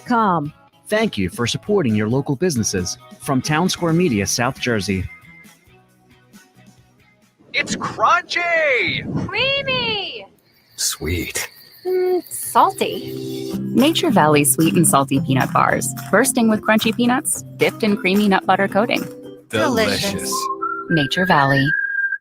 com. Thank you for supporting your local businesses. From Town Square Media, South Jersey. It's crunchy! Creamy! Sweet. Salty. Nature Valley Sweet and Salty Peanut Bars. Bursting with crunchy peanuts, dipped in creamy nut butter coating. Delicious. Nature Valley.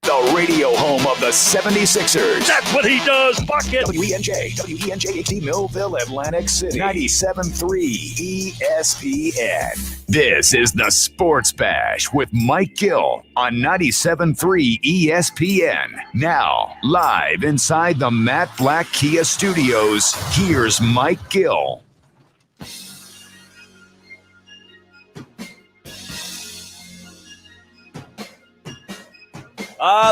The radio home of the 76ers. That's what he does, bucket. WENJ HD Millville, Atlantic City. 97.3 ESPN. This is the Sports Bash with Mike Gill on 97.3 ESPN. Now, live inside the Matt Black Kia Studios, here's Mike Gill.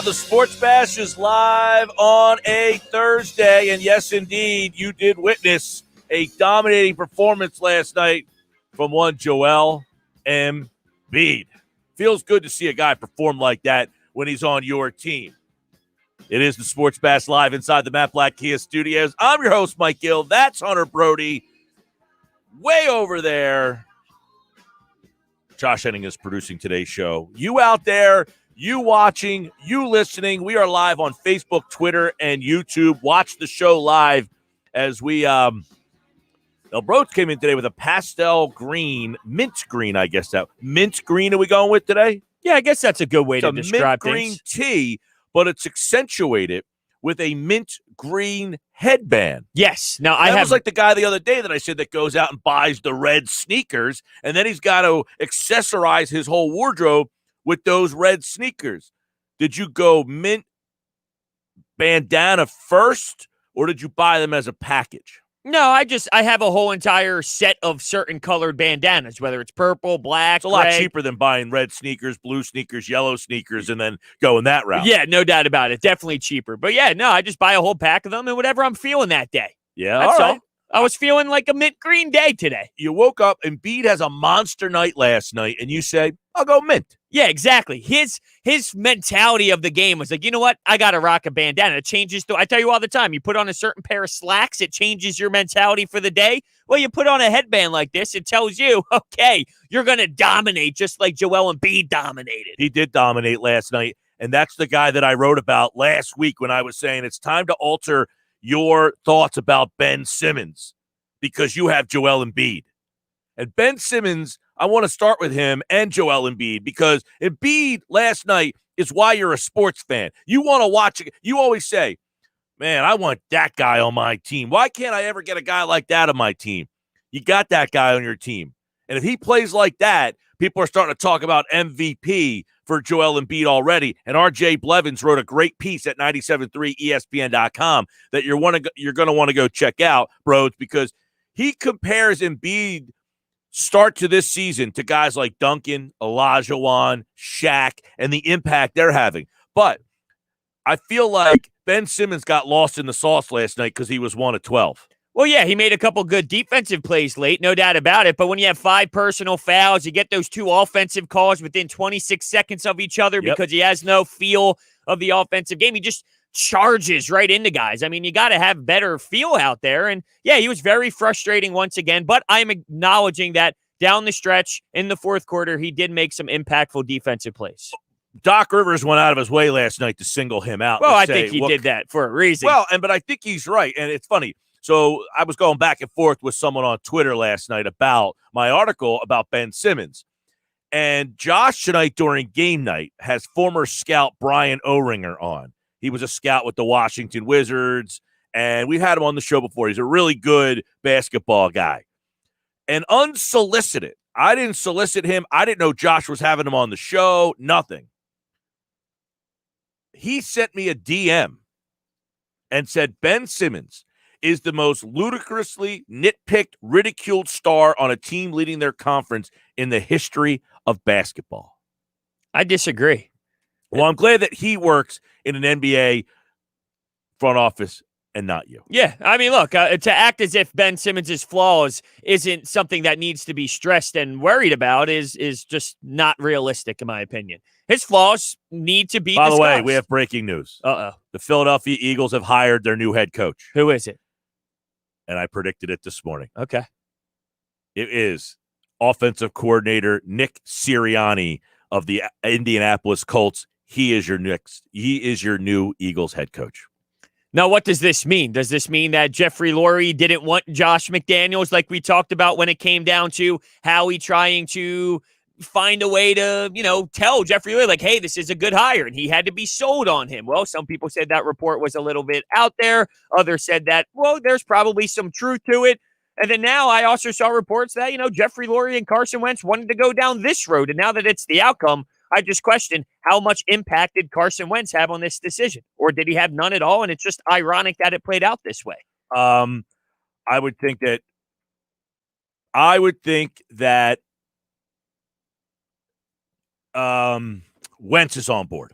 The Sports Bash is live on a Thursday, and yes, indeed, you did witness a dominating performance last night from one Joel Embiid. Feels good to see a guy perform like that when he's on your team. It is the Sports Bash live inside the Matt Black Kia Studios. I'm your host, Mike Gill. That's Hunter Brody. Way over there, Josh Henning is producing today's show. You out there, you watching, you listening, we are live on Facebook, Twitter, and YouTube. Watch the show live as we Brodes came in today with a pastel green, mint green, I guess that. Mint green are we going with today? Yeah, I guess that's a good way to describe mint green things. tee, but it's accentuated with a mint green headband. Yes. Now, I was like the guy the other day that I said that goes out and buys the red sneakers, and then he's got to accessorize his whole wardrobe with those red sneakers. Did you go mint bandana first, or did you buy them as a package? No, I have a whole entire set of certain colored bandanas, whether it's purple, black, It's a lot gray. cheaper than buying red sneakers, blue sneakers, yellow sneakers, and then going that route. Yeah, no doubt about it. Definitely cheaper. But yeah, no, I just buy a whole pack of them and whatever I'm feeling that day. Yeah, That's all right. all. I was feeling like a mint green day today. You woke up, and Embiid has a monster night last night, and you say, I'll go mint. Yeah, exactly. His mentality of the game was like, you know what? I got to rock a bandana. It changes. I tell you all the time, you put on a certain pair of slacks, it changes your mentality for the day. Well, you put on a headband like this, it tells you, okay, you're going to dominate just like Joel Embiid dominated. He did dominate last night, and that's the guy that I wrote about last week when I was saying it's time to alter your thoughts about Ben Simmons because you have Joel Embiid. And Ben Simmons, I want to start with him and Joel Embiid because Embiid last night is why you're a sports fan. You want to watch it. You always say, man, I want that guy on my team. Why can't I ever get a guy like that on my team? You got that guy on your team. And if he plays like that, people are starting to talk about MVP for Joel Embiid already. And RJ Blevins wrote a great piece at 973ESPN.com that you're going to want to go check out, Brodes, because he compares Embiid start to this season to guys like Duncan, Olajuwon, Shaq, and the impact they're having. But I feel like Ben Simmons got lost in the sauce last night because he was 1 of 12. Well, yeah, he made a couple good defensive plays late, no doubt about it. But when you have 5 personal fouls, you get those 2 offensive calls within 26 seconds of each other because he has no feel of the offensive game. He just charges right into guys. I mean, you got to have better feel out there. And yeah, he was very frustrating once again, but I'm acknowledging that down the stretch in the fourth quarter, he did make some impactful defensive plays. Doc Rivers went out of his way last night to single him out. Well, I think he did that for a reason. Well, but I think he's right. And it's funny. So I was going back and forth with someone on Twitter last night about my article about Ben Simmons. And Josh tonight during game night has former scout Brian O'Ringer on. He was a scout with the Washington Wizards, and we've had him on the show before. He's a really good basketball guy. And unsolicited, I didn't solicit him. I didn't know Josh was having him on the show, nothing. He sent me a DM and said, Ben Simmons is the most ludicrously nitpicked, ridiculed star on a team leading their conference in the history of basketball. I disagree. Well, I'm glad that he works in an NBA front office and not you. Yeah, I mean, look, to act as if Ben Simmons' flaws isn't something that needs to be stressed and worried about is just not realistic, in my opinion. His flaws need to be discussed. By the way, we have breaking news. Uh-oh. The Philadelphia Eagles have hired their new head coach. Who is it? And I predicted it this morning. Okay. It is offensive coordinator Nick Sirianni of the Indianapolis Colts. He is your new Eagles head coach. Now, what does this mean? Does this mean that Jeffrey Lurie didn't want Josh McDaniels like we talked about when it came down to Howie trying to find a way to, tell Jeffrey Lurie, like, hey, this is a good hire, and he had to be sold on him? Well, some people said that report was a little bit out there. Others said that, well, there's probably some truth to it. And then now I also saw reports that, Jeffrey Lurie and Carson Wentz wanted to go down this road. And now that it's the outcome, I just question how much impact did Carson Wentz have on this decision? Or did he have none at all? And it's just ironic that it played out this way. I would think that Wentz is on board.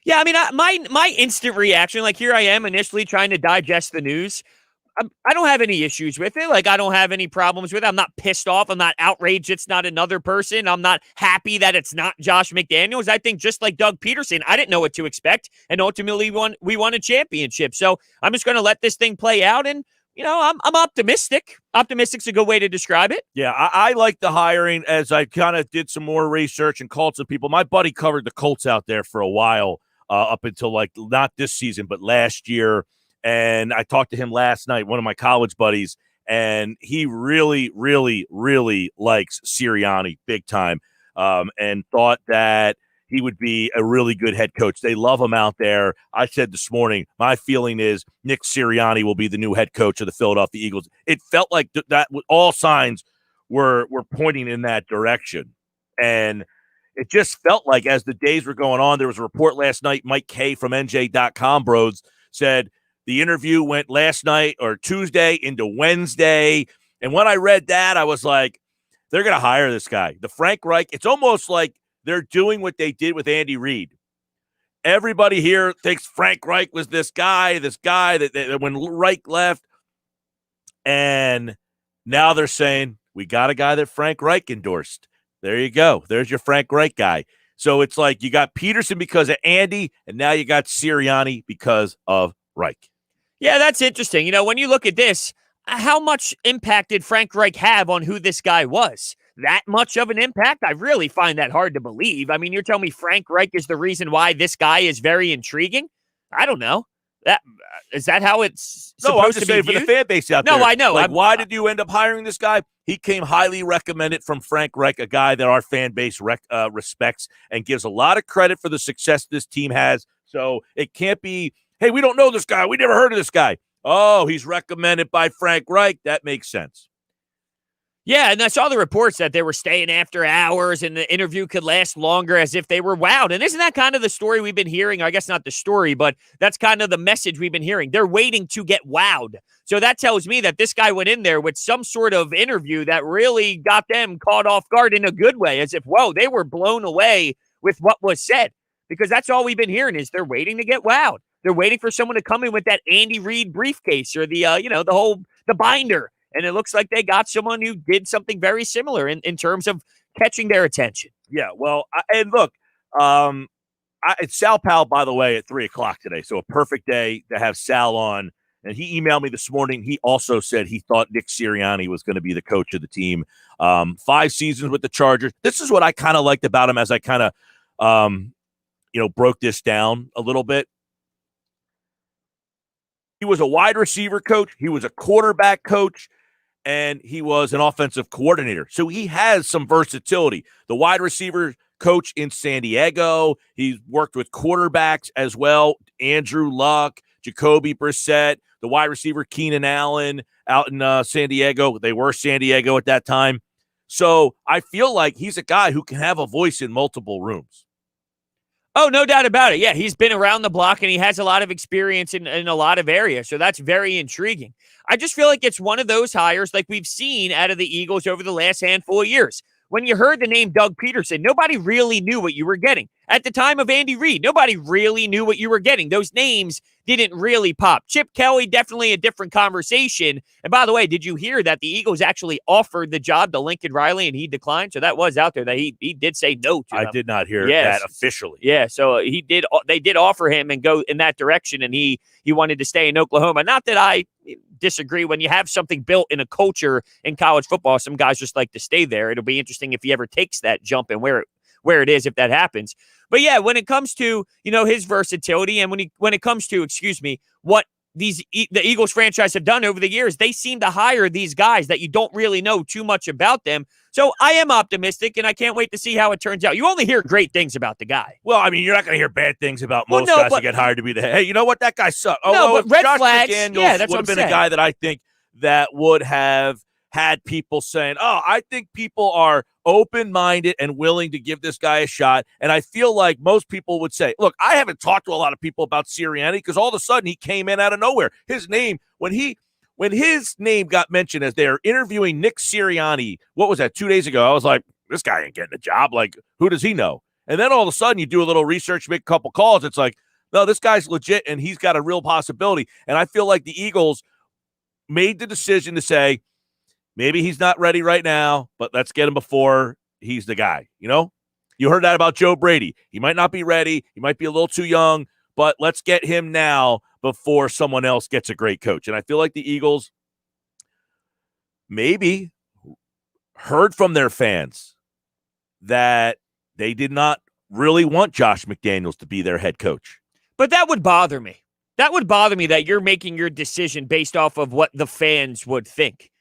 Yeah, I mean, my instant reaction, like here I am initially trying to digest the news. I don't have any issues with it. Like, I don't have any problems with it. I'm not pissed off. I'm not outraged it's not another person. I'm not happy that it's not Josh McDaniels. I think just like Doug Peterson, I didn't know what to expect, and ultimately we won a championship. So I'm just going to let this thing play out, and I'm optimistic. Optimistic's a good way to describe it. Yeah, I like the hiring as I kind of did some more research and called some people. My buddy covered the Colts out there for a while, up until like not this season, but last year. And I talked to him last night, one of my college buddies, and he really, really, really likes Sirianni big time, and thought that he would be a really good head coach. They love him out there. I said this morning, my feeling is Nick Sirianni will be the new head coach of the Philadelphia Eagles. It felt like that all signs were pointing in that direction. And it just felt like as the days were going on, there was a report last night, Mike Kay from NJ.com, Brodes, said the interview went last night or Tuesday into Wednesday. And when I read that, I was like, they're going to hire this guy. The Frank Reich, it's almost like they're doing what they did with Andy Reid. Everybody here thinks Frank Reich was this guy that when Reich left. And now they're saying, we got a guy that Frank Reich endorsed. There you go. There's your Frank Reich guy. So it's like you got Peterson because of Andy, and now you got Sirianni because of Reich. Yeah, that's interesting. When you look at this, how much impact did Frank Reich have on who this guy was? That much of an impact? I really find that hard to believe. I mean, you're telling me Frank Reich is the reason why this guy is very intriguing? I don't know. Is that how it's supposed No, I'm just to be saying viewed? for the fan base out there. No, I know. Like, why did you end up hiring this guy? He came highly recommended from Frank Reich, a guy that our fan base respects and gives a lot of credit for the success this team has. So it can't be, hey, we don't know this guy. We never heard of this guy. Oh, he's recommended by Frank Reich. That makes sense. Yeah, and I saw the reports that they were staying after hours and the interview could last longer as if they were wowed. And isn't that kind of the story we've been hearing? I guess not the story, but that's kind of the message we've been hearing. They're waiting to get wowed. So that tells me that this guy went in there with some sort of interview that really got them caught off guard in a good way, as if, whoa, they were blown away with what was said. Because that's all we've been hearing is they're waiting to get wowed. They're waiting for someone to come in with that Andy Reid briefcase or the binder. And it looks like they got someone who did something very similar in terms of catching their attention. Yeah, well, and look, it's Sal Pal, by the way, at 3:00 today. So a perfect day to have Sal on. And he emailed me this morning. He also said he thought Nick Sirianni was going to be the coach of the team. 5 seasons with the Chargers. This is what I kind of liked about him as I kind of, broke this down a little bit. He was a wide receiver coach. He was a quarterback coach. And he was an offensive coordinator. So he has some versatility. The wide receiver coach in San Diego. He's worked with quarterbacks as well. Andrew Luck, Jacoby Brissett, the wide receiver Keenan Allen out in San Diego. They were San Diego at that time. So I feel like he's a guy who can have a voice in multiple rooms. Oh, no doubt about it. Yeah, he's been around the block and he has a lot of experience in a lot of areas. So that's very intriguing. I just feel like it's one of those hires like we've seen out of the Eagles over the last handful of years. When you heard the name Doug Peterson, nobody really knew what you were getting. At the time of Andy Reid, nobody really knew what you were getting. Those names didn't really pop. Chip Kelly, definitely a different conversation. And by the way, did you hear that the Eagles actually offered the job to Lincoln Riley and he declined? So that was out there that he did say no to them. I did not hear that officially. Yeah, so they did offer him and go in that direction, and he wanted to stay in Oklahoma. Not that I disagree. When you have something built in a culture in college football, some guys just like to stay there. It'll be interesting if he ever takes that jump and where it is, if that happens. But yeah, when it comes to, his versatility, and when it comes to, what the Eagles franchise have done over the years, they seem to hire these guys that you don't really know too much about them. So I am optimistic, and I can't wait to see how it turns out. You only hear great things about the guy. Well, I mean, you're not going to hear bad things about most guys that get hired to be the head. Hey, you know what? That guy sucked. But red Josh flags, McDaniels would have been a guy that I think that would have had people saying, I think people are open-minded and willing to give this guy a shot. And I feel like most people would say, look, I haven't talked to a lot of people about Sirianni because all of a sudden he came in out of nowhere. His name, when his name got mentioned as they're interviewing Nick Sirianni, what was that, 2 days ago? I was like, this guy ain't getting a job. Like, who does he know? And then all of a sudden you do a little research, make a couple calls. It's like, no, this guy's legit and he's got a real possibility. And I feel like the Eagles made the decision to say, maybe he's not ready right now, but let's get him before he's the guy. You heard that about Joe Brady. He might not be ready. He might be a little too young, but let's get him now before someone else gets a great coach. And I feel like the Eagles maybe heard from their fans that they did not really want Josh McDaniels to be their head coach. But that would bother me. That would bother me that you're making your decision based off of what the fans would think.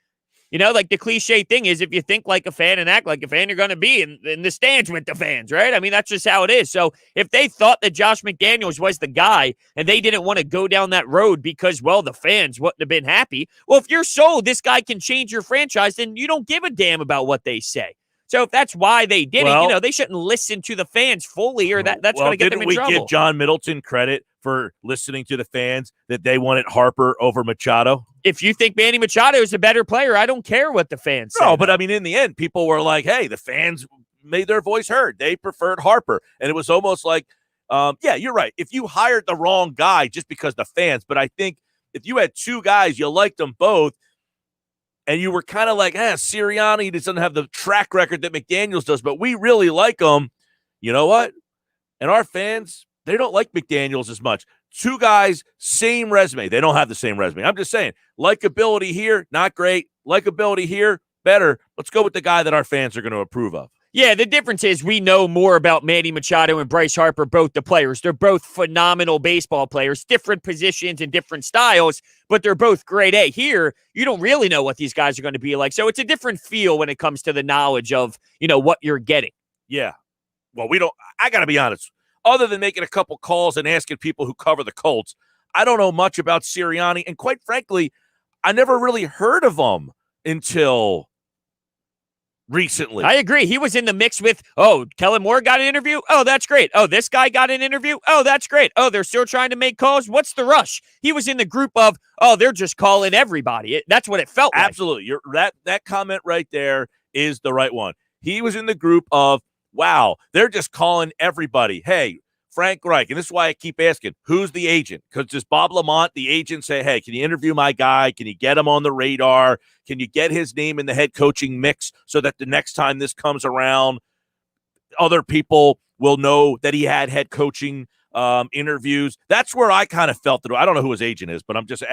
Like the cliche thing is, if you think like a fan and act like a fan, you're going to be in the stands with the fans, right? I mean, that's just how it is. So if they thought that Josh McDaniels was the guy and they didn't want to go down that road because, well, the fans wouldn't have been happy. Well, if you're sold this guy can change your franchise, then you don't give a damn about what they say. So if that's why they did it, they shouldn't listen to the fans fully, or that's going to get them in trouble. Didn't we give John Middleton credit for listening to the fans that they wanted Harper over Machado? If you think Manny Machado is a better player, I don't care what the fans say. No, but I mean, in the end, people were like, hey, the fans made their voice heard. They preferred Harper. And it was almost like, yeah, you're right. If you hired the wrong guy just because the fans, but I think if you had two guys, you liked them both, and you were kind of like, Sirianni doesn't have the track record that McDaniels does, but we really like him. You know what? And our fans, they don't like McDaniels as much. Two guys, same resume. They don't have the same resume. I'm just saying, likability here, not great. Likability here, better. Let's go with the guy that our fans are going to approve of. Yeah, the difference is we know more about Manny Machado and Bryce Harper, both the players. They're both phenomenal baseball players, different positions and different styles, but they're both grade A. Here, you don't really know what these guys are going to be like. So it's a different feel when it comes to the knowledge of, what you're getting. Yeah. Well, I got to be honest. Other than making a couple calls and asking people who cover the Colts, I don't know much about Sirianni. And quite frankly, I never really heard of him until recently. I agree. He was in the mix with, Kellen Moore got an interview. Oh, that's great. Oh, this guy got an interview. Oh, that's great. Oh, they're still trying to make calls. What's the rush? He was in the group of, they're just calling everybody. That's what it felt like. Absolutely. That comment right there is the right one. He was in the group of, wow, they're just calling everybody. Hey, Frank Reich. And this is why I keep asking, who's the agent? Because does Bob Lamont, the agent, say, hey, can you interview my guy? Can you get him on the radar? Can you get his name in the head coaching mix so that the next time this comes around, other people will know that he had head coaching interviews? That's where I kind of felt that. I don't know who his agent is, but I'm just,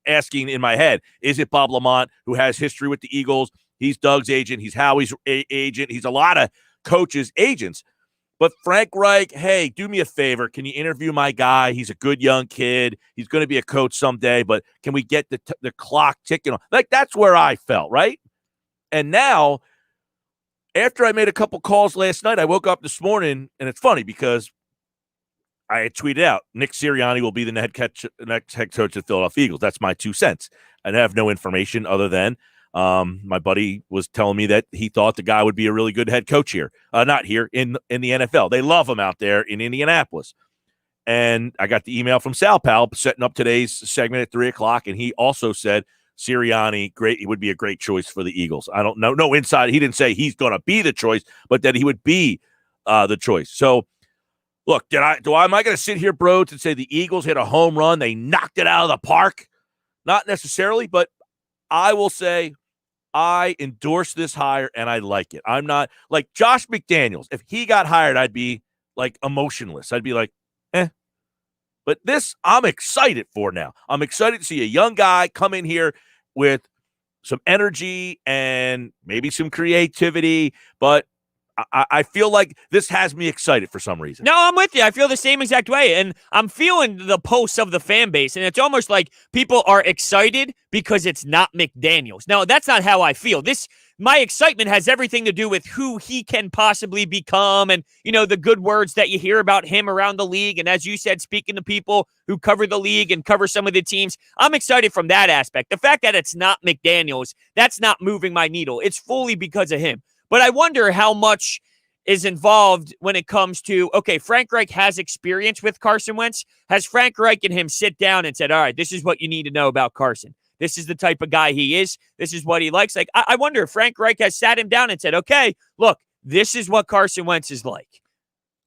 asking in my head, is it Bob Lamont, who has history with the Eagles? He's Doug's agent. He's Howie's agent. He's a lot of coaches' agents. But Frank Reich, hey, do me a favor. Can you interview my guy? He's a good young kid. He's going to be a coach someday, but can we get the clock ticking on? Like, that's where I felt, right? And now, after I made a couple calls last night, I woke up this morning, and it's funny because I had tweeted out, Nick Sirianni will be the next head coach of the Philadelphia Eagles. That's my 2 cents. I have no information other than my buddy was telling me that he thought the guy would be a really good head coach here. Not here, in the NFL. They love him out there in Indianapolis. And I got the email from Sal Pal setting up today's segment at 3 o'clock, and he also said Sirianni, great. He would be a great choice for the Eagles. I don't know. No inside. He didn't say he's going to be the choice, but that he would be the choice. So, look, am I going to sit here, Brodes, and say the Eagles hit a home run? They knocked it out of the park? Not necessarily, but I will say I endorse this hire and I like it. I'm not like Josh McDaniels. If he got hired, I'd be like emotionless. I'd be like, eh. But this I'm excited for now. I'm excited to see a young guy come in here with some energy and maybe some creativity, but I feel like this has me excited for some reason. No, I'm with you. I feel the same exact way. And I'm feeling the pulse of the fan base. And it's almost like people are excited because it's not McDaniels. Now, that's not how I feel. My excitement has everything to do with who he can possibly become and, the good words that you hear about him around the league. And as you said, speaking to people who cover the league and cover some of the teams, I'm excited from that aspect. The fact that it's not McDaniels, that's not moving my needle. It's fully because of him. But I wonder how much is involved when it comes to, okay, Frank Reich has experience with Carson Wentz. Has Frank Reich and him sit down and said, all right, this is what you need to know about Carson. This is the type of guy he is. This is what he likes. Like, I wonder if Frank Reich has sat him down and said, okay, look, this is what Carson Wentz is like.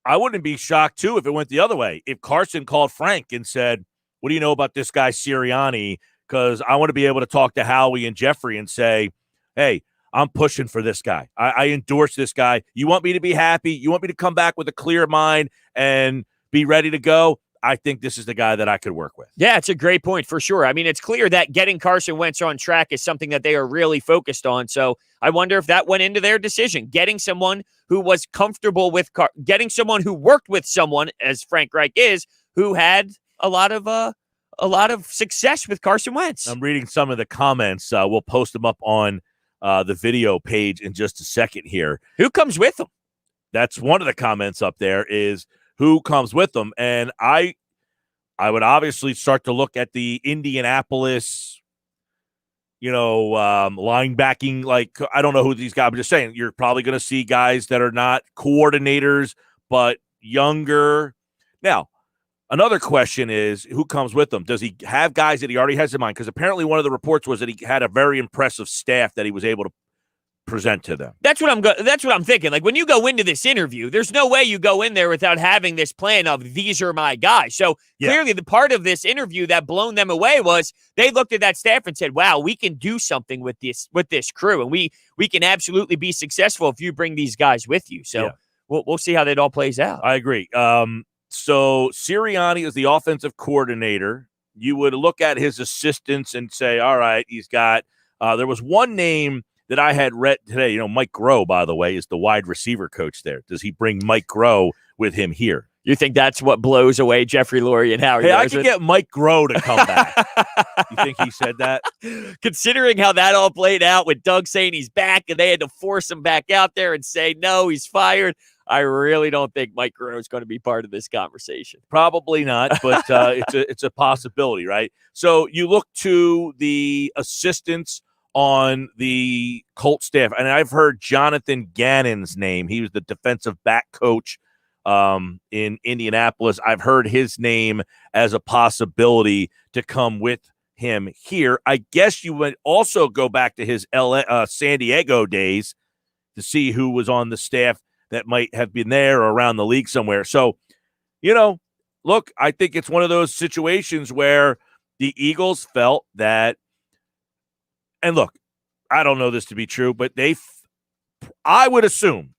I wouldn't be shocked, too, if it went the other way. If Carson called Frank and said, what do you know about this guy Sirianni? Because I want to be able to talk to Howie and Jeffrey and say, hey, I'm pushing for this guy. I endorse this guy. You want me to be happy? You want me to come back with a clear mind and be ready to go? I think this is the guy that I could work with. Yeah, it's a great point for sure. I mean, it's clear that getting Carson Wentz on track is something that they are really focused on. So I wonder if that went into their decision. Getting someone who was comfortable with getting someone who worked with someone, as Frank Reich is, who had a lot of success with Carson Wentz. I'm reading some of the comments. We'll post them up on the video page in just a second here. Who comes with them? That's one of the comments up there is who comes with them. And I would obviously start to look at the Indianapolis, linebacking. Like, I don't know who these guys, I'm just saying, you're probably going to see guys that are not coordinators, but younger. Now, another question is who comes with them? Does he have guys that he already has in mind? Because apparently one of the reports was that he had a very impressive staff that he was able to present to them. That's what I'm thinking. Like, when you go into this interview, there's no way you go in there without having this plan of these are my guys. So clearly the part of this interview that blown them away was they looked at that staff and said, wow, we can do something with this crew. And we can absolutely be successful if you bring these guys with you. So we'll see how that all plays out. I agree. So Sirianni is the offensive coordinator. You would look at his assistants and say, all right, he's got there was one name that I had read today. Mike Groh, by the way, is the wide receiver coach there. Does he bring Mike Groh with him here? You think that's what blows away Jeffrey Lurie and Howard? Hey, I could get Mike Groh to come back. You think he said that? Considering how that all played out with Doug saying he's back and they had to force him back out there and say, no, he's fired. I really don't think Mike Groh is going to be part of this conversation. Probably not, but it's a possibility, right? So you look to the assistants on the Colts staff, and I've heard Jonathan Gannon's name. He was the defensive back coach in Indianapolis. I've heard his name as a possibility to come with him here. I guess you would also go back to his San Diego days to see who was on the staff that might have been there or around the league somewhere. So, look, I think it's one of those situations where the Eagles felt that, and look, I don't know this to be true, but I would assume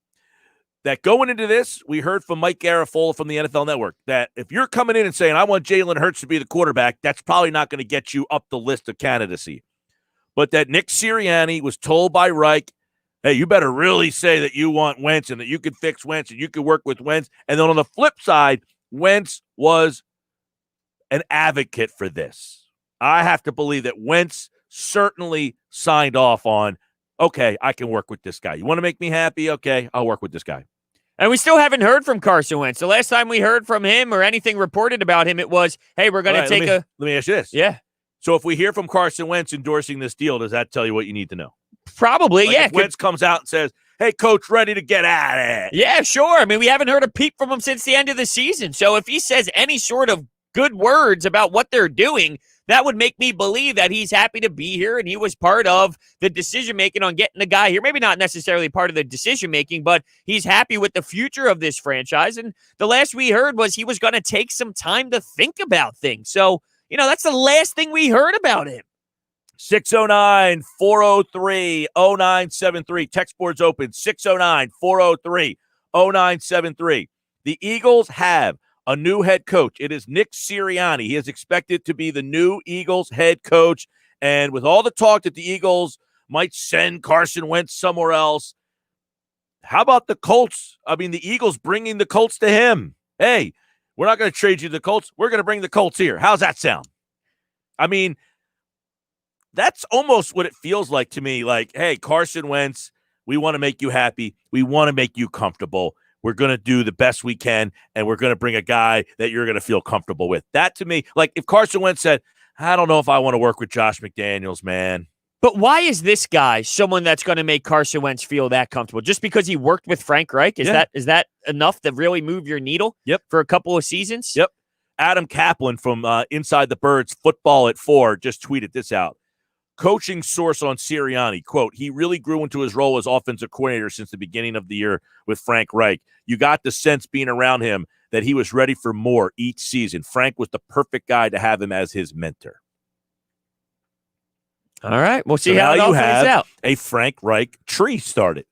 that going into this, we heard from Mike Garafolo from the NFL Network that if you're coming in and saying, I want Jalen Hurts to be the quarterback, that's probably not going to get you up the list of candidacy. But that Nick Sirianni was told by Reich, hey, you better really say that you want Wentz and that you can fix Wentz and you can work with Wentz. And then on the flip side, Wentz was an advocate for this. I have to believe that Wentz certainly signed off on, okay, I can work with this guy. You want to make me happy? Okay, I'll work with this guy. And we still haven't heard from Carson Wentz. The last time we heard from him or anything reported about him, it was, hey, we're going to take Let me ask you this. Yeah. So if we hear from Carson Wentz endorsing this deal, does that tell you what you need to know? Probably, If Wentz comes out and says, hey, coach, ready to get at it. Yeah, sure. I mean, we haven't heard a peep from him since the end of the season. So if he says any sort of good words about what they're doing, that would make me believe that he's happy to be here and he was part of the decision-making on getting the guy here. Maybe not necessarily part of the decision-making, but he's happy with the future of this franchise. And the last we heard was he was going to take some time to think about things. So, that's the last thing we heard about him. 609-403-0973. Text board's open. 609-403-0973. The Eagles have a new head coach. It is Nick Sirianni. He is expected to be the new Eagles head coach. And with all the talk that the Eagles might send Carson Wentz somewhere else, how about the Colts? I mean, the Eagles bringing the Colts to him. Hey, we're not going to trade you the Colts. We're going to bring the Colts here. How's that sound? I mean, that's almost what it feels like to me. Like, hey, Carson Wentz, we want to make you happy. We want to make you comfortable. We're going to do the best we can, and we're going to bring a guy that you're going to feel comfortable with. That, to me, like if Carson Wentz said, I don't know if I want to work with Josh McDaniels, man. But why is this guy someone that's going to make Carson Wentz feel that comfortable? Just because he worked with Frank Reich? Is that enough to really move your needle for a couple of seasons? Yep. Adam Kaplan from Inside the Birds Football at 4 just tweeted this out. Coaching source on Sirianni, quote, he really grew into his role as offensive coordinator since the beginning of the year with Frank Reich. You got the sense being around him that he was ready for more each season. Frank was the perfect guy to have him as his mentor. All right. We'll see how it all plays out. A Frank Reich tree started.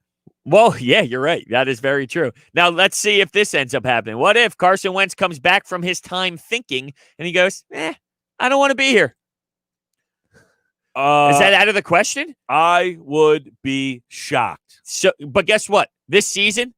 Well, yeah, you're right. That is very true. Now, let's see if this ends up happening. What if Carson Wentz comes back from his time thinking and he goes, I don't want to be here? Is that out of the question? I would be shocked. So, but guess what? This season,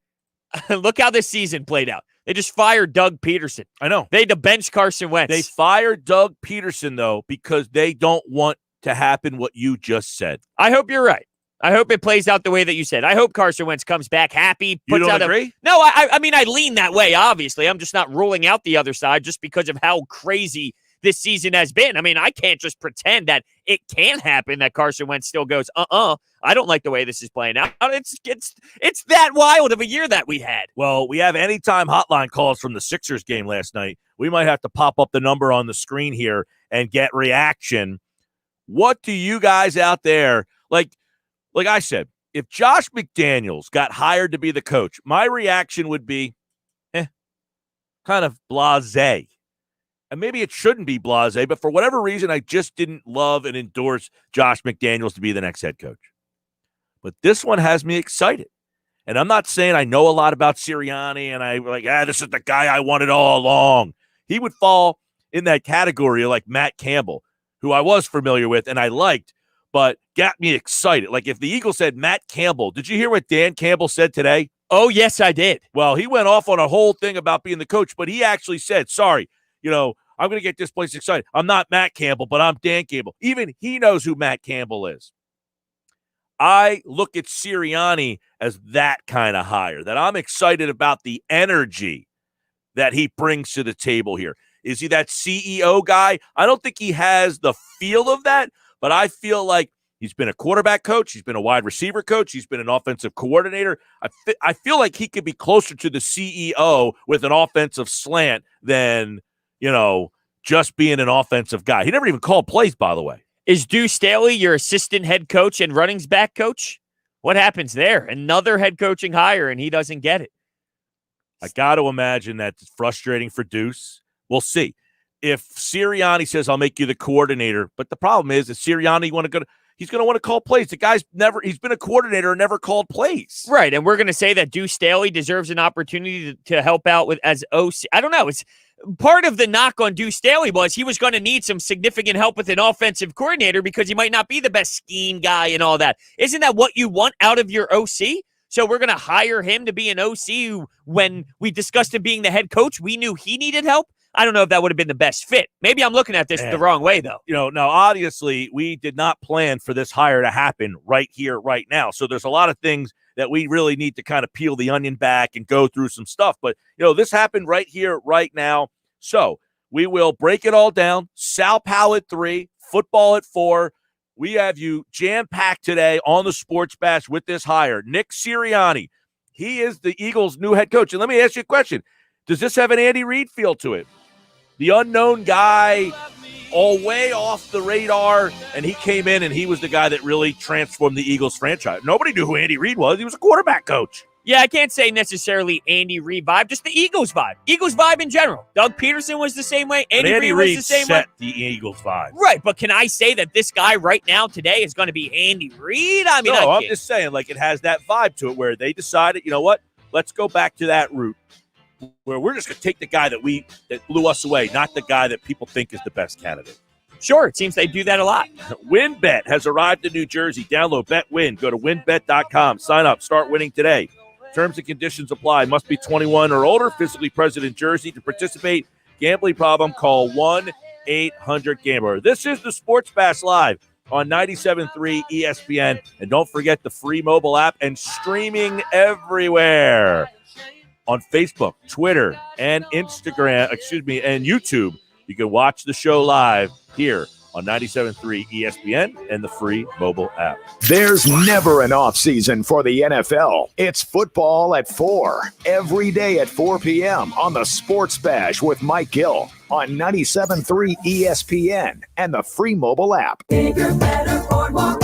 look how this season played out. They just fired Doug Peterson. I know. They had to bench Carson Wentz. They fired Doug Peterson, though, because they don't want to happen what you just said. I hope you're right. I hope it plays out the way that you said. I hope Carson Wentz comes back happy. You don't agree? No, I mean, I lean that way, obviously. I'm just not ruling out the other side just because of how crazy this season has been. I mean, I can't just pretend that it can happen that Carson Wentz still goes, I don't like the way this is playing out. It's that wild of a year that we had. Well, we have anytime hotline calls from the Sixers game last night. We might have to pop up the number on the screen here and get reaction. What do you guys out there, like I said, if Josh McDaniels got hired to be the coach, my reaction would be, kind of blasé. And maybe it shouldn't be blasé, but for whatever reason, I just didn't love and endorse Josh McDaniels to be the next head coach. But this one has me excited. And I'm not saying I know a lot about Sirianni and I'm like, this is the guy I wanted all along. He would fall in that category like Matt Campbell, who I was familiar with and I liked, but got me excited. Like if the Eagles said Matt Campbell, did you hear what Dan Campbell said today? Oh, yes, I did. Well, he went off on a whole thing about being the coach, but he actually said, sorry, I'm going to get this place excited. I'm not Matt Campbell, but I'm Dan Campbell. Even he knows who Matt Campbell is. I look at Sirianni as that kind of hire, that I'm excited about the energy that he brings to the table here. Is he that CEO guy? I don't think he has the feel of that, but I feel like he's been a quarterback coach. He's been a wide receiver coach. He's been an offensive coordinator. I feel like he could be closer to the CEO with an offensive slant than, just being an offensive guy. He never even called plays, by the way. Is Deuce Staley your assistant head coach and running back coach? What happens there? Another head coaching hire, and he doesn't get it. I got to imagine that's frustrating for Deuce. We'll see. If Sirianni says, I'll make you the coordinator, but the problem is Sirianni he's going to want to call plays. The guy's he's been a coordinator and never called plays. Right, and we're going to say that Deuce Staley deserves an opportunity to help out as OC. I don't know. It's part of the knock on Deuce Staley was he was going to need some significant help with an offensive coordinator because he might not be the best scheme guy and all that. Isn't that what you want out of your OC? So we're going to hire him to be an OC who, when we discussed him being the head coach, we knew he needed help. I don't know if that would have been the best fit. Maybe I'm looking at this the wrong way, though. Now, obviously, we did not plan for this hire to happen right here, right now. So there's a lot of things that we really need to kind of peel the onion back and go through some stuff. But, this happened right here, right now. So we will break it all down. Sal Pal at 3, football at 4. We have you jam-packed today on the Sports Bash with this hire. Nick Sirianni, he is the Eagles' new head coach. And let me ask you a question. Does this have an Andy Reid feel to it? The unknown guy, all way off the radar, and he came in and he was the guy that really transformed the Eagles franchise. Nobody knew who Andy Reid was. He was a quarterback coach. Yeah, I can't say necessarily Andy Reid vibe, just the Eagles vibe. Eagles vibe in general. Doug Peterson was the same way. Andy Reid was the same way. Set the Eagles vibe. Right, but can I say that this guy right now today is going to be Andy Reid? I mean, no, I I'm can't. just saying, like, it has that vibe to it where they decided, you know what? Let's go back to that route where we're just going to take the guy that blew us away, not the guy that people think is the best candidate. Sure, it seems they do that a lot. WinBet has arrived in New Jersey. Download BetWin. Go to winbet.com. Sign up. Start winning today. Terms and conditions apply. Must be 21 or older, physically present in Jersey to participate. Gambling problem, call 1-800-GAMBLER. This is the Sports Bash Live on 97.3 ESPN. And don't forget the free mobile app and streaming everywhere on Facebook, Twitter, and Instagram, and YouTube. You can watch the show live here on 97.3 ESPN and the free mobile app. There's never an off season for the NFL. It's football at 4 every day at 4 p.m. on the Sports Bash with Mike Gill on 97.3 ESPN and the free mobile app. Bigger, better, Boardwalk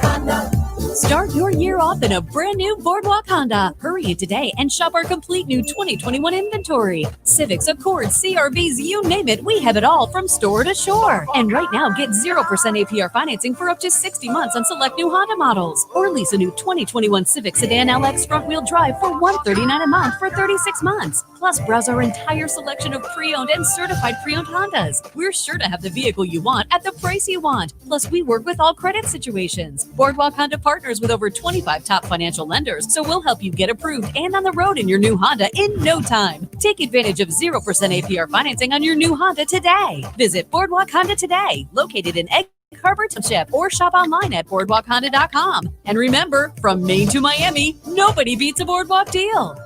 Honda. Start your year off in a brand new Boardwalk Honda. Hurry in today and shop our complete new 2021 inventory. Civics, Accords, CRVs, you name it, we have it all from store to shore. And right now, get 0% APR financing for up to 60 months on select new Honda models. Or lease a new 2021 Civic Sedan LX front-wheel drive for $139 a month for 36 months. Plus, browse our entire selection of pre-owned and certified pre-owned Hondas. We're sure to have the vehicle you want at the price you want. Plus, we work with all credit situations. Boardwalk Honda partners with over 25 top financial lenders, so we'll help you get approved and on the road in your new Honda in no time. Take advantage of 0% APR financing on your new Honda today. Visit Boardwalk Honda today, located in Egg Harbor Township, or shop online at boardwalkhonda.com. And remember, from Maine to Miami, nobody beats a Boardwalk deal.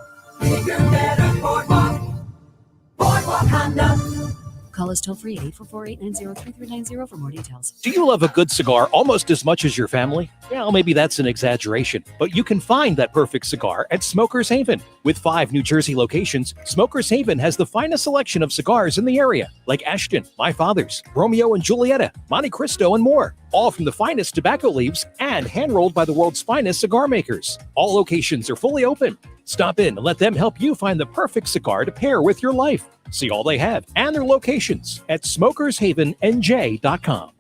Bigger, better, Boardwalk Honda. Call us toll-free at 844-890-3390 for more details. Do you love a good cigar almost as much as your family? Well, maybe that's an exaggeration, but you can find that perfect cigar at Smoker's Haven. With 5 New Jersey locations, Smoker's Haven has the finest selection of cigars in the area, like Ashton, My Father's, Romeo and Julieta, Monte Cristo, and more. All from the finest tobacco leaves and hand-rolled by the world's finest cigar makers. All locations are fully open. Stop in and let them help you find the perfect cigar to pair with your life. See all they have and their locations at smokershavennj.com.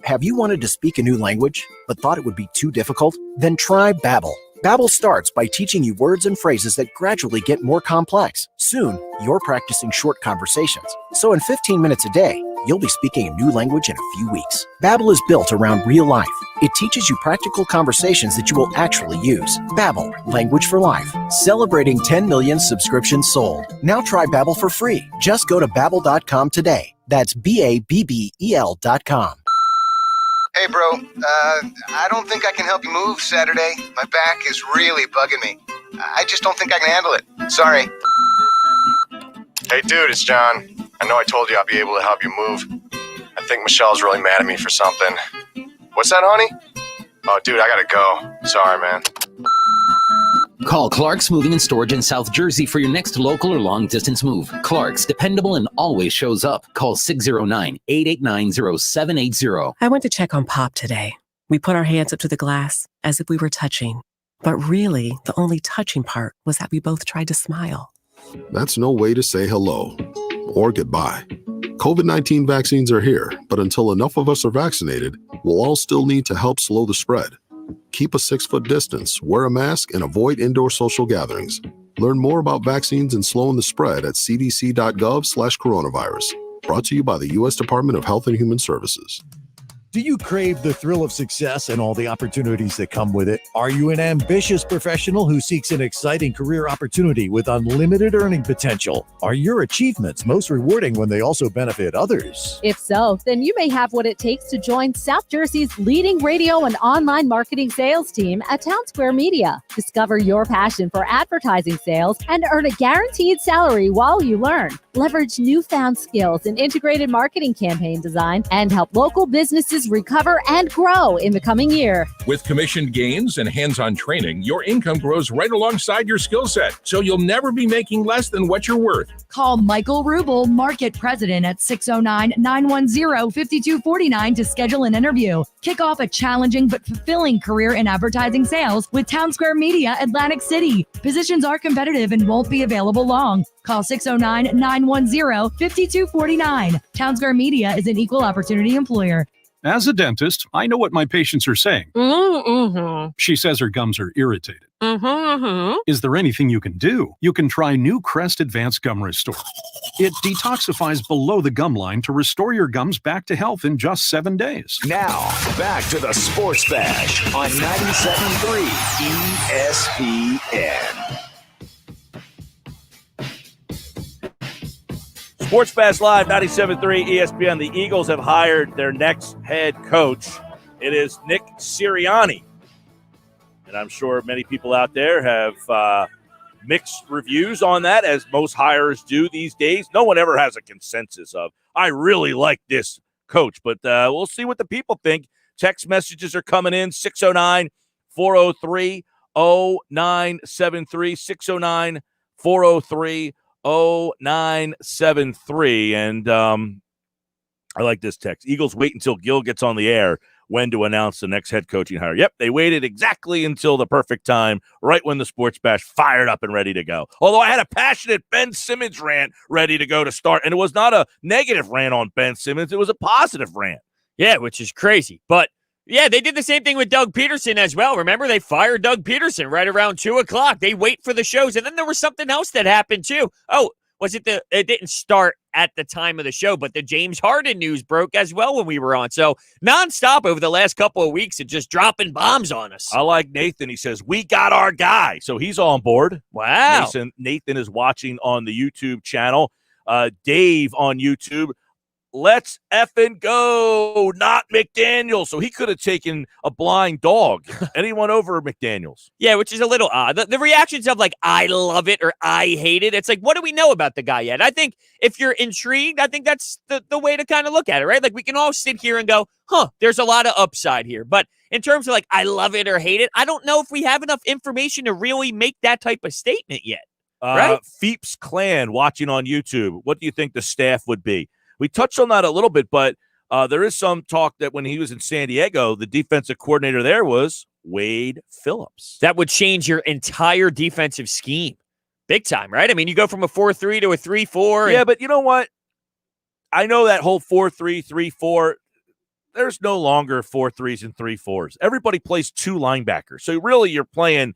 Have you wanted to speak a new language, but thought it would be too difficult? Then try Babbel. Babbel starts by teaching you words and phrases that gradually get more complex. Soon, you're practicing short conversations. So in 15 minutes a day, you'll be speaking a new language in a few weeks. Babbel is built around real life. It teaches you practical conversations that you will actually use. Babbel, language for life. Celebrating 10 million subscriptions sold. Now try Babbel for free. Just go to babbel.com today. That's BABBEL.com. Hey, bro, I don't think I can help you move Saturday. My back is really bugging me. I just don't think I can handle it. Sorry. Hey, dude, it's John. I know I told you I'd be able to help you move. I think Michelle's really mad at me for something. What's that, honey? Oh, dude, I gotta go. Sorry, man. Call Clark's Moving and Storage in South Jersey for your next local or long-distance move. Clark's, dependable and always shows up. Call 609-889-0780. I went to check on Pop today. We put our hands up to the glass as if we were touching. But really, the only touching part was that we both tried to smile. That's no way to say hello or goodbye. COVID-19 vaccines are here, but until enough of us are vaccinated, we'll all still need to help slow the spread. Keep a 6-foot distance, wear a mask, and avoid indoor social gatherings. Learn more about vaccines and slowing the spread at cdc.gov/coronavirus. Brought to you by the U.S. Department of Health and Human Services. Do you crave the thrill of success and all the opportunities that come with it? Are you an ambitious professional who seeks an exciting career opportunity with unlimited earning potential? Are your achievements most rewarding when they also benefit others? If so, then you may have what it takes to join South Jersey's leading radio and online marketing sales team at Town Square Media. Discover your passion for advertising sales and earn a guaranteed salary while you learn. Leverage newfound skills in integrated marketing campaign design and help local businesses businesses recover and grow in the coming year. With commissioned gains and hands-on training, your income grows right alongside your skill set, so you'll never be making less than what you're worth. Call Michael Rubel, Market President, at 609-910-5249 to schedule an interview. Kick off a challenging but fulfilling career in advertising sales with Town Square Media, Atlantic City. Positions are competitive and won't be available long. Call 609-910-5249. Town Square Media is an equal opportunity employer. As a dentist, I know what my patients are saying. Mm-hmm. She says her gums are irritated. Mm-hmm. Is there anything you can do? You can try new Crest Advanced Gum Restore. It detoxifies below the gum line to restore your gums back to health in just 7 days. Now, back to the Sports Bash on 97.3 ESPN. Sports Bash Live, 97.3 ESPN. The Eagles have hired their next head coach. It is Nick Sirianni. And I'm sure many people out there have mixed reviews on that, as most hires do these days. No one ever has a consensus of, I really like this coach. But we'll see what the people think. Text messages are coming in, 609-403-0973, 609-403-0973. And I like this text. Eagles wait until Gill gets on the air when to announce the next head coaching hire. Yep, they waited exactly until the perfect time, right when the Sports Bash fired up and ready to go. Although I had a passionate Ben Simmons rant ready to go to start, and it was not a negative rant on Ben Simmons. It was a positive rant. Yeah, which is crazy. But yeah, they did the same thing with Doug Peterson as well. Remember, they fired Doug Peterson right around 2 o'clock. They wait for the shows. And then there was something else that happened too. Oh, was it it didn't start at the time of the show, but the James Harden news broke as well when we were on. So nonstop over the last couple of weeks of just dropping bombs on us. I like Nathan. He says, we got our guy. So he's on board. Wow. Nathan is watching on the YouTube channel. Dave on YouTube. Let's effing go, not McDaniels. So he could have taken a blind dog. Anyone over McDaniels? Yeah, which is a little odd. The reactions of like, I love it or I hate it. It's like, what do we know about the guy yet? I think if you're intrigued, I think that's the way to kind of look at it, right? Like we can all sit here and go, there's a lot of upside here. But in terms of like, I love it or hate it, I don't know if we have enough information to really make that type of statement yet. Right? Feeps Clan watching on YouTube. What do you think the staff would be? We touched on that a little bit, but there is some talk that when he was in San Diego, the defensive coordinator there was Wade Phillips. That would change your entire defensive scheme. Big time, right? I mean, you go from a 4-3 to a 3-4. Yeah, but you know what? I know that whole 4-3, 3-4, there's no longer 4-3s and 3-4s. Everybody plays two linebackers. So really you're playing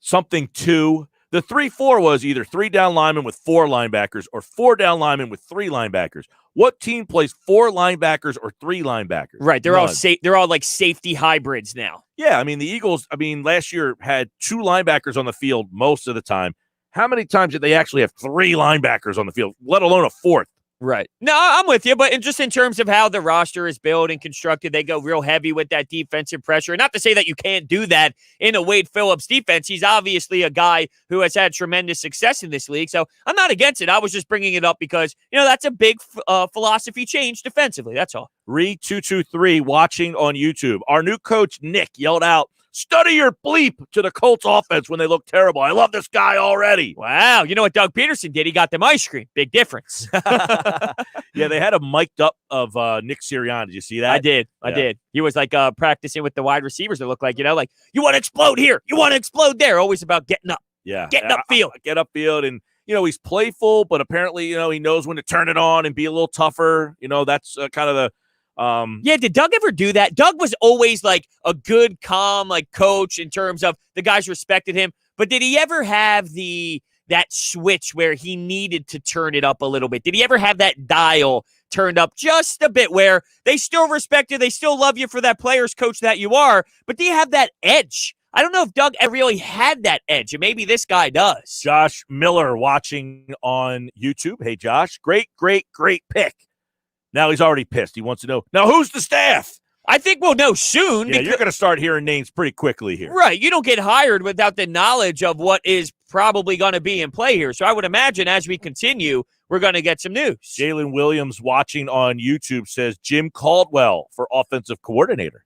something two. The 3-4 was either 3 down linemen with 4 linebackers or 4 down linemen with 3 linebackers. What team plays 4 linebackers or 3 linebackers? Right. They're all they're all like safety hybrids now. Yeah. I mean, the Eagles, last year had 2 linebackers on the field most of the time. How many times did they actually have 3 linebackers on the field, let alone a 4th? Right. No, I'm with you, but in terms of how the roster is built and constructed, they go real heavy with that defensive pressure. Not to say that you can't do that in a Wade Phillips defense. He's obviously a guy who has had tremendous success in this league, so I'm not against it. I was just bringing it up because, that's a big philosophy change defensively. That's all. Re223 watching on YouTube. Our new coach, Nick, yelled out, "Study your bleep" to the Colts offense when they look terrible. I love this guy already. Wow. You know what Doug Peterson did? He got them ice cream. Big difference. Yeah, they had a mic'd up of Nick Sirianni. Did you see that? I did. He was like practicing with the wide receivers. It looked like, like, you want to explode here. You want to explode there. Always about getting up. Yeah. Getting upfield. Get upfield. And, he's playful, but apparently, he knows when to turn it on and be a little tougher. That's kind of the did Doug ever do that? Doug was always like a good, calm, like coach in terms of the guys respected him. But did he ever have that switch where he needed to turn it up a little bit? Did he ever have that dial turned up just a bit where they still respect you, they still love you for that player's coach that you are, but do you have that edge? I don't know if Doug ever really had that edge, and maybe this guy does. Josh Miller watching on YouTube. Hey, Josh, great pick. Now he's already pissed. He wants to know, now who's the staff? I think we'll know soon. Yeah, you're going to start hearing names pretty quickly here. Right. You don't get hired without the knowledge of what is probably going to be in play here. So I would imagine as we continue, we're going to get some news. Jalen Williams watching on YouTube says Jim Caldwell for offensive coordinator.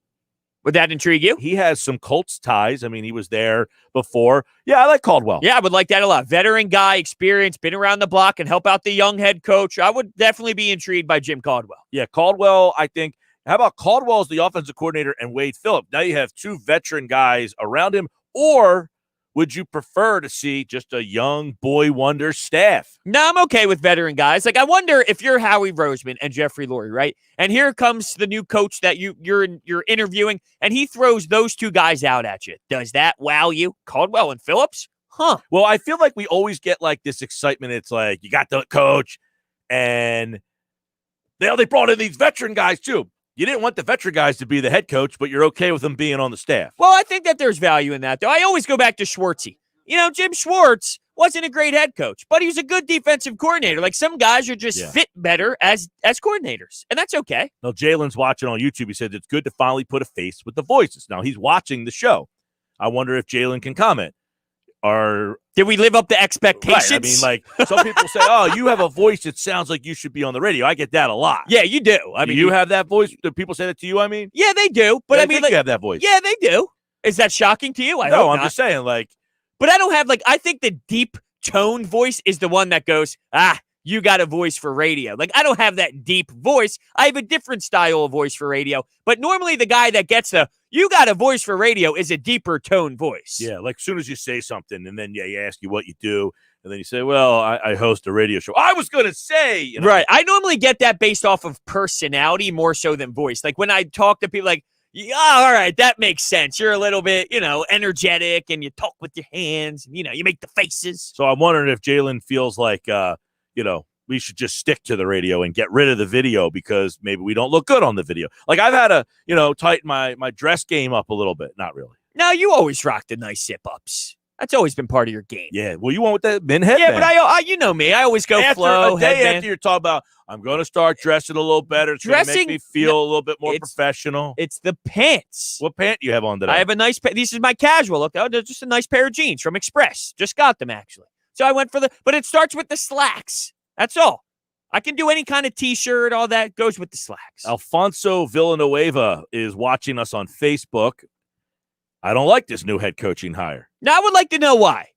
Would that intrigue you? He has some Colts ties. I mean, he was there before. Yeah, I like Caldwell. Yeah, I would like that a lot. Veteran guy, experience, been around the block, and help out the young head coach. I would definitely be intrigued by Jim Caldwell. Yeah, Caldwell, I think. How about Caldwell as the offensive coordinator and Wade Phillip? Now you have two veteran guys around him. Or would you prefer to see just a young boy wonder staff? No, I'm okay with veteran guys. Like, I wonder if you're Howie Roseman and Jeffrey Lurie, right? And here comes the new coach that you're interviewing, and he throws those two guys out at you. Does that wow you? Caldwell and Phillips? Huh. Well, I feel like we always get like this excitement. It's like you got the coach, and they brought in these veteran guys too. You didn't want the veteran guys to be the head coach, but you're okay with them being on the staff. Well, I think that there's value in that, though. I always go back to Schwartzy. You know, Jim Schwartz wasn't a great head coach, but he was a good defensive coordinator. Like, some guys are just fit better as coordinators, and that's okay. Now, Jalen's watching on YouTube. He said it's good to finally put a face with the voices. Now, he's watching the show. I wonder if Jalen can comment. Did we live up to expectations? Right. I mean, like, some people say, oh, you have a voice that sounds like you should be on the radio. I get that a lot. Yeah, you do. I mean, do you have that voice? Do people say that to you, I mean? Yeah, they do. But I mean, think like, you have that voice. Yeah, they do. Is that shocking to you? I hope I'm not. just saying, like. But I don't have, like, I think the deep tone voice is the one that goes, you got a voice for radio. Like, I don't have that deep voice. I have a different style of voice for radio. But normally the guy that gets you got a voice for radio is a deeper tone voice. Yeah, like as soon as you say something and then you ask you what you do, and then you say, well, I host a radio show. I was going to say. You know? Right. I normally get that based off of personality more so than voice. Like when I talk to people like, yeah, all right, that makes sense. You're a little bit, energetic and you talk with your hands and, you make the faces. So I'm wondering if Jalen feels like, we should just stick to the radio and get rid of the video because maybe we don't look good on the video. Like I've had to, tighten my dress game up a little bit. Not really. No, you always rock the nice zip-ups. That's always been part of your game. Yeah, well, you went with that Ben headband. Yeah, but I you know me. I always go flow, a day headband. after you're talking about, I'm going to start dressing a little better. It's going to make me feel a little bit more professional. It's the pants. What pant you have on today? I have a nice This is my casual look. They're just a nice pair of jeans from Express. Just got them, actually. So I went for but it starts with the slacks. That's all. I can do any kind of T-shirt. All that goes with the slacks. Alfonso Villanueva is watching us on Facebook. I don't like this new head coaching hire. Now, I would like to know why.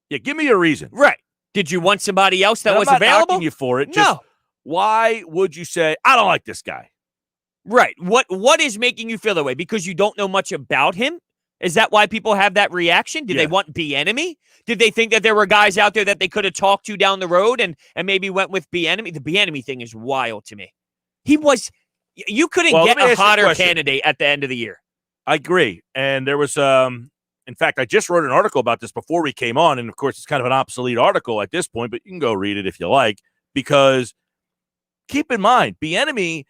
Yeah, give me a reason. Right. Did you want somebody else that was available? I'm not available? knocking you for it. No. Just why would you say, I don't like this guy? Right. What is making you feel that way? Because you don't know much about him? Is that why people have that reaction? Did they want Bieniemy? Did they think that there were guys out there that they could have talked to down the road and maybe went with Bieniemy? The Bieniemy thing is wild to me. You couldn't get a hotter candidate at the end of the year. I agree. And there was, in fact, I just wrote an article about this before we came on. And of course, it's kind of an obsolete article at this point, but you can go read it if you like, because keep in mind, Bieniemy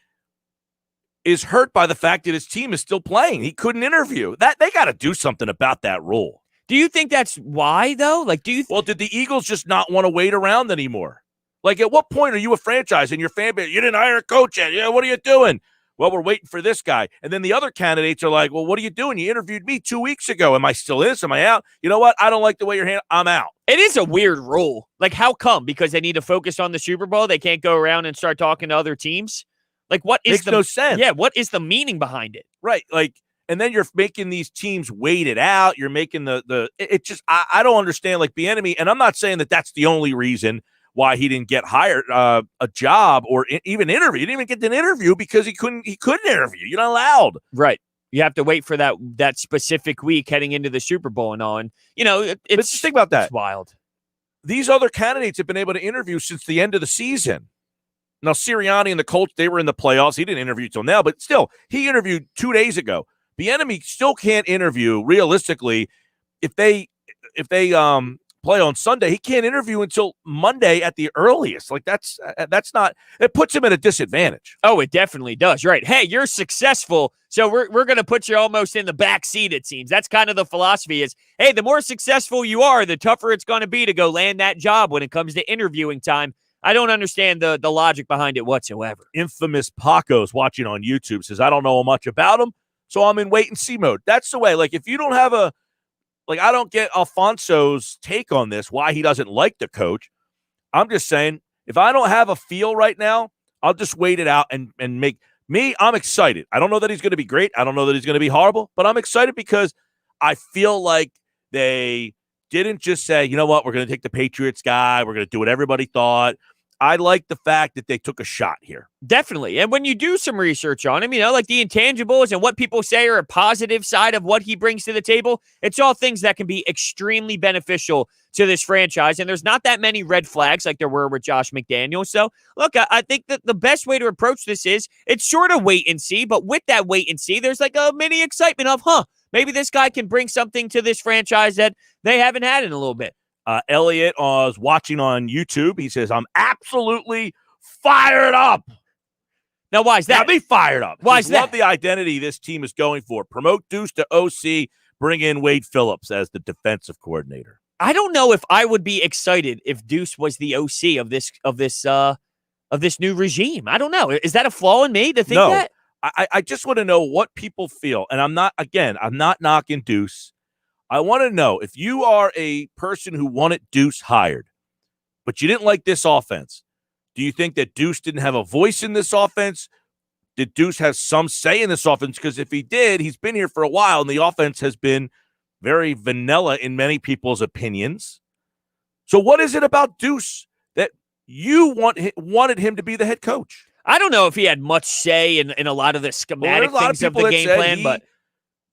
is hurt by the fact that his team is still playing. He couldn't interview. That they got to do something about that rule. Do you think that's why, though? Like, well, did the Eagles just not want to wait around anymore? Like, at what point are you a franchise and your fan base? You didn't hire a coach yet. Yeah, what are you doing? Well, we're waiting for this guy. And then the other candidates are like, well, what are you doing? You interviewed me 2 weeks ago. Am I still in this? Am I out? You know what? I don't like the way you're handling. I'm out. It is a weird rule. Like, how come? Because they need to focus on the Super Bowl? They can't go around and start talking to other teams? Like, what is Makes no sense. Yeah, what is the meaning behind it? Right. Like, and then you're making these teams wait it out. You're making it just, I don't understand, like, Bieniemy. And I'm not saying that that's the only reason why he didn't get hired a job or even interview. He didn't even get an interview because he couldn't interview. You're not allowed. Right. You have to wait for that specific week heading into the Super Bowl and all. And, but just think about that. It's wild. These other candidates have been able to interview since the end of the season. Now, Sirianni and the Colts, they were in the playoffs. He didn't interview till now, but still, he interviewed 2 days ago. Bieniemy still can't interview realistically if they play on Sunday. He can't interview until Monday at the earliest. Like that's not. It puts him at a disadvantage. Oh, it definitely does. Right. Hey, you're successful, so we're going to put you almost in the back seat. It seems that's kind of the philosophy. Is hey, the more successful you are, the tougher it's going to be to go land that job when it comes to interviewing time. I don't understand the logic behind it whatsoever. Infamous Paco's watching on YouTube says, I don't know much about him, so I'm in wait and see mode. That's the way. Like, if you don't have I don't get Alfonso's take on this, why he doesn't like the coach. I'm just saying, If I don't have a feel right now, I'll just wait it out and make me. I'm excited. I don't know that he's going to be great. I don't know that he's going to be horrible, but I'm excited because I feel like they didn't just say, you know what, we're going to take the Patriots guy. We're going to do what everybody thought. I like the fact that they took a shot here. Definitely. And when you do some research on him, like the intangibles and what people say are a positive side of what he brings to the table, it's all things that can be extremely beneficial to this franchise. And there's not that many red flags like there were with Josh McDaniels. So, look, I think that the best way to approach this is it's sort of wait and see. But with that wait and see, there's like a mini excitement of, maybe this guy can bring something to this franchise that they haven't had in a little bit. Elliot was watching on YouTube. He says, I'm absolutely fired up. Now, why is that? Got me fired up. Why is that? Love the identity this team is going for. Promote Deuce to OC. Bring in Wade Phillips as the defensive coordinator. I don't know if I would be excited if Deuce was the OC of this new regime. I don't know. Is that a flaw in me to think that? I just want to know what people feel. And I'm not knocking Deuce. I want to know if you are a person who wanted Deuce hired, but you didn't like this offense. Do you think that Deuce didn't have a voice in this offense? Did Deuce have some say in this offense? Because if he did, he's been here for a while, and the offense has been very vanilla in many people's opinions. So what is it about Deuce that you wanted him to be the head coach? I don't know if he had much say in a lot of the schematic things of the game plan, but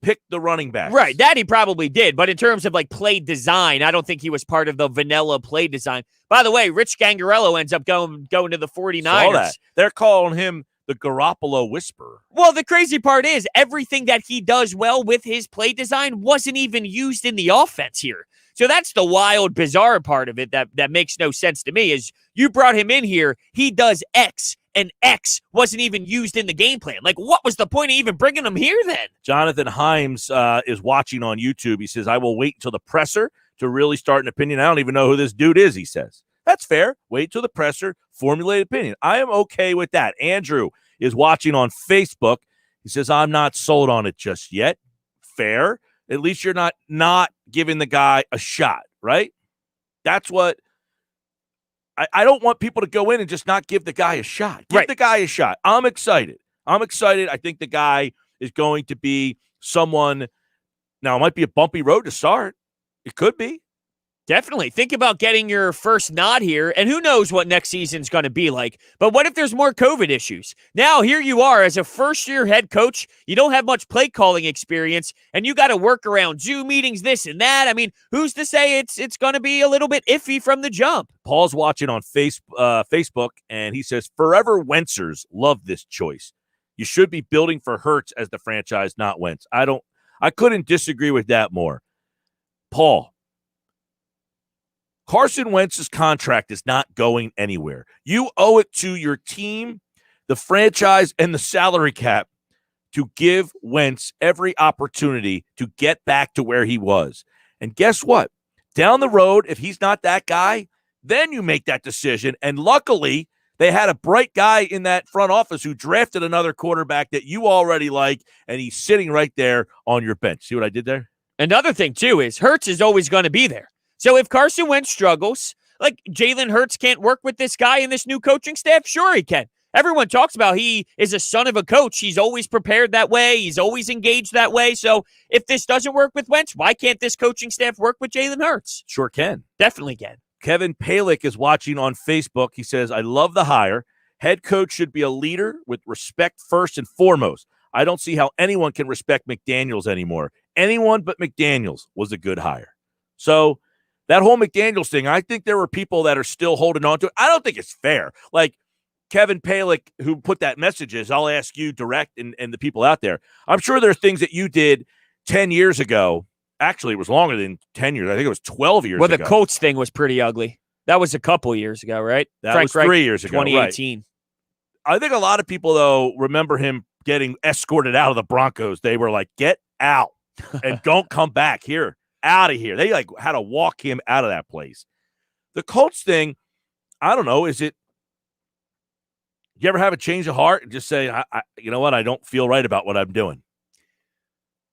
pick the running back. Right, that he probably did. But in terms of like play design, I don't think he was part of the vanilla play design. By the way, Rich Gangarello ends up going to the 49ers. Saw that. They're calling him the Garoppolo Whisperer. Well, the crazy part is everything that he does well with his play design wasn't even used in the offense here. So that's the wild, bizarre part of it that makes no sense to me is you brought him in here, he does X, and X wasn't even used in the game plan. Like, what was the point of even bringing him here then? Jonathan Himes is watching on YouTube. He says, I will wait until the presser to really start an opinion. I don't even know who this dude is, he says. That's fair. Wait till the presser, formulate opinion. I am okay with that. Andrew is watching on Facebook. He says, I'm not sold on it just yet. Fair. At least you're not giving the guy a shot, right? That's what I don't want people to go in and just not give the guy a shot. Give the guy a shot. I'm excited. I think the guy is going to be someone. Now, it might be a bumpy road to start. It could be. Definitely. Think about getting your first nod here, and who knows what next season's going to be like. But what if there's more COVID issues? Now, here you are as a first-year head coach. You don't have much play calling experience, and you got to work around Zoom meetings, this and that. I mean, who's to say it's going to be a little bit iffy from the jump? Paul's watching on Facebook, and he says, forever Wentzers love this choice. You should be building for Hurts as the franchise, not Wentz. I couldn't disagree with that more. Paul, Carson Wentz's contract is not going anywhere. You owe it to your team, the franchise, and the salary cap to give Wentz every opportunity to get back to where he was. And guess what? Down the road, if he's not that guy, then you make that decision. And luckily, they had a bright guy in that front office who drafted another quarterback that you already like, and he's sitting right there on your bench. See what I did there? Another thing, too, is Hurts is always going to be there. So if Carson Wentz struggles, like Jalen Hurts can't work with this guy and this new coaching staff, sure he can. Everyone talks about he is a son of a coach. He's always prepared that way. He's always engaged that way. So if this doesn't work with Wentz, why can't this coaching staff work with Jalen Hurts? Sure can. Definitely can. Kevin Palick is watching on Facebook. He says, I love the hire. Head coach should be a leader with respect first and foremost. I don't see how anyone can respect McDaniels anymore. Anyone but McDaniels was a good hire. So that whole McDaniels thing, I think there were people that are still holding on to it. I don't think it's fair. Like Kevin Palick, who put that message is, I'll ask you direct and the people out there. I'm sure there are things that you did 10 years ago. Actually, it was longer than 10 years. I think it was 12 years ago. Well, the Colts thing was pretty ugly. That was a couple years ago, right? That was 3 years ago, 2018. Right. I think a lot of people, though, remember him getting escorted out of the Broncos. They were like, get out and don't come back here. Out of here. They like had to walk him out of that place. The Colts thing, I don't know. Is it, you ever have a change of heart and just say, you know what? I don't feel right about what I'm doing.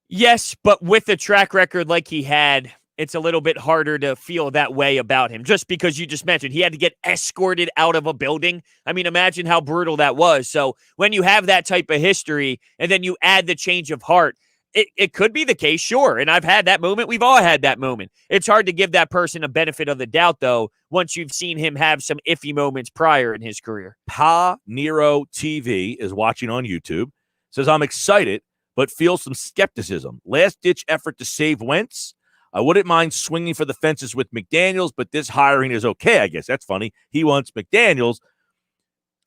Yes, but with a track record like he had, it's a little bit harder to feel that way about him, just because you just mentioned he had to get escorted out of a building. I mean, imagine how brutal that was. So when you have that type of history and then you add the change of heart, it could be the case, sure. And I've had that moment. We've all had that moment. It's hard to give that person a benefit of the doubt, though, once you've seen him have some iffy moments prior in his career. Pa Nero TV is watching on YouTube. Says, I'm excited, but feel some skepticism. Last-ditch effort to save Wentz. I wouldn't mind swinging for the fences with McDaniels, but this hiring is okay, I guess. That's funny. He wants McDaniels.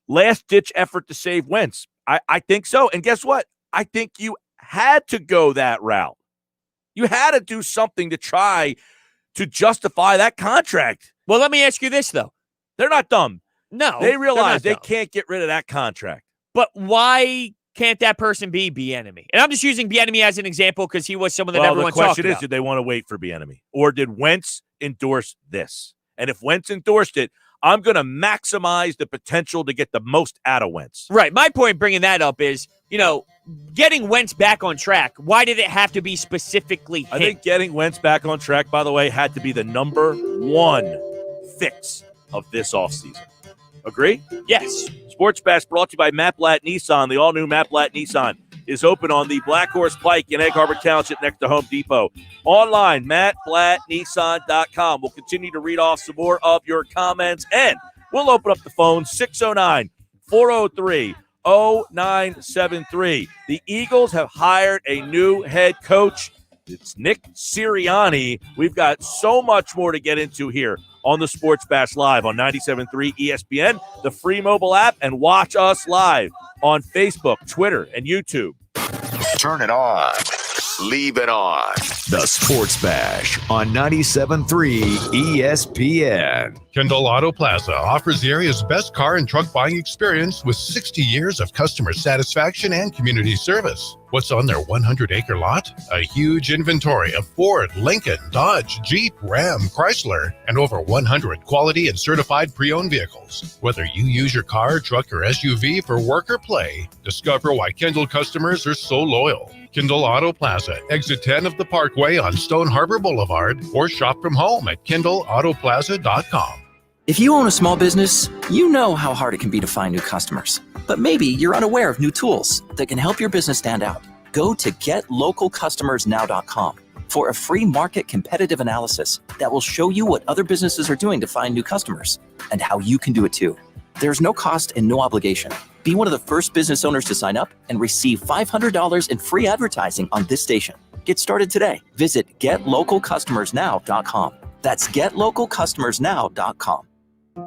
Last-ditch effort to save Wentz. I think so. And guess what? I think you had to go that route. You had to do something to try to justify that contract. Well, let me ask you this, though. They're not dumb. No. They realize they can't get rid of that contract. But why can't that person be Bieniemy? And I'm just using Bieniemy as an example because he was someone that everyone talked about. The question is, did they want to wait for Bieniemy? Or did Wentz endorse this? And if Wentz endorsed it, I'm going to maximize the potential to get the most out of Wentz. Right. My point bringing that up is, getting Wentz back on track, why did it have to be specifically him? I think getting Wentz back on track, by the way, had to be the number one fix of this offseason. Agree? Yes. Sports Bash brought to you by Matt Blatt Nissan. The all-new Matt Blatt Nissan is open on the Black Horse Pike in Egg Harbor Township next to Home Depot. Online, mattblattnissan.com. We'll continue to read off some more of your comments, and we'll open up the phone, 609-403-0973. The Eagles have hired a new head coach. It's Nick Sirianni. We've got so much more to get into here on the Sports Bash Live on 97.3 ESPN, the free mobile app, and watch us live on Facebook, Twitter, and YouTube. Turn it on. Leave it on. The Sports Bash on 97.3 ESPN. Kendall Auto Plaza offers the area's best car and truck buying experience with 60 years of customer satisfaction and community service. What's on their 100-acre lot? A huge inventory of Ford, Lincoln, Dodge, Jeep, Ram, Chrysler, and over 100 quality and certified pre-owned vehicles. Whether you use your car, truck, or SUV for work or play, discover why Kendall customers are so loyal. Kendall Auto Plaza, exit 10 of the Parkway on Stone Harbor Boulevard, or shop from home at KendallAutoplaza.com. If you own a small business, you know how hard it can be to find new customers. But maybe you're unaware of new tools that can help your business stand out. Go to GetLocalCustomersNow.com for a free market competitive analysis that will show you what other businesses are doing to find new customers and how you can do it too. There's no cost and no obligation. Be one of the first business owners to sign up and receive $500 in free advertising on this station. Get started today. Visit GetLocalCustomersNow.com. That's GetLocalCustomersNow.com.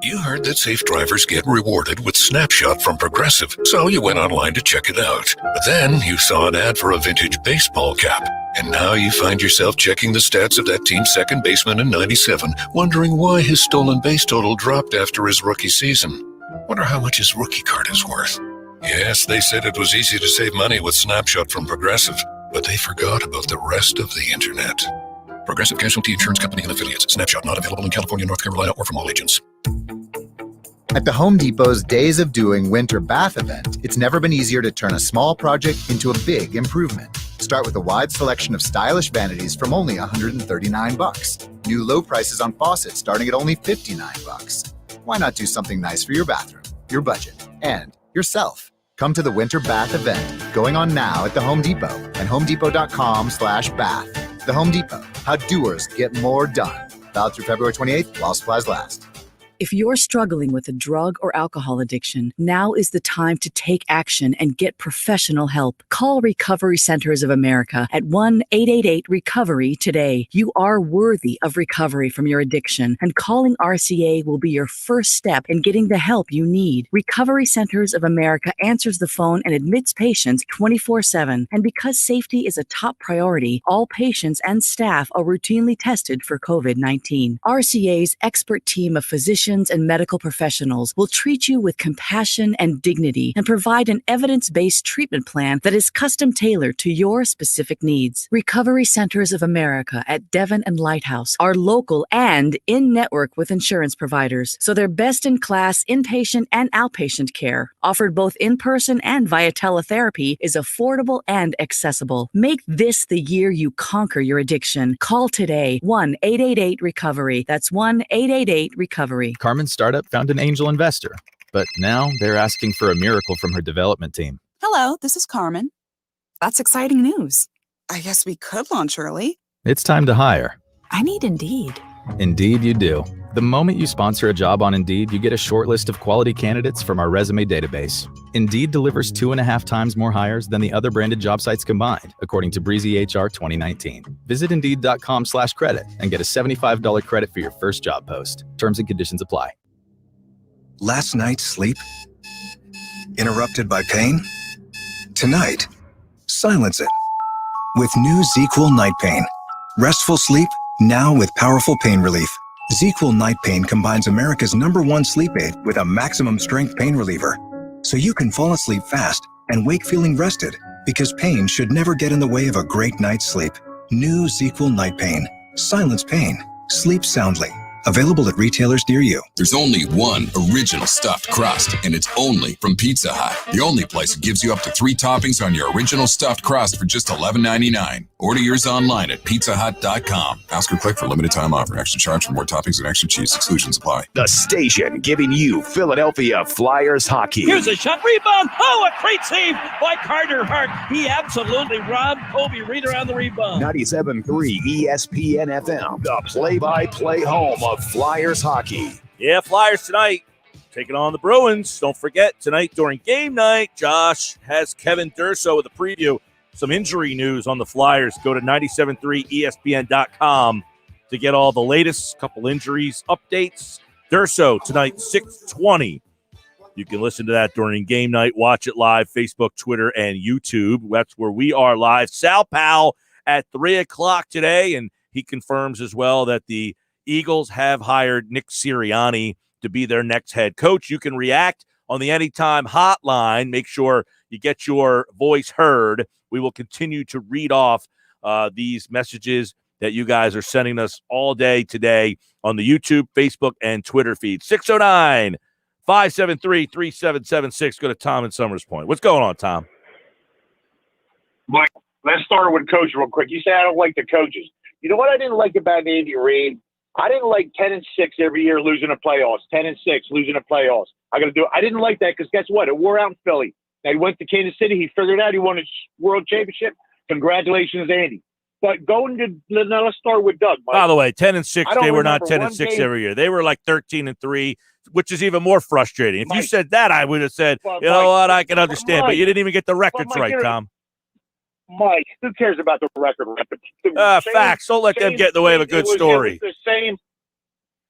You heard that safe drivers get rewarded with Snapshot from Progressive, so you went online to check it out. But then you saw an ad for a vintage baseball cap, and now you find yourself checking the stats of that team's second baseman in '97, wondering why his stolen base total dropped after his rookie season. Wonder how much his rookie card is worth. Yes, they said it was easy to save money with Snapshot from Progressive, but they forgot about the rest of the internet. Progressive Casualty Insurance Company and Affiliates. Snapshot not available in California, North Carolina, or from all agents. At the Home Depot's Days of Doing Winter Bath event, it's never been easier to turn a small project into a big improvement. Start with a wide selection of stylish vanities from only $139. New low prices on faucets starting at only $59. Why not do something nice for your bathroom, your budget, and yourself? Come to the Winter Bath event going on now at the Home Depot and homedepot.com/bath. The Home Depot, how doers get more done. Valid through February 28th while supplies last. If you're struggling with a drug or alcohol addiction, now is the time to take action and get professional help. Call Recovery Centers of America at 1-888-RECOVERY today. You are worthy of recovery from your addiction, and calling RCA will be your first step in getting the help you need. Recovery Centers of America answers the phone and admits patients 24/7. And because safety is a top priority, all patients and staff are routinely tested for COVID-19. RCA's expert team of physicians, physicians and medical professionals will treat you with compassion and dignity and provide an evidence-based treatment plan that is custom-tailored to your specific needs. Recovery Centers of America at Devon and Lighthouse are local and in-network with insurance providers, so they're best-in-class inpatient and outpatient care, offered both in-person and via teletherapy, is affordable and accessible. Make this the year you conquer your addiction. Call today, 1-888-RECOVERY. That's 1-888-RECOVERY. Carmen's startup found an angel investor, but now they're asking for a miracle from her development team. Hello, this is Carmen. That's exciting news. I guess we could launch early. It's time to hire. I need Indeed. Indeed you do. The moment you sponsor a job on Indeed, you get a short list of quality candidates from our resume database. Indeed delivers 2.5 times more hires than the other branded job sites combined, according to Breezy HR 2019. Visit Indeed.com/credit and get a $75 credit for your first job post. Terms and conditions apply. Last night's sleep? Interrupted by pain? Tonight, silence it. With new ZQL Night Pain. Restful sleep, now with powerful pain relief. ZQL Night Pain combines America's #1 sleep aid with a maximum strength pain reliever. So you can fall asleep fast and wake feeling rested, because pain should never get in the way of a great night's sleep. New ZQL Night Pain. Silence pain. Sleep soundly. Available at retailers near you. There's only one original stuffed crust, and it's only from Pizza Hut. The only place that gives you up to 3 toppings on your original stuffed crust for just $11.99. Order yours online at pizzahut.com. Ask or click for limited time offer. Extra charge for more toppings and extra cheese. Exclusions apply. The station giving you Philadelphia Flyers hockey. Here's a shot, rebound. Oh, a great save by Carter Hart. He absolutely robbed Kobe Reed around the rebound. 97.3 ESPN FM, the play-by-play home of Flyers hockey. Yeah, Flyers tonight taking on the Bruins. Don't forget, tonight during game night, Josh has Kevin Durso with a preview. Some injury news on the Flyers. Go to 973ESPN.com to get all the latest couple injuries, updates. Durso tonight, 6:20. You can listen to that during game night. Watch it live, Facebook, Twitter, and YouTube. That's where we are live. Sal Pal at 3 o'clock today, and he confirms as well that the Eagles have hired Nick Sirianni to be their next head coach. You can react on the Anytime hotline. Make sure you get your voice heard. We will continue to read off these messages that you guys are sending us all day today on the YouTube, Facebook, and Twitter feed. 609-573-3776. Go to Tom in Summers Point. What's going on, Tom? Mike, let's start with coach real quick. You say I don't like the coaches. You know what I didn't like about Andy Reid? I didn't like 10-6 every year losing the playoffs. 10-6 losing the playoffs. I didn't like that because guess what? It wore out in Philly. Now he went to Kansas City. He figured out he won a world championship. Congratulations, Andy. But now let's start with Doug. Mike. By the way, 10-6. They were not 10-6 every year. They were like 13-3, which is even more frustrating. If you said that, I would have said, you know what, I can understand. But you didn't even get the records right, Tom. Mike, who cares about the record? Facts. Don't let them get in the way of a good story. It was the same,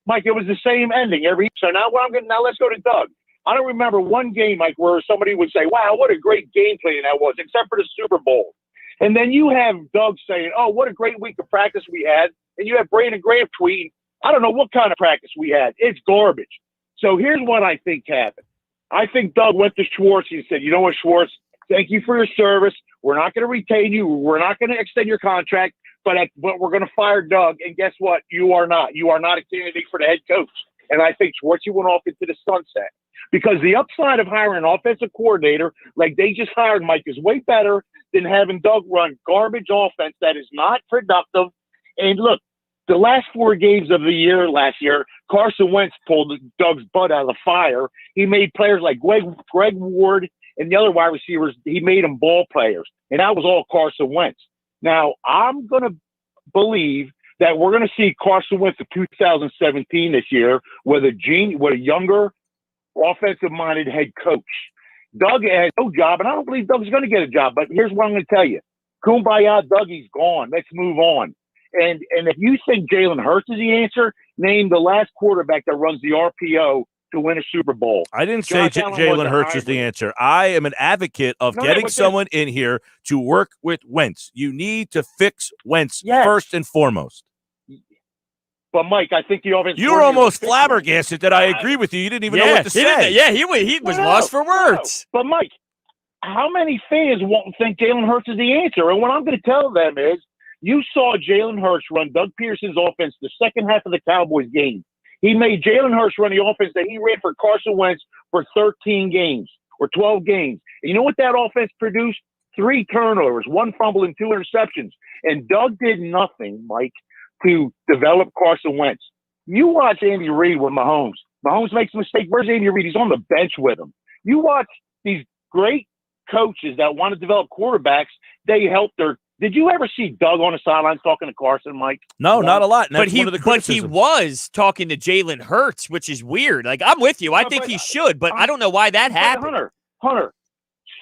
Mike. It was the same ending every. So now let's go to Doug. I don't remember one game, Mike, where somebody would say, "Wow, what a great game plan that was," except for the Super Bowl. And then you have Doug saying, "Oh, what a great week of practice we had," and you have Brandon Graham tweeting, "I don't know what kind of practice we had. It's garbage." So here's what I think happened. I think Doug went to Schwartz and said, "You know what, Schwartz? Thank you for your service. We're not going to retain you. We're not going to extend your contract, but we're going to fire Doug. And guess what? You are not. You are not a candidate for the head coach." And I think Schwartz went off into the sunset because the upside of hiring an offensive coordinator like they just hired, Mike, is way better than having Doug run garbage offense that is not productive. And look, the last 4 games of the year last year, Carson Wentz pulled Doug's butt out of the fire. He made players like Greg Ward and the other wide receivers, he made them ball players. And that was all Carson Wentz. Now, I'm going to believe that we're going to see Carson Wentz of 2017 this year with a younger, offensive-minded head coach. Doug has no job, and I don't believe Doug's going to get a job. But here's what I'm going to tell you. Kumbaya, Dougie's gone. Let's move on. And if you think Jalen Hurts is the answer, name the last quarterback that runs the RPO to win a Super Bowl. I didn't say Jalen Hurts is the answer. I am an advocate of getting someone in here to work with Wentz. You need to fix Wentz first and foremost. But Mike, I think the offense. You were almost flabbergasted that I agree with you. You didn't even know what to say. He was lost for words. But Mike, how many fans won't think Jalen Hurts is the answer? And what I'm going to tell them is, you saw Jalen Hurts run Doug Pearson's offense the second half of the Cowboys game. He made Jalen Hurts run the offense that he ran for Carson Wentz for 13 games or 12 games. And you know what that offense produced? 3 turnovers, 1 fumble, and 2 interceptions. And Doug did nothing, Mike, to develop Carson Wentz. You watch Andy Reid with Mahomes. Mahomes makes a mistake. Where's Andy Reid? He's on the bench with him. You watch these great coaches that want to develop quarterbacks. They help their. Did you ever see Doug on the sidelines talking to Carson, Mike? No, not a lot. But he was talking to Jalen Hurts, which is weird. Like, I'm with you. I think he should, but I don't know why that happened. Hunter,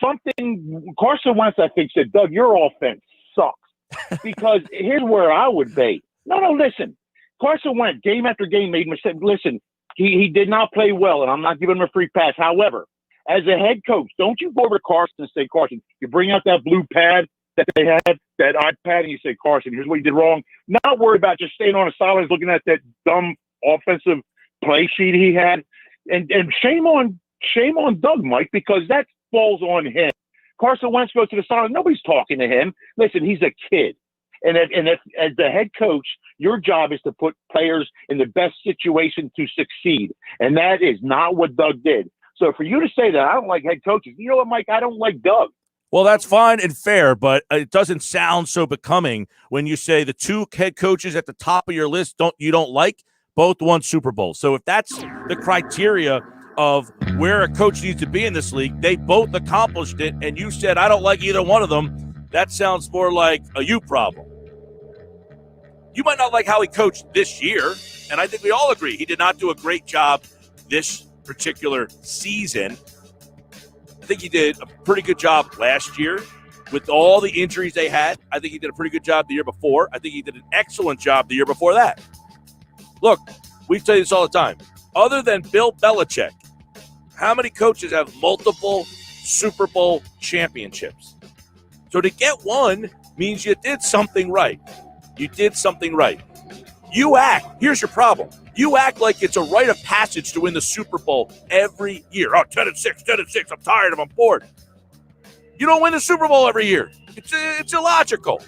something Carson Wentz, I think, said, Doug, your offense sucks. Because here's where I would be. No, listen. Carson Wentz, game after game, made mistakes. Listen, he did not play well, and I'm not giving him a free pass. However, as a head coach, don't you go over to Carson and say, Carson, you bring out that blue pad that they had, that iPad, and you say, Carson, here's what you did wrong. Not worry about just staying on the sidelines looking at that dumb offensive play sheet he had. And shame on Doug, Mike, because that falls on him. Carson Wentz goes to the sideline. Nobody's talking to him. Listen, he's a kid. And if as the head coach, your job is to put players in the best situation to succeed. And that is not what Doug did. So for you to say that I don't like head coaches, you know what, Mike? I don't like Doug. Well, that's fine and fair, but it doesn't sound so becoming when you say the 2 head coaches at the top of your list you don't like, both won Super Bowls. So if that's the criteria of where a coach needs to be in this league, they both accomplished it, and you said I don't like either one of them, that sounds more like a you problem. You might not like how he coached this year, and I think we all agree he did not do a great job this particular season. I think he did a pretty good job last year with all the injuries they had. I think he did a pretty good job the year before. I think he did an excellent job the year before that. Look, we tell you this all the time. Other than Bill Belichick, how many coaches have multiple Super Bowl championships? So to get one means you did something right. You did something right. Here's your problem. You act like it's a rite of passage to win the Super Bowl every year. Oh, 10-6, 10-6. I'm tired. I'm bored. You don't win the Super Bowl every year. It's illogical.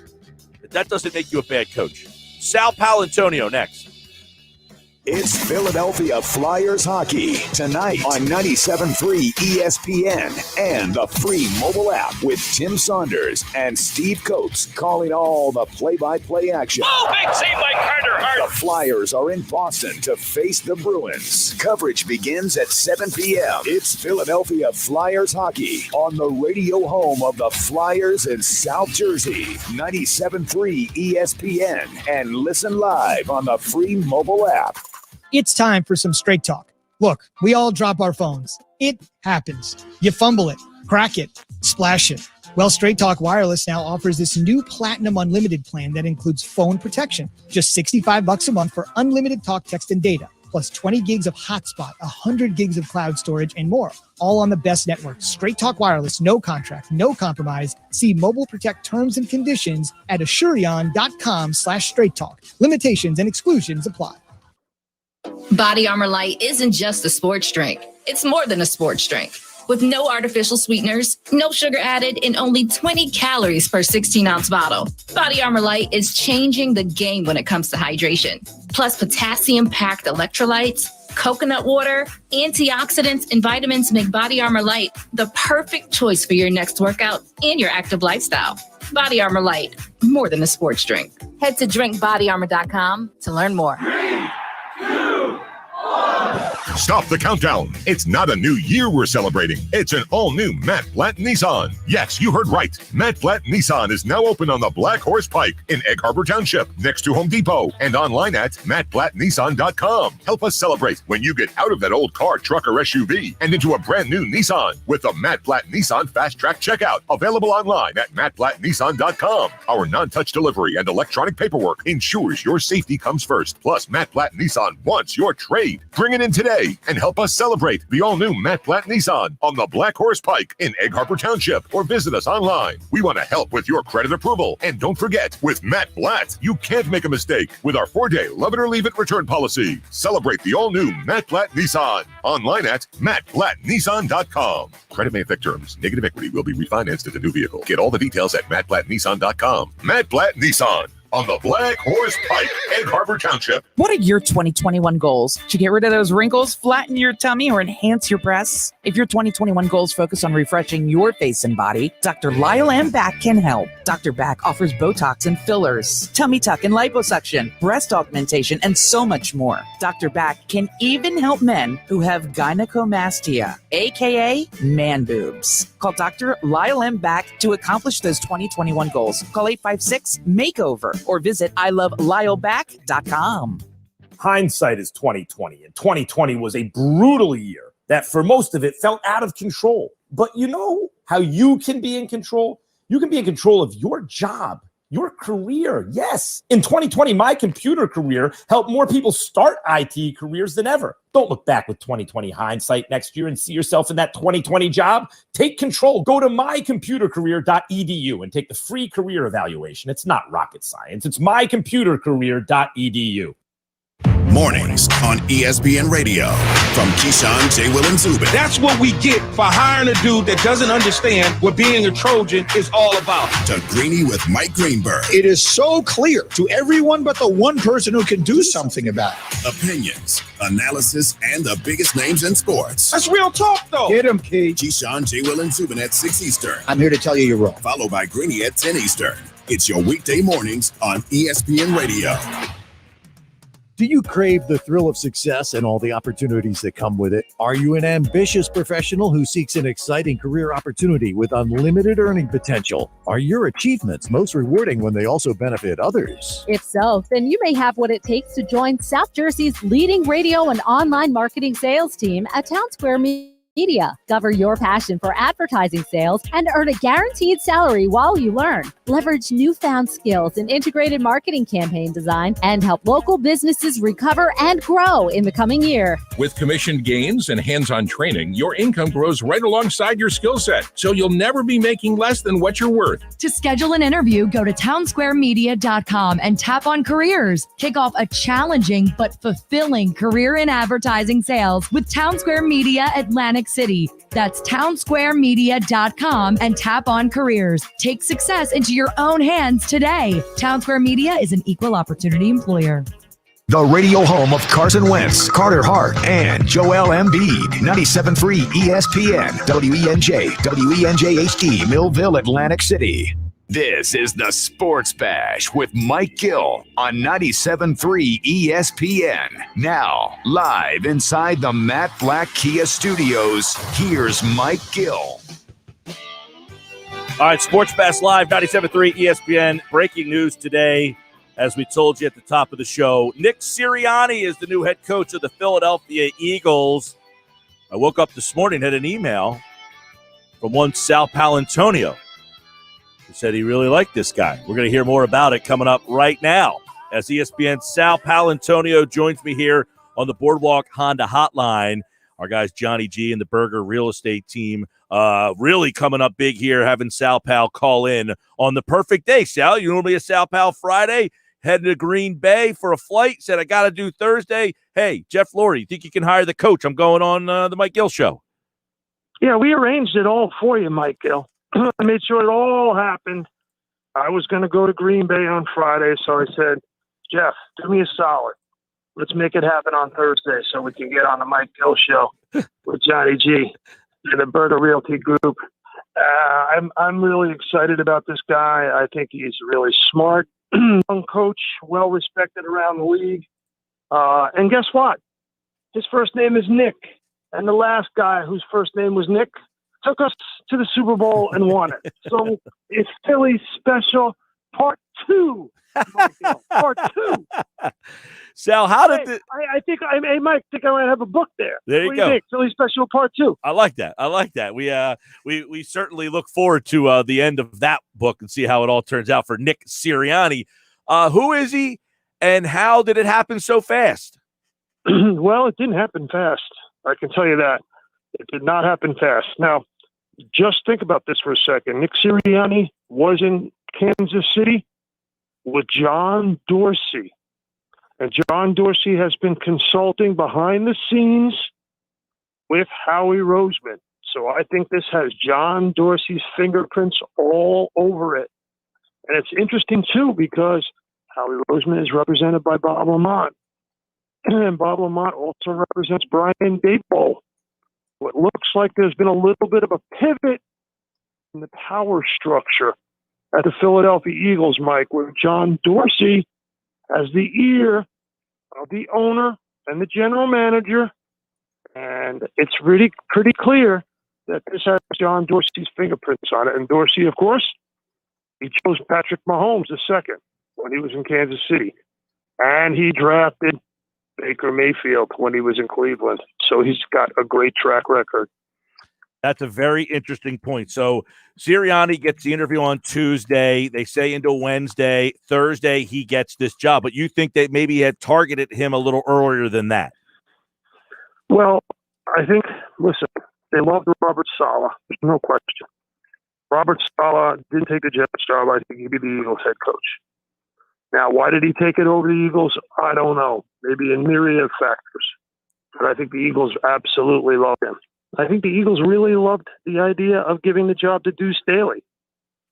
But that doesn't make you a bad coach. Sal Pal Antonio next. It's Philadelphia Flyers hockey tonight on 97.3 ESPN and the free mobile app with Tim Saunders and Steve Coates calling all the play-by-play action. Oh, big save by Carter Hart. The Flyers are in Boston to face the Bruins. Coverage begins at 7 p.m. It's Philadelphia Flyers hockey on the radio home of the Flyers in South Jersey. 97.3 ESPN and listen live on the free mobile app. It's time for some straight talk. Look, we all drop our phones. It happens. You fumble it, crack it, splash it. Well, Straight Talk Wireless now offers this new Platinum Unlimited plan that includes phone protection. Just $65 a month for unlimited talk, text, and data, plus 20 gigs of hotspot, 100 gigs of cloud storage, and more. All on the best network. Straight Talk Wireless, no contract, no compromise. See Mobile Protect terms and conditions at Asurion.com/Straight Talk. Limitations and exclusions apply. Body Armor Light isn't just a sports drink. It's more than a sports drink. With no artificial sweeteners, no sugar added, and only 20 calories per 16-ounce bottle. Body Armor Light is changing the game when it comes to hydration. Plus potassium-packed electrolytes, coconut water, antioxidants, and vitamins make Body Armor Light the perfect choice for your next workout and your active lifestyle. Body Armor Light, more than a sports drink. Head to drinkbodyarmor.com to learn more. Stop the countdown. It's not a new year we're celebrating. It's an all-new Matt Platt Nissan. Yes, you heard right. Matt Platt Nissan is now open on the Black Horse Pike in Egg Harbor Township, next to Home Depot, and online at mattplattnissan.com. Help us celebrate when you get out of that old car, truck, or SUV and into a brand new Nissan with the Matt Platt Nissan Fast Track Checkout. Available online at mattplattnissan.com. Our non-touch delivery and electronic paperwork ensures your safety comes first. Plus, Matt Platt Nissan wants your trade. Bring it in today free and help us celebrate the all-new Matt Blatt Nissan on the Black Horse Pike in Egg Harbor Township, or visit us online. We want to help with your credit approval. And don't forget, with Matt Blatt, you can't make a mistake with our 4-day love it or leave it return policy. Celebrate the all-new Matt Blatt Nissan online at mattblattnissan.com. Credit may affect terms. Negative equity will be refinanced as a new vehicle. Get all the details at mattblattnissan.com. Matt Blatt Nissan on the Black Horse Pike, Egg Harbor Township. What are your 2021 goals? To get rid of those wrinkles, flatten your tummy, or enhance your breasts? If your 2021 goals focus on refreshing your face and body, Dr. Lyle M. Back can help. Dr. Back offers Botox and fillers, tummy tuck and liposuction, breast augmentation, and so much more. Dr. Back can even help men who have gynecomastia, aka man boobs. Call Dr. Lyle M. Back to accomplish those 2021 goals. Call 856-MAKEOVER or visit ILoveLyleBack.com. Hindsight is 2020, and 2020 was a brutal year that for most of it felt out of control. But you know how you can be in control? You can be in control of your job, your career. Yes. In 2020, my computer career helped more people start IT careers than ever. Don't look back with 2020 hindsight next year and see yourself in that 2020 job. Take control. Go to mycomputercareer.edu and take the free career evaluation. It's not rocket science. It's mycomputercareer.edu. Mornings on ESPN Radio from Keyshawn, J. Will, and Zubin. That's what we get for hiring a dude that doesn't understand what being a Trojan is all about. To Greeny with Mike Greenberg. It is so clear to everyone but the one person who can do something about it. Opinions, analysis, and the biggest names in sports. That's real talk, though. Get him, Key. Keyshawn, J. Will, and Zubin at 6 Eastern. I'm here to tell you you're wrong. Followed by Greeny at 10 Eastern. It's your weekday mornings on ESPN Radio. Do you crave the thrill of success and all the opportunities that come with it? Are you an ambitious professional who seeks an exciting career opportunity with unlimited earning potential? Are your achievements most rewarding when they also benefit others? If so, then you may have what it takes to join South Jersey's leading radio and online marketing sales team at Town Square Media. Discover your passion for advertising sales and earn a guaranteed salary while you learn. Leverage newfound skills in integrated marketing campaign design and help local businesses recover and grow in the coming year. With commission gains and hands-on training, your income grows right alongside your skill set, so you'll never be making less than what you're worth. To schedule an interview, go to townsquaremedia.com and tap on careers. Kick off a challenging but fulfilling career in advertising sales with Town Square Media Atlantic City. That's townsquaremedia.com and tap on careers. Take success into your own hands today. Town Square Media is an equal opportunity employer. The radio home of Carson Wentz, Carter Hart, and Joel Embiid. 97.3 ESPN, WENJ, WENJ-HD, Millville, Atlantic City. This is the Sports Bash with Mike Gill on 97.3 ESPN. Now, live inside the Matt Black Kia Studios, here's Mike Gill. All right, Sports Bash Live, 97.3 ESPN. Breaking news today, as we told you at the top of the show, Nick Sirianni is the new head coach of the Philadelphia Eagles. I woke up this morning, had an email from one Sal Pal, who said he really liked this guy. We're going to hear more about it coming up right now as ESPN's Sal Palantonio joins me here on the Boardwalk Honda Hotline. Our guys Johnny G and the Berger Real Estate team really coming up big here, having Sal Pal call in on the perfect day. Sal, you normally a Sal Pal Friday, heading to Green Bay for a flight, said I got to do Thursday. Hey, Jeff Lurie, you think you can hire the coach? I'm going on the Mike Gill Show. Yeah, we arranged it all for you, Mike Gill. I made sure it all happened. I was going to go to Green Bay on Friday, so I said, Jeff, do me a solid. Let's make it happen on Thursday so we can get on the Mike Gill Show with Johnny G and the Berger Realty Group. I'm really excited about this guy. I think he's really smart, young coach, well-respected around the league. And guess what? His first name is Nick. And the last guy whose first name was Nick took us to the Super Bowl and won it. So it's Philly special part 2. Part 2. Sal, how did the... I think I might have a book there. There you go. Think? Philly special part 2. I like that. We certainly look forward to the end of that book and see how it all turns out for Nick Sirianni. Who is he, and how did it happen so fast? Well, it didn't happen fast. I can tell you that. It did not happen fast. Now, just think about this for a second. Nick Sirianni was in Kansas City with John Dorsey. And John Dorsey has been consulting behind the scenes with Howie Roseman. So I think this has John Dorsey's fingerprints all over it. And it's interesting, too, because Howie Roseman is represented by Bob Lamont. And Bob Lamont also represents Brian Daboll. It looks like there's been a little bit of a pivot in the power structure at the Philadelphia Eagles, Mike, where John Dorsey has the ear of the owner and the general manager. And it's really pretty clear that this has John Dorsey's fingerprints on it. And Dorsey, of course, he chose Patrick Mahomes the second when he was in Kansas City. And he drafted Baker Mayfield when he was in Cleveland. So he's got a great track record. That's a very interesting point. So Sirianni gets the interview on Tuesday. They say into Wednesday. Thursday, he gets this job. But you think they maybe had targeted him a little earlier than that? Well, I think, listen, they loved Robert Saleh. There's no question. Robert Saleh didn't take the Jets job. I think he'd be the Eagles head coach. Now, why did he take it over the Eagles? I don't know. Maybe a myriad of factors. But I think the Eagles absolutely love him. I think the Eagles really loved the idea of giving the job to Deuce Staley.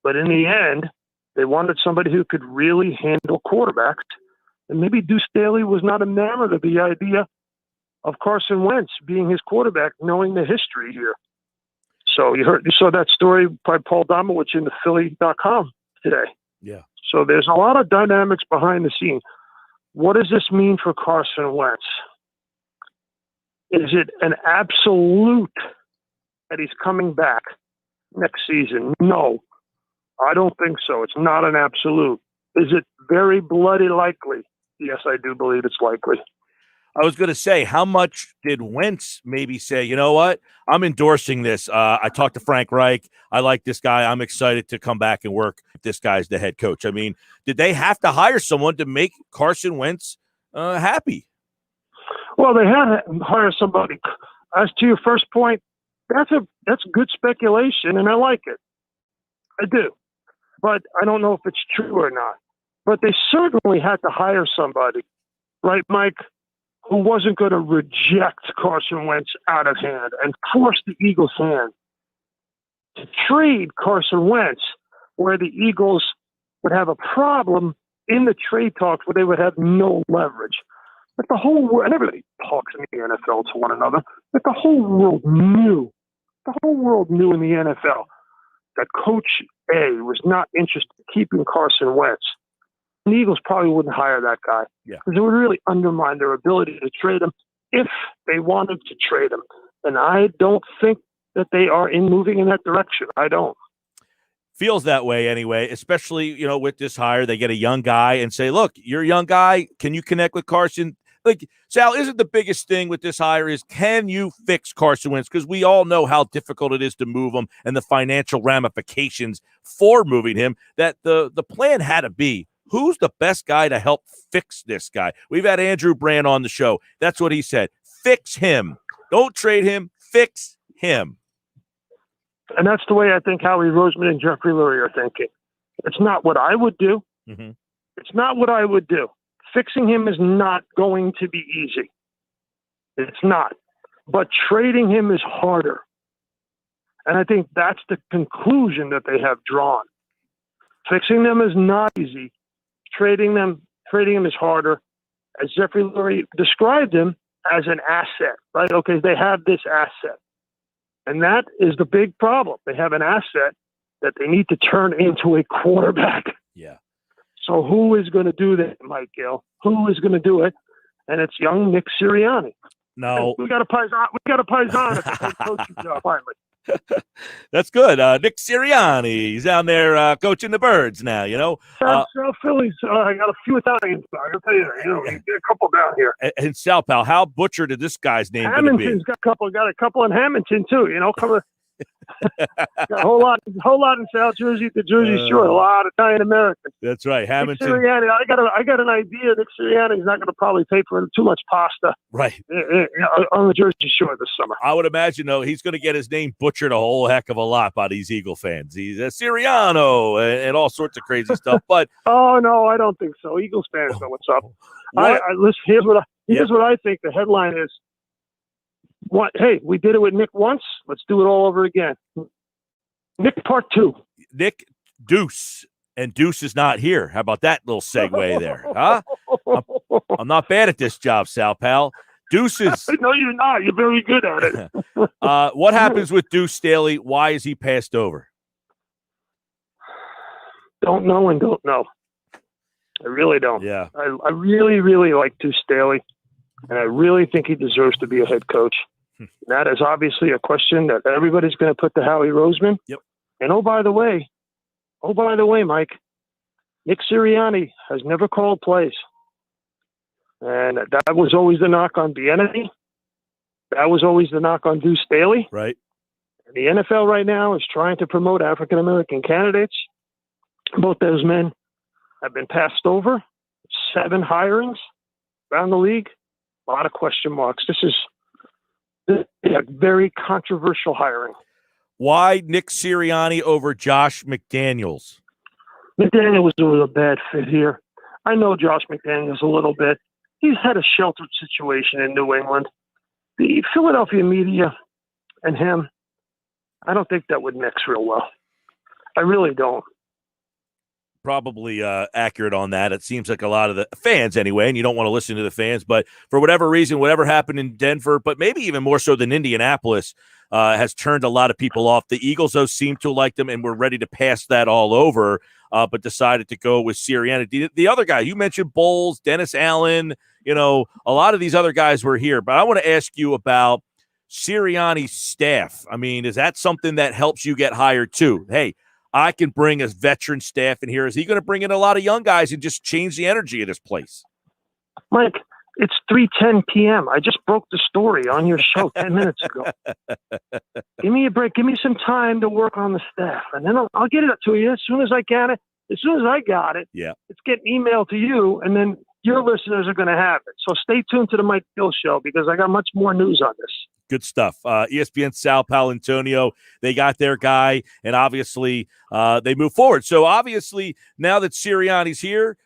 But in the end, they wanted somebody who could really handle quarterbacks. And maybe Deuce Staley was not enamored of the idea of Carson Wentz being his quarterback, knowing the history here. So you saw that story by Paul Domowitch in the Philly.com today. Yeah. So there's a lot of dynamics behind the scene. What does this mean for Carson Wentz? Is it an absolute that he's coming back next season? No, I don't think so. It's not an absolute. Is it very bloody likely? Yes, I do believe it's likely. I was going to say, how much did Wentz maybe say, you know what, I'm endorsing this. I talked to Frank Reich. I like this guy. I'm excited to come back and work if this guy's the head coach. I mean, did they have to hire someone to make Carson Wentz happy? Well, they had to hire somebody. As to your first point, that's good speculation, and I like it. I do. But I don't know if it's true or not. But they certainly had to hire somebody, right, Mike, who wasn't going to reject Carson Wentz out of hand and force the Eagles' hand to trade Carson Wentz, where the Eagles would have a problem in the trade talks where they would have no leverage. But the whole world, and everybody talks in the NFL to one another, but the whole world knew in the NFL that Coach A was not interested in keeping Carson Wentz. The Eagles probably wouldn't hire that guy because it would really undermine their ability to trade him if they wanted to trade him. And I don't think that they are moving in that direction. I don't. Feels that way anyway, especially, with this hire. They get a young guy and say, look, you're a young guy. Can you connect with Carson? Like, Sal, isn't the biggest thing with this hire is, can you fix Carson Wentz? Because we all know how difficult it is to move him and the financial ramifications for moving him, that the plan had to be, who's the best guy to help fix this guy? We've had Andrew Brand on the show. That's what he said. Fix him. Don't trade him. Fix him. And that's the way I think Howie Roseman and Jeffrey Lurie are thinking. It's not what I would do. Mm-hmm. It's not what I would do. Fixing him is not going to be easy. It's not. But trading him is harder. And I think that's the conclusion that they have drawn. Fixing them is not easy. Trading him is harder. As Jeffrey Lurie described him as an asset, right? Okay, they have this asset. And that is the big problem. They have an asset that they need to turn into a quarterback. Yeah. So who is going to do that, Mike Gill? Who is going to do it? And it's young Nick Sirianni. No. We got a Paisan. We got a Paisan at the head coaching job finally. That's good. Nick Sirianni. He's down there coaching the Birds now, South Phillies, I got a few Italians. I'll tell you that. You get a couple down here. And Sal Pal, how butchered is this guy's name going to be? Hamilton's got a couple in Hamilton too. A whole lot in South Jersey to Jersey Shore. A lot of Italian Americans. That's right, Hamilton. Nick Sirianni, I got an idea. Nick Sirianni is not going to probably pay for too much pasta. Right. On the Jersey Shore this summer. I would imagine, though, he's going to get his name butchered a whole heck of a lot by these Eagle fans. He's a Siriano and all sorts of crazy stuff. But oh no, I don't think so. Eagles fans know what's up. Listen, here's what I think. The headline is. Hey, we did it with Nick once. Let's do it all over again. Nick Part 2. Nick Deuce. And Deuce is not here. How about that little segue there? Huh? I'm not bad at this job, Sal Pal. Deuce is... No, you're not. You're very good at it. What happens with Deuce Staley? Why is he passed over? Don't know and don't know. I really don't. Yeah. I really, really like Deuce Staley, and I really think he deserves to be a head coach. That is obviously a question that everybody's going to put to Howie Roseman. Yep. And oh, by the way, Mike, Nick Sirianni has never called plays. And that was always the knock on Bieniemy. That was always the knock on Deuce Staley. Right. And the NFL right now is trying to promote African-American candidates. Both those men have been passed over. 7 hirings around the league. A lot of question marks. This is a very controversial hiring. Why Nick Sirianni over Josh McDaniels? McDaniels was a bad fit here. I know Josh McDaniels a little bit. He's had a sheltered situation in New England. The Philadelphia media and him, I don't think that would mix real well. I really don't. Probably accurate on that. It seems like a lot of the fans anyway, and you don't want to listen to the fans, but for whatever reason, whatever happened in Denver, but maybe even more so than Indianapolis, has turned a lot of people off. The Eagles, though, seem to like them and were ready to pass that all over, but decided to go with Sirianni. The other guy, you mentioned Bowles, Dennis Allen, a lot of these other guys were here, but I want to ask you about Sirianni's staff. I mean, is that something that helps you get hired too? Hey, I can bring a veteran staff in here. Is he going to bring in a lot of young guys and just change the energy of this place? Mike, it's 3:10 p.m. I just broke the story on your show 10 minutes ago. Give me a break. Give me some time to work on the staff, and then I'll get it to you as soon as I get it. As soon as I got it, yeah, it's getting emailed to you, and then your listeners are going to have it. So stay tuned to the Mike Gill Show because I got much more news on this. Good stuff. ESPN Sal Pal Antonio, they got their guy, and obviously they move forward. So obviously now that Sirianni's here,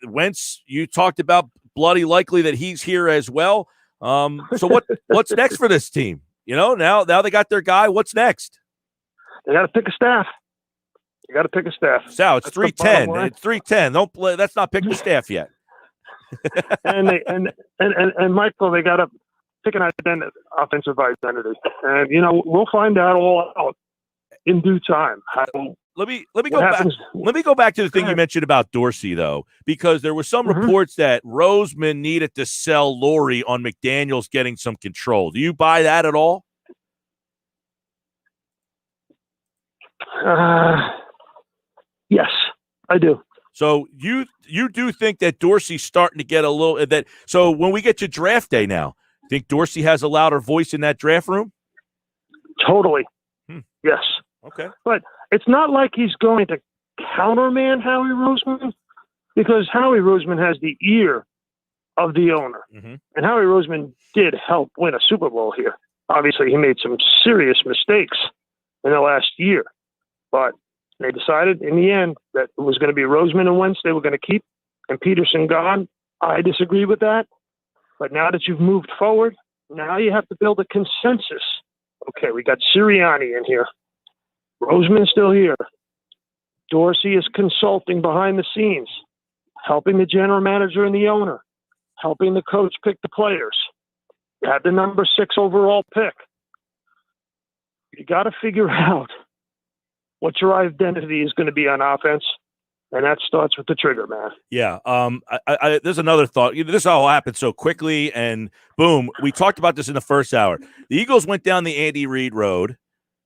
Wentz, you talked about bloody likely that he's here as well. So what's next for this team? Now they got their guy. What's next? They got to pick a staff. Sal, it's 3:10. It's 3:10. Don't play. That's not pick the staff yet. and Michael, they got to pick an offensive identity, and we'll find out all out in due time. Let me go back. Let me go back to the thing you mentioned about Dorsey, though, because there were some reports that Roseman needed to sell Laurie on McDaniels getting some control. Do you buy that at all? Yes, I do. So you do think that Dorsey's starting to get a little that. So when we get to draft day now, think Dorsey has a louder voice in that draft room? Totally. Yes. Okay. But it's not like he's going to counterman Howie Roseman because Howie Roseman has the ear of the owner. And Howie Roseman did help win a Super Bowl here. Obviously, he made some serious mistakes in the last year. But they decided in the end that it was going to be Roseman and Wentz they were going to keep and Peterson gone. I disagree with that. But now that you've moved forward, now you have to build a consensus. Okay, we got Sirianni in here. Roseman's still here. Dorsey is consulting behind the scenes, helping the general manager and the owner, helping the coach pick the players. You have the number 6 overall pick. You got to figure out what your identity is going to be on offense. And that starts with the trigger, man. Yeah. There's another thought. This all happened so quickly, and boom. We talked about this in the first hour. The Eagles went down the Andy Reid road.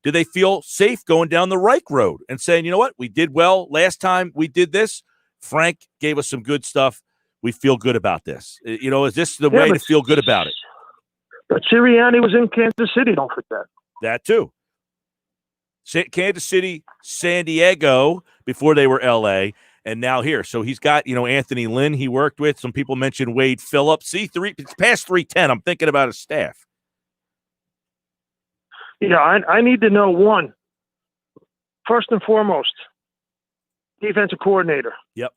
Did they feel safe going down the Reich road and saying, you know what, we did well last time we did this? Frank gave us some good stuff. We feel good about this. Is this the way to feel good about it? But Sirianni was in Kansas City, don't forget. That too. Kansas City, San Diego before they were L.A., and now here. So he's got, Anthony Lynn he worked with. Some people mentioned Wade Phillips. It's past 310. I'm thinking about his staff. Yeah, I need to know one. First and foremost, defensive coordinator. Yep.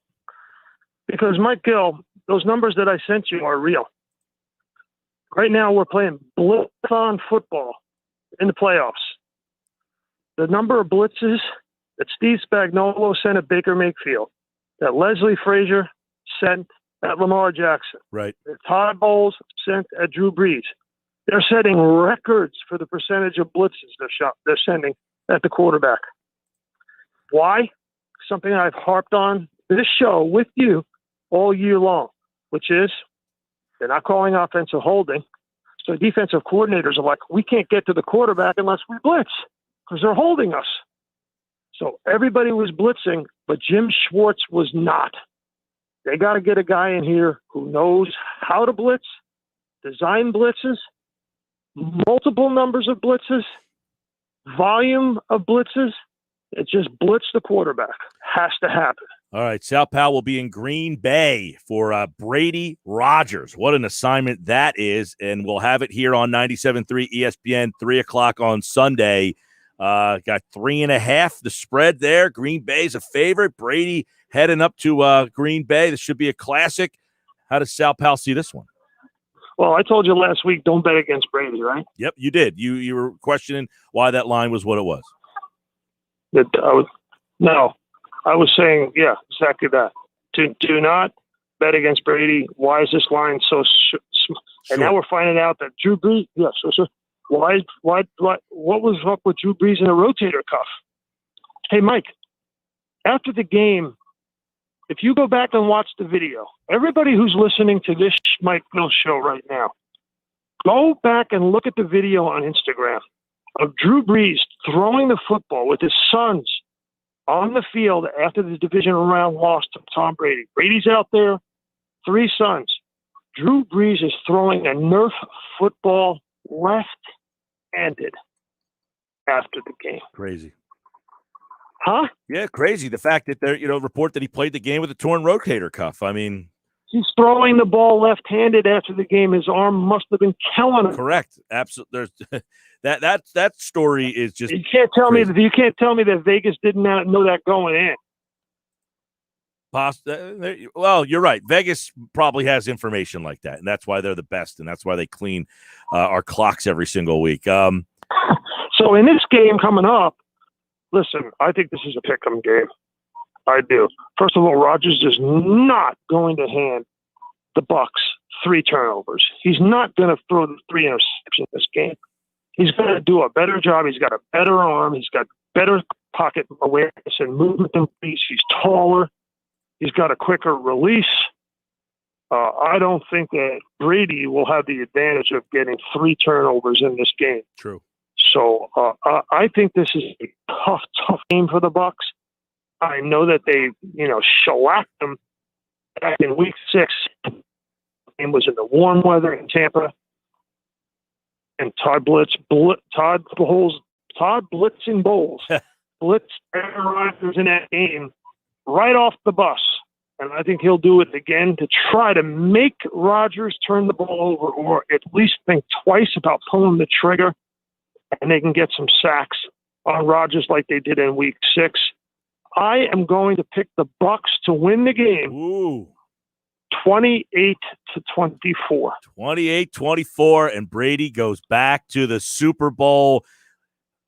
Because Mike Gill, those numbers that I sent you are real. Right now we're playing blitz-on football in the playoffs. The number of blitzes that Steve Spagnuolo sent at Baker Mayfield, that Leslie Frazier sent at Lamar Jackson, right? That Todd Bowles sent at Drew Brees. They're setting records for the percentage of blitzes they're sending at the quarterback. Why? Something I've harped on this show with you all year long, which is they're not calling offensive holding. So defensive coordinators are like, we can't get to the quarterback unless we blitz because they're holding us. So everybody was blitzing, but Jim Schwartz was not. They got to get a guy in here who knows how to blitz, design blitzes, multiple numbers of blitzes, volume of blitzes. It just blitz the quarterback. Has to happen. All right, Sal Pal will be in Green Bay for Brady Rodgers. What an assignment that is, and we'll have it here on 97.3 ESPN, 3 o'clock on Sunday. Got 3.5, the spread there. Green Bay's a favorite. Brady heading up to Green Bay. This should be a classic. How does Sal Pal see this one? Well, I told you last week, don't bet against Brady, right? Yep, you did. You were questioning why that line was what it was. I was saying, yeah, exactly that. Do not bet against Brady. Why is this line so small? And now we're finding out that Drew Brees, what was up with Drew Brees in a rotator cuff? Hey, Mike, after the game, if you go back and watch the video, everybody who's listening to this Mike Gill show right now, go back and look at the video on Instagram of Drew Brees throwing the football with his sons on the field after the divisional round loss to Tom Brady. Brady's out there, 3 sons. Drew Brees is throwing a Nerf football left-handed after the game. Crazy. Huh? Yeah, crazy. The fact that they're, report that he played the game with a torn rotator cuff. I mean, he's throwing the ball left-handed after the game. His arm must have been killing him. Correct. Absolutely. There's that story is just. You can't tell me that Vegas didn't know that going in. Well, you're right. Vegas probably has information like that, and that's why they're the best, and that's why they clean our clocks every single week. So in this game coming up, listen, I think this is a pick-em game. I do. First of all, Rodgers is not going to hand the Bucks 3 turnovers. He's not going to throw the 3 interceptions this game. He's going to do a better job. He's got a better arm. He's got better pocket awareness and movement than Brees. He's taller. He's got a quicker release. I don't think that Brady will have the advantage of getting 3 turnovers in this game. True. So I think this is a tough game for the Bucks. I know that they, shellacked them back in week 6. The game was in the warm weather in Tampa. And Todd Blitzing Bowles blitzed Aaron Rodgers in that game right off the bus. And I think he'll do it again to try to make Rodgers turn the ball over or at least think twice about pulling the trigger, and they can get some sacks on Rodgers like they did in week 6. I am going to pick the Bucks to win the game. Ooh. 28-24. 28-24, and Brady goes back to the Super Bowl.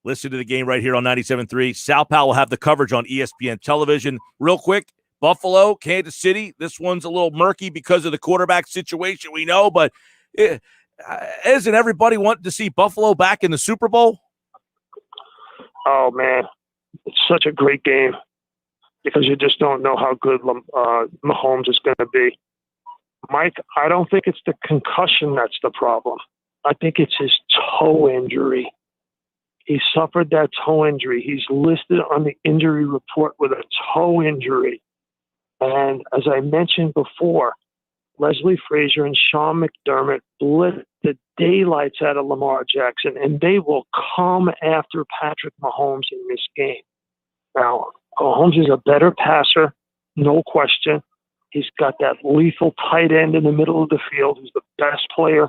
Listen to the game right here on 97.3. Sal Pal will have the coverage on ESPN television. Real quick, Buffalo, Kansas City. This one's a little murky because of the quarterback situation, we know, but isn't everybody wanting to see Buffalo back in the Super Bowl? Oh, man. It's such a great game because you just don't know how good Mahomes is going to be. Mike, I don't think it's the concussion that's the problem. I think it's his toe injury. He suffered that toe injury. He's listed on the injury report with a toe injury. And as I mentioned before, Leslie Frazier and Sean McDermott blitz the daylights out of Lamar Jackson, and they will come after Patrick Mahomes in this game. Now, Mahomes is a better passer, no question. He's got that lethal tight end in the middle of the field who's the best player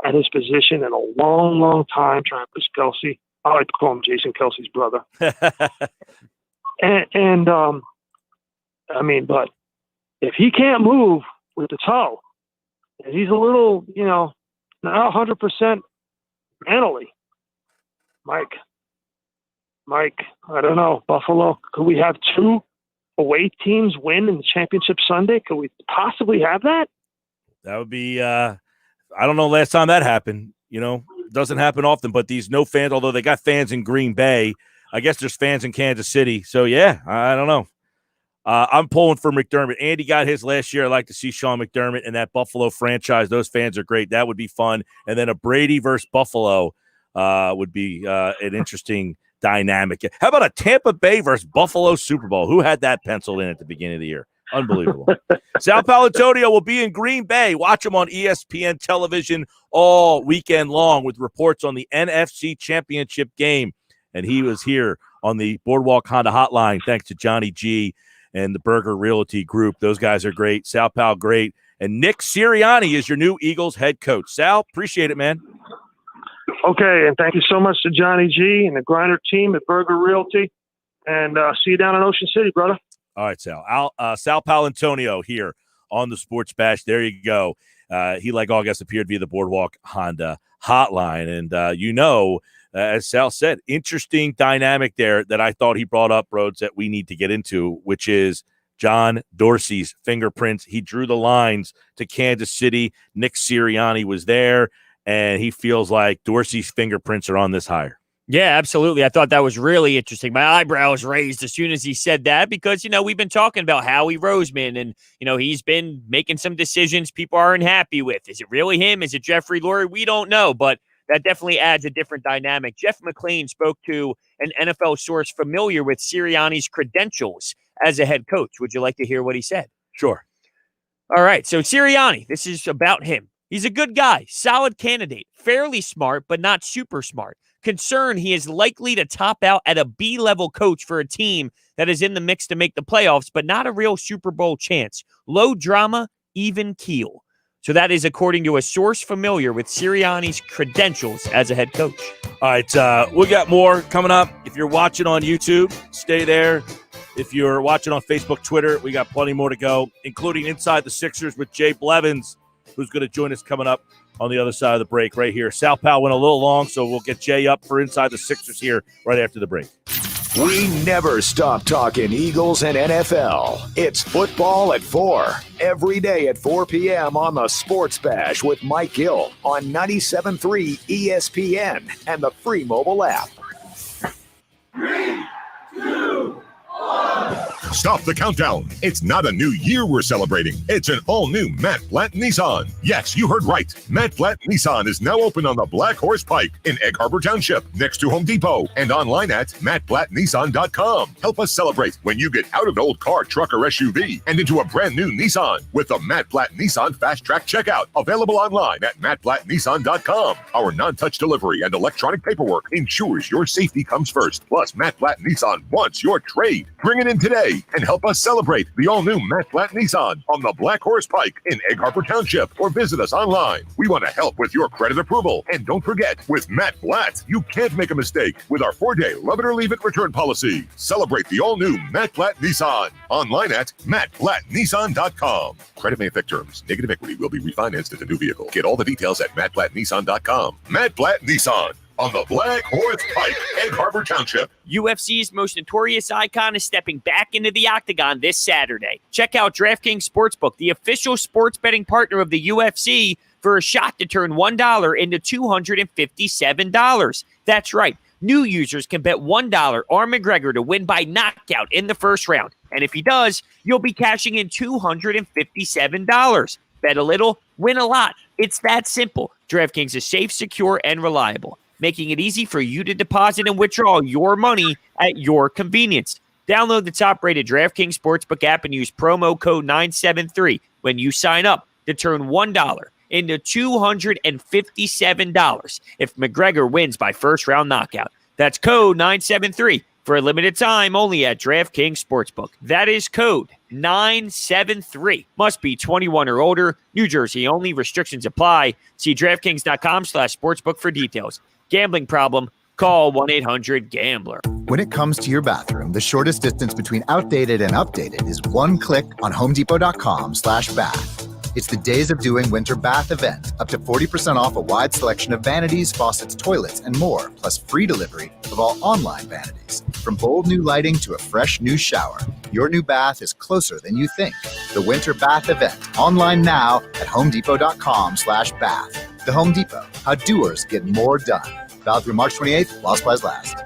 at his position in a long, long time, Travis Kelce. I like to call him Jason Kelce's brother. But if he can't move with the toe, and he's a little, not 100% mentally, Mike, I don't know, Buffalo, could we have 2 away teams win in the championship Sunday? Could we possibly have that? That would be, I don't know last time that happened. Doesn't happen often, but these no fans, although they got fans in Green Bay, I guess there's fans in Kansas City. So, yeah, I don't know. I'm pulling for McDermott. Andy got his last year. I like to see Sean McDermott in that Buffalo franchise. Those fans are great. That would be fun. And then a Brady versus Buffalo would be an interesting dynamic. How about a Tampa Bay versus Buffalo Super Bowl? Who had that penciled in at the beginning of the year? Unbelievable. Sal Pal will be in Green Bay. Watch him on ESPN television all weekend long with reports on the NFC Championship game. And he was here on the Boardwalk Honda Hotline thanks to Johnny G and the Berger Realty Group. Those guys are great. Sal Pal, great. And Nick Sirianni is your new Eagles head coach. Sal, appreciate it, man. Okay, and thank you so much to Johnny G and the Griner team at Berger Realty. And see you down in Ocean City, brother. All right, Sal. Sal Palantonio here on the Sports Bash. There you go. He, like all guests, appeared via the Boardwalk Honda Hotline. And, as Sal said, interesting dynamic there that I thought he brought up, Brodes, that we need to get into, which is John Dorsey's fingerprints. He drew the lines to Kansas City. Nick Sirianni was there, and he feels like Dorsey's fingerprints are on this hire. Yeah, absolutely. I thought that was really interesting. My eyebrows raised as soon as he said that because, we've been talking about Howie Roseman and, he's been making some decisions people aren't happy with. Is it really him? Is it Jeffrey Lurie? We don't know, but that definitely adds a different dynamic. Jeff McLean spoke to an NFL source familiar with Sirianni's credentials as a head coach. Would you like to hear what he said? Sure. All right. So Sirianni, this is about him. He's a good guy, solid candidate, fairly smart, but not super smart. Concern he is likely to top out at a B-level coach for a team that is in the mix to make the playoffs, but not a real Super Bowl chance. Low drama, even keel. So that is according to a source familiar with Sirianni's credentials as a head coach. All right, we got more coming up. If you're watching on YouTube, stay there. If you're watching on Facebook, Twitter, we got plenty more to go, including Inside the Sixers with Jay Blevins, who's going to join us coming up on the other side of the break right here. Sal Pal went a little long, so we'll get Jay up for Inside the Sixers here right after the break. We never stop talking Eagles and NFL. It's football at 4. Every day at 4 p.m. on the Sports Bash with Mike Gill on 97.3 ESPN and the free mobile app. 3, 2, 1. Stop the countdown. It's not a new year we're celebrating. It's an all-new Matt Blatt Nissan. Yes, you heard right. Matt Blatt Nissan is now open on the Black Horse Pike in Egg Harbor Township, next to Home Depot, and online at mattblattnissan.com. Help us celebrate when you get out of an old car, truck, or SUV and into a brand new Nissan with the Matt Blatt Nissan Fast Track Checkout, available online at mattblattnissan.com. Our non-touch delivery and electronic paperwork ensures your safety comes first. Plus, Matt Blatt Nissan wants your trade. Bring it in today and help us celebrate the all-new Matt Blatt Nissan on the Black Horse Pike in Egg Harbor Township, or visit us online. We want to help with your credit approval. And don't forget, with Matt Blatt, you can't make a mistake with our 4-day love it or leave it return policy. Celebrate the all-new Matt Blatt Nissan online at mattblattnissan.com. Credit may affect terms. Negative equity will be refinanced as a new vehicle. Get all the details at mattblattnissan.com. Matt Blatt Nissan on the Black Horse Pike, Egg Harbor Township. UFC's most notorious icon is stepping back into the octagon this Saturday. Check out DraftKings Sportsbook, the official sports betting partner of the UFC, for a shot to turn $1 into $257. That's right. New users can bet $1 on McGregor to win by knockout in the first round. And if he does, you'll be cashing in $257. Bet a little, win a lot. It's that simple. DraftKings is safe, secure, and reliable, making it easy for you to deposit and withdraw your money at your convenience. Download the top-rated DraftKings Sportsbook app and use promo code 973 when you sign up. to turn $1 into $257 if McGregor wins by first-round knockout. That's code 973 for a limited time only at DraftKings Sportsbook. That is code 973. Must be 21 or older. New Jersey only. Restrictions apply. See DraftKings.com/sportsbook for details. Gambling problem? Call 1-800-GAMBLER. When it comes to your bathroom, the shortest distance between outdated and updated is one click on HomeDepot.com/bath. It's the Days of Doing Winter Bath event. Up to 40% off a wide selection of vanities, faucets, toilets, and more, plus free delivery of all online vanities. From bold new lighting to a fresh new shower, your new bath is closer than you think. The Winter Bath event, online now at HomeDepot.com/bath. The Home Depot, how doers get more done. Valid through March 28th, while supplies last.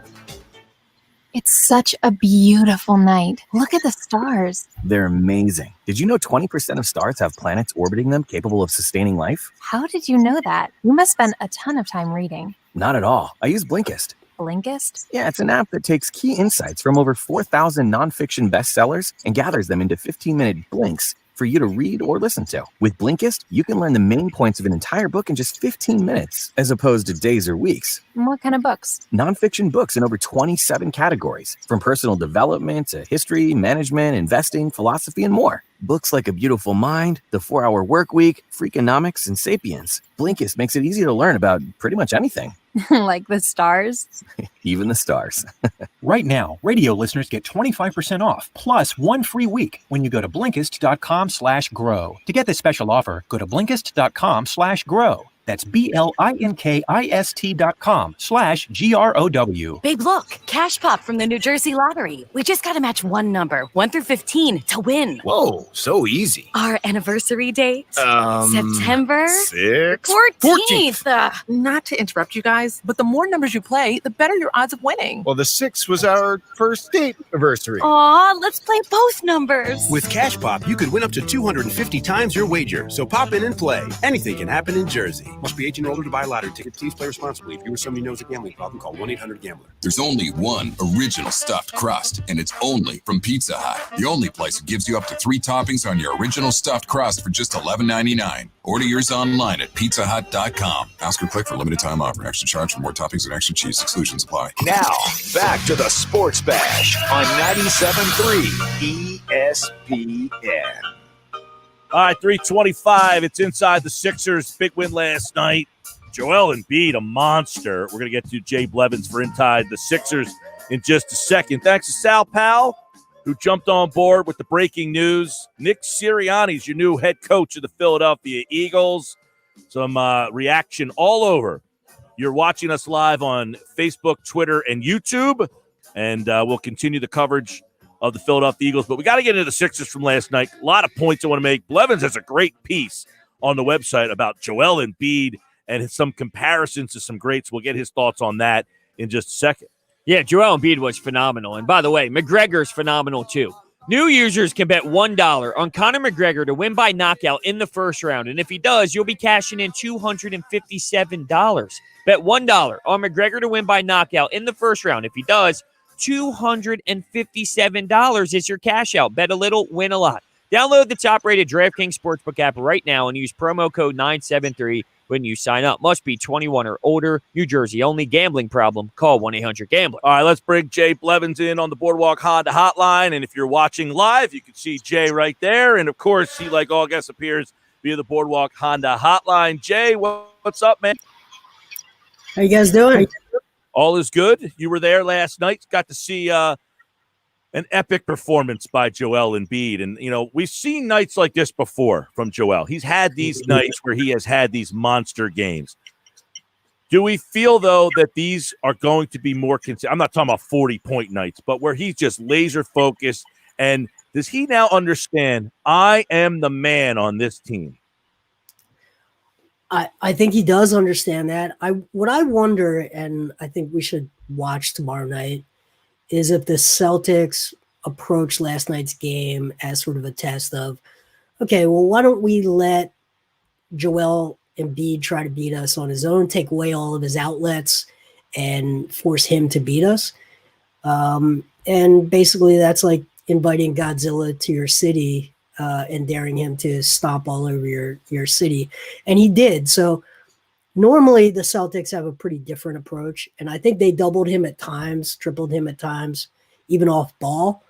It's such a beautiful night. Look at the stars. They're amazing. Did you know 20% of stars have planets orbiting them capable of sustaining life? How did you know that? You must spend a ton of time reading. Not at all. I use Blinkist. Blinkist? Yeah, it's an app that takes key insights from over 4,000 nonfiction bestsellers and gathers them into 15-minute blinks for you to read or listen to. With Blinkist, you can learn the main points of an entire book in just 15 minutes, as opposed to days or weeks. What kind of books? Nonfiction books in over 27 categories, from personal development to history, management, investing, philosophy, and more. Books like A Beautiful Mind, The 4-Hour Workweek, Freakonomics, and Sapiens. Blinkist makes it easy to learn about pretty much anything. Like the stars? Even the stars. Right now, radio listeners get 25% off, plus 1 free week when you go to Blinkist.com/grow. To get this special offer, go to Blinkist.com/grow. That's BLINKIST.com/GROW. Babe, look, cash pop from the New Jersey Lottery. We just got to match one number, 1 through 15, to win. Whoa, so easy. Our anniversary date? September 6th? 14th. Not to interrupt you guys, but the more numbers you play, the better your odds of winning. Well, the 6th was our first date anniversary. Aw, let's play both numbers. With Cash Pop, you could win up to 250 times your wager. So pop in and play. Anything can happen in Jersey. Must be 18 or older to buy a lottery ticket. Please play responsibly. If you or somebody knows a gambling problem, call 1-800-GAMBLER. There's only one original stuffed crust, and it's only from Pizza Hut. The only place that gives you up to 3 toppings on your original stuffed crust for just $11.99. Order yours online at pizzahut.com. Ask or click for limited time offer. Extra charge for more toppings and extra cheese. Exclusions apply. Now, back to the Sports Bash on 97.3 ESPN. All right, 3:25. It's inside the Sixers. Big win last night. Joel Embiid, a monster. We're going to get to Jay Blevins for Inside the Sixers in just a second. Thanks to Sal Pal, who jumped on board with the breaking news. Nick Sirianni's your new head coach of the Philadelphia Eagles. Some reaction all over. You're watching us live on Facebook, Twitter, and YouTube, and we'll continue the coverage of the Philadelphia Eagles. But we got to get into the Sixers from last night. A lot of points I want to make. Blevins has a great piece on the website about Joel Embiid and some comparisons to some greats. We'll get his thoughts on that in just a second. Yeah, Joel Embiid was phenomenal. And by the way, McGregor's phenomenal too. New users can bet $1 on Conor McGregor to win by knockout in the first round. And if he does, you'll be cashing in $257. Bet $1 on McGregor to win by knockout in the first round. If he does, $257 is your cash out. Bet a little, win a lot. Download the top-rated DraftKings Sportsbook app right now and use promo code 973 when you sign up. Must be 21 or older. New Jersey only. Gambling problem? Call 1-800-GAMBLER. All right, let's bring Jay Blevins in on the Boardwalk Honda Hotline. And if you're watching live, you can see Jay right there. And, of course, he, like all guests, appears via the Boardwalk Honda Hotline. Jay, what's up, man? How you guys doing? All is good. You were there last night. Got to see an epic performance by Joel Embiid. And, we've seen nights like this before from Joel. He's had these nights where he has had these monster games. Do we feel, though, that these are going to be more I'm not talking about 40-point nights, but where he's just laser-focused. And does he now understand, I am the man on this team? I think he does understand that. What I wonder, and I think we should watch tomorrow night, is if the Celtics approach last night's game as sort of a test of, okay, well, why don't we let Joel Embiid try to beat us on his own, take away all of his outlets, and force him to beat us? And basically that's like inviting Godzilla to your city and daring him to stomp all over your city. And he did. So normally the Celtics have a pretty different approach. And I think they doubled him at times, tripled him at times, even off ball.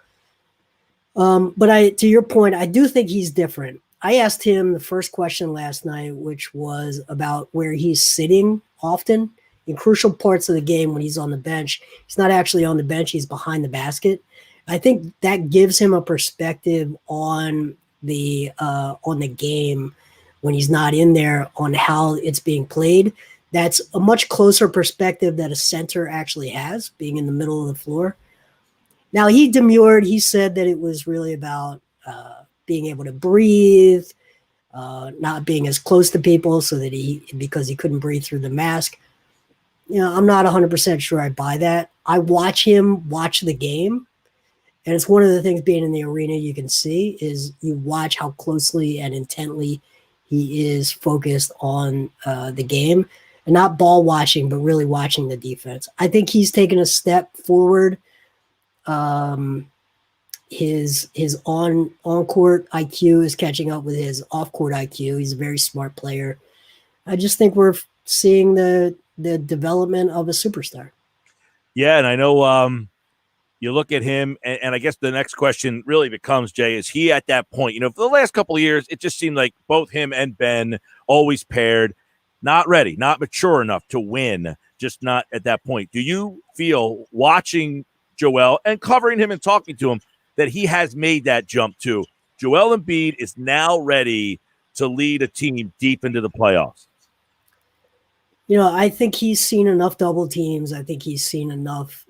But to your point, I do think he's different. I asked him the first question last night, which was about where he's sitting often in crucial parts of the game when he's on the bench. He's not actually on the bench. He's behind the basket. I think that gives him a perspective on the game when he's not in there, on how it's being played. That's a much closer perspective that a center actually has, being in the middle of the floor. Now, he demurred. He said that it was really about being able to breathe, not being as close to people because he couldn't breathe through the mask. I'm not 100% sure I buy that. I watch him watch the game, and it's one of the things being in the arena you can see is you watch how closely and intently he is focused on the game, and not ball watching, but really watching the defense. I think he's taken a step forward. His on-court IQ is catching up with his off-court IQ. He's a very smart player. I just think we're seeing the development of a superstar. Yeah, and I know you look at him, and I guess the next question really becomes, Jay, is he at that point? For the last couple of years, it just seemed like both him and Ben always paired, not ready, not mature enough to win, just not at that point. Do you feel, watching Joel and covering him and talking to him, that he has made that jump to Joel Embiid is now ready to lead a team deep into the playoffs? I think he's seen enough double teams. I think he's seen enough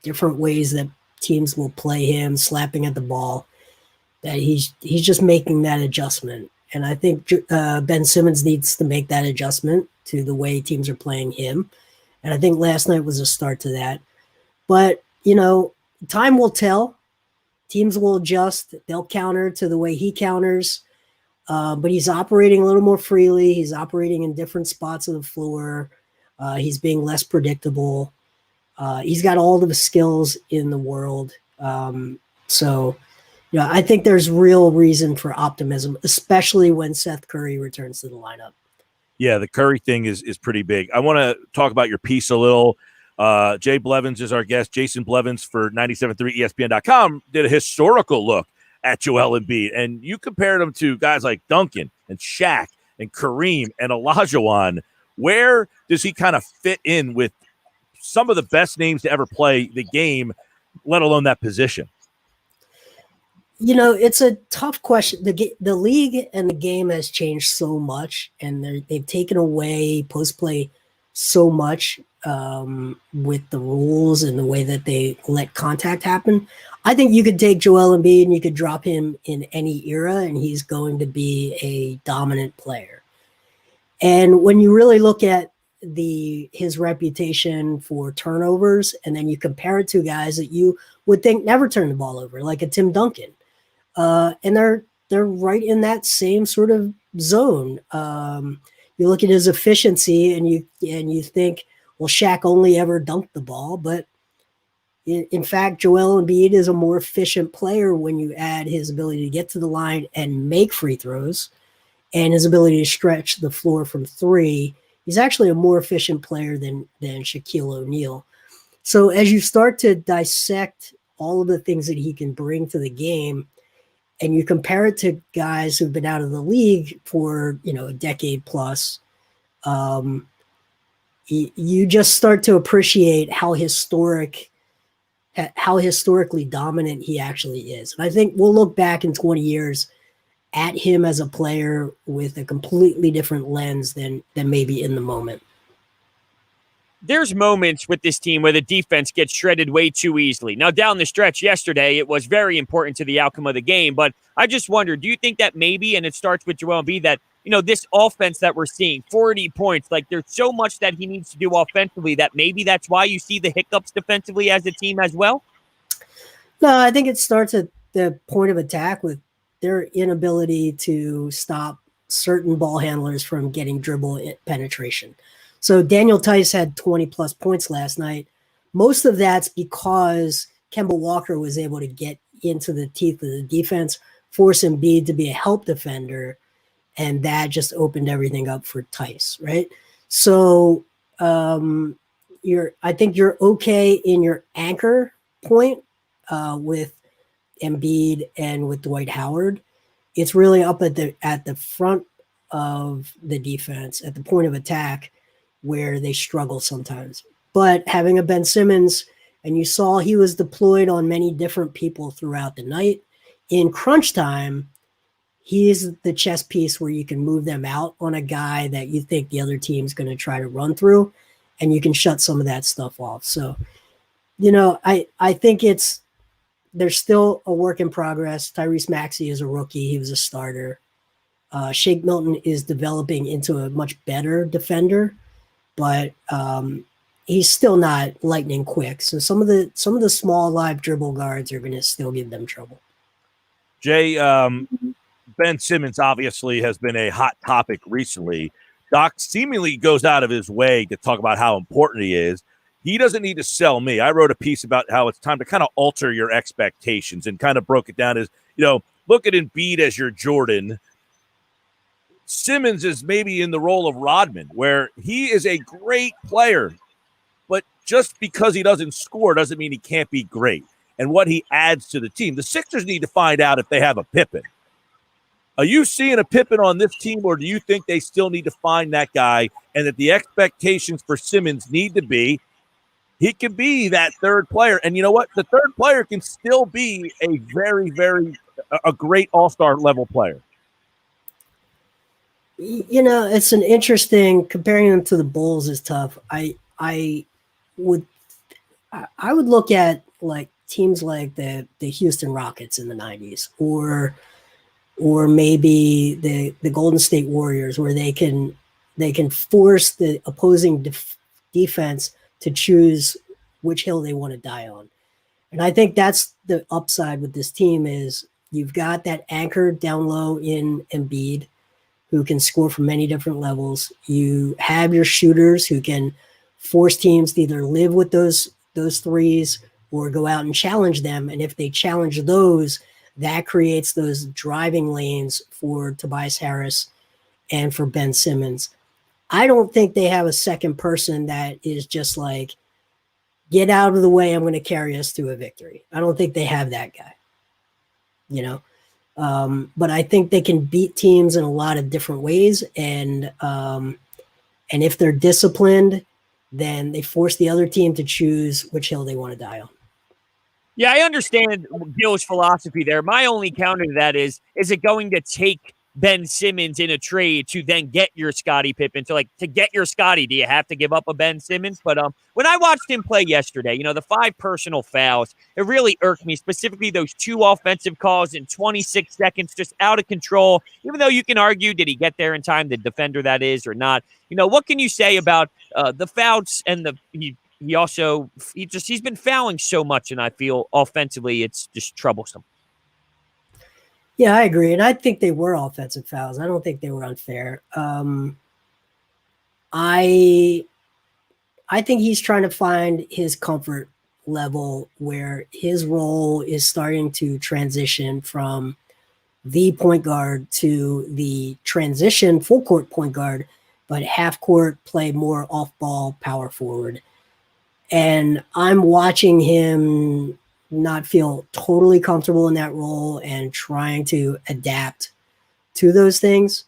different ways that teams will play him, slapping at the ball, that he's just making that adjustment. And I think Ben Simmons needs to make that adjustment to the way teams are playing him. And I think last night was a start to that. But, time will tell. Teams will adjust. They'll counter to the way he counters. But he's operating a little more freely. He's operating in different spots of the floor. He's being less predictable. He's got all the skills in the world. So, I think there's real reason for optimism, especially when Seth Curry returns to the lineup. Yeah, the Curry thing is pretty big. I want to talk about your piece a little. Jay Blevins is our guest. Jason Blevins for 97.3 ESPN.com did a historical look at Joel Embiid, and you compared him to guys like Duncan and Shaq and Kareem and Olajuwon. Where does he kind of fit in with some of the best names to ever play the game, let alone that position? It's a tough question. The league and the game has changed so much, and they've taken away post-play so much with the rules and the way that they let contact happen. I think you could take Joel Embiid and you could drop him in any era, and he's going to be a dominant player. And when you really look at his reputation for turnovers, and then you compare it to guys that you would think never turn the ball over, like a Tim Duncan, and they're right in that same sort of zone. You look at his efficiency, and you think, well, Shaq only ever dunked the ball, but in fact, Joel Embiid is a more efficient player when you add his ability to get to the line and make free throws, and his ability to stretch the floor from three. He's actually a more efficient player than Shaquille O'Neal. So as you start to dissect all of the things that he can bring to the game, and you compare it to guys who've been out of the league for a decade plus, you just start to appreciate how historically dominant he actually is. And I think we'll look back in 20 years at him as a player with a completely different lens than maybe in the moment. There's moments with this team where the defense gets shredded way too easily. Now, down the stretch yesterday, it was very important to the outcome of the game. But I just wonder, do you think that maybe, and it starts with Joel Embiid, that, this offense that we're seeing, 40 points, like there's so much that he needs to do offensively that maybe that's why you see the hiccups defensively as a team as well? No, I think it starts at the point of attack with their inability to stop certain ball handlers from getting dribble penetration. So Daniel Tice had 20-plus points last night. Most of that's because Kemba Walker was able to get into the teeth of the defense force Embiid to be a help defender, and that just opened everything up for Tice, right? So I think you're okay in your anchor point with Embiid and with Dwight Howard. It's really up at the front of the defense, at the point of attack, where they struggle sometimes. But having a Ben Simmons, and you saw he was deployed on many different people throughout the night. In crunch time, he is the chess piece where you can move them out on a guy that you think the other team's going to try to run through, and you can shut some of that stuff off. So, I think there's still a work in progress. Tyrese Maxey is a rookie. He was a starter. Shake Milton is developing into a much better defender, but he's still not lightning quick. So some of the small live dribble guards are going to still give them trouble. Jay, Ben Simmons obviously has been a hot topic recently. Doc seemingly goes out of his way to talk about how important he is. He doesn't need to sell me. I wrote a piece about how it's time to kind of alter your expectations and kind of broke it down as, look at Embiid as your Jordan. Simmons is maybe in the role of Rodman, where he is a great player, but just because he doesn't score doesn't mean he can't be great. And what he adds to the team. The Sixers need to find out if they have a Pippen. Are you seeing a Pippen on this team, or do you think they still need to find that guy, and that the expectations for Simmons need to be he can be that third player? And you know what? The third player can still be a very, very a great all-star level player. It's an interesting, comparing them to the Bulls is tough. I would look at like teams like the Houston Rockets in the 90s, or maybe the Golden State Warriors, where they can force the opposing defense to choose which hill they want to die on. And I think that's the upside with this team is you've got that anchor down low in Embiid, who can score from many different levels. You have your shooters who can force teams to either live with those threes or go out and challenge them. And if they challenge those, that creates those driving lanes for Tobias Harris and for Ben Simmons. I don't think they have a second person that is just like, get out of the way, I'm going to carry us to a victory. I don't think they have that guy, but I think they can beat teams in a lot of different ways. And if they're disciplined, then they force the other team to choose which hill they want to die on. Yeah, I understand Gill's philosophy there. My only counter to that is it going to take Ben Simmons in a trade to then get your Scottie Pippen? To get your Scottie, do you have to give up a Ben Simmons? But when I watched him play yesterday, the 5 personal fouls, it really irked me, specifically those 2 offensive calls in 26 seconds, just out of control. Even though you can argue, did he get there in time, the defender that is, or not? What can you say about the fouls and he's been fouling so much, and I feel offensively it's just troublesome. Yeah, I agree. And I think they were offensive fouls. I don't think they were unfair. I think he's trying to find his comfort level where his role is starting to transition from the point guard to the transition full court point guard, but half court play more off ball power forward. And I'm watching him not feel totally comfortable in that role and trying to adapt to those things.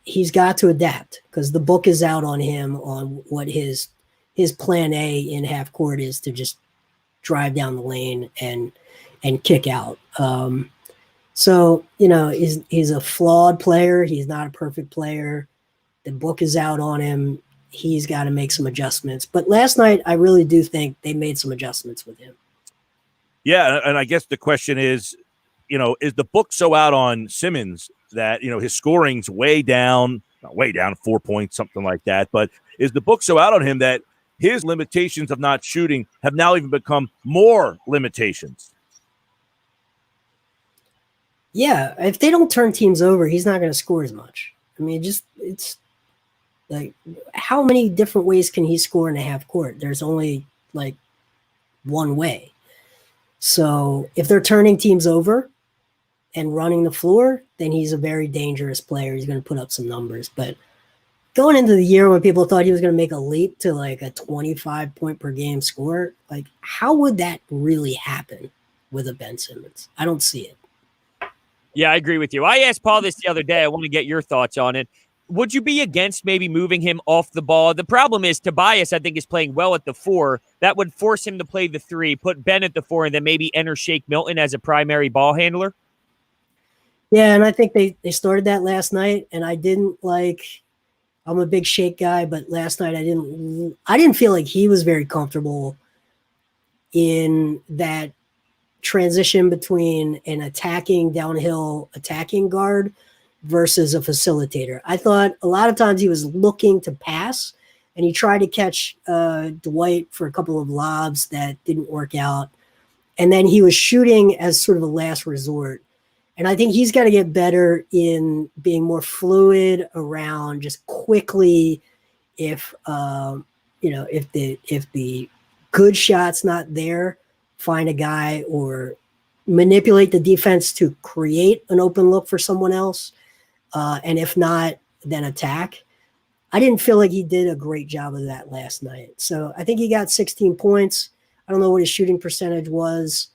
He's got to adapt because the book is out on him on what his plan A in half court is, to just drive down the lane and kick out. So, he's a flawed player. He's not a perfect player. The book is out on him. He's got to make some adjustments. But last night, I really do think they made some adjustments with him. Yeah, and I guess the question is, is the book so out on Simmons that, his scoring's way down, 4 points, something like that. But is the book so out on him that his limitations of not shooting have now even become more limitations? Yeah, if they don't turn teams over, he's not going to score as much. I mean, it's like, how many different ways can he score in a half court? There's only like one way. So if they're turning teams over and running the floor, then he's a very dangerous player. He's going to put up some numbers. But going into the year when people thought he was going to make a leap to like a 25 point per game score, like how would that really happen with a Ben Simmons? I don't see it. Yeah, I agree with you. I asked Paul this the other day. I want to get your thoughts on it. Would you be against maybe moving him off the ball? The problem is Tobias, I think, is playing well at the 4. That would force him to play the 3, put Ben at the 4, and then maybe enter Shake Milton as a primary ball handler. Yeah, and I think they started that last night, and I didn't like – I'm a big Shake guy, but last night I didn't feel like he was very comfortable in that transition between an attacking downhill attacking guard versus a facilitator. I thought a lot of times he was looking to pass, and he tried to catch Dwight for a couple of lobs that didn't work out. And then he was shooting as sort of a last resort. And I think he's got to get better in being more fluid around just quickly if the good shot's not there, find a guy or manipulate the defense to create an open look for someone else. And if not, then attack. I didn't feel like he did a great job of that last night. So I think he got 16 points. I don't know what his shooting percentage was,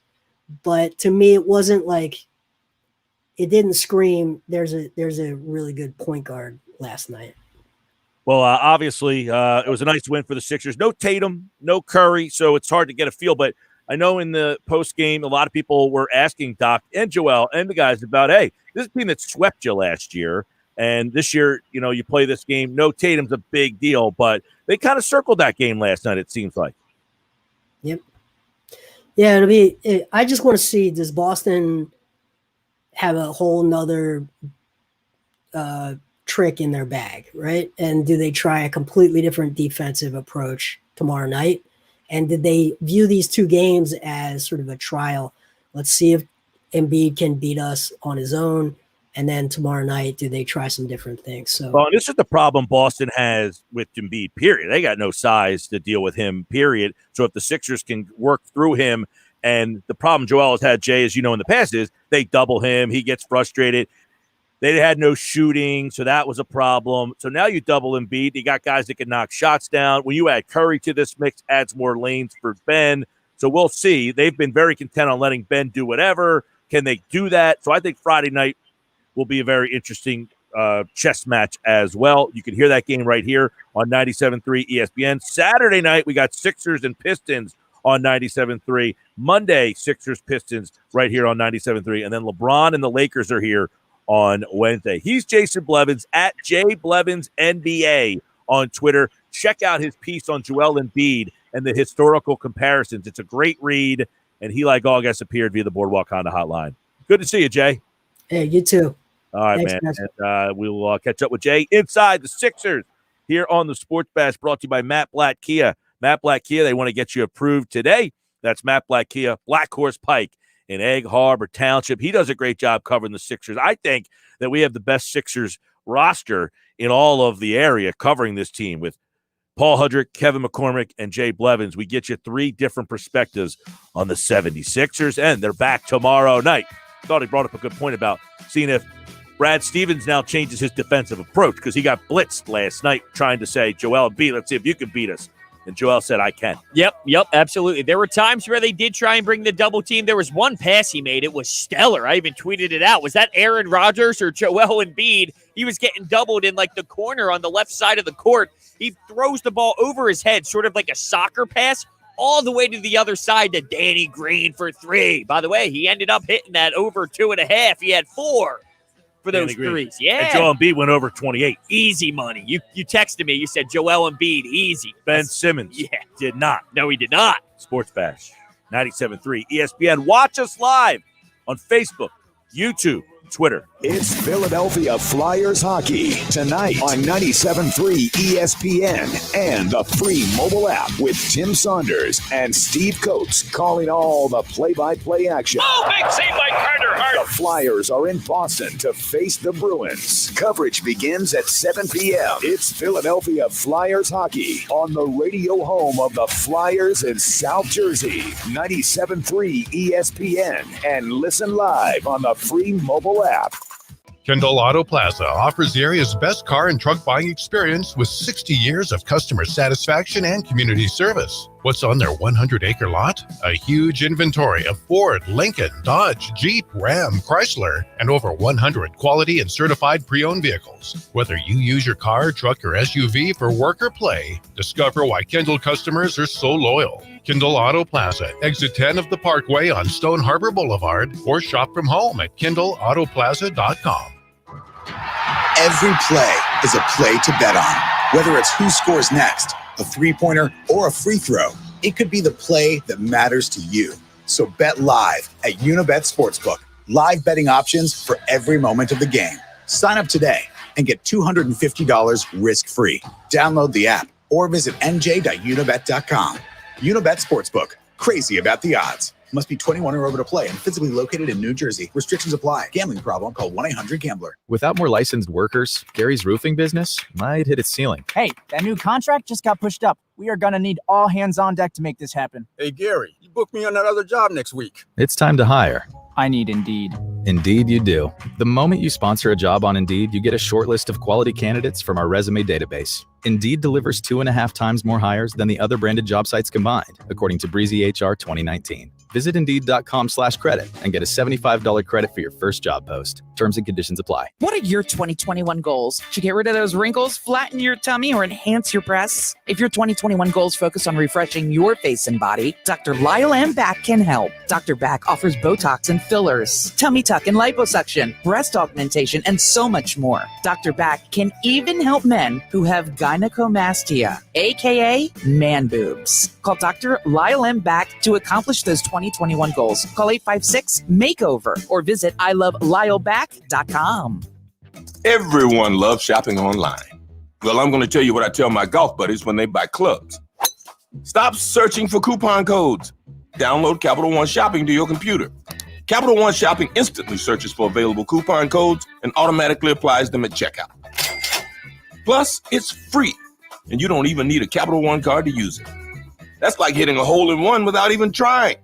but to me, it wasn't like it didn't scream. There's a really good point guard last night. Well, obviously, it was a nice win for the Sixers. No Tatum, no Curry, so it's hard to get a feel. But I know in the post-game, a lot of people were asking Doc and Joel and the guys about, hey, this is a team that swept you last year, and this year, you play this game. No Tatum's a big deal, but they kind of circled that game last night, it seems like. Yep. Yeah, I just want to see, does Boston have a whole nother trick in their bag, right? And do they try a completely different defensive approach tomorrow night? And did they view these two games as sort of a trial? Let's see if Embiid can beat us on his own. And then tomorrow night, do they try some different things? So, well, this is the problem Boston has with Embiid, period. They got no size to deal with him, period. So if the Sixers can work through him, and the problem Joel has had, Jay, as you know, in the past is they double him. He gets frustrated. They had no shooting, so that was a problem. So now you double Embiid. You got guys that can knock shots down. When you add Curry to this mix, adds more lanes for Ben. So we'll see. They've been very content on letting Ben do whatever. Can they do that? So I think Friday night will be a very interesting chess match as well. You can hear that game right here on 97.3 ESPN. Saturday night, we got Sixers and Pistons on 97.3. Monday, Sixers, Pistons right here on 97.3. And then LeBron and the Lakers are here on Wednesday. He's Jason Blevins at JBlevinsNBA on Twitter. Check out his piece on Joel Embiid and the historical comparisons. It's a great read, and he, like August, appeared via the Boardwalk Honda hotline. Good to see you, Jay. Hey, you too. All right, thanks, man. And, we'll catch up with Jay inside the Sixers here on the Sports Bash, brought to you by Matt Blatt Kia. Matt Blatt Kia, they want to get you approved today. That's Matt Blatt Kia, Black Horse Pike in Egg Harbor Township. He does a great job covering the Sixers. I think that we have the best Sixers roster in all of the area covering this team with Paul Hudrick, Kevin McCormick, and Jay Blevins. We get you 3 different perspectives on the 76ers, and they're back tomorrow night. Thought he brought up a good point about seeing if Brad Stevens now changes his defensive approach because he got blitzed last night trying to say, Joel Embiid, let's see if you can beat us. And Joel said, I can. Yep, absolutely. There were times where they did try and bring the double team. There was one pass he made. It was stellar. I even tweeted it out. Was that Aaron Rodgers or Joel Embiid? He was getting doubled in like the corner on the left side of the court. He throws the ball over his head, sort of like a soccer pass, all the way to the other side to Danny Green for 3. By the way, he ended up hitting that over 2.5. He had 4 for those threes. Yeah. And Joel Embiid went over 28. Easy money. You texted me. You said Joel Embiid, easy. Ben Simmons did not. No, he did not. Sports Bash, 97.3 ESPN. Watch us live on Facebook, YouTube, Twitter. It's Philadelphia Flyers hockey tonight on 97.3 ESPN and the free mobile app with Tim Saunders and Steve Coates calling all the play-by-play action. Oh, big save by Carter Hart. The Flyers are in Boston to face the Bruins. Coverage begins at 7 p.m. It's Philadelphia Flyers hockey on the radio home of the Flyers in South Jersey. 97.3 ESPN and listen live on the free mobile app. Kendall Auto Plaza offers the area's best car and truck buying experience with 60 years of customer satisfaction and community service. What's on their 100-acre lot? A huge inventory of Ford, Lincoln, Dodge, Jeep, Ram, Chrysler, and over 100 quality and certified pre-owned vehicles. Whether you use your car, truck, or SUV for work or play, discover why Kendall customers are so loyal. Kendall Auto Plaza, exit 10 of the Parkway on Stone Harbor Boulevard, or shop from home at KendallAutoplaza.com. Every play is a play to bet on. Whether it's who scores next, a three-pointer, or a free throw, it could be the play that matters to you. So bet live at Unibet Sportsbook. Live betting options for every moment of the game. Sign up today and get $250 risk-free. Download the app or visit nj.unibet.com. Unibet Sportsbook. Crazy about the odds. Must be 21 or over to play and physically located in New Jersey. Restrictions apply. Gambling problem? Call 1-800-GAMBLER. Without more licensed workers, Gary's roofing business might hit its ceiling. Hey, that new contract just got pushed up. We are going to need all hands on deck to make this happen. Hey, Gary, you booked me on that other job next week. It's time to hire. I need Indeed. Indeed you do. The moment you sponsor a job on Indeed, you get a short list of quality candidates from our resume database. Indeed delivers 2.5 times more hires than the other branded job sites combined, according to Breezy HR 2019. Visit Indeed.com/credit and get a $75 credit for your first job post. Terms and conditions apply. What are your 2021 goals? To get rid of those wrinkles, flatten your tummy, or enhance your breasts? If your 2021 goals focus on refreshing your face and body, Dr. Lyle M. Back can help. Dr. Back offers Botox and fillers, tummy tuck and liposuction, breast augmentation, and so much more. Dr. Back can even help men who have gynecomastia, aka man boobs. Call Dr. Lyle M. Back to accomplish those 2021 goals. Call 856-MAKEOVER or visit ilovelyleback.com. Everyone loves shopping online. Well, I'm going to tell you what I tell my golf buddies when they buy clubs. Stop searching for coupon codes. Download Capital One Shopping to your computer. Capital One Shopping instantly searches for available coupon codes and automatically applies them at checkout. Plus, it's free, and you don't even need a Capital One card to use it. That's like hitting a hole-in-one without even trying.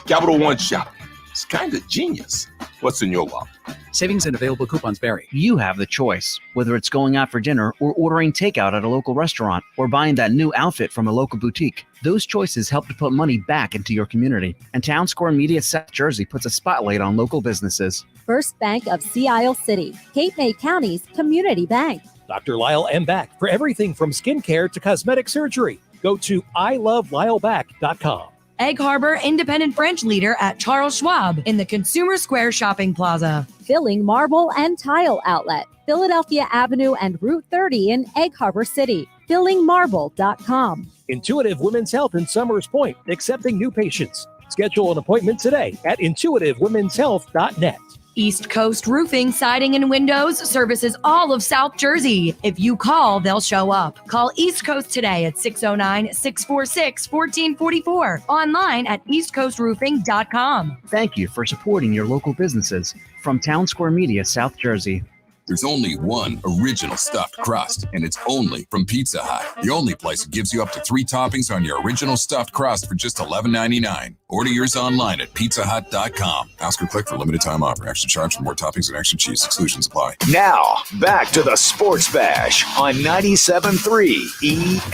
Capital One Shopping. It's kind of genius. What's in your wallet? Savings and available coupons vary. You have the choice, whether it's going out for dinner or ordering takeout at a local restaurant or buying that new outfit from a local boutique. Those choices help to put money back into your community. And Town Square Media South Jersey puts a spotlight on local businesses. First Bank of Sea Isle City, Cape May County's community bank. Dr. Lyle M. Back for everything from skincare to cosmetic surgery. Go to ilovelyleback.com. Egg Harbor Independent Branch Leader at Charles Schwab in the Consumer Square Shopping Plaza. Filling Marble and Tile Outlet, Philadelphia Avenue and Route 30 in Egg Harbor City. FillingMarble.com. Intuitive Women's Health in Summers Point, accepting new patients. Schedule an appointment today at intuitivewomenshealth.net. East Coast Roofing, Siding, and Windows services all of South Jersey. If you call, they'll show up. Call East Coast today at 609-646-1444. Online at eastcoastroofing.com. Thank you for supporting your local businesses. From Town Square Media, South Jersey. There's only one original stuffed crust, and it's only from Pizza Hut. The only place that gives you up to 3 toppings on your original stuffed crust for just $11.99. Order yours online at pizzahut.com. Ask or click for limited time offer. Extra charge for more toppings and extra cheese. Exclusions apply. Now, back to the Sports Bash on 97.3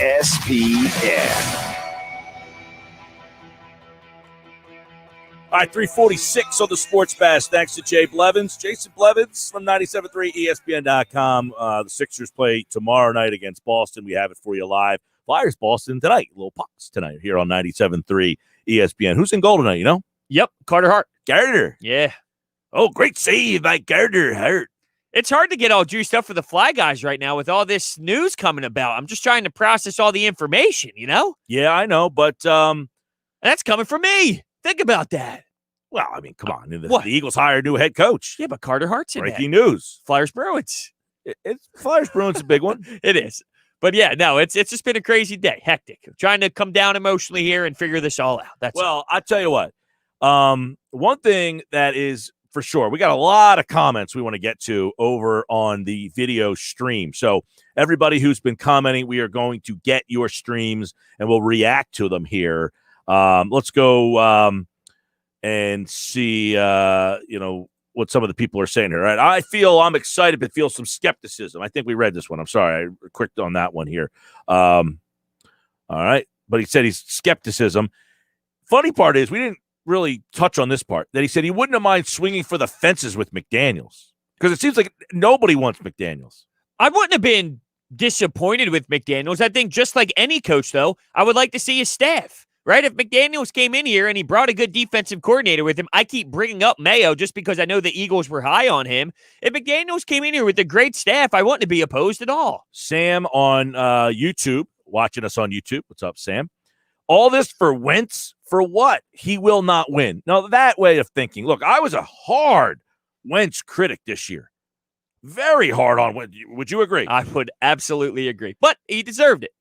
ESPN. All right, 346 on the Sports Bash. Thanks to Jay Blevins. Jason Blevins from 97.3 ESPN.com. The Sixers play tomorrow night against Boston. We have it for you live. Flyers Boston tonight. Little Pops tonight here on 97.3 ESPN. Who's in goal tonight, you know? Yep, Carter Hart. Carter. Yeah. Oh, great save by Carter Hart. It's hard to get all juiced up for the Fly Guys right now with all this news coming about. I'm just trying to process all the information, you know? Yeah, I know, but that's coming from me. Think about that. Well, I mean, come on. The Eagles hire a new head coach. Yeah, but Carter Hart's in Breaking news. Flyers Bruins. It's Flyers Bruins a big one. It is. But yeah, no, it's just been a crazy day. Hectic. Trying to come down emotionally here and figure this all out. I'll tell you what. One thing that is for sure, we got a lot of comments we want to get to over on the video stream. So everybody who's been commenting, we are going to get your streams and we'll react to them here. Let's go and see, what some of the people are saying here. Right? I'm excited, but feel some skepticism. I think we read this one. I'm sorry. I clicked on that one here. All right. But he said he's skepticism. Funny part is we didn't really touch on this part, that he said he wouldn't have mind swinging for the fences with McDaniels, because it seems like nobody wants McDaniels. I wouldn't have been disappointed with McDaniels. I think just like any coach, though, I would like to see his staff. Right? If McDaniels came in here and he brought a good defensive coordinator with him, I keep bringing up Mayo just because I know the Eagles were high on him. If McDaniels came in here with a great staff, I wouldn't be opposed at all. Sam on YouTube, watching us on YouTube. What's up, Sam? All this for Wentz? For what? He will not win. Now, that way of thinking. Look, I was a hard Wentz critic this year. Very hard on Wentz. Would you agree? I would absolutely agree. But he deserved it.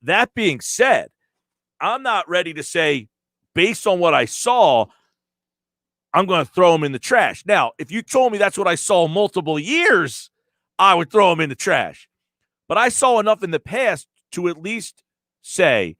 That being said, I'm not ready to say, based on what I saw, I'm going to throw him in the trash. Now, if you told me that's what I saw multiple years, I would throw him in the trash. But I saw enough in the past to at least say,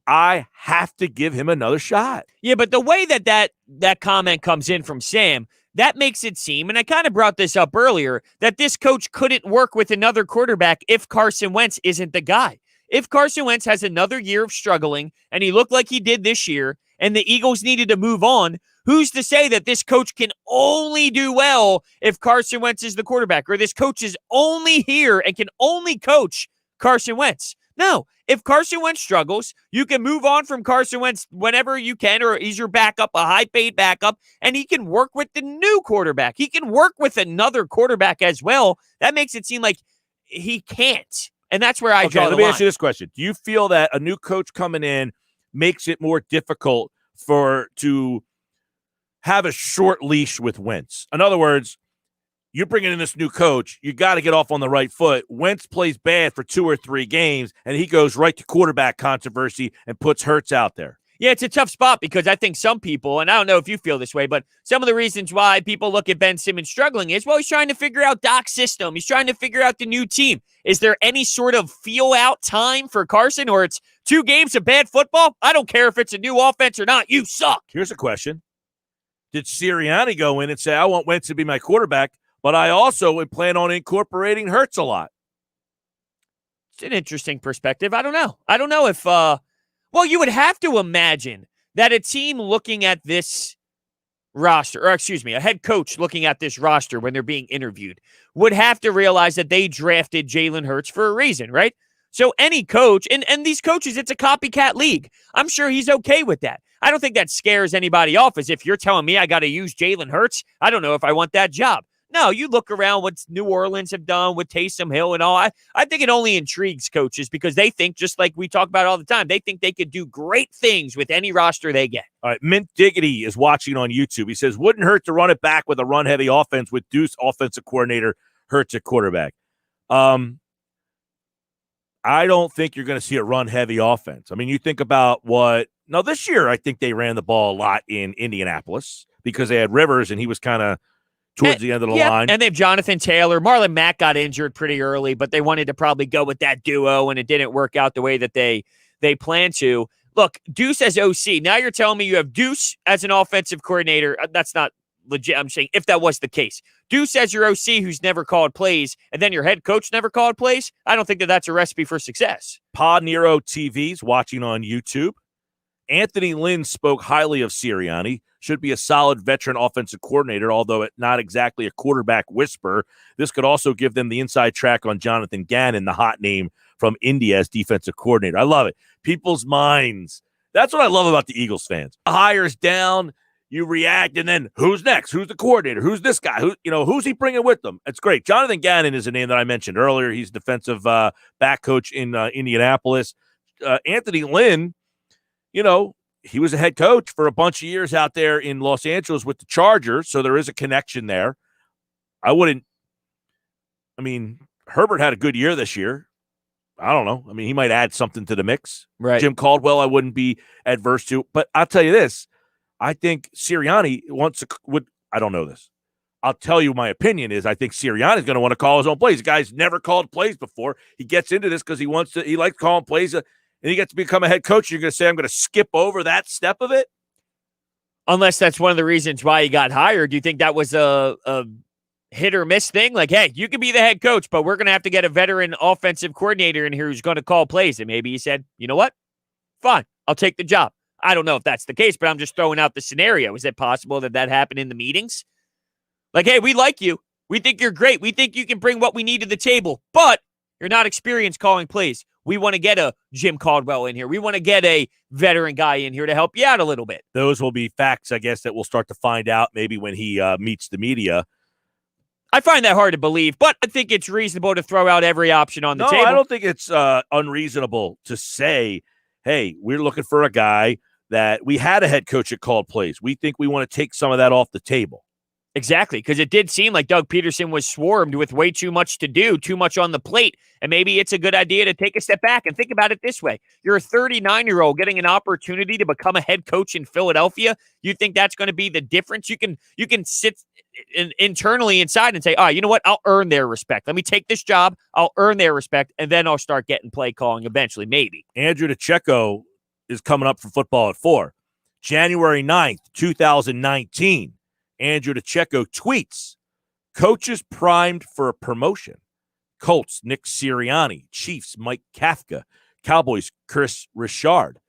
I have to give him another shot. Yeah, but the way that comment comes in from Sam, that makes it seem, and I kind of brought this up earlier, that this coach couldn't work with another quarterback if Carson Wentz isn't the guy. If Carson Wentz has another year of struggling, and he looked like he did this year, and the Eagles needed to move on, who's to say that this coach can only do well if Carson Wentz is the quarterback, or this coach is only here and can only coach Carson Wentz? No. If Carson Wentz struggles, you can move on from Carson Wentz whenever you can, or he's your backup, a high-paid backup, and he can work with the new quarterback. He can work with another quarterback as well. That makes it seem like he can't. And that's where I draw the line. Let me ask you this question. Do you feel that a new coach coming in makes it more difficult to have a short leash with Wentz? In other words, you're bringing in this new coach, you got to get off on the right foot. Wentz plays bad for 2 or 3 games, and he goes right to quarterback controversy and puts Hurts out there. Yeah, it's a tough spot because I think some people, and I don't know if you feel this way, but some of the reasons why people look at Ben Simmons struggling is, well, he's trying to figure out Doc's system. He's trying to figure out the new team. Is there any sort of feel-out time for Carson, or it's 2 games of bad football? I don't care if it's a new offense or not. You suck. Here's a question. Did Sirianni go in and say, I want Wentz to be my quarterback, but I also would plan on incorporating Hurts a lot? It's an interesting perspective. I don't know. I don't know if well, you would have to imagine that a team looking at this roster, or excuse me, a head coach looking at this roster when they're being interviewed would have to realize that they drafted Jalen Hurts for a reason, right? So any coach, and these coaches, it's a copycat league. I'm sure he's okay with that. I don't think that scares anybody off, as if you're telling me I got to use Jalen Hurts. I don't know if I want that job. No, you look around what New Orleans have done with Taysom Hill and all. I think it only intrigues coaches because they think, just like we talk about all the time, they think they could do great things with any roster they get. All right, Mint Diggity is watching on YouTube. He says, wouldn't hurt to run it back with a run-heavy offense with Deuce offensive coordinator, Hurts at quarterback. I don't think you're going to see a run-heavy offense. I mean, you think about now this year I think they ran the ball a lot in Indianapolis because they had Rivers and he was kind of towards the end of the line. And they have Jonathan Taylor. Marlon Mack got injured pretty early, but they wanted to probably go with that duo, and it didn't work out the way that they planned to. Look, Deuce as OC. Now you're telling me you have Deuce as an offensive coordinator. That's not legit. I'm saying if that was the case. Deuce as your OC who's never called plays, and then your head coach never called plays, I don't think that that's a recipe for success. Pod Nero TV's watching on YouTube. Anthony Lynn spoke highly of Sirianni. Should be a solid veteran offensive coordinator, although not exactly a quarterback whisperer. This could also give them the inside track on Jonathan Gannon, the hot name from India as defensive coordinator. I love it. People's minds. That's what I love about the Eagles fans. The hire's down, you react, and then who's next? Who's the coordinator? Who's this guy? Who's he bringing with them? It's great. Jonathan Gannon is a name that I mentioned earlier. He's defensive back coach in Indianapolis. Anthony Lynn, he was a head coach for a bunch of years out there in Los Angeles with the Chargers, so there is a connection there. Herbert had a good year this year. I don't know. He might add something to the mix. Right. Jim Caldwell, I wouldn't be adverse to. But I'll tell you this. I think Sirianni I don't know this. I'll tell you my opinion is I think Sirianni's going to want to call his own plays. The guy's never called plays before. He gets into this because he likes calling plays, and he gets to become a head coach. You're going to say, I'm going to skip over that step of it? Unless that's one of the reasons why he got hired. Do you think that was a hit or miss thing? Like, hey, you can be the head coach, but we're going to have to get a veteran offensive coordinator in here who's going to call plays. And maybe he said, you know what? Fine, I'll take the job. I don't know if that's the case, but I'm just throwing out the scenario. Is it possible that happened in the meetings? Like, hey, we like you. We think you're great. We think you can bring what we need to the table, but you're not experienced calling plays. We want to get a Jim Caldwell in here. We want to get a veteran guy in here to help you out a little bit. Those will be facts, I guess, that we'll start to find out maybe when he meets the media. I find that hard to believe, but I think it's reasonable to throw out every option on the table. No, I don't think it's unreasonable to say, hey, we're looking for a guy that we had a head coach that called plays. We think we want to take some of that off the table. Exactly, because it did seem like Doug Peterson was swarmed with way too much to do, too much on the plate, and maybe it's a good idea to take a step back and think about it this way. You're a 39-year-old getting an opportunity to become a head coach in Philadelphia. You think that's going to be the difference? You can sit internally inside and say, you know what? I'll earn their respect. Let me take this job. I'll earn their respect, and then I'll start getting play calling eventually, maybe. Andrew DiCecco is coming up for Football at 4. January 9th, 2019. Andrew DiCecco tweets, coaches primed for a promotion. Colts, Nick Sirianni. Chiefs, Mike Kafka. Cowboys, Chris Richard.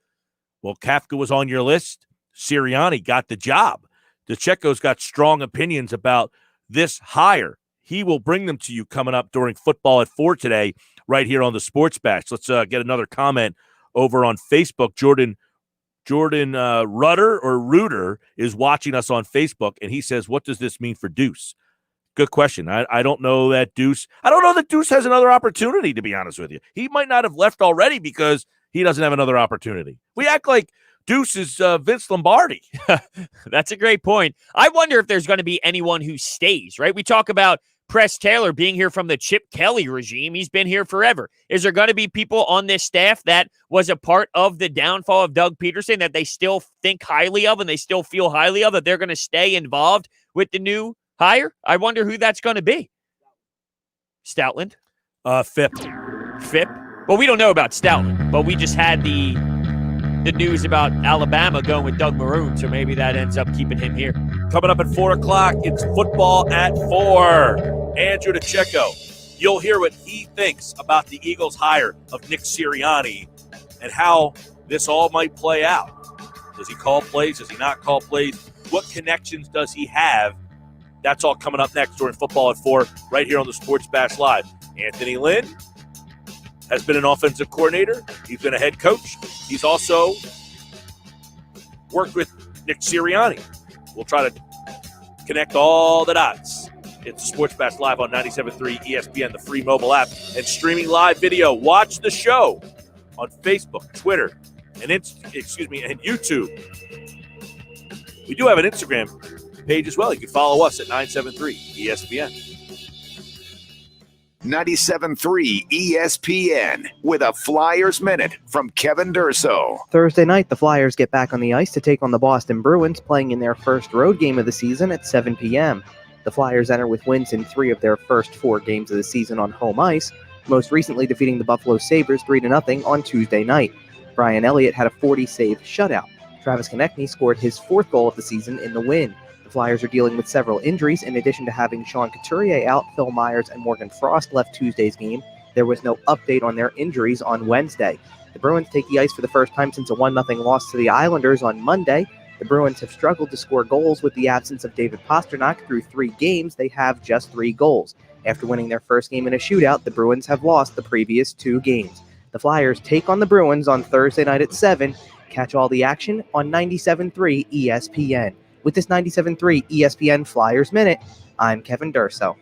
Well, Kafka was on your list. Sirianni got the job. DiCecco's got strong opinions about this hire. He will bring them to you coming up during Football at 4 today, right here on the Sports Bash. Let's get another comment over on Facebook. Jordan Reuter is watching us on Facebook, and he says, what does this mean for Deuce? Good question. I don't know that Deuce has another opportunity, to be honest with you. He might not have left already because he doesn't have another opportunity. We act like Deuce is Vince Lombardi. That's a great point. I wonder if there's going to be anyone who stays, right? We talk about Press Taylor being here from the Chip Kelly regime. He's been here forever. Is there going to be people on this staff that was a part of the downfall of Doug Peterson that they still think highly of and they still feel highly of, that they're going to stay involved with the new hire? I wonder who that's going to be. Stoutland? Phipp. Well, we don't know about Stoutland, but we just had the news about Alabama going with Doug Maroon, so maybe that ends up keeping him here. Coming up at 4 o'clock, it's Football at 4. Andrew DiCecco. You'll hear what he thinks about the Eagles' hire of Nick Sirianni and how this all might play out. Does he call plays? Does he not call plays? What connections does he have? That's all coming up next during Football at 4 right here on the Sports Bash Live. Anthony Lynn has been an offensive coordinator. He's been a head coach. He's also worked with Nick Sirianni. We'll try to connect all the dots. It's Sports Bash Live on 97.3 ESPN, the free mobile app, and streaming live video. Watch the show on Facebook, Twitter, and YouTube. We do have an Instagram page as well. You can follow us at 973 ESPN. 97.3 ESPN with a Flyers Minute from Kevin Durso. Thursday night, the Flyers get back on the ice to take on the Boston Bruins, playing in their first road game of the season at 7 p.m. The Flyers enter with wins in 3 of their first 4 games of the season on home ice, most recently defeating the Buffalo Sabres 3-0 on Tuesday night. Brian Elliott had a 40-save shutout. Travis Konechny scored his 4th goal of the season in the win. The Flyers are dealing with several injuries. In addition to having Sean Couturier out, Phil Myers and Morgan Frost left Tuesday's game. There was no update on their injuries on Wednesday. The Bruins take the ice for the first time since a 1-0 loss to the Islanders on Monday. The Bruins have struggled to score goals with the absence of David Pastrnak. Through 3 games, they have just 3 goals. After winning their first game in a shootout, the Bruins have lost the previous 2 games. The Flyers take on the Bruins on Thursday night at 7. Catch all the action on 97.3 ESPN. With this 97.3 ESPN Flyers Minute, I'm Kevin Durso.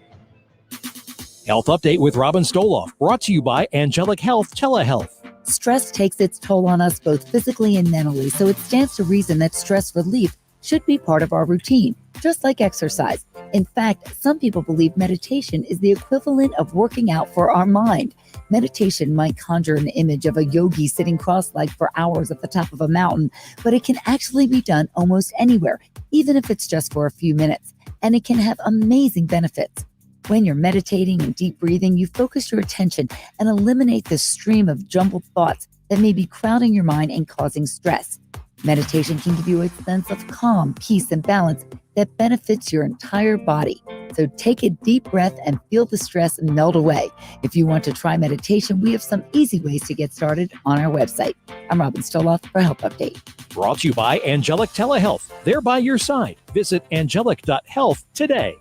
Health Update with Robin Stoloff, brought to you by Angelic Health Telehealth. Stress takes its toll on us both physically and mentally, so it stands to reason that stress relief should be part of our routine, just like exercise. In fact, some people believe meditation is the equivalent of working out for our mind. Meditation might conjure an image of a yogi sitting cross-legged for hours at the top of a mountain, but it can actually be done almost anywhere, even if it's just for a few minutes, and it can have amazing benefits. When you're meditating and deep breathing, you focus your attention and eliminate the stream of jumbled thoughts that may be crowding your mind and causing stress. Meditation can give you a sense of calm, peace, and balance that benefits your entire body. So take a deep breath and feel the stress melt away. If you want to try meditation, we have some easy ways to get started on our website. I'm Robin Stoloff for Health Update. Brought to you by Angelic Telehealth. They're by your side. Visit angelic.health today.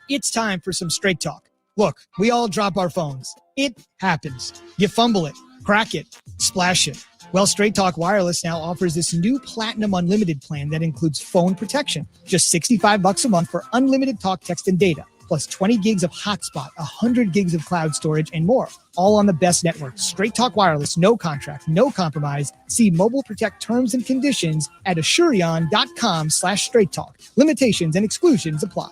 It's time for some straight talk. Look, we all drop our phones. It happens. You fumble it, crack it, splash it. Well, Straight Talk Wireless now offers this new Platinum Unlimited plan that includes phone protection. Just $65 a month for unlimited talk, text, and data, plus 20 gigs of hotspot, 100 gigs of cloud storage, and more. All on the best network. Straight Talk Wireless, no contract, no compromise. See Mobile Protect terms and conditions at Asurion.com/Straight Talk. Limitations and exclusions apply.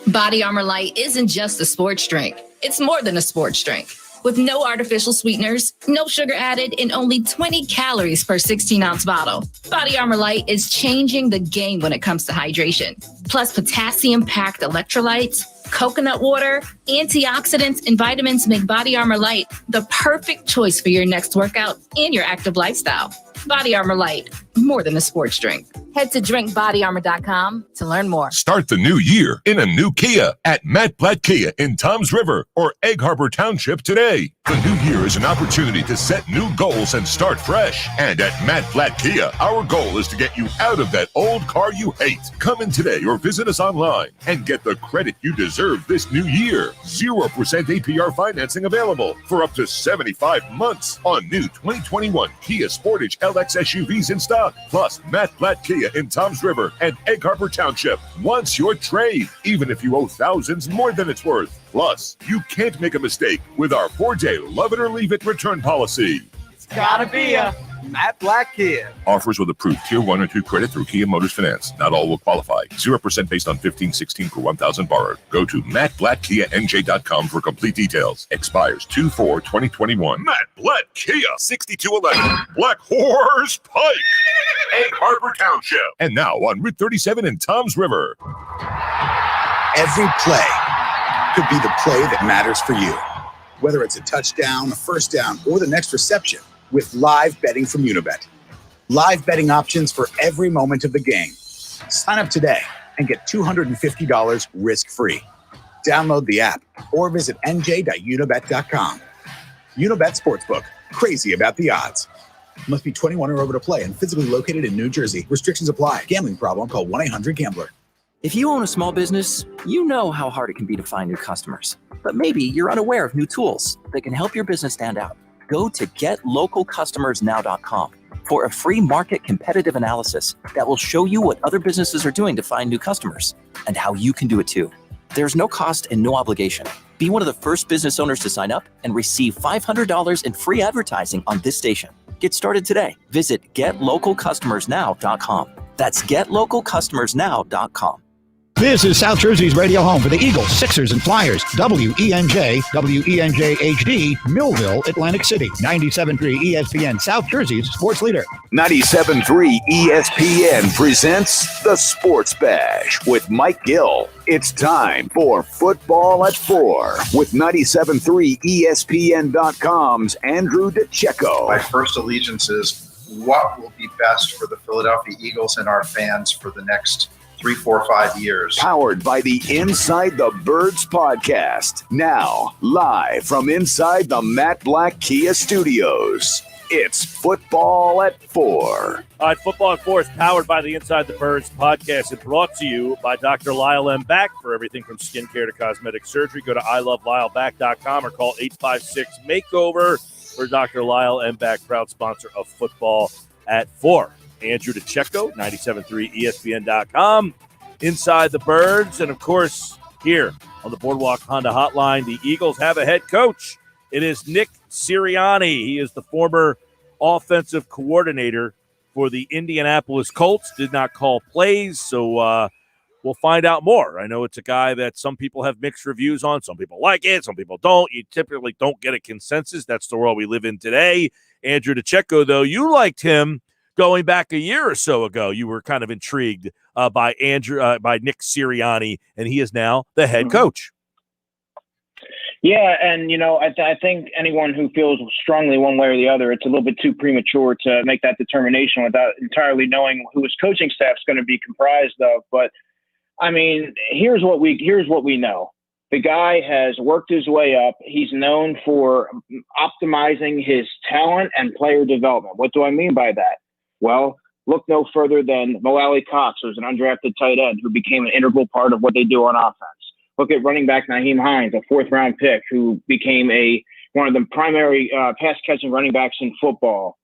Body Armor Light isn't just a sports drink. It's more than a sports drink. With no artificial sweeteners, no sugar added, and only 20 calories per 16-ounce bottle. Body Armor Light is changing the game when it comes to hydration. Plus, potassium-packed electrolytes, coconut water, antioxidants, and vitamins make Body Armor Light the perfect choice for your next workout and your active lifestyle. Body Armor Light, more than a sports drink. Head to drinkbodyarmor.com to learn more. Start the new year in a new Kia at Matt Blatt Kia in Toms River or Egg Harbor Township today. The new year is an opportunity to set new goals and start fresh. And at Matt Blatt Kia, our goal is to get you out of that old car you hate. Come in today or visit us online and get the credit you deserve this new year. 0% APR financing available for up to 75 months on new 2021 Kia Sportage LX SUVs in stock. Plus, Matt Blatt Kia in Toms River and Egg Harbor Township wants your trade, even if you owe thousands more than it's worth. Plus, you can't make a mistake with our 4-day love it or leave it return policy. It's gotta be a Matt Blatt Kia. Offers with approved Tier 1 or 2 credit through Kia Motors Finance. Not all will qualify. 0% based on 1516 per 1,000 borrowed. Go to mattblattkianj.com for complete details. Expires 2/4/2021. Matt Blatt Kia, 6211 Black Horse Pike, Egg Harbor Township. And now on Route 37 in Toms River. Every play could be the play that matters for you. Whether it's a touchdown, a first down, or the next reception, with live betting from Unibet. Live betting options for every moment of the game. Sign up today and get $250 risk-free. Download the app or visit nj.unibet.com. Unibet Sportsbook. Crazy about the odds. Must be 21 or over to play and physically located in New Jersey. Restrictions apply. Gambling problem? Call 1-800-GAMBLER. If you own a small business, you know how hard it can be to find new customers. But maybe you're unaware of new tools that can help your business stand out. Go to getlocalcustomersnow.com for a free market competitive analysis that will show you what other businesses are doing to find new customers and how you can do it too. There's no cost and no obligation. Be one of the first business owners to sign up and receive $500 in free advertising on this station. Get started today. Visit getlocalcustomersnow.com. That's getlocalcustomersnow.com. This is South Jersey's radio home for the Eagles, Sixers, and Flyers. WENJ, WENJ HD, Millville, Atlantic City. 97.3 ESPN, South Jersey's sports leader. 97.3 ESPN presents The Sports Bash with Mike Gill. It's time for Football at 4 with 97.3 ESPN.com's Andrew DiCecco. My first allegiance is what will be best for the Philadelphia Eagles and our fans for the next 3, 4, 5 years. Powered by the Inside the Birds podcast. Now, live from inside the Matt Blatt Kia Studios, it's Football at 4. All right, Football at 4 is powered by the Inside the Birds podcast and brought to you by Dr. Lyle M. Back. For everything from skincare to cosmetic surgery, go to iloveLyleBack.com or call 856-MAKEOVER for Dr. Lyle M. Back, proud sponsor of Football at 4. Andrew DiCecco, 97.3 ESPN.com, Inside the Birds, and of course, here on the Boardwalk Honda Hotline, the Eagles have a head coach. It is Nick Sirianni. He is the former offensive coordinator for the Indianapolis Colts. Did not call plays, so we'll find out more. I know it's a guy that some people have mixed reviews on. Some people like it, some people don't. You typically don't get a consensus. That's the world we live in today. Andrew DiCecco, though, you liked him going back a year or so ago. You were kind of intrigued by Nick Sirianni, and he is now the head coach. Yeah, and, I think anyone who feels strongly one way or the other, it's a little bit too premature to make that determination without entirely knowing who his coaching staff is going to be comprised of. But, here's what we know. The guy has worked his way up. He's known for optimizing his talent and player development. What do I mean by that? Well, look no further than Mo Alley Cox, who's an undrafted tight end who became an integral part of what they do on offense. Look at running back Nyheim Hines, a fourth-round pick who became one of the primary pass-catching running backs in football.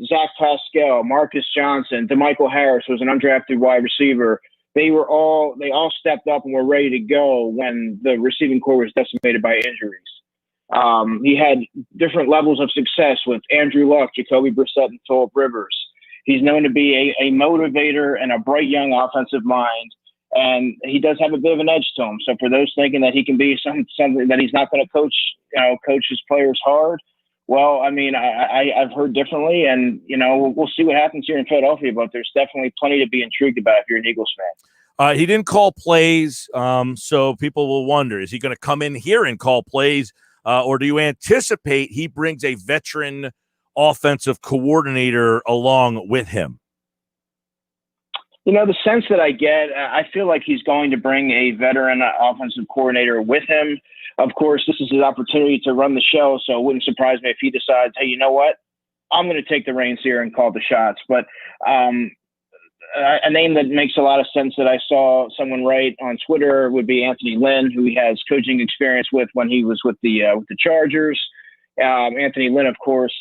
Zach Pascal, Marcus Johnson, DeMichael Harris was an undrafted wide receiver. They all stepped up and were ready to go when the receiving corps was decimated by injuries. He had different levels of success with Andrew Luck, Jacoby Brissett, and Phillip Rivers. He's known to be a motivator and a bright young offensive mind. And he does have a bit of an edge to him. So for those thinking that he can be something that he's not going to coach his players hard, well, I've heard differently, and we'll see what happens here in Philadelphia. But there's definitely plenty to be intrigued about if you're an Eagles fan. He didn't call plays, so people will wonder: is he going to come in here and call plays, or do you anticipate he brings a veteran offensive coordinator along with him? The sense that I get, I feel like he's going to bring a veteran offensive coordinator with him. Of course, this is his opportunity to run the show, so it wouldn't surprise me if he decides, hey, you know what? I'm going to take the reins here and call the shots. But a name that makes a lot of sense that I saw someone write on Twitter would be Anthony Lynn, who he has coaching experience with when he was with the Chargers. Anthony Lynn, of course,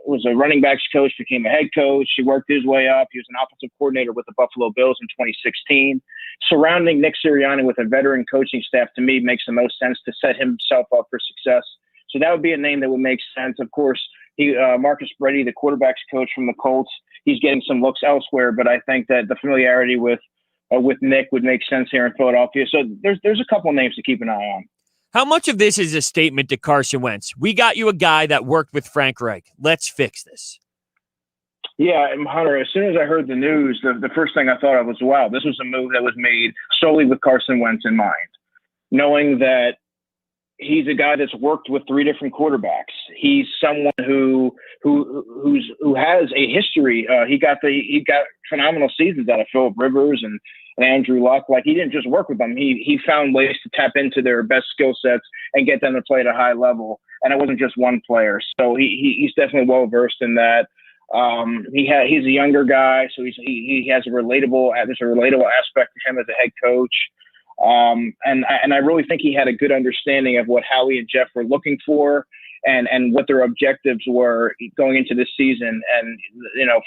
was a running backs coach, became a head coach. He worked his way up. He was an offensive coordinator with the Buffalo Bills in 2016. Surrounding Nick Sirianni with a veteran coaching staff, to me, makes the most sense to set himself up for success. So that would be a name that would make sense. Of course, Marcus Brady, the quarterbacks coach from the Colts, he's getting some looks elsewhere, but I think that the familiarity with Nick would make sense here in Philadelphia. So there's a couple of names to keep an eye on. How much of this is a statement to Carson Wentz? We got you a guy that worked with Frank Reich. Let's fix this. Yeah, Hunter, as soon as I heard the news, the first thing I thought of was, wow, this was a move that was made solely with Carson Wentz in mind, knowing that he's a guy that's worked with three different quarterbacks. He's someone who has a history. He got phenomenal seasons out of Phillip Rivers and Andrew Luck. Like, he didn't just work with them. He found ways to tap into their best skill sets and get them to play at a high level. And it wasn't just one player. So he's definitely well versed in that. He's a younger guy, so he has there's a relatable aspect to him as a head coach. And I really think he had a good understanding of what Howie and Jeff were looking for and what their objectives were going into this season. And,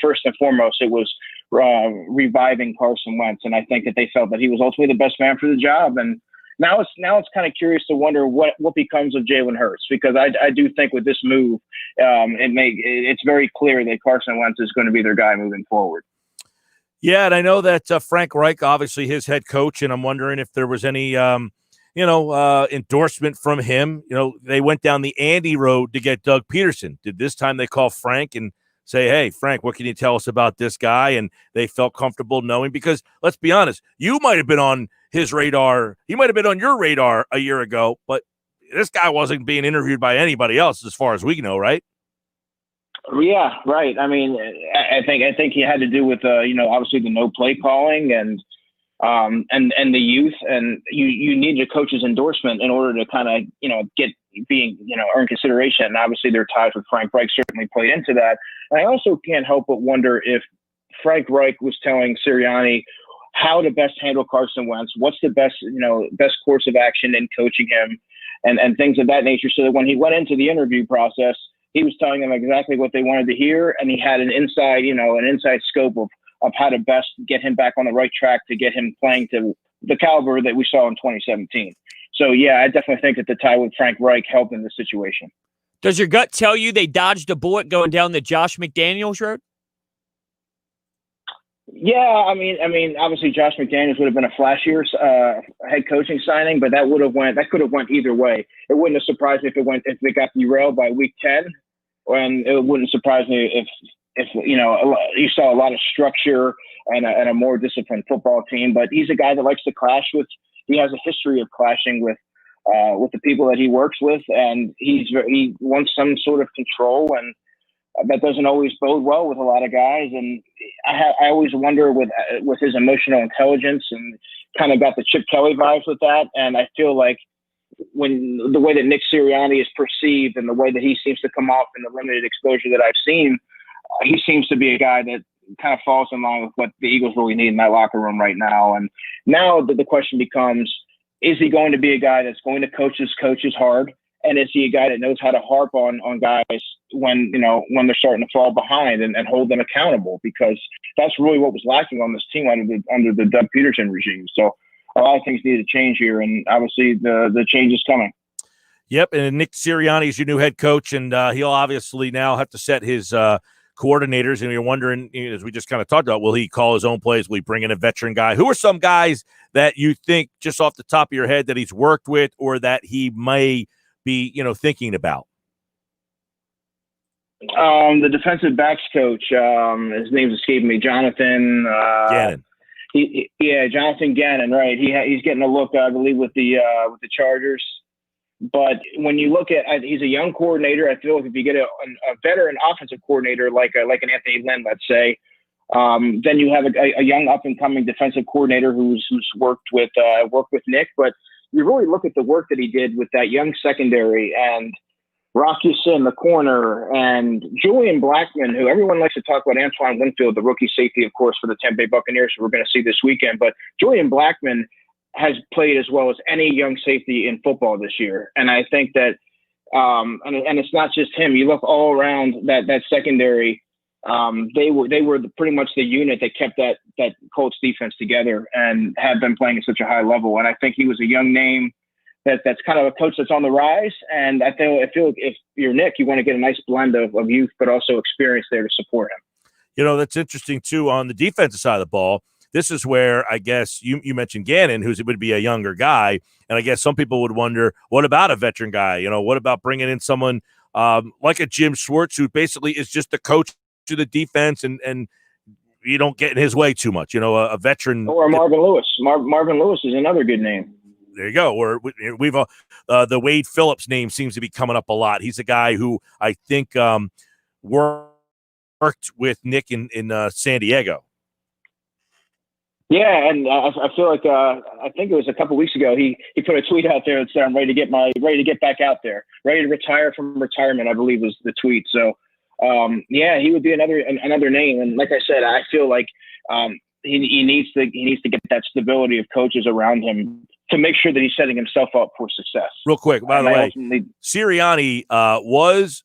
first and foremost, it was reviving Carson Wentz. And I think that they felt that he was ultimately the best man for the job. And now it's kind of curious to wonder what becomes of Jalen Hurts, because I do think with this move, it's very clear that Carson Wentz is going to be their guy moving forward. Yeah, and I know that Frank Reich, obviously his head coach, and I'm wondering if there was any, endorsement from him. They went down the Andy road to get Doug Peterson. Did this time they call Frank and say, hey, Frank, what can you tell us about this guy? And they felt comfortable knowing, because let's be honest, you might have been on his radar. He might have been on your radar a year ago, but this guy wasn't being interviewed by anybody else as far as we know, right? Yeah, right. I mean, I think he had to do with obviously the no play calling and the youth, and you need a coach's endorsement in order to kind of earn consideration. And obviously their ties with Frank Reich certainly played into that. And I also can't help but wonder if Frank Reich was telling Sirianni how to best handle Carson Wentz, what's the best course of action in coaching him, and things of that nature, so that when he went into the interview process, he was telling them exactly what they wanted to hear, and he had an inside scope of how to best get him back on the right track to get him playing to the caliber that we saw in 2017. So, yeah, I definitely think that the tie with Frank Reich helped in this situation. Does your gut tell you they dodged a bullet going down the Josh McDaniels road? Yeah, I mean, obviously Josh McDaniels would have been a flashier head coaching signing, but that could have went either way. It wouldn't have surprised me if they got derailed by week 10, and it wouldn't surprise me if you saw a lot of structure and a more disciplined football team. But he's a guy that likes to clash with. He has a history of clashing with the people that he works with, and he wants some sort of control, and that doesn't always bode well with a lot of guys. And I always wonder with his emotional intelligence, and kind of got the Chip Kelly vibes with that. And I feel like when the way that Nick Sirianni is perceived and the way that he seems to come off in the limited exposure that I've seen, he seems to be a guy that kind of falls in line with what the Eagles really need in that locker room right now. And now the question becomes, is he going to be a guy that's going to coach his coaches hard? And is he a guy that knows how to harp on guys when they're starting to fall behind and hold them accountable? Because that's really what was lacking on this team under the Doug Peterson regime. So a lot of things need to change here, and obviously the change is coming. Yep, and Nick Sirianni is your new head coach, and he'll obviously now have to set his coordinators. And you're wondering, as we just kind of talked about, will he call his own plays? Will he bring in a veteran guy? Who are some guys that you think, just off the top of your head, that he's worked with or that he may be, thinking about? The defensive backs coach, his name's escaping me, Jonathan Gannon. Jonathan Gannon, right? He's getting a look, I believe, with the Chargers. But when you look at, he's a young coordinator. I feel like if you get a veteran offensive coordinator like an Anthony Lynn, let's say, then you have a young up and coming defensive coordinator who's worked with Nick. But you really look at the work that he did with that young secondary and Rocky Sin, the corner, and Julian Blackman, who everyone likes to talk about. Antoine Winfield, the rookie safety, of course, for the Tampa Bay Buccaneers, who we're going to see this weekend. But Julian Blackman has played as well as any young safety in football this year. And I think that, and it's not just him. You look all around that secondary. They were pretty much the unit that kept that Colts defense together and have been playing at such a high level. And I think he was a young name that's kind of a coach that's on the rise. And I feel if you're Nick, you want to get a nice blend of youth, but also experience there to support him. That's interesting too on the defensive side of the ball. This is where I guess you mentioned Gannon, who would be a younger guy. And I guess some people would wonder, what about a veteran guy? What about bringing in someone like a Jim Schwartz, who basically is just the coach to the defense and you don't get in his way too much, a veteran. Or Marvin Lewis. Marvin Lewis is another good name. There you go. Or we've the Wade Phillips name seems to be coming up a lot. He's a guy who I think worked with Nick in San Diego. Yeah, and I feel like I think it was a couple weeks ago he put a tweet out there that said, "I'm ready to get back out there, ready to retire from retirement." I believe was the tweet. So he would be another name. And like I said, I feel like he needs to get that stability of coaches around him to make sure that he's setting himself up for success. Real quick, by the way, Sirianni was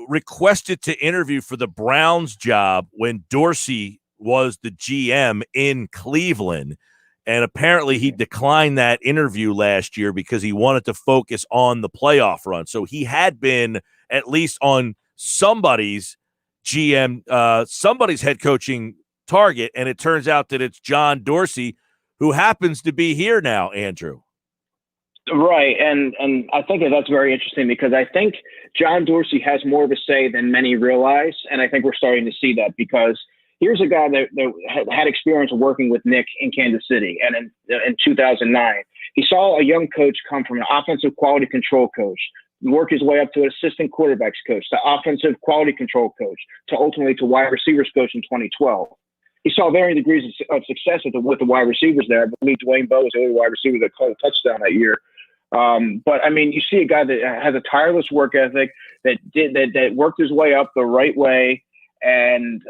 requested to interview for the Browns job when Dorsey was the GM in Cleveland, and apparently he declined that interview last year because he wanted to focus on the playoff run. So he had been at least on somebody's GM, somebody's head coaching target, and it turns out that it's John Dorsey, who happens to be here now, Andrew. Right, and I think that's very interesting because I think John Dorsey has more of a say than many realize, and I think we're starting to see that because here's a guy that had experience working with Nick in Kansas City, and in 2009, he saw a young coach come from an offensive quality control coach, work his way up to an assistant quarterbacks coach, to offensive quality control coach, to ultimately to wide receivers coach in 2012. He saw varying degrees of success with the wide receivers there. I believe Dwayne Bowe was the only wide receiver that caught a touchdown that year. But I mean, you see a guy that has a tireless work ethic that worked his way up the right way. And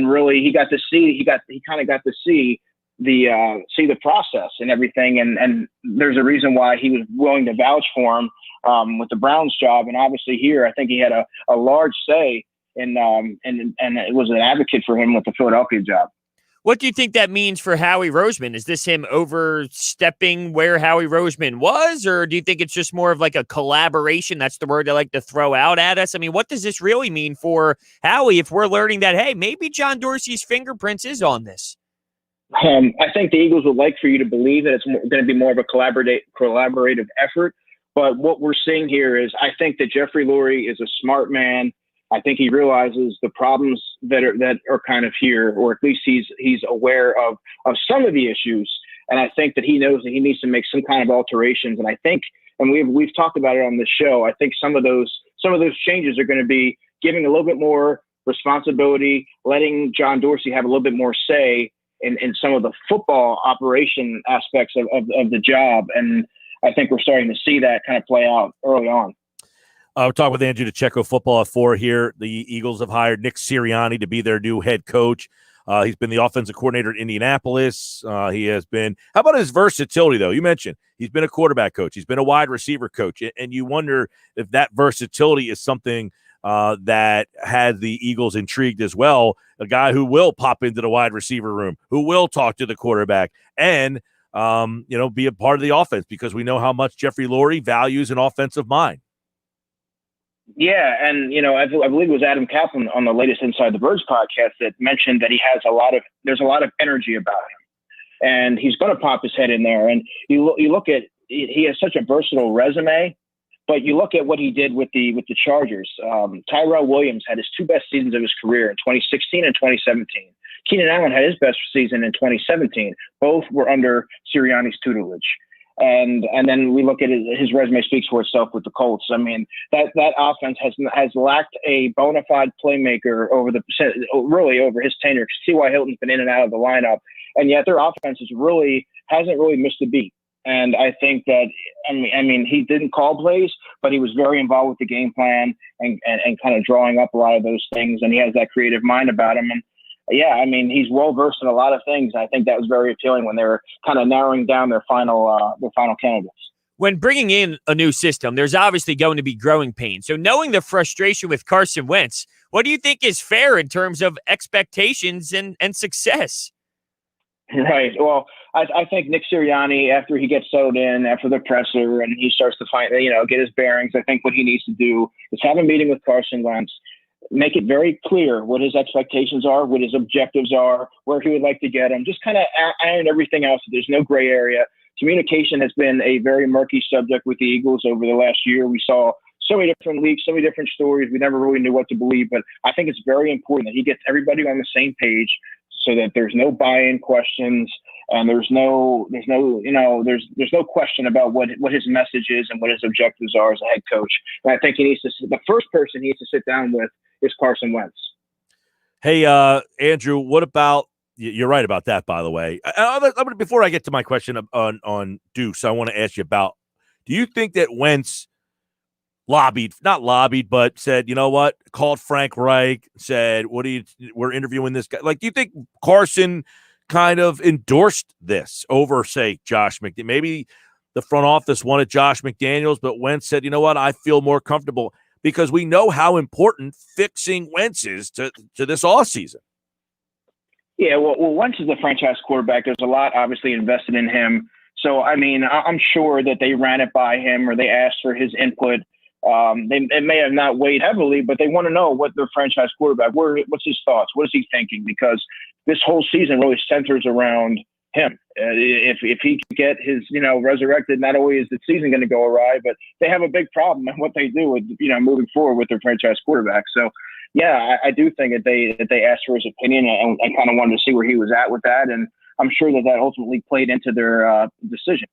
really he kind of got to see the process and everything. And there's a reason why he was willing to vouch for him with the Browns job. And obviously here, I think he had a large say and it was an advocate for him with the Philadelphia job. What do you think that means for Howie Roseman? Is this him overstepping where Howie Roseman was, or do you think it's just more of like a collaboration? That's the word they like to throw out at us. I mean, what does this really mean for Howie if we're learning that, hey, maybe John Dorsey's fingerprints is on this? I think the Eagles would like for you to believe that it's going to be more of a collaborative effort. But what we're seeing here is I think that Jeffrey Lurie is a smart man. I think he realizes the problems that are kind of here, or at least he's aware of some of the issues. And I think that he knows that he needs to make some kind of alterations. And I think, and we've talked about it on the show, I think some of those changes are going to be giving a little bit more responsibility, letting John Dorsey have a little bit more say in some of the football operation aspects of the job. And I think we're starting to see that kind of play out early on. We're talking with Andrew DiCecco, Football at 4 here. The Eagles have hired Nick Sirianni to be their new head coach. He's been the offensive coordinator at Indianapolis. He has been – how about his versatility, though? You mentioned he's been a quarterback coach. He's been a wide receiver coach. And you wonder if that versatility is something that has the Eagles intrigued as well, a guy who will pop into the wide receiver room, who will talk to the quarterback and, be a part of the offense, because we know how much Jeffrey Lurie values an offensive mind. Yeah, and I believe it was Adam Kaplan on the latest Inside the Birds podcast that mentioned that there's a lot of energy about him, and he's going to pop his head in there. And you look at, he has such a versatile resume, but you look at what he did with the Chargers. Tyrell Williams had his two best seasons of his career in 2016 and 2017. Keenan Allen had his best season in 2017. Both were under Sirianni's tutelage. And then we look at his resume speaks for itself with the Colts. I mean, that offense has lacked a bona fide playmaker over his tenure. T.Y. Hilton's been in and out of the lineup, and yet their offense hasn't really missed a beat. And I think that, I mean, he didn't call plays, but he was very involved with the game plan and kind of drawing up a lot of those things. And he has that creative mind about him. And yeah, I mean, he's well versed in a lot of things. I think that was very appealing when they were kind of narrowing down their final candidates. When bringing in a new system, there's obviously going to be growing pains. So knowing the frustration with Carson Wentz, what do you think is fair in terms of expectations and success? Right. Well, I think Nick Sirianni, after he gets settled in, after the presser, and he starts to get his bearings, I think what he needs to do is have a meeting with Carson Wentz, make it very clear what his expectations are, what his objectives are, where he would like to get them, just kind of iron everything else so there's no gray area. Communication has been a very murky subject with the Eagles over the last year. We saw so many different leaks, so many different stories. We never really knew what to believe, but I think it's very important that he gets everybody on the same page so that there's no buy-in questions and there's no question about what his message is and what his objectives are as a head coach. And I think the first person he needs to sit down with is Carson Wentz. Hey, Andrew, what about – you're right about that, by the way. Before I get to my question on Deuce, I want to ask you about – do you think that Wentz not lobbied, but said, you know what, called Frank Reich, said, we're interviewing this guy. Like, do you think Carson kind of endorsed this over, say, Josh McDaniels? Maybe the front office wanted Josh McDaniels, but Wentz said, you know what, I feel more comfortable, because we know how important fixing Wentz is to this offseason. Yeah, well, Wentz is the franchise quarterback. There's a lot obviously invested in him. So, I mean, I'm sure that they ran it by him or they asked for his input. It may have not weighed heavily, but they want to know what their franchise quarterback, what's his thoughts? What is he thinking? Because this whole season really centers around him. If he can get his, resurrected, not only is the season going to go awry, but they have a big problem in what they do with, moving forward with their franchise quarterback. So, yeah, I do think that they asked for his opinion and kind of wanted to see where he was at with that. And I'm sure that ultimately played into their decision.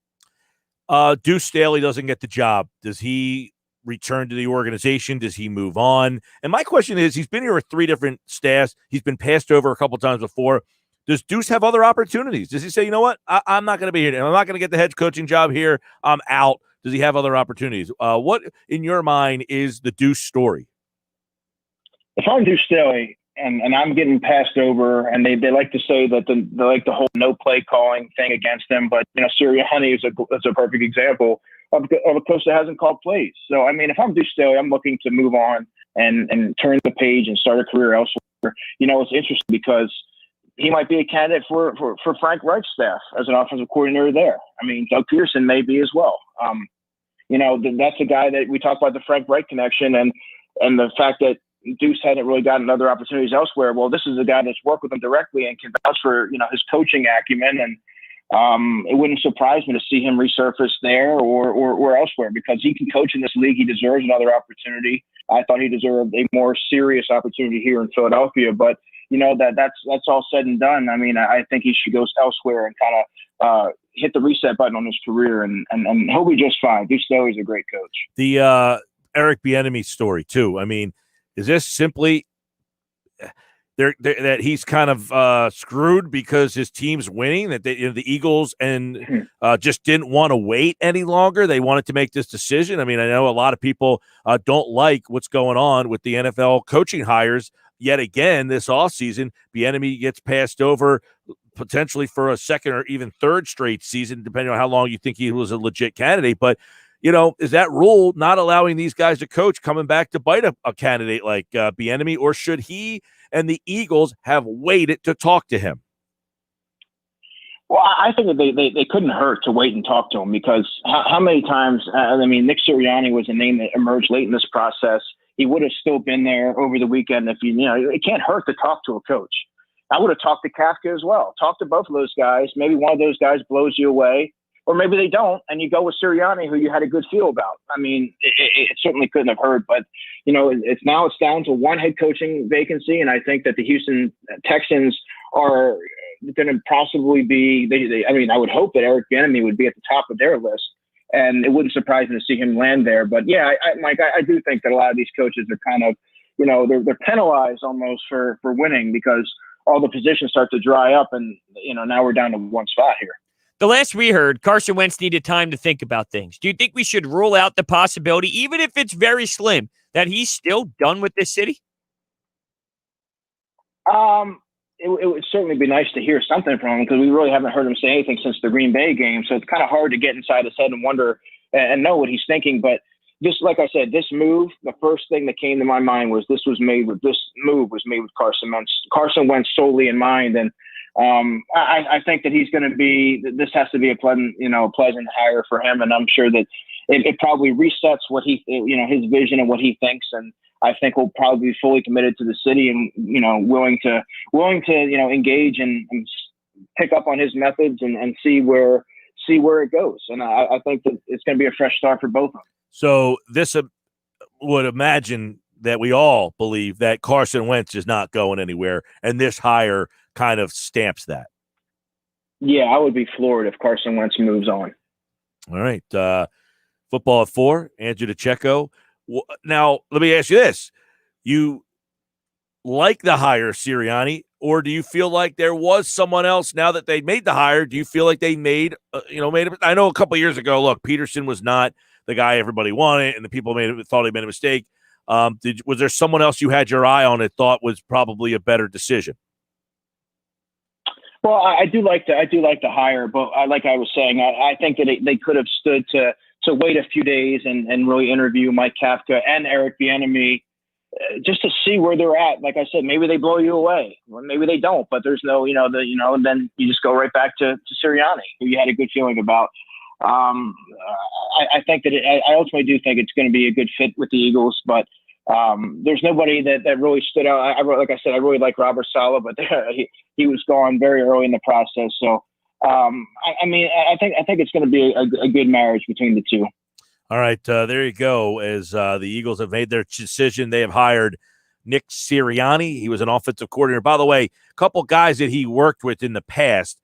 Deuce Staley doesn't get the job. Does he return to the organization? Does he move on? And my question is, he's been here with 3 different staffs. He's been passed over a couple times before. Does Deuce have other opportunities? Does he say, you know what, I'm not going to be here. I'm not going to get the head coaching job here. I'm out. Does he have other opportunities? What, in your mind, is the Deuce story? If I'm Deuce Staley and I'm getting passed over, and they like to say that they like the whole no play calling thing against them, but Sirianni is a perfect example of a coach that hasn't called plays. So, I mean, if I'm Deuce Staley, I'm looking to move on and turn the page and start a career elsewhere. It's interesting because he might be a candidate for Frank Reich's staff as an offensive coordinator there. I mean, Doug Peterson may be as well. That's a guy that we talk about the Frank Reich connection and the fact that Deuce hadn't really gotten other opportunities elsewhere. Well, this is a guy that's worked with him directly and can vouch for, his coaching acumen. And it wouldn't surprise me to see him resurface there or elsewhere because he can coach in this league. He deserves another opportunity. I thought he deserved a more serious opportunity here in Philadelphia, but that's all said and done. I mean, I think he should go elsewhere and kind of hit the reset button on his career, and he'll be just fine. Deuce Staley's a great coach. The Eric Bieniemy story too. I mean, is this simply that he's kind of screwed because his team's winning? That the Eagles and just didn't want to wait any longer. They wanted to make this decision. I mean, I know a lot of people don't like what's going on with the NFL coaching hires. Yet again, this offseason, Bieniemy gets passed over potentially for a second or even third straight season, depending on how long you think he was a legit candidate. But, is that rule not allowing these guys to coach coming back to bite a candidate like Bieniemy, or should he and the Eagles have waited to talk to him? Well, I think that they couldn't hurt to wait and talk to him because how many times, Nick Sirianni was a name that emerged late in this process. He would have still been there over the weekend if it can't hurt to talk to a coach. I would have talked to Kafka as well. Talk to both of those guys. Maybe one of those guys blows you away, or maybe they don't, and you go with Sirianni, who you had a good feel about. I mean, it certainly couldn't have hurt, but it's down to one head coaching vacancy, and I think that the Houston Texans are going to possibly be. I would hope that Eric Bieniemy would be at the top of their list. And it wouldn't surprise me to see him land there. But yeah, Mike, I do think that a lot of these coaches are kind of, they're penalized almost for winning because all the positions start to dry up, and now we're down to one spot here. The last we heard, Carson Wentz needed time to think about things. Do you think we should rule out the possibility, even if it's very slim, that he's still done with this city? It would certainly be nice to hear something from him because we really haven't heard him say anything since the Green Bay game. So it's kind of hard to get inside his head and wonder and know what he's thinking. But just like I said, this move, the first thing that came to my mind was this move was made with Carson Wentz solely in mind. And I think that he's going to be. This has to be a pleasant hire for him. And I'm sure that it probably resets what his vision and what he thinks. And I think we'll probably be fully committed to the city and, willing to engage and pick up on his methods and see where it goes. And I think that it's going to be a fresh start for both of them. So this would imagine that we all believe that Carson Wentz is not going anywhere, and this hire kind of stamps that. Yeah, I would be floored if Carson Wentz moves on. All right. Football at 4, Andrew DiCecco. Now, let me ask you this. You like the hire, Sirianni, or do you feel like there was someone else now that they made the hire? Do you feel like they made I know a couple of years ago, look, Peterson was not the guy everybody wanted, and the people thought he made a mistake. Was there someone else you had your eye on that thought was probably a better decision? Well, I do like the hire, but like I was saying, I think that they could have stood to wait a few days and really interview Mike Kafka and Eric Bieniemy just to see where they're at. Like I said, maybe they blow you away, or maybe they don't. But there's no, and then you just go right back to Sirianni, who you had a good feeling about. I think that I ultimately do think it's going to be a good fit with the Eagles, but there's nobody that really stood out. Like I said, I really like Robert Saleh, but he was gone very early in the process. So, I think it's going to be a good marriage between the two. All right, there you go. As the Eagles have made their decision, they have hired Nick Sirianni. He was an offensive coordinator. By the way, a couple guys that he worked with in the past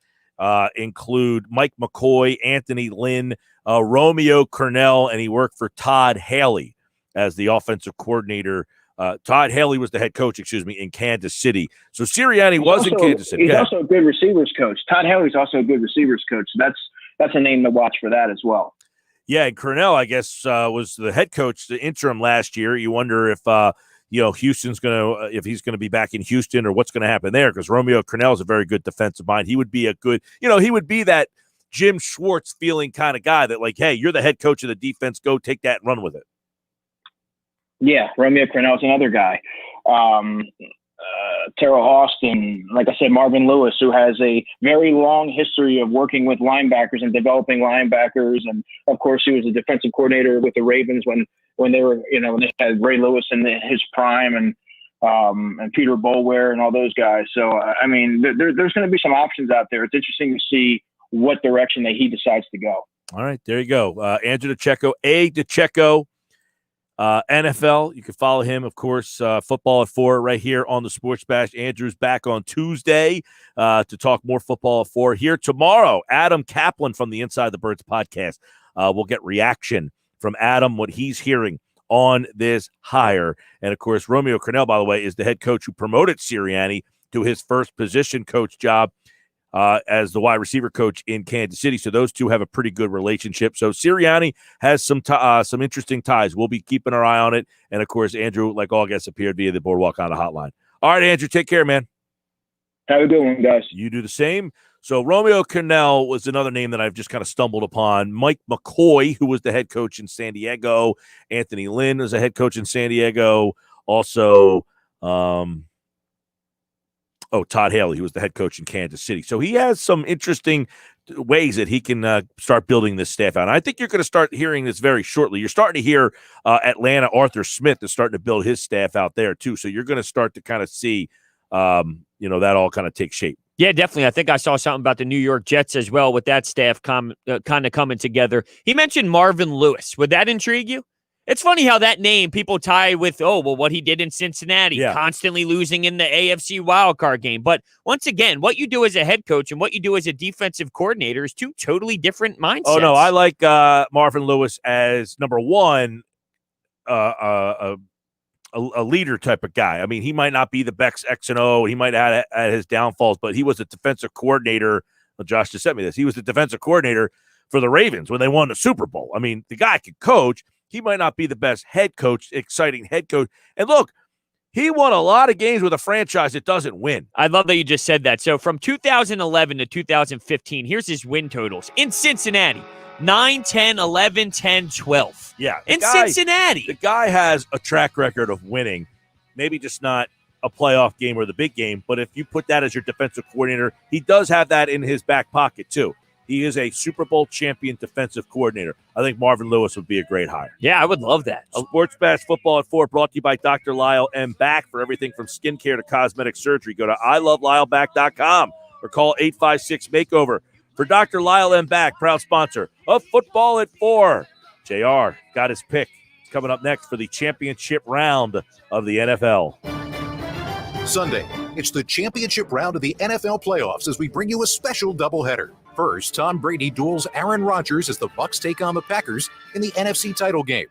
include Mike McCoy, Anthony Lynn, Romeo Cornell, and he worked for Todd Haley as the offensive coordinator. Todd Haley was the head coach, in Kansas City. So Sirianni was in Kansas City. He's also a good receivers coach. Todd Haley's also a good receivers coach. So that's a name to watch for that as well. Yeah, and Cornell, I guess, was the head coach, the interim last year. You wonder if Houston's if he's gonna be back in Houston or what's gonna happen there, because Romeo Cornell is a very good defensive mind. He would be a good, he would be that Jim Schwartz feeling kind of guy that, like, hey, you're the head coach of the defense, go take that and run with it. Yeah, Romeo Cornell's another guy. Terrell Austin, like I said, Marvin Lewis, who has a very long history of working with linebackers and developing linebackers. And of course, he was a defensive coordinator with the Ravens when they were, when they had Ray Lewis in his prime and Peter Boulware and all those guys. So, I mean, there's going to be some options out there. It's interesting to see what direction that he decides to go. All right, there you go. Andrew DiCecco, DiCecco, NFL. You can follow him, of course, Football at 4 right here on the Sports Bash. Andrew's back on Tuesday to talk more Football at 4. Here tomorrow, Adam Kaplan from the Inside the Birds podcast. We'll get reaction from Adam, what he's hearing on this hire. And, of course, Romeo Crennel, by the way, is the head coach who promoted Sirianni to his first position coach job as the wide receiver coach in Kansas City. So those two have a pretty good relationship. So Sirianni has some interesting ties. We'll be keeping our eye on it. And, of course, Andrew, like all guests, appeared via the Boardwalk on the hotline. All right, Andrew, take care, man. Have a good one, guys. You do the same. So Romeo Crennel was another name that I've just kind of stumbled upon. Mike McCoy, who was the head coach in San Diego. Anthony Lynn was a head coach in San Diego. Also, Todd Haley, who was the head coach in Kansas City. So he has some interesting ways that he can start building this staff out. And I think you're going to start hearing this very shortly. You're starting to hear Atlanta Arthur Smith is starting to build his staff out there too. So you're going to start to kind of see, that all kind of take shape. Yeah, definitely. I think I saw something about the New York Jets as well with that staff kind of coming together. He mentioned Marvin Lewis. Would that intrigue you? It's funny how that name people tie with, what he did in Cincinnati, constantly losing in the AFC wildcard game. But once again, what you do as a head coach and what you do as a defensive coordinator is two totally different mindsets. Oh, no, I like Marvin Lewis as, number one, a leader type of guy. I mean, he might not be the best X and O. He might have had his downfalls, but he was a defensive coordinator. Well, Josh just sent me this. He was the defensive coordinator for the Ravens when they won the Super Bowl. I mean, the guy could coach. He might not be the best head coach, exciting head coach. And look, he won a lot of games with a franchise that doesn't win. I love that you just said that. So from 2011 to 2015, here's his win totals. In Cincinnati, 9, 10, 11, 10, 12. Yeah. Cincinnati. The guy has a track record of winning, maybe just not a playoff game or the big game, but if you put that as your defensive coordinator, he does have that in his back pocket too. He is a Super Bowl champion defensive coordinator. I think Marvin Lewis would be a great hire. Yeah, I would love that. Sports Bash Football at 4 brought to you by Dr. Lyle M. Back. For everything from skincare to cosmetic surgery, go to ilovelyle.com or call 856-MAKEOVER. For Dr. Lyle M. Back, proud sponsor of Football at 4. JR got his pick. It's coming up next for the championship round of the NFL. Sunday, it's the championship round of the NFL playoffs as we bring you a special doubleheader. First, Tom Brady duels Aaron Rodgers as the Bucs take on the Packers in the NFC title game.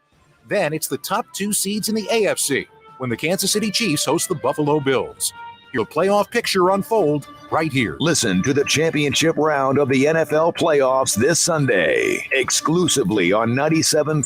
Then it's the top two seeds in the AFC when the Kansas City Chiefs host the Buffalo Bills. Your playoff picture unfold right here. Listen to the championship round of the NFL playoffs this Sunday, exclusively on 97.3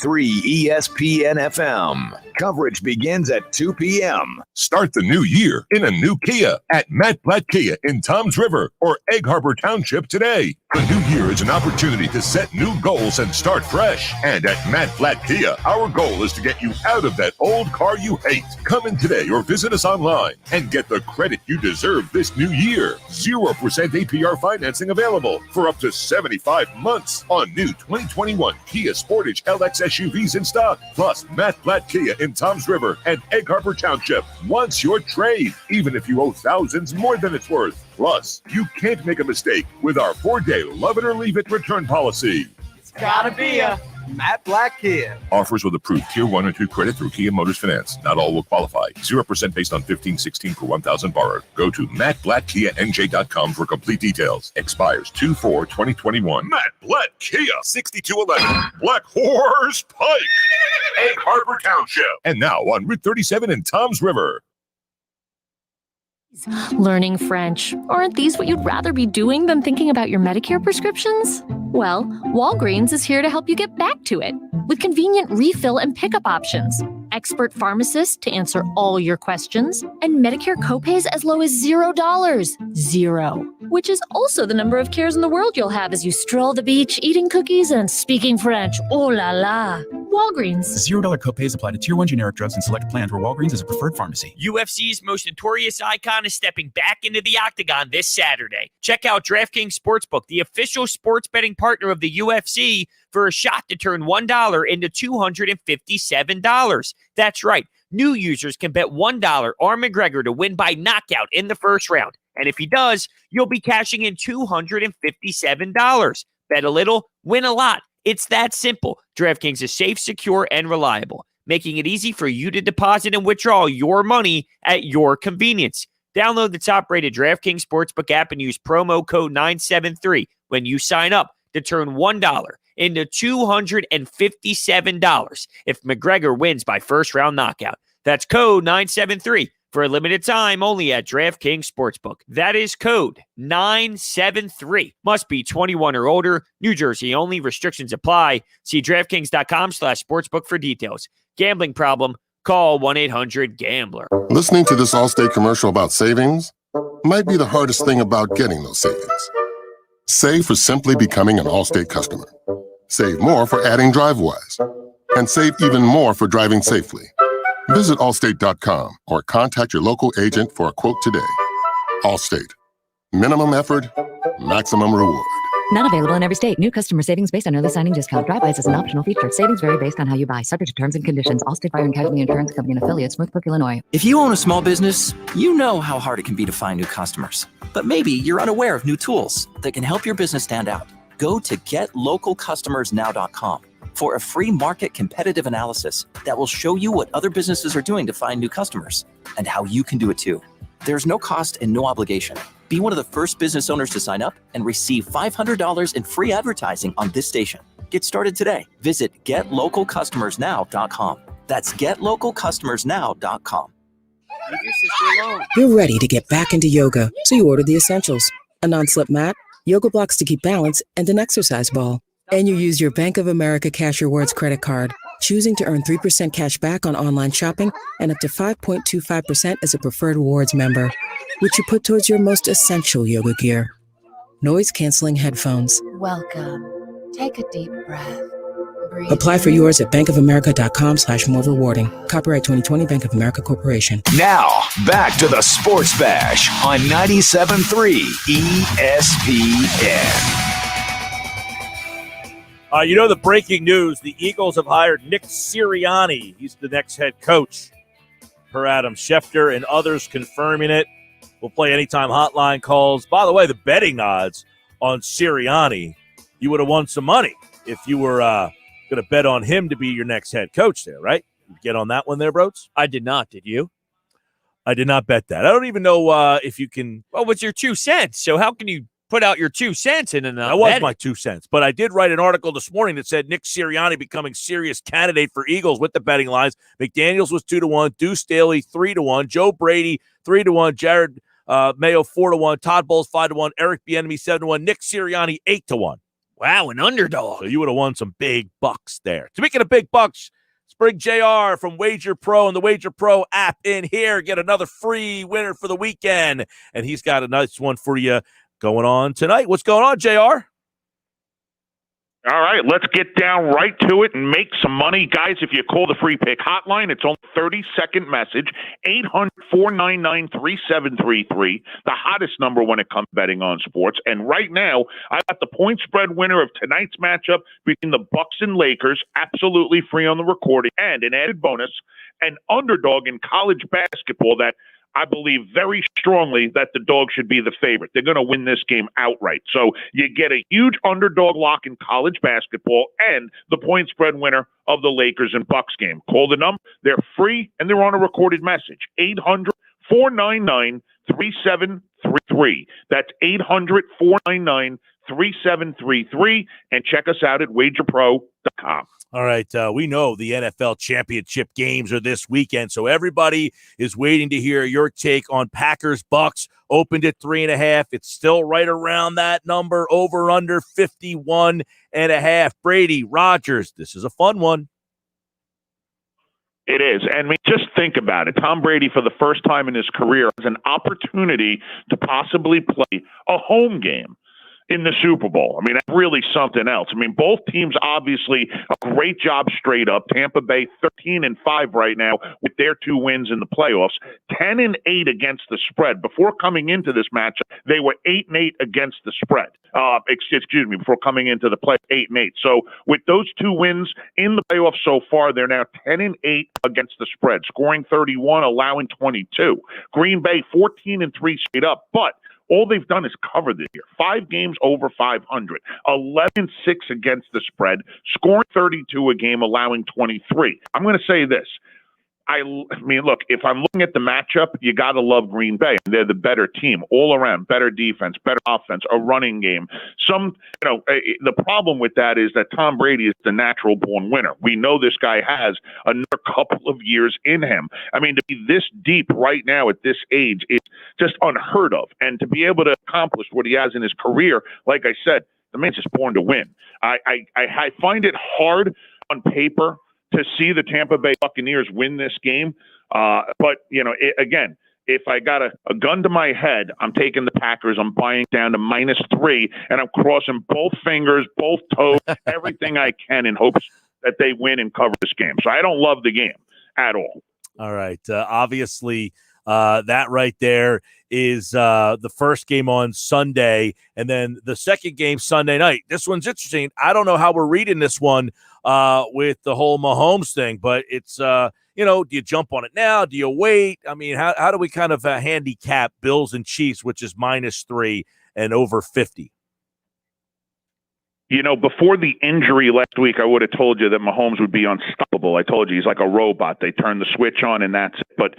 ESPN FM. Coverage begins at 2 p.m. Start the new year in a new Kia at Matt Blatt Kia in Toms River or Egg Harbor Township today. The new year is an opportunity to set new goals and start fresh. And at Matt Blatt Kia, our goal is to get you out of that old car you hate. Come in today or visit us online and get the credit you deserve this new year. 0% APR financing available for up to 75 months on new 2021 Kia Sportage LX SUVs in stock. Plus, Matt Blatt Kia in Toms River and Egg Harbor Township wants your trade, even if you owe thousands more than it's worth. Plus, you can't make a mistake with our 4-day love it or leave it return policy. It's gotta be a Matt Blatt Kia. Offers with approved Tier 1 and 2 credit through Kia Motors Finance. Not all will qualify. 0% based on 1516 per 1,000 borrowed. Go to mattblattkianj.com for complete details. Expires 2/4/2021. Matt Blatt Kia, 6211 Black Horse Pike, Egg Harbor Township. And now on Route 37 in Toms River. Learning French. Aren't these what you'd rather be doing than thinking about your Medicare prescriptions? Well, Walgreens is here to help you get back to it with convenient refill and pickup options, expert pharmacists to answer all your questions, and Medicare copays as low as $0. 0. which is also the number of cares in the world you'll have as you stroll the beach, eating cookies and speaking French. Oh la la. Walgreens. $0 copays apply to Tier 1 generic drugs and select plans where Walgreens is a preferred pharmacy. UFC's most notorious icon is stepping back into the octagon this Saturday. Check out DraftKings Sportsbook, the official sports betting partner of the UFC, for a shot to turn $1 into $257. That's right. New users can bet $1 on McGregor to win by knockout in the first round. And if he does, you'll be cashing in $257. Bet a little, win a lot. It's that simple. DraftKings is safe, secure, and reliable, making it easy for you to deposit and withdraw your money at your convenience. Download the top-rated DraftKings Sportsbook app and use promo code 973 when you sign up to turn $1 into $257 if McGregor wins by first-round knockout. That's code 973 for a limited time only at DraftKings Sportsbook. That is code 973. Must be 21 or older. New Jersey only. Restrictions apply. See DraftKings.com/sportsbook for details. Gambling problem? Call 1-800-GAMBLER. Listening to this Allstate commercial about savings might be the hardest thing about getting those savings. Save for simply becoming an Allstate customer. Save more for adding DriveWise. And save even more for driving safely. Visit Allstate.com or contact your local agent for a quote today. Allstate. Minimum effort, maximum reward. Not available in every state. New customer savings based on early signing discount. Drive-bys is an optional feature. Savings vary based on how you buy. Subject to terms and conditions. Allstate Fire and Casualty Insurance Company and affiliates, Smoothbrook, Illinois. If you own a small business, you know how hard it can be to find new customers. But maybe you're unaware of new tools that can help your business stand out. Go to GetLocalCustomersNow.com for a free market competitive analysis that will show you what other businesses are doing to find new customers and how you can do it too. There's no cost and no obligation. Be one of the first business owners to sign up and receive $500 in free advertising on this station. Get started today. Visit GetLocalCustomersNow.com. That's GetLocalCustomersNow.com. You're ready to get back into yoga, so you order the essentials. A non-slip mat, yoga blocks to keep balance, and an exercise ball. And you use your Bank of America Cash Rewards credit card, choosing to earn 3% cash back on online shopping and up to 5.25% as a preferred rewards member, which you put towards your most essential yoga gear. Noise-canceling headphones. Welcome. Take a deep breath. Breathe. Apply for yours at bankofamerica.com/more rewarding. Copyright 2020 Bank of America Corporation. Now, back to the Sports Bash on 97.3 ESPN. You know the breaking news, the Eagles have hired Nick Sirianni. He's the next head coach, per Adam Schefter and others confirming it. We'll play anytime hotline calls. By the way, the betting odds on Sirianni, you would have won some money if you were going to bet on him to be your next head coach there, right? You get on that one there, Brodes? I did not. Did you? I did not bet that. I don't even know if you can. Well, what's your 2 cents? So how can you put out your 2 cents in and that was my 2 cents. But I did write an article this morning that said Nick Sirianni becoming serious candidate for Eagles with the betting lines. McDaniels was 2-1, Deuce Staley 3-1, Joe Brady 3-1, Jared Mayo 4-1, Todd Bowles 5-1, Eric Bieniemy 7-1, Nick Sirianni 8-1. Wow, an underdog. So you would have won some big bucks there. Speaking of big bucks, let's bring JR from Wager Pro and the Wager Pro app in here. Get another free winner for the weekend. And he's got a nice one for you going on tonight. What's going on, JR? All right, let's get down right to it and make some money. Guys, if you call the free pick hotline, it's only a 30-second message, 800-499-3733, the hottest number when it comes to betting on sports. And right now, I got the point spread winner of tonight's matchup between the Bucks and Lakers, absolutely free on the recording, and an added bonus, an underdog in college basketball that I believe very strongly that the dog should be the favorite. They're going to win this game outright. So you get a huge underdog lock in college basketball and the point spread winner of the Lakers and Bucks game. Call the number. They're free and they're on a recorded message. 800-499-3733. That's 800-499-3733. And check us out at wagerpro.com. All right, we know the NFL championship games are this weekend, so everybody is waiting to hear your take on Packers-Bucks. Opened at 3.5. It's still right around that number, over under 51.5. Brady, Rodgers, this is a fun one. It is. And I mean, just think about it. Tom Brady, for the first time in his career, has an opportunity to possibly play a home game in the Super Bowl. I mean, that's really something else. I mean, both teams obviously a great job straight up. Tampa Bay 13-5 right now with their 2 wins in the playoffs, 10-8 against the spread. Before coming into this matchup, they were 8-8 against the spread. Before coming into the play, 8-8. So with those 2 wins in the playoffs so far, they're now 10-8 against the spread, scoring 31, allowing 22. Green Bay 14-3 straight up, but all they've done is cover this year. 5 games over 500, 11-6 against the spread, scoring 32 a game, allowing 23. I'm going to say this. I mean, look, if I'm looking at the matchup, you got to love Green Bay. They're the better team all around, better defense, better offense, a running game. The problem with that is that Tom Brady is the natural born winner. We know this guy has another couple of years in him. I mean, to be this deep right now at this age is just unheard of. And to be able to accomplish what he has in his career, like I said, the man's just born to win. I find it hard on paper to see the Tampa Bay Buccaneers win this game. But, again, if I got a gun to my head, I'm taking the Packers. I'm buying down to -3, and I'm crossing both fingers, both toes, everything I can in hopes that they win and cover this game. So I don't love the game at all. All right. Obviously, that right there is the first game on Sunday, and then the second game Sunday night. This one's interesting. I don't know how we're reading this one with the whole Mahomes thing, but it's, do you jump on it now? Do you wait? I mean, how do we kind of handicap Bills and Chiefs, which is -3 and over 50? Before the injury last week, I would have told you that Mahomes would be unstoppable. I told you he's like a robot. They turn the switch on and that's it. But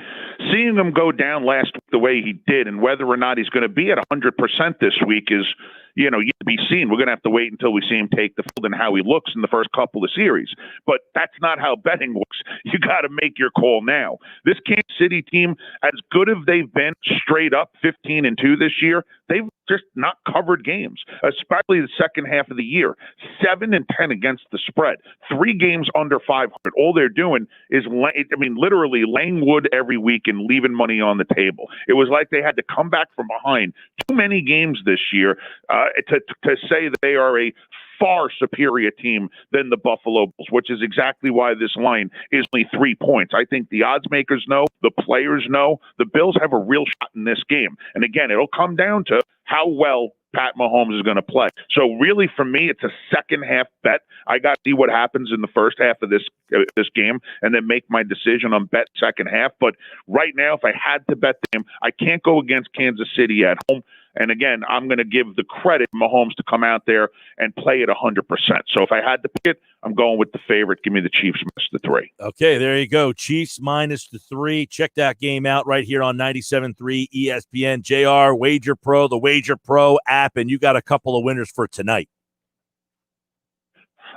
seeing him go down last week the way he did, and whether or not he's going to be at 100% this week is, yet to be seen. We're going to have to wait until we see him take the field and how he looks in the first couple of series. But that's not how betting works. You got to make your call now. This Kansas City team, as good as they've been straight up 15-2 this year, they've just not covered games, especially the second half of the year. 7-10 against the spread, 3 games under 500. All they're doing is, literally laying wood every week and leaving money on the table. It was like they had to come back from behind too many games this year to say that they are a far superior team than the Buffalo Bills, which is exactly why this line is only 3 points. I think the odds makers know, the players know, the Bills have a real shot in this game. And again, it'll come down to how well Pat Mahomes is going to play. So really, for me, it's a second half bet. I got to see what happens in the first half of this game and then make my decision on bet second half. But right now, if I had to bet them, I can't go against Kansas City at home. And again, I'm going to give the credit to Mahomes to come out there and play at 100%. So if I had to pick it, I'm going with the favorite. Give me the Chiefs -3. Okay, there you go. Chiefs -3. Check that game out right here on 97.3 ESPN. JR, Wager Pro, the Wager Pro app, and you got a couple of winners for tonight.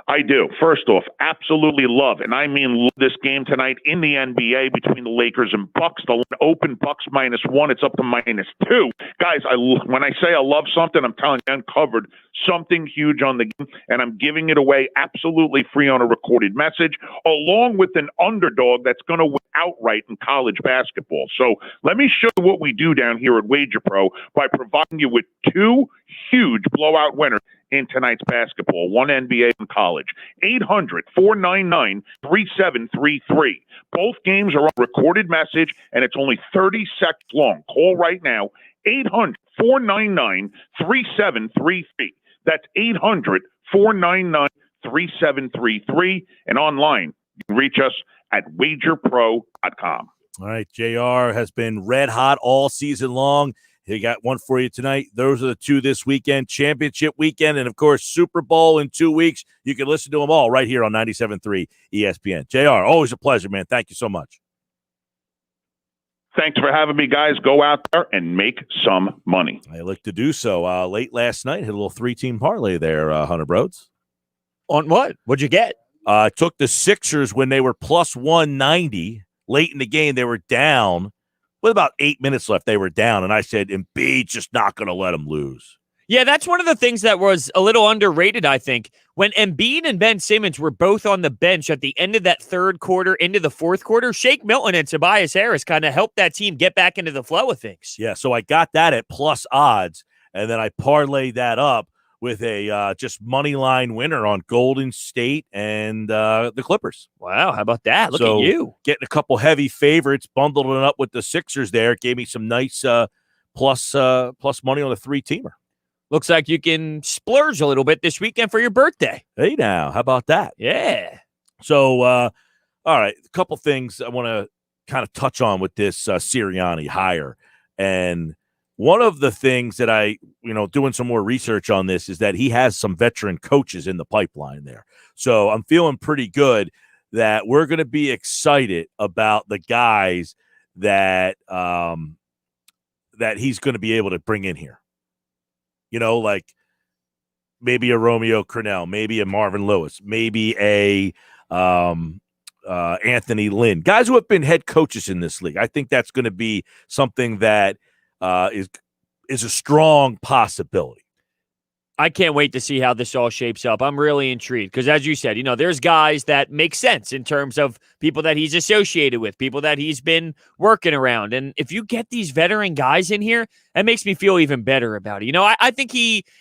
I do. First off, absolutely love, and I mean love this game tonight in the NBA between the Lakers and Bucks. The open Bucks -1. It's up to -2. Guys, when I say I love something, I'm telling you, I uncovered something huge on the game, and I'm giving it away absolutely free on a recorded message, along with an underdog that's going to win outright in college basketball. So let me show you what we do down here at Wager Pro by providing you with 2 huge blowout winners in tonight's basketball, one NBA and college. 800-499-3733. Both games are on recorded message, and it's only 30 seconds long. Call right now, 800-499-3733. That's 800-499-3733. And online, you can reach us at wagerpro.com. All right, JR has been red hot all season long. He got one for you tonight. Those are the 2 this weekend, championship weekend, and, of course, Super Bowl in 2 weeks. You can listen to them all right here on 97.3 ESPN. JR, always a pleasure, man. Thank you so much. Thanks for having me, guys. Go out there and make some money. I like to do so. Late last night, hit a little 3-team parlay there, Hunter Brodes. On what? What'd you get? I took the Sixers when they were plus 190. Late in the game, they were down. With about 8 minutes left, they were down, and I said, Embiid's just not going to let them lose. Yeah, that's one of the things that was a little underrated, I think. When Embiid and Ben Simmons were both on the bench at the end of that third quarter into the fourth quarter, Shake Milton and Tobias Harris kind of helped that team get back into the flow of things. Yeah, so I got that at plus odds, and then I parlayed that up with a just money line winner on Golden State and the Clippers. Wow, how about that? Look at you. Getting a couple heavy favorites, bundled it up with the Sixers there. Gave me some nice plus money on the three-teamer. Looks like you can splurge a little bit this weekend for your birthday. Hey, now, how about that? Yeah. So, all right, a couple things I want to kind of touch on with this Sirianni hire. And one of the things that I, doing some more research on this is that he has some veteran coaches in the pipeline there. So I'm feeling pretty good that we're going to be excited about the guys that that he's going to be able to bring in here. Like maybe a Romeo Crennel, maybe a Marvin Lewis, maybe a Anthony Lynn, guys who have been head coaches in this league. I think that's going to be something that is a strong possibility. I can't wait to see how this all shapes up. I'm really intrigued because, as you said, there's guys that make sense in terms of people that he's associated with, people that he's been working around. And if you get these veteran guys in here, that makes me feel even better about it. I think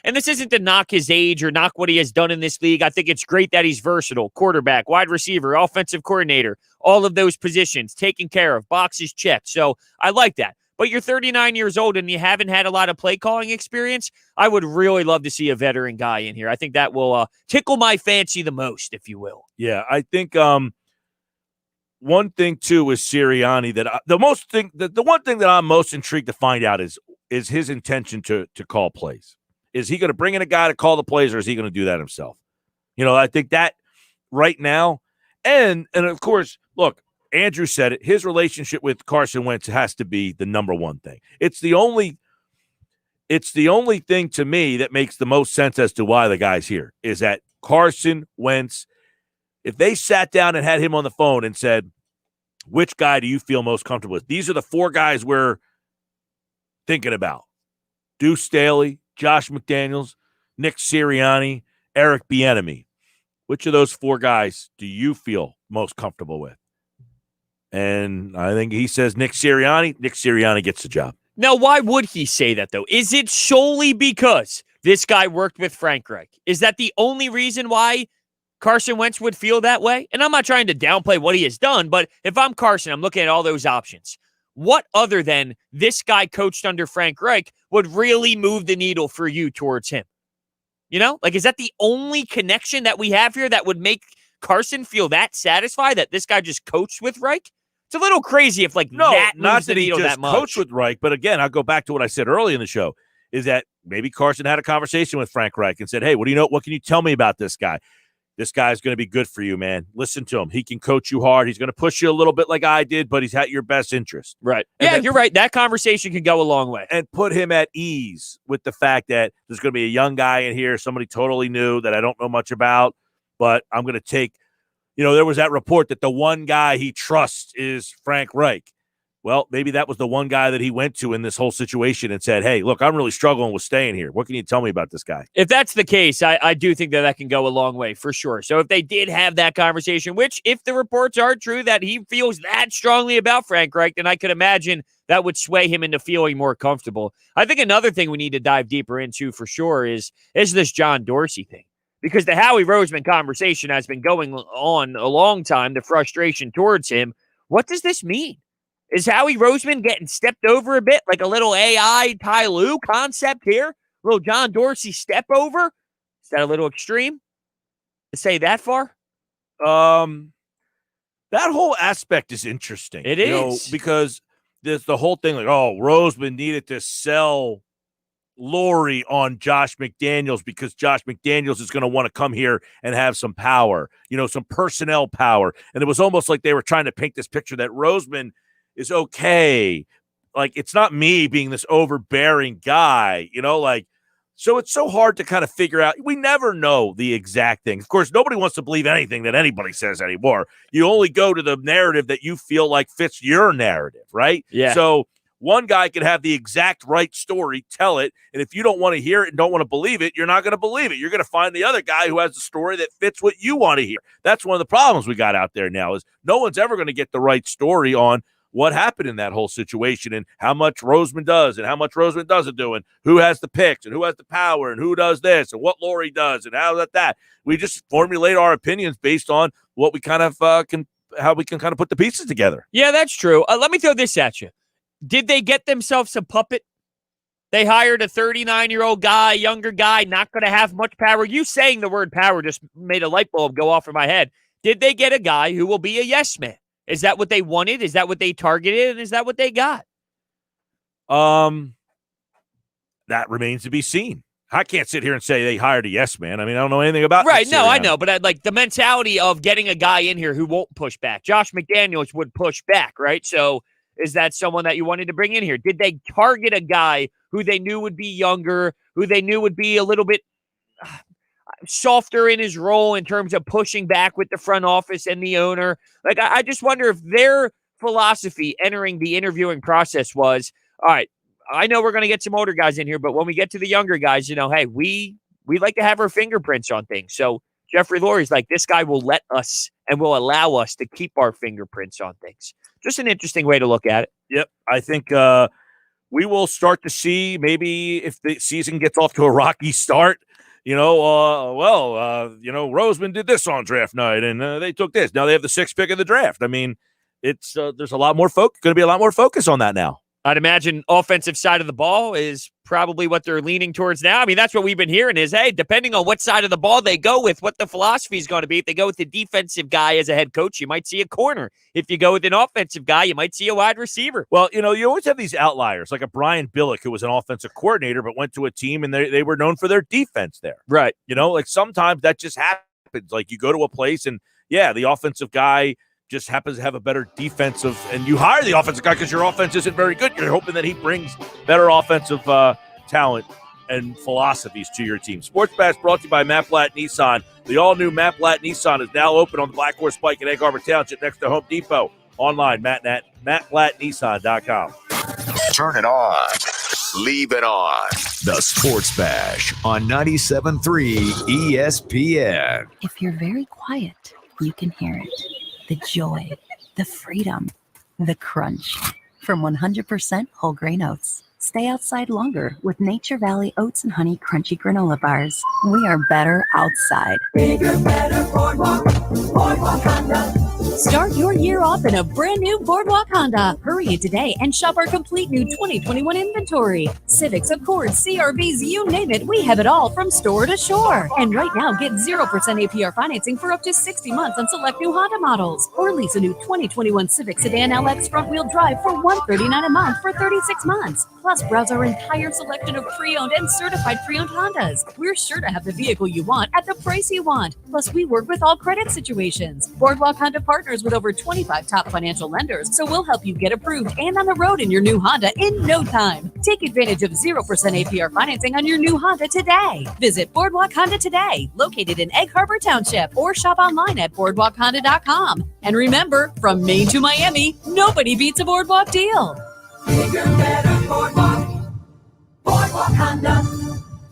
and this isn't to knock his age or knock what he has done in this league. I think it's great that he's versatile, quarterback, wide receiver, offensive coordinator, all of those positions taken care of, boxes checked. So I like that. But you're 39 years old and you haven't had a lot of play calling experience. I would really love to see a veteran guy in here. I think that will tickle my fancy the most, if you will. Yeah, I think one thing too is Sirianni that the one thing that I'm most intrigued to find out is his intention to call plays. Is he going to bring in a guy to call the plays, or is he going to do that himself? I think that right now, and of course, look. Andrew said it. His relationship with Carson Wentz has to be the number one thing. It's the only thing to me that makes the most sense as to why the guy's here is that Carson Wentz, if they sat down and had him on the phone and said, which guy do you feel most comfortable with? These are the four guys we're thinking about. Deuce Staley, Josh McDaniels, Nick Sirianni, Eric Bieniemy. Which of those four guys do you feel most comfortable with? And I think he says Nick Sirianni. Nick Sirianni gets the job. Now, why would he say that, though? Is it solely because this guy worked with Frank Reich? Is that the only reason why Carson Wentz would feel that way? And I'm not trying to downplay what he has done, but if I'm Carson, I'm looking at all those options. What other than this guy coached under Frank Reich would really move the needle for you towards him? Is that the only connection that we have here that would make Carson feel that satisfied that this guy just coached with Reich? It's a little crazy if that moves the needle that much. Coached with Reich, but again, I'll go back to what I said early in the show, is that maybe Carson had a conversation with Frank Reich and said, hey, what can you tell me about this guy? This guy's going to be good for you, man. Listen to him. He can coach you hard. He's going to push you a little bit like I did, but he's at your best interest. Right. You're right. That conversation can go a long way. And put him at ease with the fact that there's going to be a young guy in here, somebody totally new that I don't know much about, but I'm going to take there was that report that the one guy he trusts is Frank Reich. Well, maybe that was the one guy that he went to in this whole situation and said, hey, look, I'm really struggling with staying here. What can you tell me about this guy? If that's the case, I do think that can go a long way for sure. So if they did have that conversation, which if the reports are true that he feels that strongly about Frank Reich, then I could imagine that would sway him into feeling more comfortable. I think another thing we need to dive deeper into for sure is this John Dorsey thing. Because the Howie Roseman conversation has been going on a long time, the frustration towards him. What does this mean? Is Howie Roseman getting stepped over a bit, like a little AI Ty Lue concept here? A little John Dorsey step over? Is that a little extreme to say that far? That whole aspect is interesting. It is. Because there's the whole thing Roseman needed to sell Lori on Josh McDaniels because Josh McDaniels is going to want to come here and have some power, some personnel power. And it was almost like they were trying to paint this picture that Roseman is okay. Like, it's not me being this overbearing guy, so it's so hard to kind of figure out. We never know the exact thing. Of course, nobody wants to believe anything that anybody says anymore. You only go to the narrative that you feel like fits your narrative, right? Yeah. So One guy could have the exact right story, tell it, and if you don't want to hear it and don't want to believe it, you're not going to believe it. You're going to find the other guy who has a story that fits what you want to hear. That's one of the problems we got out there now is no one's ever going to get the right story on what happened in that whole situation and how much Roseman does and how much Roseman doesn't do and who has the picks and who has the power and who does this and what Lori does and how that. We just formulate our opinions based on what we kind of how we can kind of put the pieces together. Yeah, that's true. Let me throw this at you. Did they get themselves a puppet? They hired a 39-year-old guy, younger guy, not going to have much power. You saying the word power just made a light bulb go off in my head. Did they get a guy who will be a yes man? Is that what they wanted? Is that what they targeted? And is that what they got? That remains to be seen. I can't sit here and say they hired a yes man. I mean, I don't know anything about right. No, I know. But I'd like the mentality of getting a guy in here who won't push back. Josh McDaniels would push back, right? So is that someone that you wanted to bring in here? Did they target a guy who they knew would be younger, who they knew would be a little bit softer in his role in terms of pushing back with the front office and the owner? Like, I just wonder if their philosophy entering the interviewing process was, all right, I know we're going to get some older guys in here, but when we get to the younger guys, hey, we like to have our fingerprints on things. So Jeffrey Lurie's like, this guy will let us and will allow us to keep our fingerprints on things. Just an interesting way to look at it. Yep. I think we will start to see maybe if the season gets off to a rocky start, Roseman did this on draft night and they took this. Now they have the 6th pick of the draft. I mean, it's there's a lot more going to be a lot more focus on that now. I'd imagine offensive side of the ball is probably what they're leaning towards now. I mean, that's what we've been hearing is, hey, depending on what side of the ball they go with, what the philosophy is going to be. If they go with the defensive guy as a head coach, you might see a corner. If you go with an offensive guy, you might see a wide receiver. Well, you always have these outliers, like a Brian Billick, who was an offensive coordinator, but went to a team and they were known for their defense there. Right. Like sometimes that just happens. Like you go to a place and, yeah, the offensive guy just happens to have a better defensive, and you hire the offensive guy because your offense isn't very good. You're hoping that he brings better offensive talent and philosophies to your team. Sports Bash brought to you by Matt Blatt Nissan. The all-new Matt Blatt Nissan is now open on the Black Horse Pike in Egg Harbor Township next to Home Depot. Online, MattBlattNissan.com. Turn it on. Leave it on. The Sports Bash on 97.3 ESPN. If you're very quiet, you can hear it. The joy, the freedom, the crunch from 100% whole grain oats. Stay outside longer with Nature Valley Oats and Honey Crunchy Granola Bars. We are better outside. Bigger, better, Boardwalk Honda. Start your year off in a brand new Boardwalk Honda. Hurry in today and shop our complete new 2021 inventory. Civics, Accords, CRVs, you name it, we have it all from store to shore. And right now, get 0% APR financing for up to 60 months on select new Honda models. Or lease a new 2021 Civic Sedan LX front-wheel drive for $139 a month for 36 months. Plus, browse our entire selection of pre-owned and certified pre-owned Hondas. We're sure to have the vehicle you want at the price you want. Plus, we work with all credit situations. Boardwalk Honda partners with over 25 top financial lenders, so we'll help you get approved and on the road in your new Honda in no time. Take advantage of 0% APR financing on your new Honda today. Visit Boardwalk Honda today, located in Egg Harbor Township, or shop online at boardwalkhonda.com. And remember, from Maine to Miami, nobody beats a Boardwalk deal. Bigger, better, Boardwalk Honda.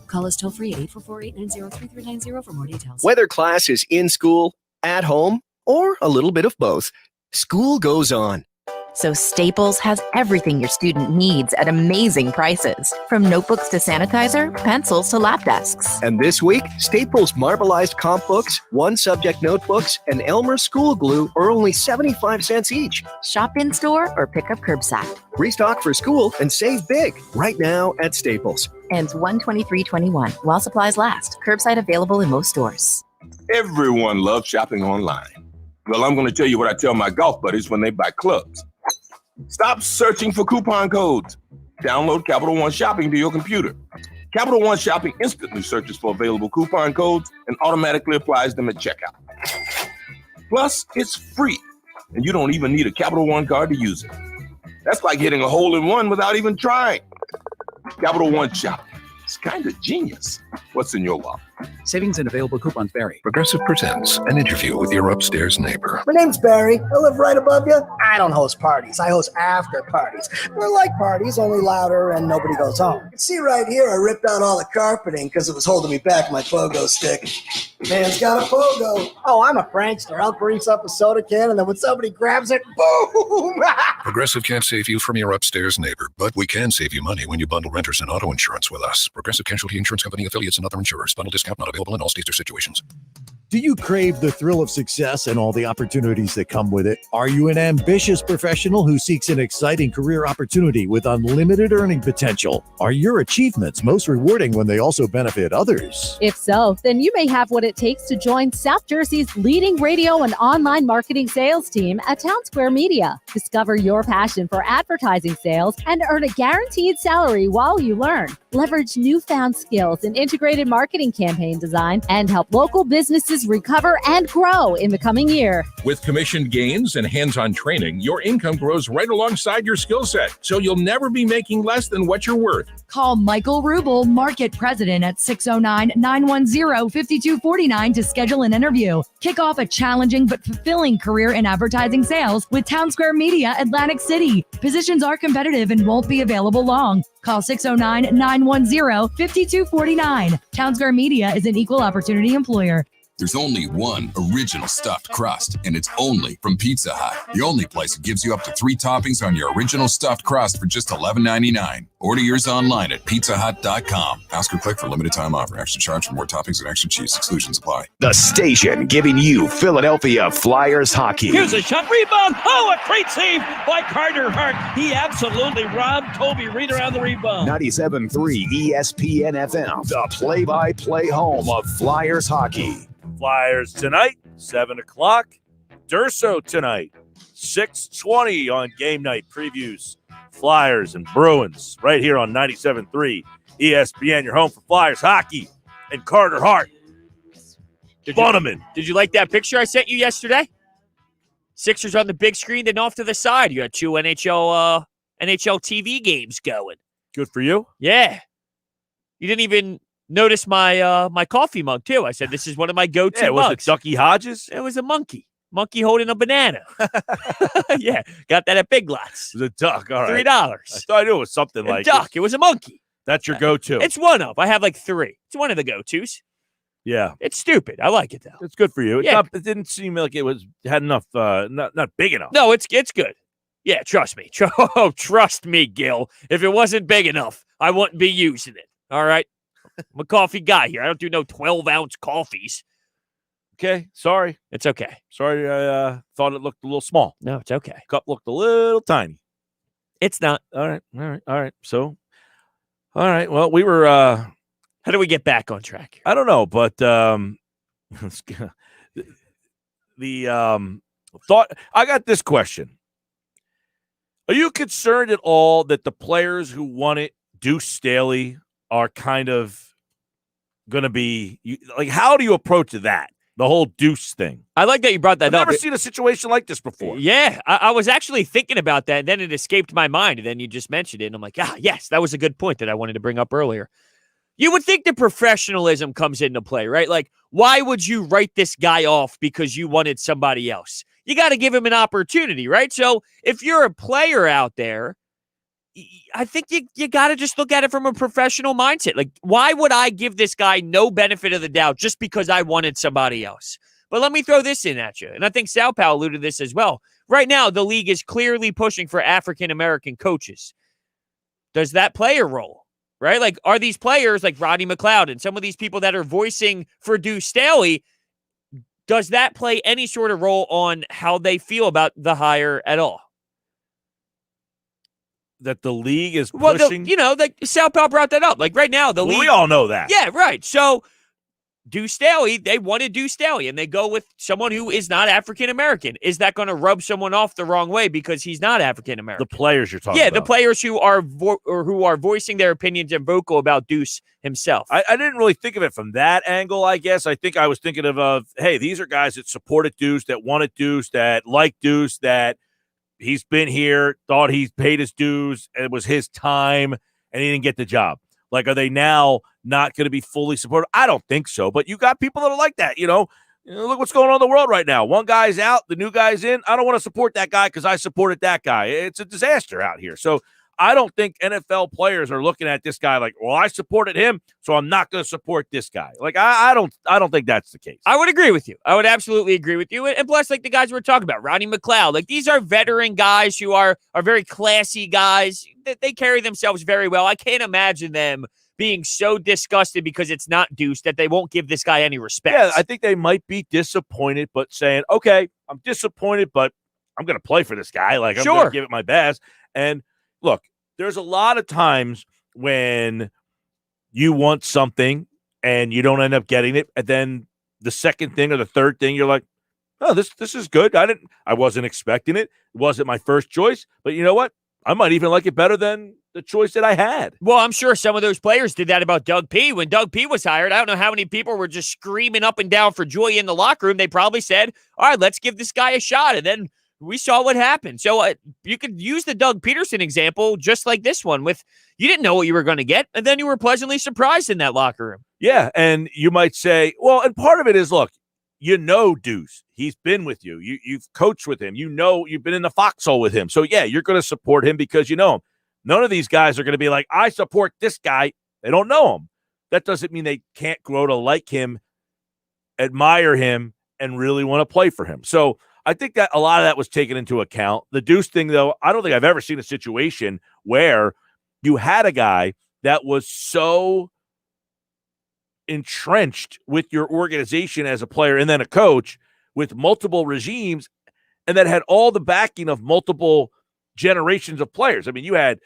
Call us toll free at 844-890-3390 for more details. Whether class is in school, at home, or a little bit of both, school goes on. So Staples has everything your student needs at amazing prices. From notebooks to sanitizer, pencils to lap desks. And this week, Staples Marbleized Comp Books, One Subject Notebooks, and Elmer School Glue are only 75 cents each. Shop in-store or pick up curbside. Restock for school and save big right now at Staples. Ends 1/23/21 while supplies last. Curbside available in most stores. Everyone loves shopping online. Well, I'm going to tell you what I tell my golf buddies when they buy clubs. Stop searching for coupon codes. Download Capital One Shopping to your computer. Capital One Shopping instantly searches for available coupon codes and automatically applies them at checkout. Plus, it's free, and you don't even need a Capital One card to use it. That's like hitting a hole-in-one without even trying. Capital One Shopping. It's kind of genius. What's in your wallet? Savings and available coupons vary. Progressive presents an interview with your upstairs neighbor. My name's Barry. I live right above you. I don't host parties. I host after parties. They're like parties, only louder and nobody goes home. See right here, I ripped out all the carpeting because it was holding me back my pogo stick. Man's got a pogo. Oh, I'm a prankster. I'll grease up a soda can, and then when somebody grabs it, boom! Progressive can't save you from your upstairs neighbor, but we can save you money when you bundle renters and auto insurance with us. Progressive Casualty Insurance Company affiliates and other insurers. Bundle discount not available in all states or situations. Do you crave the thrill of success and all the opportunities that come with it? Are you an ambitious professional who seeks an exciting career opportunity with unlimited earning potential? Are your achievements most rewarding when they also benefit others? If so, then you may have what it takes to join South Jersey's leading radio and online marketing sales team at Town Square Media. Discover your passion for advertising sales and earn a guaranteed salary while you learn. Leverage newfound skills in integrated marketing campaign design and help local businesses recover and grow in the coming year. With commission gains and hands-on training, your income grows right alongside your skill set, so you'll never be making less than what you're worth. Call Michael Rubel, Market President, at 609-910-5249 to schedule an interview. Kick off a challenging but fulfilling career in advertising sales with Town Square Media, Atlantic City. Positions are competitive and won't be available long. Call 609-910-5249. Town Square Media is an equal opportunity employer. There's only one original stuffed crust, and it's only from Pizza Hut. The only place that gives you up to 3 toppings on your original stuffed crust for just $11.99. Order yours online at pizzahut.com. Ask or click for limited time offer. Extra charge for more toppings and extra cheese. Exclusions apply. The station giving you Philadelphia Flyers hockey. Here's a shot, rebound. Oh, a great save by Carter Hart. He absolutely robbed Toby Reed around the rebound. 97.3 ESPN FM, the play-by-play home of Flyers hockey. Flyers tonight, 7 o'clock. Durso tonight, 6:20 on game night previews. Flyers and Bruins right here on 97.3 ESPN, your home for Flyers hockey and Carter Hart. Bunneman. Did you like that picture I sent you yesterday? Sixers on the big screen, then off to the side. You had 2 NHL TV games going. Good for you. Yeah. You didn't even notice my my coffee mug, too. I said, this is one of my go-to was mugs. it Ducky Hodges? It was a monkey. Monkey holding a banana. Yeah, got that at Big Lots. It was a duck, all right. $3. I thought I knew it was something like duck. It was a monkey. That's your go-to. It's one of. I have like 3. It's one of the go-tos. Yeah. It's stupid. I like it, though. It's good for you. Yeah. It didn't seem like it had enough, not big enough. No, it's good. Yeah, trust me. Trust me, Gill. If it wasn't big enough, I wouldn't be using it. All right? I'm a coffee guy here. I don't do no 12-ounce coffees. Okay, sorry. It's okay. Sorry, I thought it looked a little small. No, it's okay. Cup looked a little tiny. It's not. All right. So, all right. Well, we were. How do we get back on track? I don't know, but thought I got this question. Are you concerned at all that the players who won it, Deuce Staley, are kind of going to be like? How do you approach that? The whole Deuce thing. I like that you brought that I've up. Never seen a situation like this before. Yeah, I was actually thinking about that, and then it escaped my mind, and then you just mentioned it, and I'm like, yes, that was a good point that I wanted to bring up earlier. You would think the professionalism comes into play, right? Like, why would you write this guy off because you wanted somebody else? You got to give him an opportunity, right? So if you're a player out there, I think you got to just look at it from a professional mindset. Like, why would I give this guy no benefit of the doubt just because I wanted somebody else? But let me throw this in at you. And I think Sal Pal alluded to this as well. Right now, the league is clearly pushing for African-American coaches. Does that play a role? Right? Like, are these players like Rodney McLeod and some of these people that are voicing for Deuce Staley, does that play any sort of role on how they feel about the hire at all? That the league is pushing? Like Sal Pal brought that up. Like right now, the league. We all know that. Yeah, right. So Deuce Staley, they wanted Deuce Staley, and they go with someone who is not African-American. Is that going to rub someone off the wrong way because he's not African-American? The players you're talking about. Yeah, the players who are voicing their opinions and vocal about Deuce himself. I didn't really think of it from that angle, I guess. I think I was thinking of, hey, these are guys that supported Deuce, that wanted Deuce, that liked Deuce, that he's been here, thought he's paid his dues, and it was his time, and he didn't get the job. Like, are they now not going to be fully supportive? I don't think so, but you got people that are like that, Look what's going on in the world right now. One guy's out, the new guy's in. I don't want to support that guy because I supported that guy. It's a disaster out here. So I don't think NFL players are looking at this guy like, well, I supported him, so I'm not going to support this guy. Like, I don't think that's the case. I would agree with you. I would absolutely agree with you. And plus, like the guys we're talking about, Rodney McLeod, like these are veteran guys who are very classy guys. They carry themselves very well. I can't imagine them being so disgusted because it's not Deuce that they won't give this guy any respect. Yeah, I think they might be disappointed, but saying, okay, I'm disappointed, but I'm going to play for this guy. Like, I'm going to give it my best. And look, there's a lot of times when you want something and you don't end up getting it, and then the second thing or the third thing, you're like, oh, this is good. I wasn't expecting it. It wasn't my first choice, but you know what? I might even like it better than the choice that I had. Well, I'm sure some of those players did that about Doug P. When Doug P. was hired, I don't know how many people were just screaming up and down for joy in the locker room. They probably said, all right, let's give this guy a shot. And then we saw what happened. So you could use the Doug Peterson example just like this one with you didn't know what you were going to get, and then you were pleasantly surprised in that locker room. Yeah, and you might say, well, and part of it is, look, you know Deuce. He's been with you. You've coached with him. You know you've been in the foxhole with him. So, yeah, you're going to support him because you know him. None of these guys are going to be like, I support this guy. They don't know him. That doesn't mean they can't grow to like him, admire him, and really want to play for him. So I think that a lot of that was taken into account. The Deuce thing, though, I don't think I've ever seen a situation where you had a guy that was so entrenched with your organization as a player and then a coach with multiple regimes and that had all the backing of multiple generations of players. I mean, you had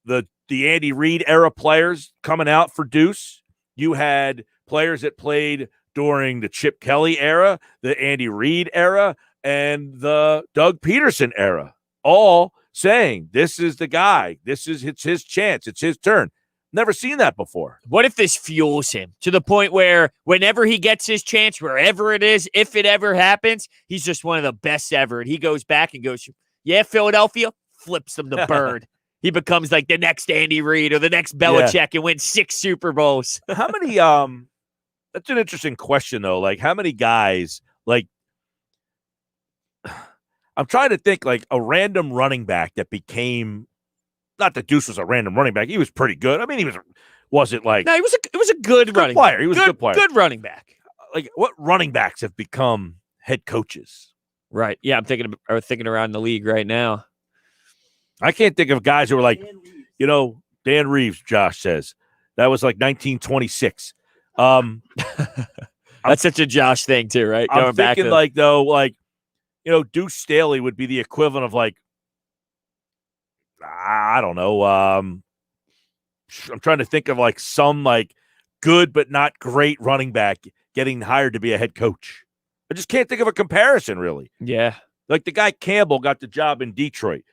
the Andy Reid era players coming out for Deuce. You had players that played during the Chip Kelly era, the Andy Reid era, and the Doug Peterson era, all saying, this is the guy. It's his chance. It's his turn. Never seen that before. What if this fuels him to the point where whenever he gets his chance, wherever it is, if it ever happens, he's just one of the best ever. And he goes back and goes, yeah, Philadelphia, flips them the bird. He becomes like the next Andy Reid or the next Belichick and wins 6 Super Bowls. How many, that's an interesting question though. Like how many guys, like, I'm trying to think like a random running back that became, not that Deuce was a random running back. He was pretty good. I mean, he wasn't like. No, he was a good running player. back. He was a good player. Good running back. Like what running backs have become head coaches? Right. Yeah, I'm thinking around the league right now. I can't think of guys who were like, Dan Reeves, Josh says. That was like 1926. That's such a Josh thing too, right? I'm thinking Deuce Staley would be the equivalent of like, I don't know. I'm trying to think of like some like good but not great running back getting hired to be a head coach. I just can't think of a comparison, really. Yeah. Like the guy Campbell got the job in Detroit,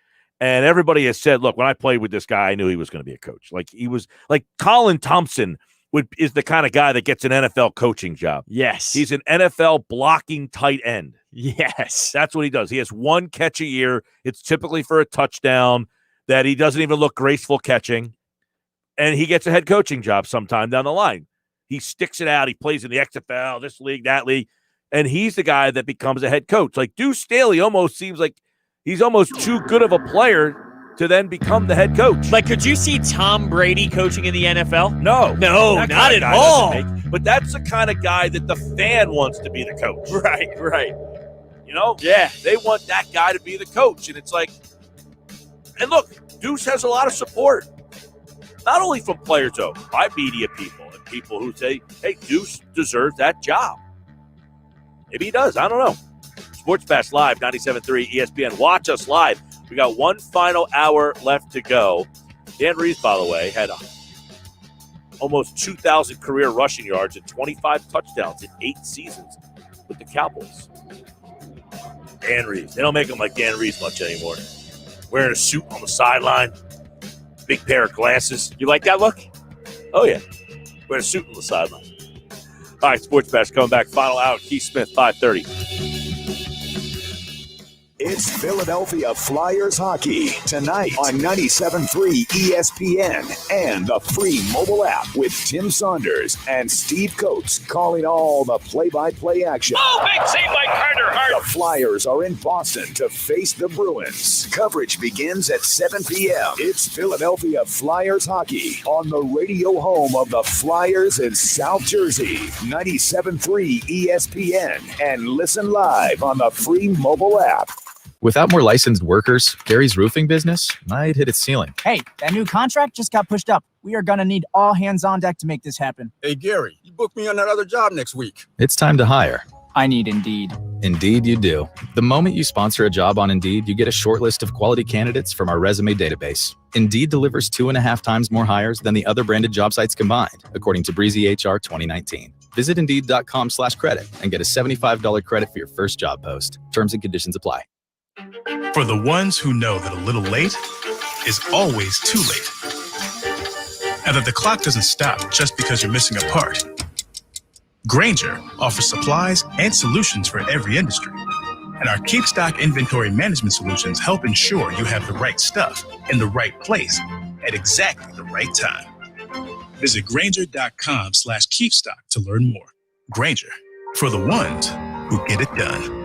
and everybody has said, look, when I played with this guy, I knew he was going to be a coach. Like he was like Colin Thompson is the kind of guy that gets an NFL coaching job. Yes. He's an NFL blocking tight end. Yes. That's what he does. He has one catch a year. It's typically for a touchdown that he doesn't even look graceful catching, and he gets a head coaching job sometime down the line. He sticks it out. He plays in the XFL, this league, that league, and he's the guy that becomes a head coach. Like Deuce Staley almost seems like he's almost too good of a player to then become the head coach. Like, could you see Tom Brady coaching in the NFL? No, not at all. But that's the kind of guy that the fan wants to be the coach. Right. Yeah, they want that guy to be the coach, and it's like. And look, Deuce has a lot of support, not only from players, though, by media people and people who say, hey, Deuce deserves that job. Maybe he does. I don't know. Sports Bash Live, 97.3 ESPN. Watch us live. We got one final hour left to go. Dan Reeves, by the way, had almost 2,000 career rushing yards and 25 touchdowns in 8 seasons with the Cowboys. Dan Reeves. They don't make him like Dan Reeves much anymore. Wearing a suit on the sideline, big pair of glasses. You like that look? Oh, yeah. Wearing a suit on the sideline. All right, Sports Bash coming back. Final hour, Keith Smith, 5:30. It's Philadelphia Flyers hockey tonight on 97.3 ESPN and the free mobile app with Tim Saunders and Steve Coates calling all the play-by-play action. Oh, big save by Carter Hart. The Flyers are in Boston to face the Bruins. Coverage begins at 7 p.m. It's Philadelphia Flyers hockey on the radio home of the Flyers in South Jersey. 97.3 ESPN and listen live on the free mobile app. Without more licensed workers, Gary's roofing business might hit its ceiling. Hey, that new contract just got pushed up. We are going to need all hands on deck to make this happen. Hey, Gary, you booked me on that other job next week. It's time to hire. I need Indeed. Indeed, you do. The moment you sponsor a job on Indeed, you get a short list of quality candidates from our resume database. Indeed delivers 2.5 times more hires than the other branded job sites combined, according to Breezy HR 2019. Visit Indeed.com/credit and get a $75 credit for your first job post. Terms and conditions apply. For the ones who know that a little late is always too late, and that the clock doesn't stop just because you're missing a part, Grainger offers supplies and solutions for every industry. And our Keep Stock inventory management solutions help ensure you have the right stuff in the right place at exactly the right time. Visit Grainger.com/keepstock to learn more. Grainger, for the ones who get it done.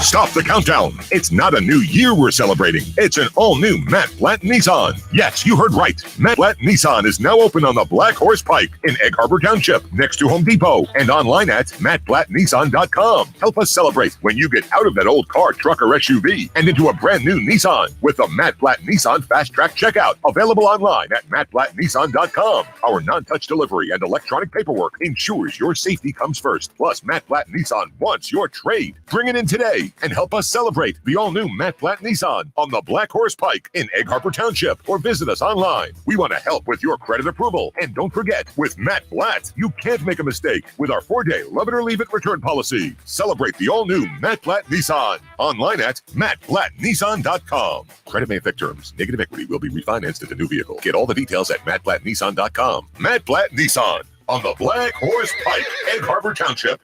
Stop the countdown. It's not a new year we're celebrating. It's an all-new Matt Blatt Nissan. Yes, you heard right. Matt Blatt Nissan is now open on the Black Horse Pike in Egg Harbor Township, next to Home Depot, and online at mattblattnissan.com. Help us celebrate when you get out of that old car, truck, or SUV and into a brand new Nissan with the Matt Blatt Nissan Fast Track Checkout. Available online at mattblattnissan.com. Our non-touch delivery and electronic paperwork ensures your safety comes first. Plus, Matt Blatt Nissan wants your trade. Bring it in today and help us celebrate the all-new Matt Blatt Nissan on the Black Horse Pike in Egg Harbor Township, or visit us online. We want to help with your credit approval. And don't forget, with Matt Blatt, you can't make a mistake with our 4-day love it or leave it return policy. Celebrate the all-new Matt Blatt Nissan online at mattblattnissan.com. Credit may affect terms. Negative equity will be refinanced into new vehicle. Get all the details at mattblattnissan.com. Matt Blatt Nissan on the Black Horse Pike, Egg Harbor Township.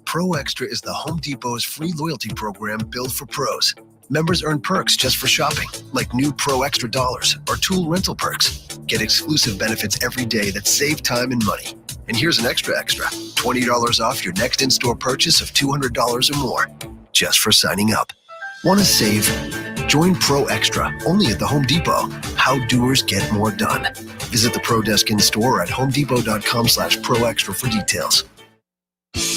Pro Extra is the Home Depot's free loyalty program built for pros. Members earn perks just for shopping, like new Pro Extra dollars or tool rental perks. Get exclusive benefits every day that save time and money. And here's an extra, $20 off your next in-store purchase of $200 or more, just for signing up. Want to save? Join Pro Extra, only at the Home Depot. How doers get more done. Visit the Pro Desk in-store at homedepot.com/proextra for details.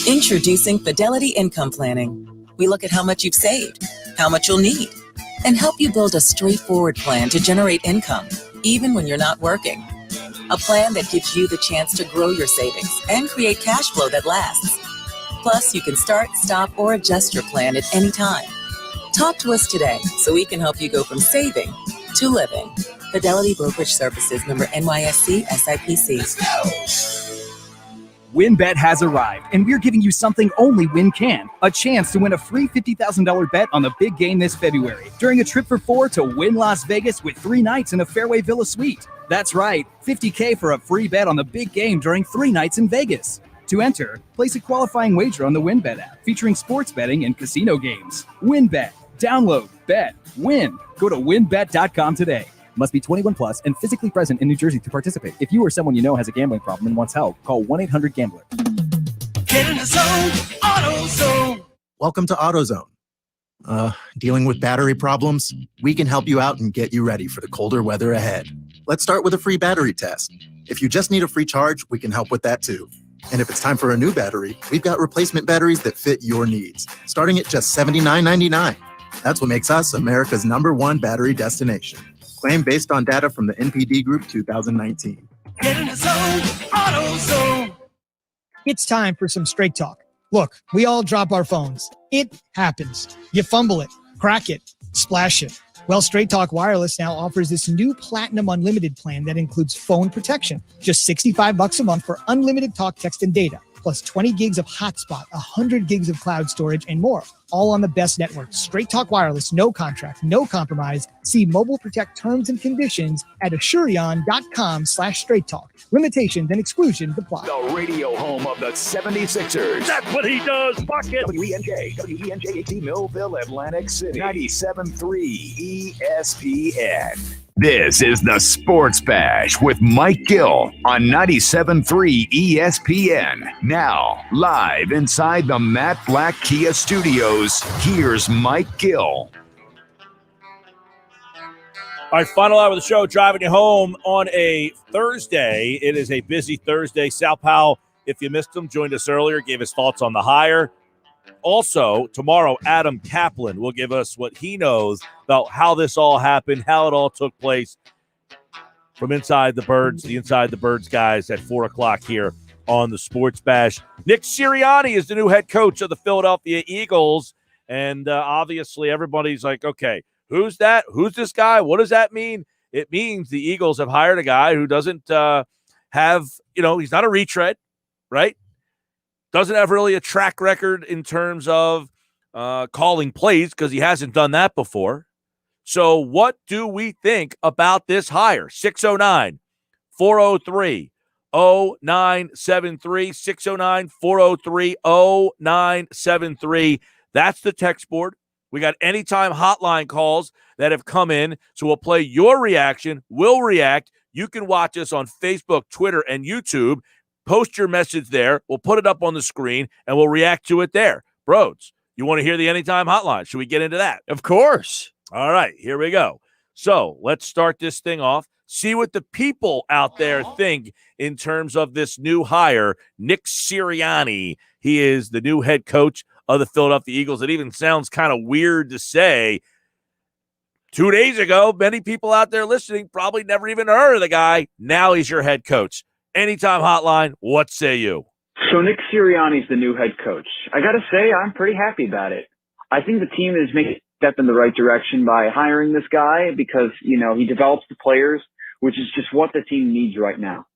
Introducing Fidelity Income Planning. We look at how much you've saved, how much you'll need, and help you build a straightforward plan to generate income, even when you're not working. A plan that gives you the chance to grow your savings and create cash flow that lasts. Plus, you can start, stop, or adjust your plan at any time. Talk to us today so we can help you go from saving to living. Fidelity Brokerage Services, member NYSE, SIPC. WynnBET has arrived, and we're giving you something only Wynn can. A chance to win a free $50,000 bet on the big game this February during a trip for 4 to Wynn Las Vegas with 3 nights in a Fairway Villa suite. That's right, $50K for a free bet on the big game during 3 nights in Vegas. To enter, place a qualifying wager on the WynnBET app featuring sports betting and casino games. WynnBET. Download, bet, win. Go to wynnbet.com today. Must be 21 plus and physically present in New Jersey to participate. If you or someone you know has a gambling problem and wants help, call 1-800-GAMBLER. Get in the zone, AutoZone. Welcome to AutoZone. Dealing with battery problems? We can help you out and get you ready for the colder weather ahead. Let's start with a free battery test. If you just need a free charge, we can help with that too. And if it's time for a new battery, we've got replacement batteries that fit your needs, starting at just $79.99. That's what makes us America's #1 battery destination. Claim based on data from the NPD Group 2019. Get in the zone, AutoZone. It's time for some straight talk. Look, we all drop our phones. It happens. You fumble it, crack it, splash it. Well, Straight Talk Wireless now offers this new Platinum Unlimited plan that includes phone protection. Just $65 a month for unlimited talk, text, and data, plus 20 gigs of hotspot, 100 gigs of cloud storage, and more. all on the best network. Straight Talk Wireless, no contract, no compromise. See Mobile Protect terms and conditions at Asurion.com/Straight Talk. Limitations and exclusions apply. The radio home of the 76ers. That's what he does. Fuck it. WENJ HD Millville, Atlantic City. 97.3 ESPN. This is the Sports Bash with Mike Gill on 97.3 ESPN. Now, live inside the Matt Black Kia Studios, here's Mike Gill. All right, final hour of the show, driving you home on a Thursday. It is a busy Thursday. Sal Pal, if you missed him, joined us earlier, gave his thoughts on the hire. Also, tomorrow, Adam Kaplan will give us what he knows about how this all happened, how it all took place from Inside the Birds, the Inside the Birds guys at 4 o'clock here on the Sports Bash. Nick Sirianni is the new head coach of the Philadelphia Eagles, and obviously everybody's like, okay, who's that? Who's this guy? What does that mean? It means the Eagles have hired a guy who doesn't have, he's not a retread, right? Doesn't have really a track record in terms of calling plays because he hasn't done that before. So what do we think about this hire? 609-403-0973, 609-403-0973. That's the text board. We got anytime hotline calls that have come in, so we'll play your reaction. We'll react. You can watch us on Facebook, Twitter, and YouTube. Post your message there. We'll put it up on the screen, and we'll react to it there. Brodes, you want to hear the anytime hotline? Should we get into that? Of course. All right, here we go. So let's start this thing off. See what the people out there think in terms of this new hire, Nick Sirianni. He is the new head coach of the Philadelphia Eagles. It even sounds kind of weird to say. 2 days ago, many people out there listening probably never even heard of the guy. Now he's your head coach. Anytime hotline, what say you? So Nick Sirianni's the new head coach. I got to say, I'm pretty happy about it. I think the team is making a step in the right direction by hiring this guy because, he develops the players, which is just what the team needs right now.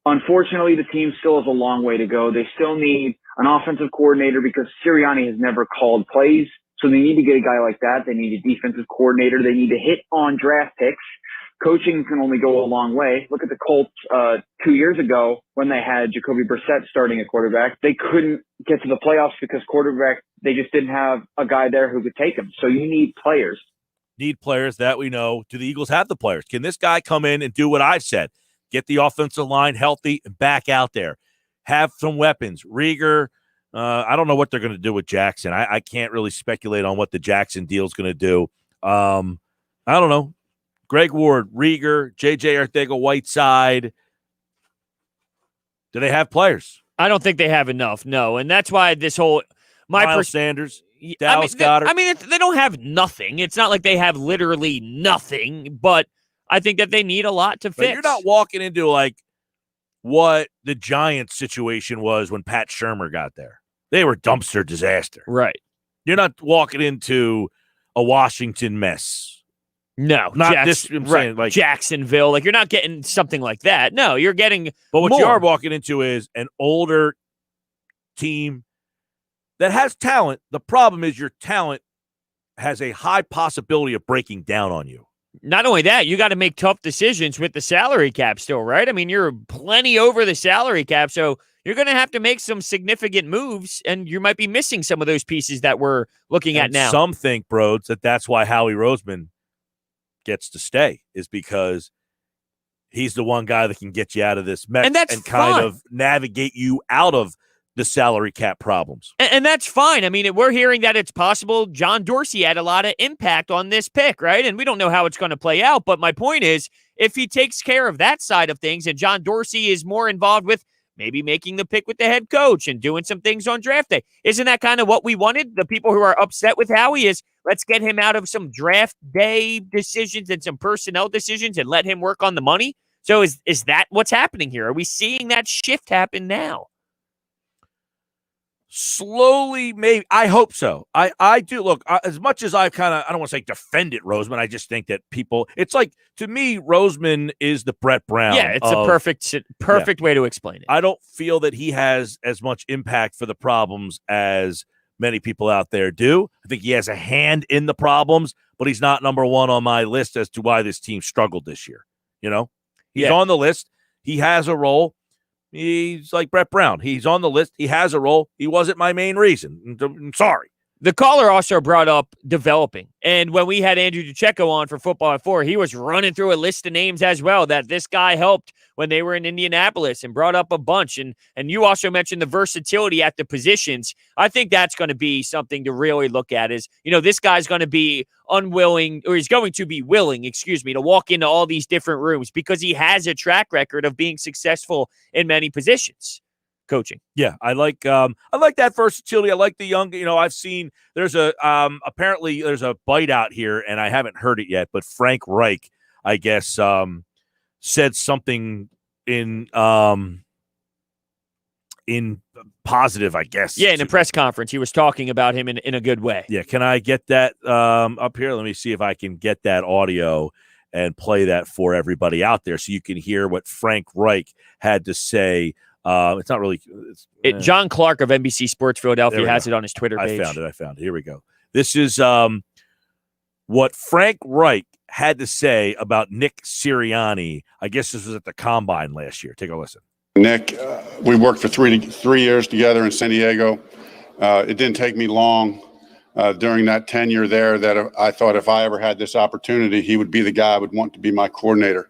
Unfortunately, the team still has a long way to go. They still need an offensive coordinator because Sirianni has never called plays. So they need to get a guy like that. They need a defensive coordinator. They need to hit on draft picks. Coaching can only go a long way. Look at the Colts 2 years ago when they had Jacoby Brissett starting at quarterback. They couldn't get to the playoffs because they just didn't have a guy there who could take them. So you need players. Need players that we know. Do the Eagles have the players? Can this guy come in and do what I've said? Get the offensive line healthy and back out there. Have some weapons. Rieger, I don't know what they're going to do with Jackson. I can't really speculate on what the Jackson deal is going to do. I don't know. Greg Ward, Rieger, J.J. Arcega-Whiteside. Do they have players? I don't think they have enough, no. And that's why this whole Miles Sanders, Dallas Goedert. They don't have nothing. It's not like they have literally nothing, but I think that they need a lot to fix. But you're not walking into like what the Giants situation was when Pat Shurmur got there. They were dumpster disaster. Right. You're not walking into a Washington mess. No, not this. I'm saying, like Jacksonville. Like you're not getting something like that. No, you're getting. But what more. you are walking into is an older team that has talent. The problem is your talent has a high possibility of breaking down on you. Not only that, you got to make tough decisions with the salary cap still, right? I mean, you're plenty over the salary cap, so you're going to have to make some significant moves, and you might be missing some of those pieces that we're looking at now. Some think, Brodes, that's why Howie Roseman gets to stay, is because he's the one guy that can get you out of this mess and kind of navigate you out of the salary cap problems. And that's fine. I mean, we're hearing that it's possible John Dorsey had a lot of impact on this pick, right? And we don't know how it's going to play out. But my point is, if he takes care of that side of things and John Dorsey is more involved with maybe making the pick with the head coach and doing some things on draft day, isn't that kind of what we wanted? The people who are upset with Howie is, let's get him out of some draft day decisions and some personnel decisions and let him work on the money. So is that what's happening here? Are we seeing that shift happen now? Slowly, maybe. I hope so. I do. Look, as much as I don't want to say defend it, Roseman, I just think that it's like, to me, Roseman is the Brett Brown. Yeah, it's a perfect way to explain it. I don't feel that he has as much impact for the problems as many people out there do. I think he has a hand in the problems, but he's not number one on my list as to why this team struggled this year. He's on the list. He has a role. He's like Brett Brown. He's on the list. He has a role. He wasn't my main reason. I'm sorry. The caller also brought up developing. And when we had Andrew DiCecco on for Football at 4, he was running through a list of names as well that this guy helped when they were in Indianapolis and brought up a bunch. And you also mentioned the versatility at the positions. I think that's going to be something to really look at is, this guy's going to be willing to walk into all these different rooms because he has a track record of being successful in many positions. Coaching. Yeah, I like that versatility. I like the young, I've seen there's apparently there's a bite out here and I haven't heard it yet, but Frank Reich, I guess, said something in positive, I guess. Yeah, in a press conference, he was talking about him in a good way. Yeah, can I get that up here? Let me see if I can get that audio and play that for everybody out there so you can hear what Frank Reich had to say. It's not really. John Clark of NBC Sports Philadelphia has it on his Twitter page. I found it. Here we go. This is what Frank Reich had to say about Nick Sirianni. I guess this was at the Combine last year. Take a listen. Nick, we worked for three years together in San Diego. It didn't take me long during that tenure there that I thought if I ever had this opportunity, he would be the guy I would want to be my coordinator.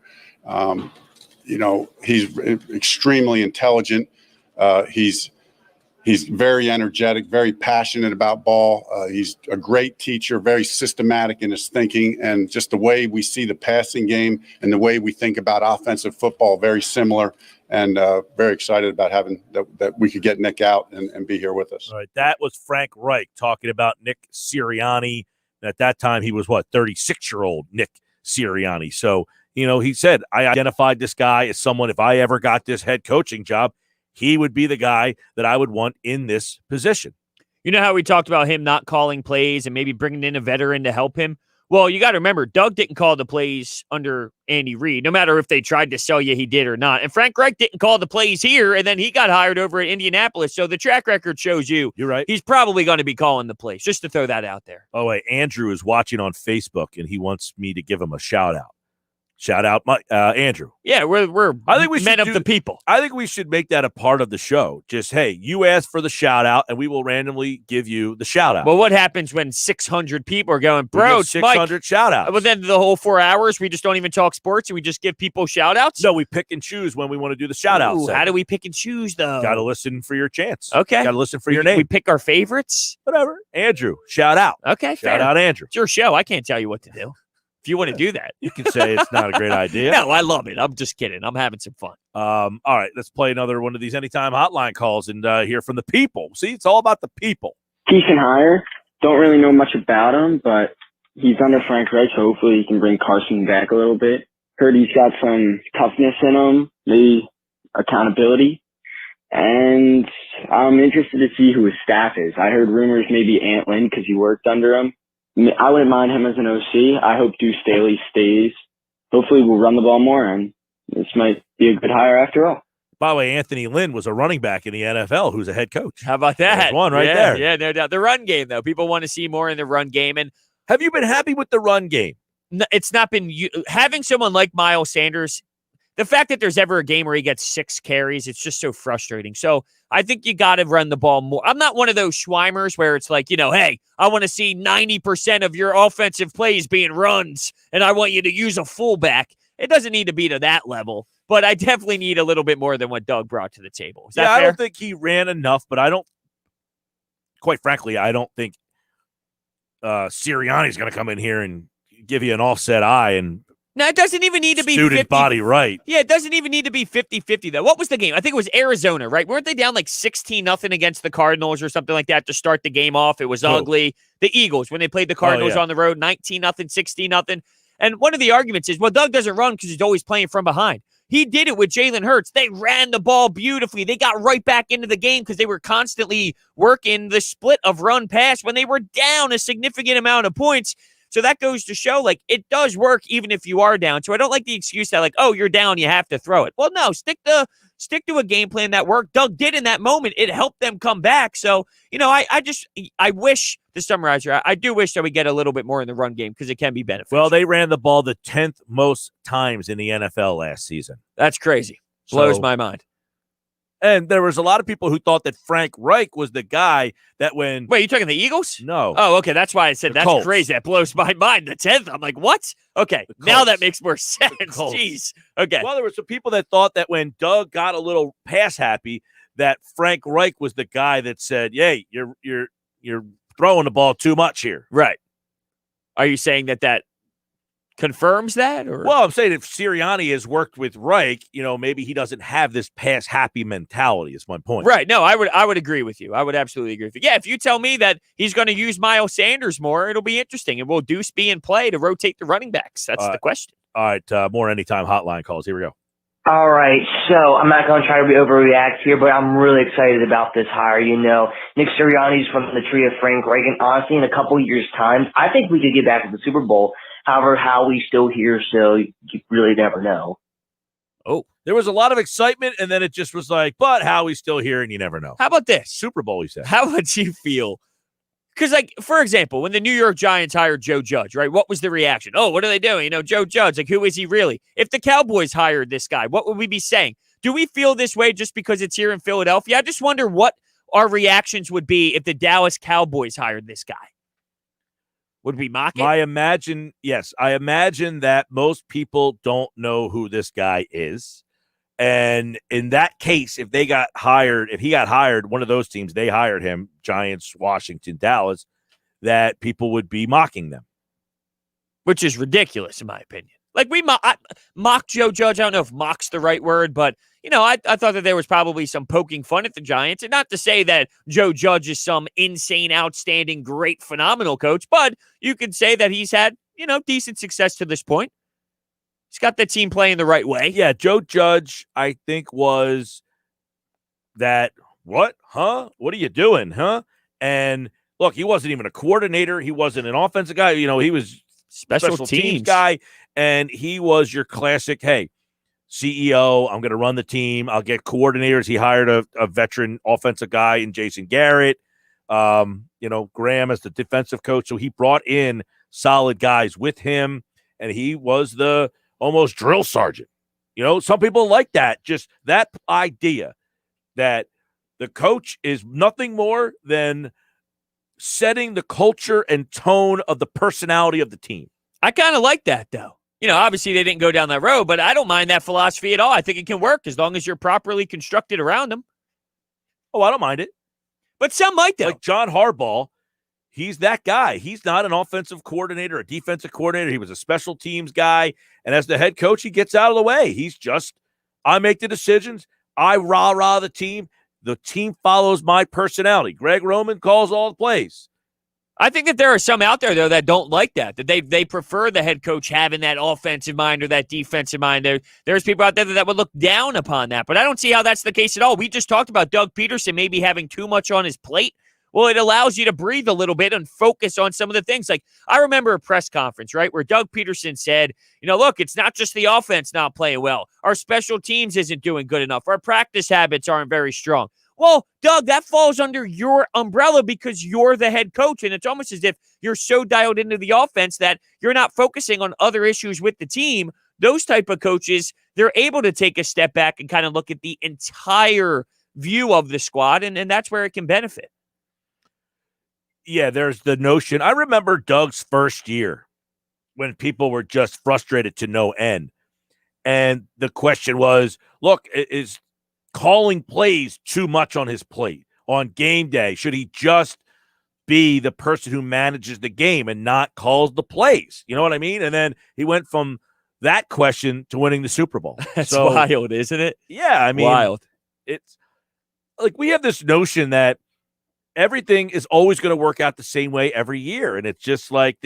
He's extremely intelligent. He's very energetic, very passionate about ball. He's a great teacher, very systematic in his thinking, and just the way we see the passing game and the way we think about offensive football, very similar. And very excited about having that we could get Nick out and be here with us. All right, that was Frank Reich talking about Nick Sirianni. At that time, he was 36-year-old Nick Sirianni. So, he said, I identified this guy as someone, if I ever got this head coaching job, he would be the guy that I would want in this position. You know how we talked about him not calling plays and maybe bringing in a veteran to help him? Well, you got to remember, Doug didn't call the plays under Andy Reid, no matter if they tried to sell you he did or not. And Frank Reich didn't call the plays here, and then he got hired over at Indianapolis. So the track record shows you're right. He's probably going to be calling the plays, just to throw that out there. Oh, wait, Andrew is watching on Facebook, and he wants me to give him a shout-out. Shout out, Andrew. Yeah, we're I think we men of the people. I think we should make that a part of the show. Just, hey, you ask for the shout out, and we will randomly give you the shout out. Well, what happens when 600 people are going, bro, 600 shout outs? But then the whole 4 hours, we just don't even talk sports and we just give people shout outs? No, we pick and choose when we want to do the shout outs. How do we pick and choose, though? Got to listen for your chance. Okay. Got to listen for your name. We pick our favorites? Whatever. Andrew, shout out. Okay, fair. Shout out, Andrew. It's your show. I can't tell you what to do. If you want to do that, you can say it's not a great idea. No, I love it. I'm just kidding. I'm having some fun. All right, let's play another one of these anytime hotline calls and hear from the people. See, it's all about the people. Decent hire. Don't really know much about him, but he's under Frank Reich. So hopefully he can bring Carson back a little bit. Heard he's got some toughness in him, maybe accountability. And I'm interested to see who his staff is. I heard rumors maybe Antlin because he worked under him. I wouldn't mind him as an OC. I hope Deuce Staley stays. Hopefully we'll run the ball more, and this might be a good hire after all. By the way, Anthony Lynn was a running back in the NFL who's a head coach. How about that? There's one right there. Yeah, no doubt. The run game, though. People want to see more in the run game. And have you been happy with the run game? It's not been having someone like Miles Sanders. The fact that there's ever a game where he gets 6 carries, it's just so frustrating. So I think you got to run the ball more. I'm not one of those Schweimers where it's like, hey, I want to see 90% of your offensive plays being runs, and I want you to use a fullback. It doesn't need to be to that level, but I definitely need a little bit more than what Doug brought to the table. Is that fair? I don't think he ran enough, but quite frankly, I don't think Sirianni's going to come in here and give you an offset eye and no, it doesn't even need to be student 50. Body right. Yeah, it doesn't even need to be 50-50, though. What was the game? I think it was Arizona, right? Weren't they down like 16-0 against the Cardinals or something like that to start the game off? It was ugly. The Eagles, when they played the Cardinals on the road, 19-0, 16-0. And one of the arguments is, well, Doug doesn't run because he's always playing from behind. He did it with Jalen Hurts. They ran the ball beautifully. They got right back into the game because they were constantly working the split of run-pass when they were down a significant amount of points. So that goes to show, it does work even if you are down. So I don't like the excuse that, oh, you're down, you have to throw it. Well, no, stick the Stick to a game plan that worked. Doug did in that moment. It helped them come back. So, I wish, to summarize here, I do wish that we get a little bit more in the run game because it can be beneficial. Well, they ran the ball the 10th most times in the NFL last season. That's crazy. Blows my mind. And there was a lot of people who thought that Frank Reich was the guy that when... Wait, you talking the Eagles? No. Oh, okay. That's why I said that's Colts. crazy. That blows my mind. The 10th. I'm like, what? Okay. Now that makes more sense. Jeez. Okay. Well, there were some people that thought that when Doug got a little pass happy, that Frank Reich was the guy that said, "Yay, you're throwing the ball too much here." Right. Are you saying that confirms that? Or? Well, I'm saying if Sirianni has worked with Reich, maybe he doesn't have this pass happy mentality is my point. Right. No, I would agree with you. I would absolutely agree with you. Yeah, if you tell me that he's going to use Miles Sanders more, it'll be interesting. And will Deuce be in play to rotate the running backs? That's the question. All right, more anytime hotline calls. Here we go. All right, so I'm not going to try to overreact here, but I'm really excited about this hire. Nick Sirianni's from the tree of Frank Reich, and honestly, in a couple years' time, I think we could get back to the Super Bowl. However, Howie's still here, so you really never know. Oh, there was a lot of excitement, and then it just was like, but Howie's still here, and you never know. How about this? Super Bowl, he said. How would you feel? Because, for example, when the New York Giants hired Joe Judge, right, what was the reaction? Oh, what are they doing? Joe Judge, who is he really? If the Cowboys hired this guy, what would we be saying? Do we feel this way just because it's here in Philadelphia? I just wonder what our reactions would be if the Dallas Cowboys hired this guy. Would we mock it? I imagine that most people don't know who this guy is. And in that case, if he got hired, one of those teams, they hired him, Giants, Washington, Dallas, that people would be mocking them. Which is ridiculous, in my opinion. Like, we mock Joe Judge. I don't know if mock's the right word, but, I thought that there was probably some poking fun at the Giants. And not to say that Joe Judge is some insane, outstanding, great, phenomenal coach, but you could say that he's had, decent success to this point. He's got the team playing the right way. Yeah, Joe Judge, I think, was that, what? Huh? What are you doing, huh? And, look, he wasn't even a coordinator. He wasn't an offensive guy. He was special teams guy, and he was your classic, hey, CEO, I'm going to run the team. I'll get coordinators. He hired a veteran offensive guy in Jason Garrett, Graham as the defensive coach. So he brought in solid guys with him, and he was the almost drill sergeant. Some people like that, just that idea that the coach is nothing more than setting the culture and tone of the personality of the team. I kind of like that, though. Obviously they didn't go down that road, but I don't mind that philosophy at all. I think it can work as long as you're properly constructed around them. Oh, I don't mind it. But some might, though. Like John Harbaugh, he's that guy. He's not an offensive coordinator, a defensive coordinator. He was a special teams guy. And as the head coach, he gets out of the way. He's just, I make the decisions. I rah-rah the team. The team follows my personality. Greg Roman calls all the plays. I think that there are some out there, though, that don't like that they prefer the head coach having that offensive mind or that defensive mind. There's people out there that would look down upon that, but I don't see how that's the case at all. We just talked about Doug Peterson maybe having too much on his plate. Well, it allows you to breathe a little bit and focus on some of the things. Like, I remember a press conference, right, where Doug Peterson said, look, it's not just the offense not playing well. Our special teams isn't doing good enough. Our practice habits aren't very strong. Well, Doug, that falls under your umbrella because you're the head coach, and it's almost as if you're so dialed into the offense that you're not focusing on other issues with the team. Those type of coaches, they're able to take a step back and kind of look at the entire view of the squad, and that's where it can benefit. Yeah, there's the notion. I remember Doug's first year when people were just frustrated to no end. And the question was, look, is calling plays too much on his plate on game day? Should he just be the person who manages the game and not calls the plays? You know what I mean? And then he went from that question to winning the Super Bowl. That's wild, isn't it? Yeah, I mean, wild. It's like we have this notion that everything is always going to work out the same way every year. And it's just like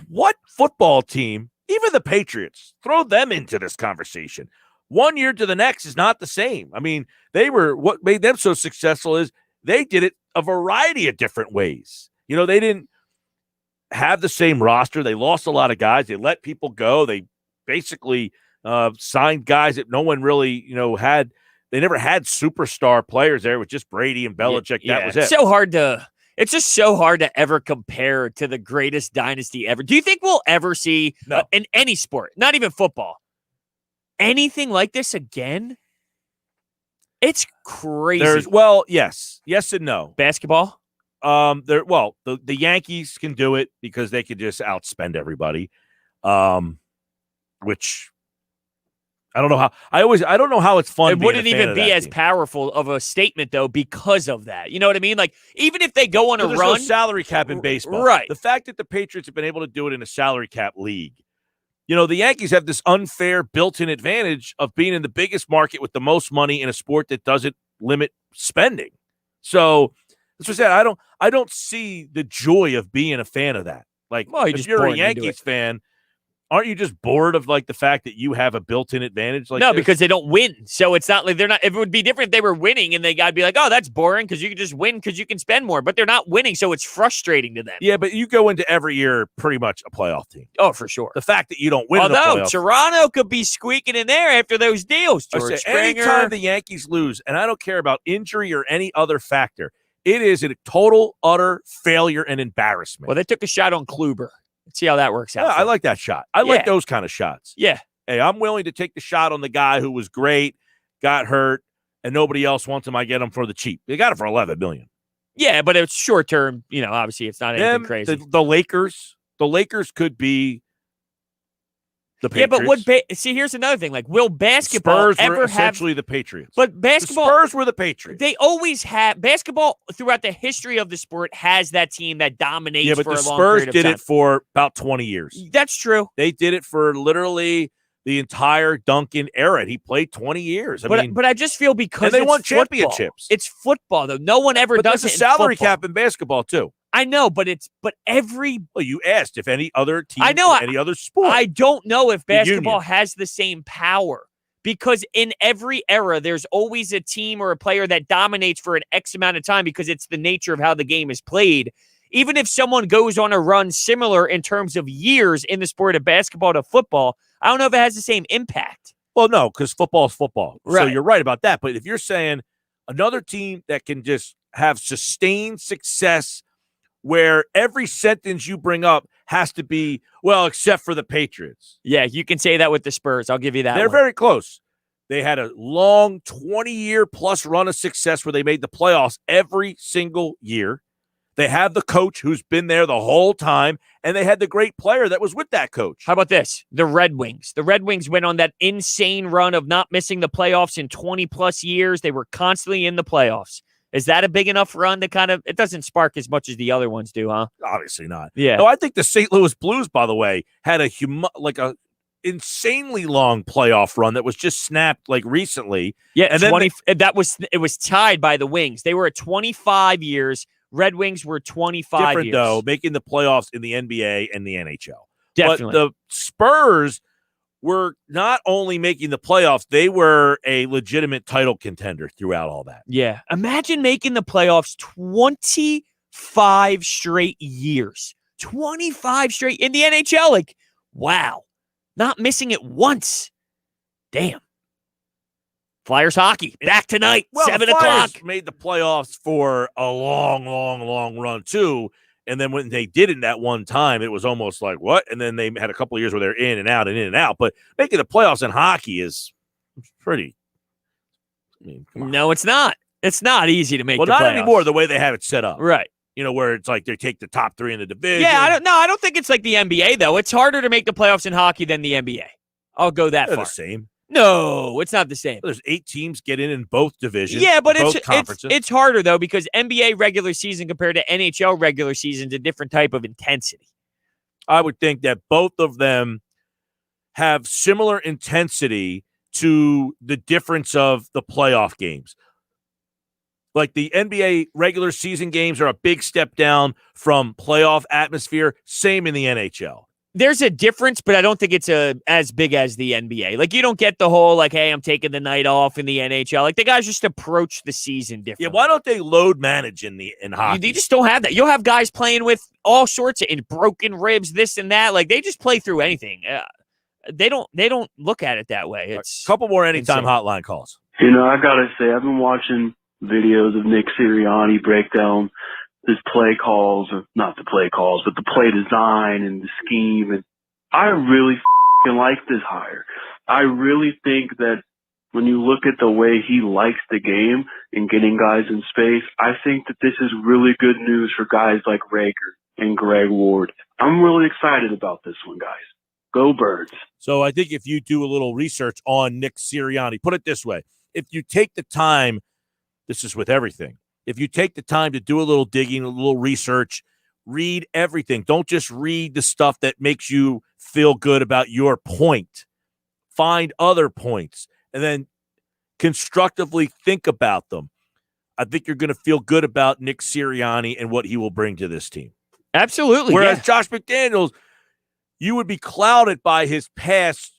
what football team, even the Patriots, throw them into this conversation. One year to the next is not the same. I mean, what made them so successful is they did it a variety of different ways. They didn't have the same roster. They lost a lot of guys. They let people go. They basically signed guys that no one really, had. They never had superstar players there. It was just Brady and Belichick. Yeah. That was it. It's just so hard to ever compare to the greatest dynasty ever. Do you think we'll ever see in any sport, not even football, anything like this again? It's crazy. Yes and no. Basketball? The Yankees can do it because they could just outspend everybody. Which I don't know how. I don't know how it's fun. It wouldn't even be as team. Powerful of a statement though because of that. You know what I mean? Like even if they go on a there's run, no salary cap in baseball, right? The fact that the Patriots have been able to do it in a salary cap league. The Yankees have this unfair built-in advantage of being in the biggest market with the most money in a sport that doesn't limit spending. So, that's what I said. I don't see the joy of being a fan of that. Like, if you're a Yankees fan, aren't you just bored of like the fact that you have a built-in advantage? Like, no, because they don't win. So it's not like they're not. If it would be different if they were winning, and I'd be like, oh, that's boring because you can just win because you can spend more. But they're not winning, so it's frustrating to them. Yeah, but you go into every year pretty much a playoff team. Oh, for sure. The fact that you don't win, although Toronto could be squeaking in there after those deals. Anytime the Yankees lose, and I don't care about injury or any other factor, it is a total, utter failure and embarrassment. Well, they took a shot on Kluber. Let's see how that works out. Yeah, I like that shot. I like those kind of shots. Yeah. Hey, I'm willing to take the shot on the guy who was great, got hurt, and nobody else wants him. I get him for the cheap. They got him for $11 million. Yeah, but it's short term. Obviously, it's not anything crazy. The Lakers could be the Patriots. Yeah, but here's another thing. Like, will basketball Spurs ever were essentially the Patriots? But basketball, the Spurs were the Patriots. They always have basketball throughout the history of the sport has that team that dominates. But for the a long Spurs period of did time. it for about 20 years. That's true. They did it for literally the entire Duncan era. He played 20 years. But I just feel because they won football. championships. It's football though. No one ever does there's it. a salary football. cap in basketball too. I know, but every. Well, you asked if any other team, I know any other sport. I don't know if basketball has the same power because in every era, there's always a team or a player that dominates for an X amount of time because it's the nature of how the game is played. Even if someone goes on a run similar in terms of years in the sport of basketball to football, I don't know if it has the same impact. Well, no, because football is football. Right. So you're right about that. But if you're saying another team that can just have sustained success where every sentence you bring up has to be, well, except for the Patriots. Yeah, you can say that with the Spurs. I'll give you that. They're very close. They had a long 20-year plus run of success where they made the playoffs every single year. They have the coach who's been there the whole time, and they had the great player that was with that coach. How about this? The Red Wings. The Red Wings went on that insane run of not missing the playoffs in 20-plus years. They were constantly in the playoffs. Is that a big enough run to kind of – it doesn't spark as much as the other ones do, huh? Obviously not. Yeah. No, I think the St. Louis Blues, by the way, had a insanely long playoff run that was just snapped like recently. Yeah, and then it was tied by the Wings. They were at 25 years. Red Wings were 25 different years. Though, making the playoffs in the NBA and the NHL. Definitely. But the Spurs were not only making the playoffs, they were a legitimate title contender throughout all that. Yeah. Imagine making the playoffs 25 straight years. 25 straight in the NHL. Like, wow. Not missing it once. Damn. Flyers hockey back tonight, 7 o'clock. Made the playoffs for a long, long, long run too. And then when they did it that one time, it was almost like, what? And then they had a couple of years where they're in and out and in and out. But making the playoffs in hockey is pretty. I mean, no, it's not. It's not easy to make the playoffs. Well, not anymore the way they have it set up. Right. Where it's like they take the top three in the division. Yeah, I don't think it's like the NBA, though. It's harder to make the playoffs in hockey than the NBA. I'll go that They're far. The same. No, it's not the same. There's 8 teams get in both divisions. Yeah, but it's harder, though, because NBA regular season compared to NHL regular season is a different type of intensity. I would think that both of them have similar intensity to the difference of the playoff games. Like the NBA regular season games are a big step down from playoff atmosphere. Same in the NHL. There's a difference, but I don't think it's as big as the NBA. Like, you don't get the whole, like, hey, I'm taking the night off in the NHL. Like, the guys just approach the season differently. Yeah, why don't they load manage in hockey? You just don't have that. You'll have guys playing with all sorts of broken ribs, this and that. Like, they just play through anything. they don't look at it that way. It's a couple more anytime insane. hotline calls. You know, I gotta say, I've been watching videos of Nick Sirianni break down his play calls, or not the play calls, but the play design and the scheme, and I really like this hire. I really think that when you look at the way he likes the game and getting guys in space, I think that this is really good news for guys like Rager and Greg Ward. I'm really excited about this one, guys. Go Birds. So I think if you do a little research on Nick Sirianni, put it this way, if you take the time, this is with everything, if you take the time to do a little digging, a little research, read everything. Don't just read the stuff that makes you feel good about your point. Find other points and then constructively think about them. I think you're going to feel good about Nick Sirianni and what he will bring to this team. Absolutely. Whereas Josh McDaniels, you would be clouded by his past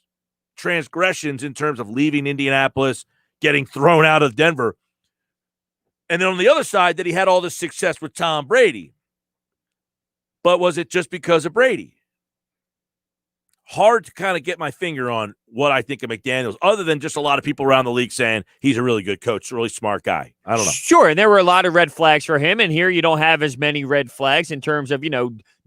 transgressions in terms of leaving Indianapolis, getting thrown out of Denver. And then on the other side, that he had all this success with Tom Brady. But was it just because of Brady? Hard to kind of get my finger on what I think of McDaniels, other than just a lot of people around the league saying he's a really good coach, a really smart guy. I don't know. Sure, and there were a lot of red flags for him, and here you don't have as many red flags in terms of,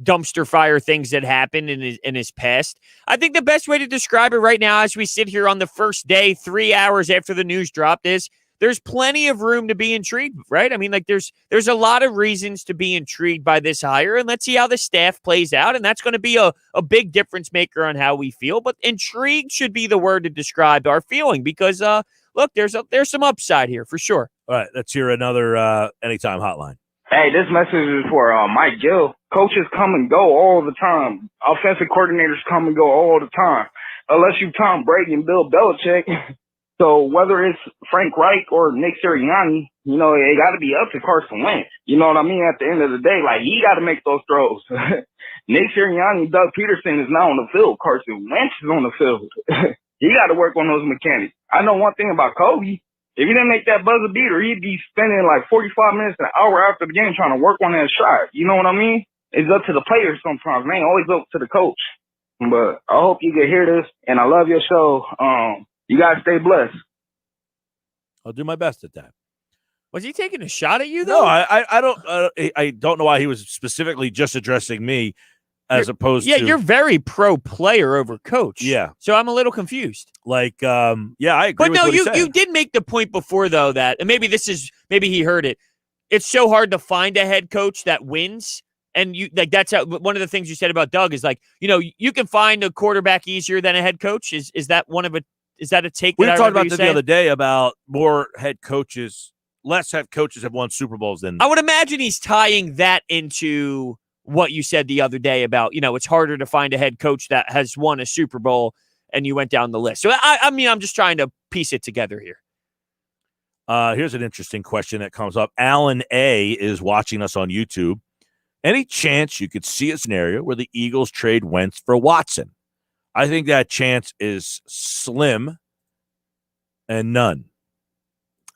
dumpster fire things that happened in his past. I think the best way to describe it right now as we sit here on the first day, 3 hours after the news dropped, is there's plenty of room to be intrigued, right? I mean, there's a lot of reasons to be intrigued by this hire, and let's see how the staff plays out, and that's going to be a big difference maker on how we feel. But intrigue should be the word to describe our feeling because, look, there's some upside here for sure. All right, let's hear another anytime hotline. Hey, this message is for Mike Gill. Coaches come and go all the time. Offensive coordinators come and go all the time. Unless you Tom Brady and Bill Belichick. So whether it's Frank Reich or Nick Sirianni, it got to be up to Carson Wentz. You know what I mean? At the end of the day, he got to make those throws. Nick Sirianni, Doug Peterson is not on the field. Carson Wentz is on the field. He got to work on those mechanics. I know one thing about Kobe. If he didn't make that buzzer beater, he'd be spending 45 minutes, an hour after the game trying to work on that shot. You know what I mean? It's up to the players sometimes. It ain't always up to the coach. But I hope you can hear this, and I love your show. You guys stay blessed. I'll do my best at that. Was he taking a shot at you, though? No, I don't know why he was specifically just addressing me as opposed to. Yeah, you're very pro player over coach. Yeah. So I'm a little confused. I agree. But with no, what he said. you did make the point before, though, that, and maybe he heard it. It's so hard to find a head coach that wins. And that's one of the things you said about Doug is you can find a quarterback easier than a head coach. Is that a take? We were talking about this the other day about more head coaches, less head coaches have won Super Bowls than. I would imagine he's tying that into what you said the other day about, it's harder to find a head coach that has won a Super Bowl, and you went down the list. So, I'm just trying to piece it together here. Here's an interesting question that comes up. Alan A. is watching us on YouTube. Any chance you could see a scenario where the Eagles trade Wentz for Watson? I think that chance is slim and none.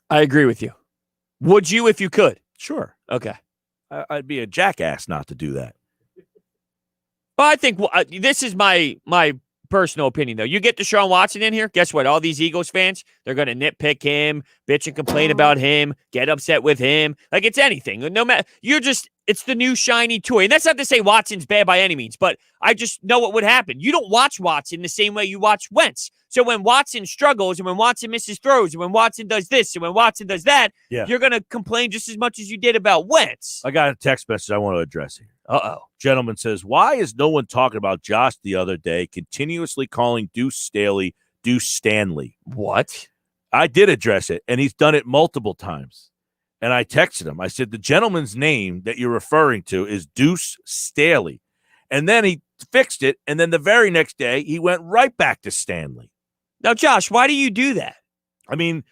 I agree with you. Would you if you could? Sure. Okay. I'd be a jackass not to do that. Well, I think this is my personal opinion, though. You get Deshaun Watson in here, guess what? All these Eagles fans, they're going to nitpick him, bitch and complain about him, get upset with him. Like it's anything. No matter, it's the new shiny toy. And that's not to say Watson's bad by any means, but I just know what would happen. You don't watch Watson the same way you watch Wentz. So when Watson struggles and when Watson misses throws and when Watson does this and when Watson does that, you're going to complain just as much as you did about Wentz. I got a text message I want to address here. Uh-oh. Gentleman says, why is no one talking about Josh the other day continuously calling Deuce Staley Deuce Stanley? What? I did address it, and he's done it multiple times. And I texted him. I said, the gentleman's name that you're referring to is Deuce Staley. And then he fixed it, and then the very next day, he went right back to Stanley. Now, Josh, why do you do that? I mean,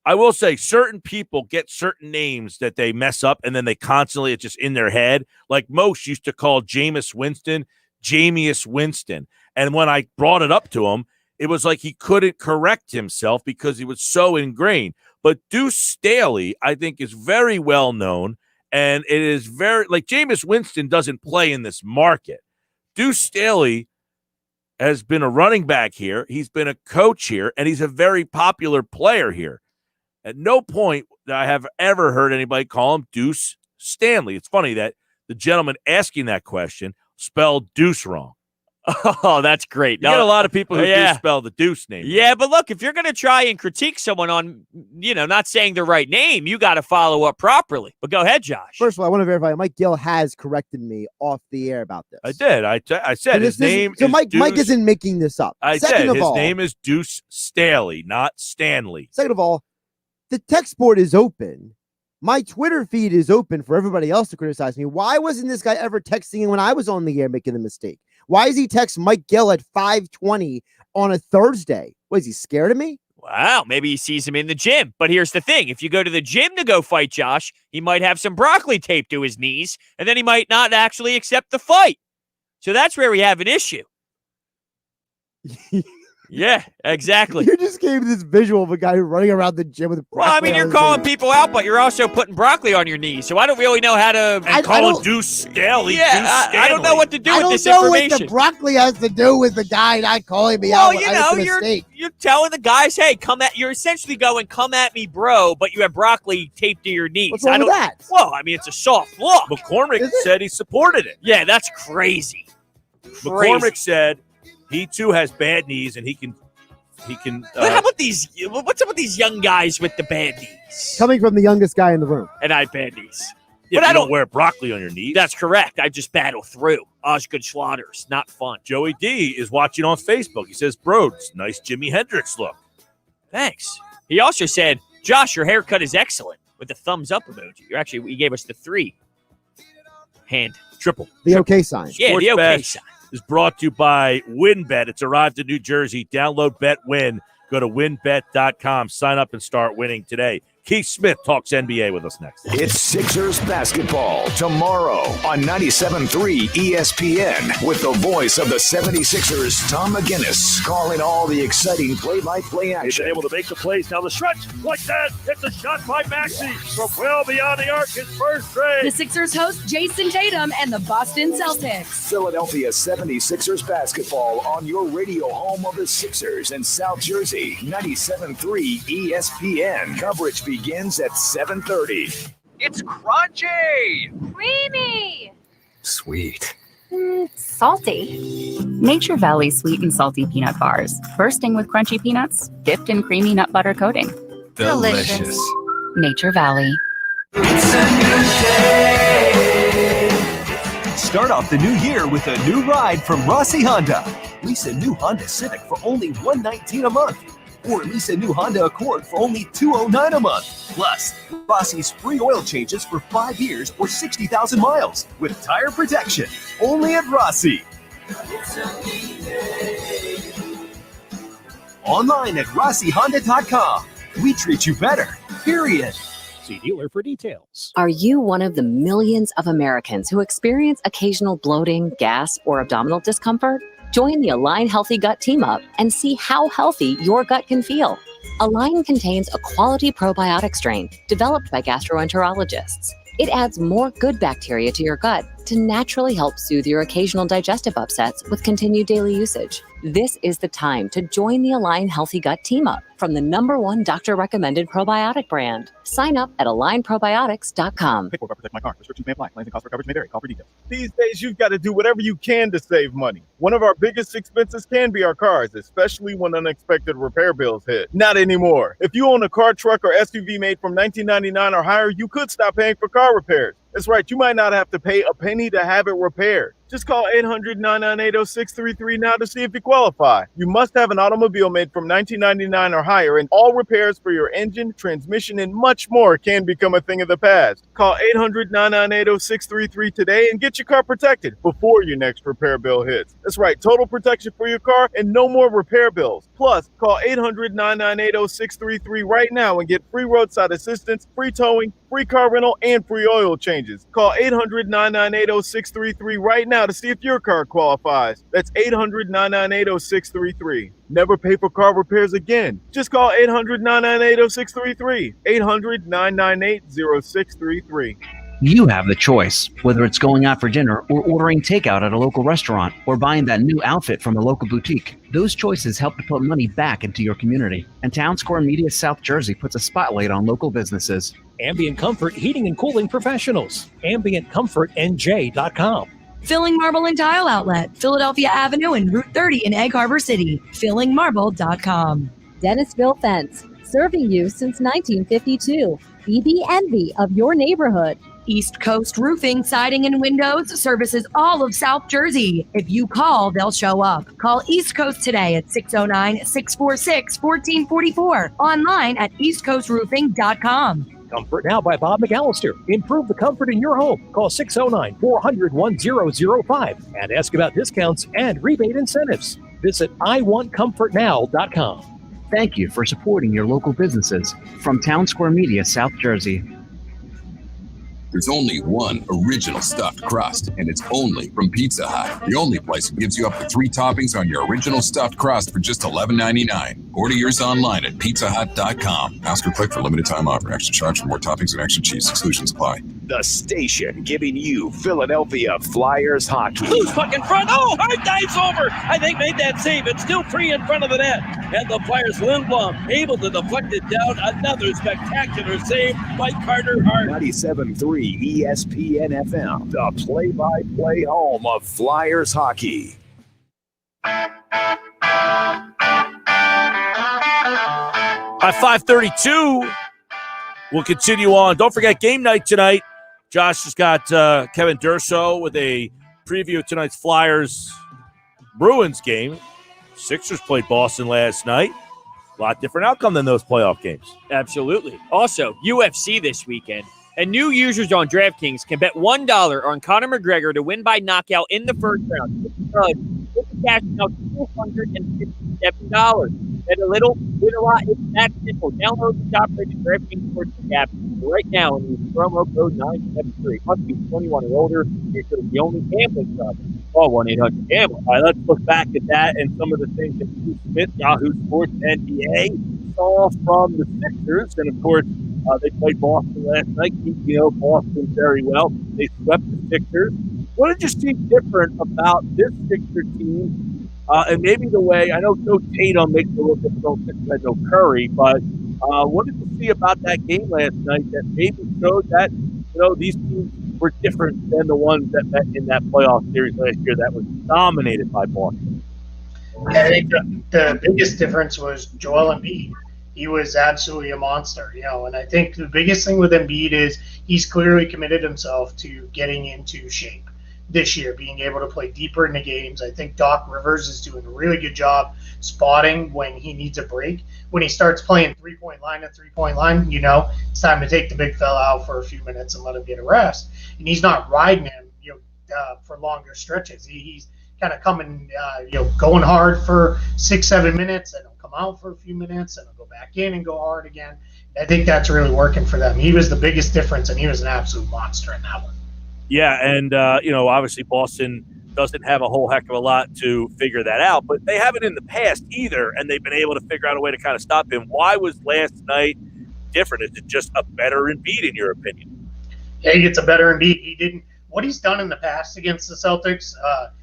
I will say certain people get certain names that they mess up, and then they constantly, it's just in their head. Like most used to call Jameis Winston, Jameis Winston. And when I brought it up to him, it was like he couldn't correct himself because he was so ingrained. But Deuce Staley, I think, is very well known, and it is very, like Jameis Winston doesn't play in this market. Deuce Staley has been a running back here. He's been a coach here, and he's a very popular player here. At no point that I have ever heard anybody call him Deuce Stanley. It's funny that the gentleman asking that question spelled Deuce wrong. Oh, that's great. You get a lot of people who do spell the Deuce name. Yeah, but look, if you're going to try and critique someone on, not saying the right name, you got to follow up properly. But go ahead, Josh. First of all, I want to verify. Mike Gill has corrected me off the air about this. I did. I said his name is Mike Deuce. Mike isn't making this up. I Second said of his all, name is Deuce Staley, not Stanley. Second of all, the text board is open. My Twitter feed is open for everybody else to criticize me. Why wasn't this guy ever texting when I was on the air making the mistake? Why is he text Mike Gill at 5:20 on a Thursday? What, is he scared of me? Wow, maybe he sees him in the gym. But here's the thing. If you go to the gym to go fight Josh, he might have some broccoli taped to his knees, and then he might not actually accept the fight. So that's where we have an issue. Yeah, exactly. You just gave this visual of a guy running around the gym with broccoli. Well, I mean, you're calling people out, but you're also putting broccoli on your knees. So I don't really know how to call Deuce Staley. Yeah, Deuce I don't know what to do with this I don't know information. what the broccoli has to do with the guy not calling me out. You're telling the guys, hey, you're essentially going, come at me, bro, but you have broccoli taped to your knees. What's wrong with that? Well, I mean, it's a soft look. McCormick said he supported it. Yeah, that's crazy. McCormick said he too has bad knees and he can. But how about these? What's up with these young guys with the bad knees? Coming from the youngest guy in the room. And I have bad knees. Yeah, but I don't wear broccoli on your knees. That's correct. I just battle through. Osgood Schlatters. Not fun. Joey D is watching on Facebook. He says, Brodes, nice Jimi Hendrix look. Thanks. He also said, Josh, your haircut is excellent, with the thumbs up emoji. He gave us the 3 hand. Triple. The okay sign. Yeah, Sports the okay Bash sign. is brought to you by WinBet. It's arrived in New Jersey. Download Bet Win. Go to winbet.com. Sign up and start winning today. Keith Smith talks NBA with us next. It's Sixers basketball tomorrow on 97.3 ESPN with the voice of the 76ers, Tom McGinnis, calling all the exciting play-by-play action. He's able to make the plays down the stretch like that. It's a shot by Maxey from well beyond the arc, his first trade. The Sixers host Jason Tatum and the Boston Celtics. Philadelphia 76ers basketball on your radio home of the Sixers in South Jersey, 97.3 ESPN. Coverage begins at 7:30. It's crunchy! Creamy! Sweet. Salty. Nature Valley sweet and salty peanut bars, bursting with crunchy peanuts, dipped in creamy nut butter coating. Delicious. Nature Valley. It's a new day. Start off the new year with a new ride from Rossi Honda. Lease a new Honda Civic for only $119 a month. Or lease a new Honda Accord for only $209 a month. Plus, Rossi's free oil changes for 5 years or 60,000 miles with tire protection. Only at Rossi. Online at RossiHonda.com. We treat you better, period. See dealer for details. Are you one of the millions of Americans who experience occasional bloating, gas, or abdominal discomfort? Join the Align Healthy Gut Team Up and see how healthy your gut can feel. Align contains a quality probiotic strain developed by gastroenterologists. It adds more good bacteria to your gut to naturally help soothe your occasional digestive upsets with continued daily usage. This is the time to join the Align Healthy Gut Team Up from the #1 doctor-recommended probiotic brand. Sign up at AlignProbiotics.com. Paperwork protect my car. Restrictions may apply. Claims and costs for coverage may vary. Call for details. These days, you've got to do whatever you can to save money. One of our biggest expenses can be our cars, especially when unexpected repair bills hit. Not anymore. If you own a car, truck, or SUV made from 1999 or higher, you could stop paying for car repairs. That's right. You might not have to pay a penny to have it repaired. Just call 800-998-0633 now to see if you qualify. You must have an automobile made from 1999 or higher, and all repairs for your engine, transmission, and much more can become a thing of the past. Call 800-998-0633 today and get your car protected before your next repair bill hits. That's right. Total protection for your car and no more repair bills. Plus, call 800-998-0633 right now and get free roadside assistance, free towing, free car rental, and free oil changes. Call 800-998-0633 right now to see if your car qualifies. That's 800-998-0633. Never pay for car repairs again. Just call 800-998-0633. 800-998-0633. You have the choice, whether it's going out for dinner or ordering takeout at a local restaurant or buying that new outfit from a local boutique. Those choices help to put money back into your community. And Town Square Media South Jersey puts a spotlight on local businesses. Ambient Comfort Heating and Cooling Professionals. AmbientComfortNJ.com. Filling Marble and Tile Outlet, Philadelphia Avenue and Route 30 in Egg Harbor City. FillingMarble.com. Dennisville Fence, serving you since 1952. Be the envy of your neighborhood. East Coast Roofing, Siding, and Windows services all of South Jersey. If you call, they'll show up. Call East Coast today at 609-646-1444. Online at eastcoastroofing.com. Comfort Now by Bob McAllister. Improve the comfort in your home. Call 609-400-1005 and ask about discounts and rebate incentives. Visit iwantcomfortnow.com. Thank you for supporting your local businesses. From Town Square Media, South Jersey. There's only one original stuffed crust, and it's only from Pizza Hut. The only place that gives you up to 3 toppings on your original stuffed crust for just $11.99. Order yours online at pizzahut.com. Ask or click for limited time offer. Extra charge for more toppings and extra cheese. Exclusions apply. The station giving you Philadelphia Flyers hockey. Who's puck in front? Oh, hard dives over. I think made that save. It's still 3 in front of the net. And the Flyers, Lindblom, able to deflect it down. Another spectacular save by Carter Hart. 97.3 ESPN FM, the play-by-play home of Flyers hockey. At 5:32, we'll continue on. Don't forget game night tonight. Josh has got Kevin Durso with a preview of tonight's Flyers-Bruins game. Sixers played Boston last night. A lot different outcome than those playoff games. Absolutely. Also, UFC this weekend. And new users on DraftKings can bet $1 on Conor McGregor to win by knockout in the first round. We'll be cashing out $257. Bet a little, win a lot. It's that simple. Download the top-rated DraftKings Sportsbook app right now and use promo code 973. Must be 21 or older. It's the only gambling problem. Call 1-800-GAMBLER. All right, let's look back at that and some of the things that Steve Smith, Yahoo Sports NBA, saw from the Sixers. And, of course, they played Boston last night. You know Boston very well. They swept the Sixers. What did you see different about this Sixer team? And maybe the way, I know no Tatum makes it a little difficult since they had no Curry, but what did you see about that game last night that maybe showed that, these teams were different than the ones that met in that playoff series last year that was dominated by Boston? Yeah, I think the biggest difference was Joel Embiid. He was absolutely a monster, and I think the biggest thing with Embiid is he's clearly committed himself to getting into shape this year, being able to play deeper into games. I think Doc Rivers is doing a really good job spotting when he needs a break. When he starts playing three-point line, it's time to take the big fella out for a few minutes and let him get a rest. And he's not riding him, for longer stretches. He's kind of coming, going hard for 6-7 minutes, and he'll come out for a few minutes, and he'll go back in and go hard again. I think that's really working for them. He was the biggest difference, and he was an absolute monster in that one. Yeah, and, obviously Boston doesn't have a whole heck of a lot to figure that out, but they haven't in the past either, and they've been able to figure out a way to kind of stop him. Why was last night different? Is it just a better Embiid, in your opinion? Yeah, he gets a better Embiid. He didn't – what he's done in the past against the Celtics,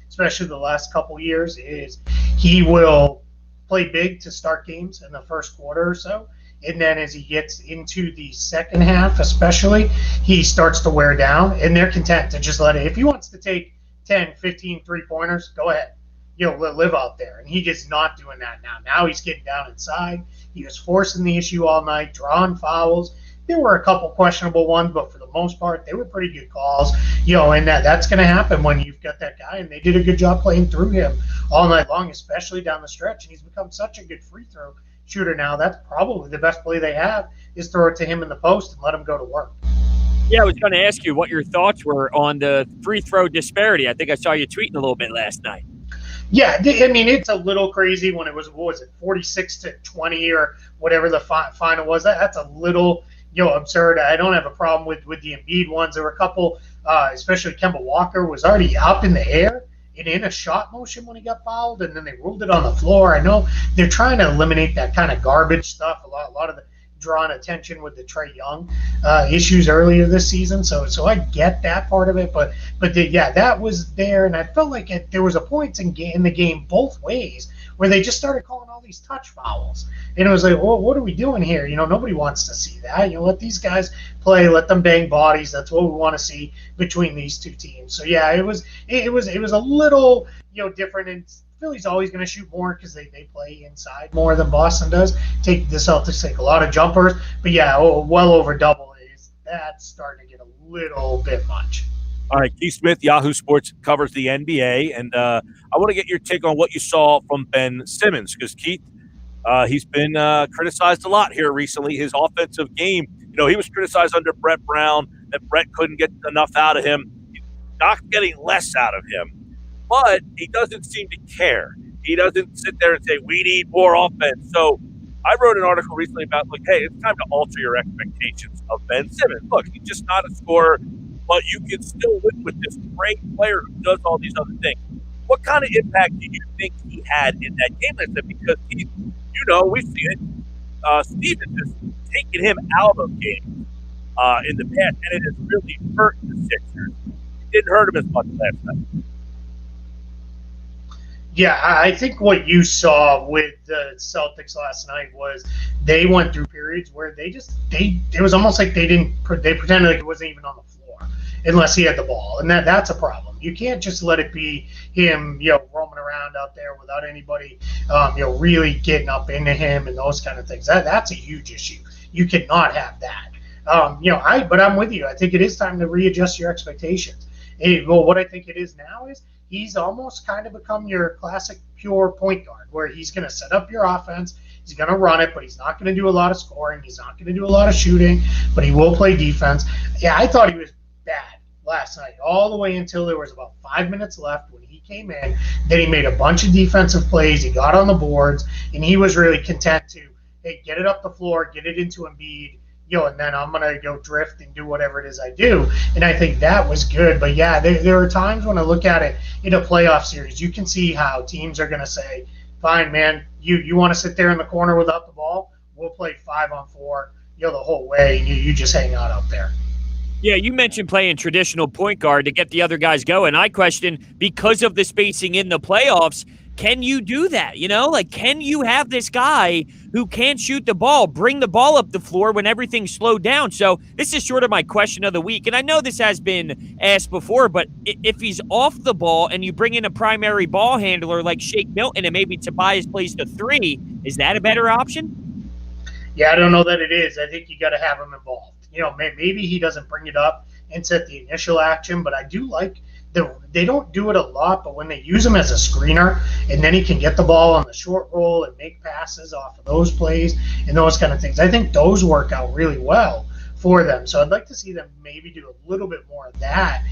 especially the last couple years, is he will play big to start games in the first quarter or so. And then as he gets into the second half, especially, he starts to wear down, and they're content to just let it. If he wants to take 10, 15 three-pointers, go ahead. Live out there. And he is not doing that now. Now he's getting down inside. He was forcing the issue all night, drawing fouls. There were a couple questionable ones, but for the most part, they were pretty good calls. And that's going to happen when you've got that guy, and they did a good job playing through him all night long, especially down the stretch. And he's become such a good free throw shooter now. That's probably the best play they have is throw it to him in the post and let him go to work. Yeah, I was going to ask you what your thoughts were on the free throw disparity. I think I saw you tweeting a little bit last night. Yeah, I mean, it's a little crazy when it was, 46-20 or whatever the final was. That's a little, absurd. I don't have a problem with the Embiid ones. There were a couple, especially Kemba Walker was already up in the air and in a shot motion when he got fouled, and then they ruled it on the floor. I know they're trying to eliminate that kind of garbage stuff. A lot of the drawn attention with the Trae Young issues earlier this season. So I get that part of it, but that was there, and I felt like there was a point in the game both ways where they just started calling all these touch fouls, and it was like, well, what are we doing here? Nobody wants to see that. Let these guys play, let them bang bodies. That's what we want to see between these two teams. So yeah, it was a little different. And Philly's always going to shoot more because they play inside more than Boston does. The Celtics take a lot of jumpers, but yeah, well over double A's. That's starting to get a little bit much. All right, Keith Smith, Yahoo Sports covers the NBA, and I want to get your take on what you saw from Ben Simmons, because Keith, he's been criticized a lot here recently. His offensive game, he was criticized under Brett Brown that Brett couldn't get enough out of him. He's not getting less out of him, but he doesn't seem to care. He doesn't sit there and say, we need more offense. So I wrote an article recently about, hey, it's time to alter your expectations of Ben Simmons. Look, he's just not a scorer, but you can still win with this great player who does all these other things. What kind of impact do you think he had in that game? Because we've seen it. Stevens has taken him out of games in the past, and it has really hurt the Sixers. It didn't hurt him as much last night. Yeah, I think what you saw with the Celtics last night was they went through periods where it was almost like they pretended like it wasn't even on the floor unless he had the ball, and that's a problem. You can't just let it be him, roaming around out there without anybody, really getting up into him and those kind of things. That's a huge issue. You cannot have that. But I'm with you. I think it is time to readjust your expectations. What I think it is now is he's almost kind of become your classic pure point guard, where he's going to set up your offense, he's going to run it, but he's not going to do a lot of scoring, he's not going to do a lot of shooting, but he will play defense. Yeah, I thought he was bad last night, all the way until there was about 5 minutes left when he came in. Then he made a bunch of defensive plays, he got on the boards, and he was really content to, get it up the floor, get it into Embiid, and then I'm going to go drift and do whatever it is I do. And I think that was good. But, yeah, there are times when I look at it in a playoff series, you can see how teams are going to say, fine, man, you want to sit there in the corner without the ball? We'll play 5-on-4, the whole way, and you just hang out there. Yeah, you mentioned playing traditional point guard to get the other guys going. I question, because of the spacing in the playoffs, can you do that? Can you have this guy who can't shoot the ball bring the ball up the floor when everything's slowed down? So this is sort of my question of the week. And I know this has been asked before, but if he's off the ball and you bring in a primary ball handler like Shake Milton and maybe Tobias plays the 3, is that a better option? Yeah, I don't know that it is. I think you got to have him involved. Maybe he doesn't bring it up and set the initial action, but I do like they don't do it a lot, but when they use him as a screener, and then he can get the ball on the short roll and make passes off of those plays and those kind of things, I think those work out really well for them. So I'd like to see them maybe do a little bit more of that,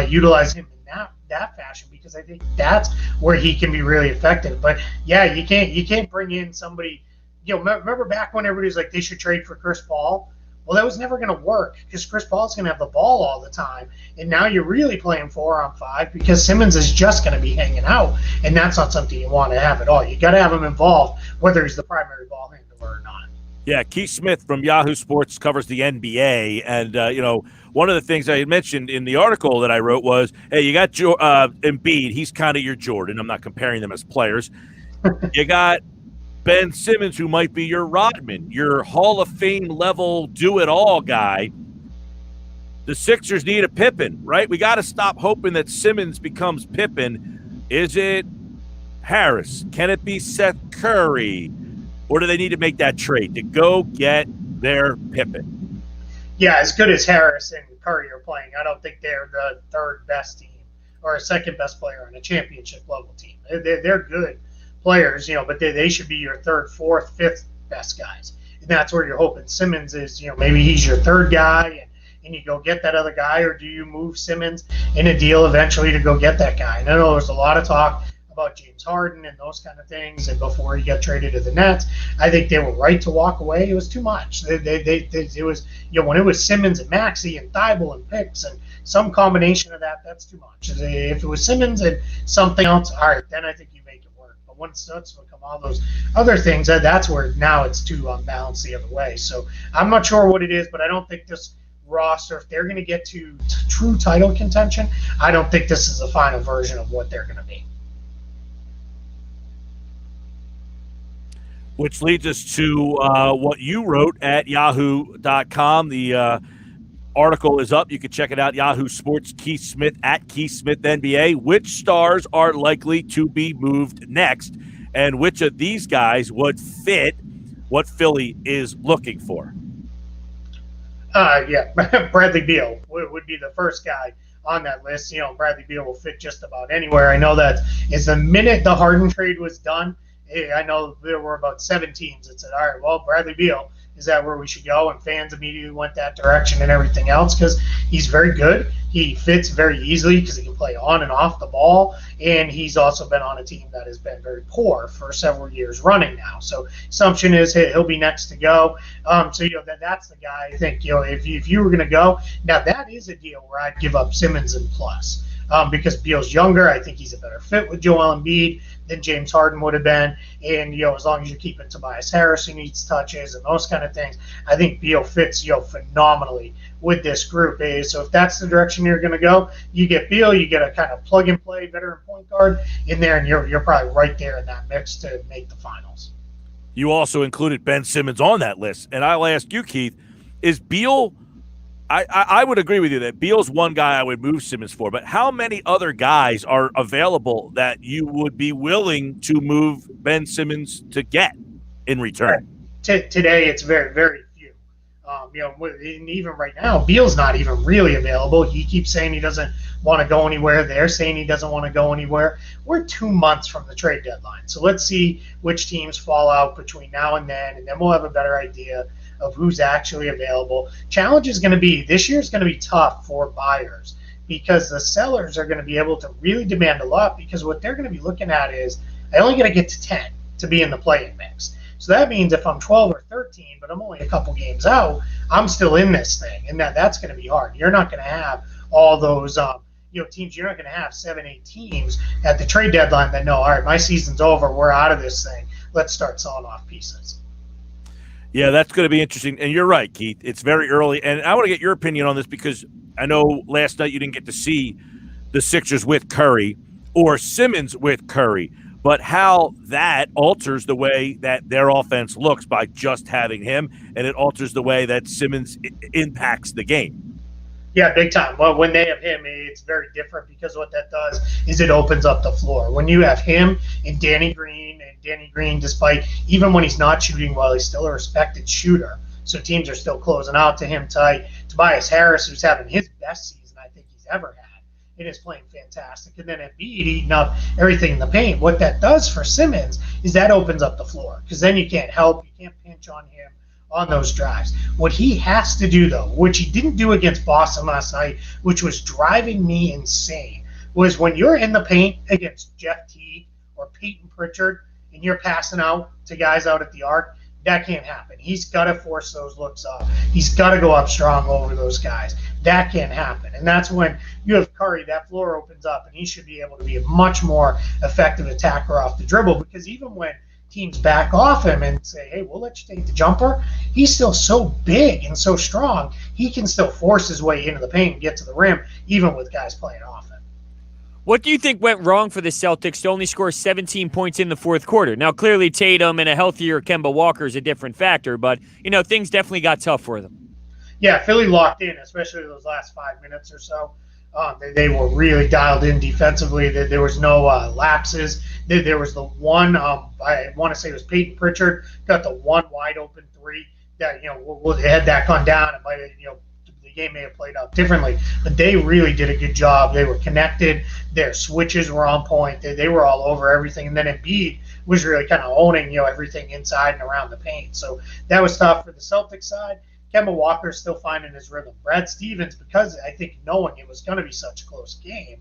utilize him in that fashion, because I think that's where he can be really effective. But yeah, you can't bring in somebody. Remember back when everybody was like they should trade for Chris Paul? Well, that was never going to work because Chris Paul's going to have the ball all the time. And now you're really playing 4-on-5 because Simmons is just going to be hanging out. And that's not something you want to have at all. You got to have him involved, whether he's the primary ball handler or not. Yeah, Keith Smith from Yahoo Sports covers the NBA. And, one of the things I had mentioned in the article that I wrote was, hey, you got Embiid. He's kind of your Jordan. I'm not comparing them as players. You got Ben Simmons, who might be your Rodman, your Hall of Fame level do-it-all guy. The Sixers need a Pippen, right? We got to stop hoping that Simmons becomes Pippen. Is it Harris? Can it be Seth Curry? Or do they need to make that trade to go get their Pippen? Yeah, as good as Harris and Curry are playing, I don't think they're the third best team or a second best player on a championship level team. They're good players, but they should be your third, fourth, fifth best guys. And that's where you're hoping Simmons is, maybe he's your third guy and you go get that other guy, or do you move Simmons in a deal eventually to go get that guy? And I know there's a lot of talk about James Harden and those kind of things, and before he got traded to the Nets, I think they were right to walk away. It was too much. It was, when it was Simmons and Maxey and Thibault and Picks and some combination of that's too much. If it was Simmons and something else, all right, then I think you make it work. But when it starts to become all those other things, that's where now it's too unbalanced the other way. So I'm not sure what it is, but I don't think this roster, if they're going to get to true title contention, I don't think this is the final version of what they're going to be. Which leads us to what you wrote at yahoo.com. The article is up. You can check it out. Yahoo Sports, Keith Smith at Keith Smith NBA. Which stars are likely to be moved next, and which of these guys would fit what Philly is looking for? Bradley Beal would be the first guy on that list. Bradley Beal will fit just about anywhere. I know that is the minute the Harden trade was done, I know there were about 7 teams that said, all right, well, Bradley Beal, is that where we should go? And fans immediately went that direction and everything else because he's very good. He fits very easily because he can play on and off the ball. And he's also been on a team that has been very poor for several years running now. So assumption is he'll be next to go. That's the guy I think, if you were going to go. Now, that is a deal where I'd give up Simmons and plus. Because Beal's younger, I think he's a better fit with Joel Embiid than James Harden would have been. And, as long as you're keeping Tobias Harris, who needs touches and those kind of things, I think Beal fits, phenomenally with this group. So if that's the direction you're going to go, you get Beal, you get a kind of plug-and-play veteran point guard in there, and you're probably right there in that mix to make the finals. You also included Ben Simmons on that list. And I'll ask you, Keith, is Beal – I would agree with you that Beal's one guy I would move Simmons for, but how many other guys are available that you would be willing to move Ben Simmons to get in return? Today, it's very, very few. And even right now, Beal's not even really available. He keeps saying he doesn't want to go anywhere. They're saying he doesn't want to go anywhere. We're 2 months from the trade deadline. So let's see which teams fall out between now and then we'll have a better idea of who's actually available. Challenge is going to be, this year is going to be tough for buyers because the sellers are going to be able to really demand a lot because what they're going to be looking at is, I only got to get to 10 to be in the play-in mix. So that means if I'm 12 or 13, but I'm only a couple games out, I'm still in this thing. And that's going to be hard. You're not going to have all those teams. You're not going to have 7-8 teams at the trade deadline that know, all right, my season's over. We're out of this thing. Let's start selling off pieces. Yeah, that's going to be interesting. And you're right, Keith. It's very early. And I want to get your opinion on this because I know last night you didn't get to see the Sixers with Curry or Simmons with Curry, but how that alters the way that their offense looks by just having him, and it alters the way that Simmons impacts the game. Yeah, big time. Well, when they have him, it's very different because what that does is it opens up the floor. When you have him and Danny Green, despite even when he's not shooting well, he's still a respected shooter. So teams are still closing out to him tight. Tobias Harris, who's having his best season I think he's ever had, and is playing fantastic. And then Embiid eating up everything in the paint. What that does for Simmons is that opens up the floor because then you can't help, you can't pinch on him on those drives. What he has to do, though, which he didn't do against Boston last night, which was driving me insane, was when you're in the paint against Jeff Teague or Peyton Pritchard and you're passing out to guys out at the arc, that can't happen. He's got to force those looks up. He's got to go up strong over those guys. That can't happen. And that's when you have Curry, that floor opens up, and he should be able to be a much more effective attacker off the dribble because even when teams back off him and say, hey, we'll let you take the jumper, he's still so big and so strong, he can still force his way into the paint and get to the rim, even with guys playing off him. What do you think went wrong for the Celtics to only score 17 points in the fourth quarter? Now, clearly Tatum and a healthier Kemba Walker is a different factor, but, things definitely got tough for them. Yeah, Philly locked in, especially those last 5 minutes or so. They were really dialed in defensively. There was no lapses. There was the one, I want to say it was Peyton Pritchard, got the one wide open three that, had that gone down, it might have, the game may have played out differently. But they really did a good job. They were connected. Their switches were on point. They were all over everything. And then Embiid was really kind of owning, everything inside and around the paint. So that was tough for the Celtics side. Kemba Walker still finding his rhythm. Brad Stevens, because I think knowing it was going to be such a close game,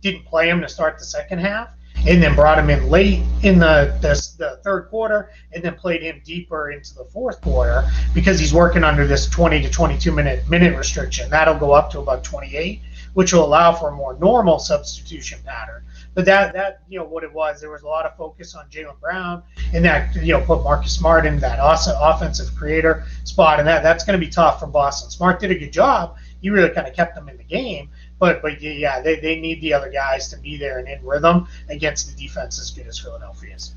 didn't play him to start the second half. and then brought him in late in the third quarter, and then played him deeper into the fourth quarter because he's working under this 20 to 22 minute restriction. That'll go up to about 28, which will allow for a more normal substitution pattern. But that what it was, there was a lot of focus on Jaylen Brown, and that put Marcus Smart in that awesome offensive creator spot, and that's going to be tough for Boston. Smart did a good job. He really kind of kept them in the game, but yeah, they need the other guys to be there and in rhythm against the defense as good as Philadelphia's.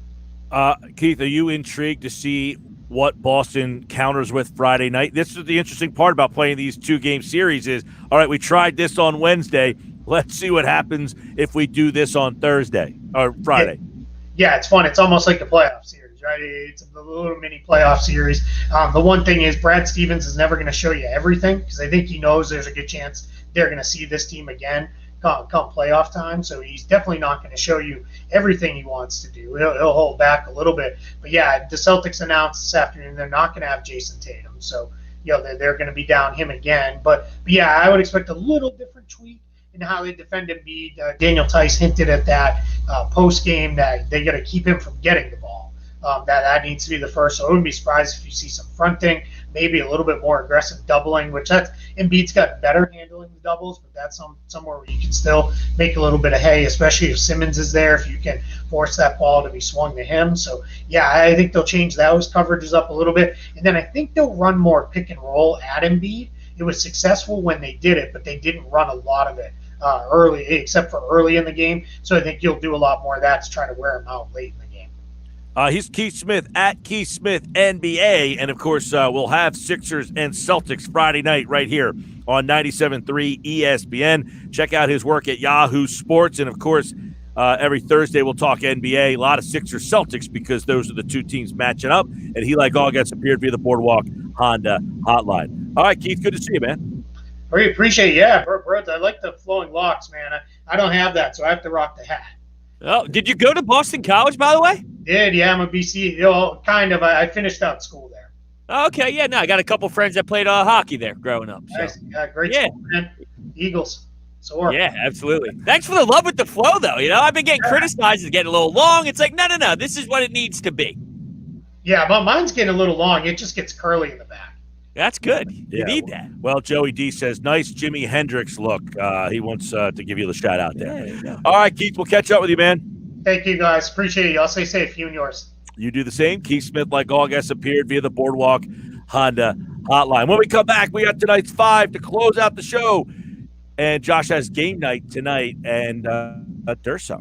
Keith, are you intrigued to see what Boston counters with Friday night? This is the interesting part about playing these 2-game series is, all right, we tried this on Wednesday. Let's see what happens if we do this on Thursday or Friday. Yeah, it's fun. It's almost like the playoff series, right? It's a little mini playoff series. The one thing is Brad Stevens is never going to show you everything because I think he knows there's a good chance they're going to see this team again come playoff time. So he's definitely not going to show you everything he wants to do. He'll hold back a little bit. But yeah, the Celtics announced this afternoon they're not going to have Jason Tatum. So, they're going to be down him again. But yeah, I would expect a little different tweak in how they defend Embiid. Daniel Tice hinted at that post-game that they got to keep him from getting the ball. That needs to be the first. So I wouldn't be surprised if you see some fronting, maybe a little bit more aggressive doubling, which Embiid's got better handling the doubles, but that's somewhere where you can still make a little bit of hay, especially if Simmons is there, if you can force that ball to be swung to him. So, yeah, I think they'll change those coverages up a little bit. And then I think they'll run more pick and roll at Embiid. It was successful when they did it, but they didn't run a lot of it early, except for early in the game. So I think you'll do a lot more of that to try to wear him out late in the game. He's Keith Smith at Keith Smith NBA. And, of course, we'll have Sixers and Celtics Friday night right here on 97.3 ESPN. Check out his work at Yahoo Sports. And, of course, every Thursday we'll talk NBA. A lot of Sixers Celtics because those are the two teams matching up. And he, like all guests, appeared via the Boardwalk Honda hotline. All right, Keith, good to see you, man. Really appreciate it. Yeah, Brodes, I like the flowing locks, man. I don't have that, so I have to rock the hat. Oh, did you go to Boston College, by the way? Did, yeah. I'm a BC, kind of. I finished out school there. Okay, yeah, no, I got a couple friends that played hockey there growing up. So. Nice. Yeah, great school, man. Eagles. So yeah, absolutely. Thanks for the love with the flow, though. I've been getting criticized as getting a little long. It's like, no, this is what it needs to be. Yeah, but mine's getting a little long. It just gets curly in the back. That's good. You need that. Well, Joey D says, nice Jimi Hendrix look. He wants to give you the shout out there. All right, Keith, we'll catch up with you, man. Thank you, guys. Appreciate it. Y'all stay safe, you and yours. You do the same. Keith Smith, like all guests, appeared via the Boardwalk Honda hotline. When we come back, we got tonight's 5 to close out the show. And Josh has game night tonight and Durso,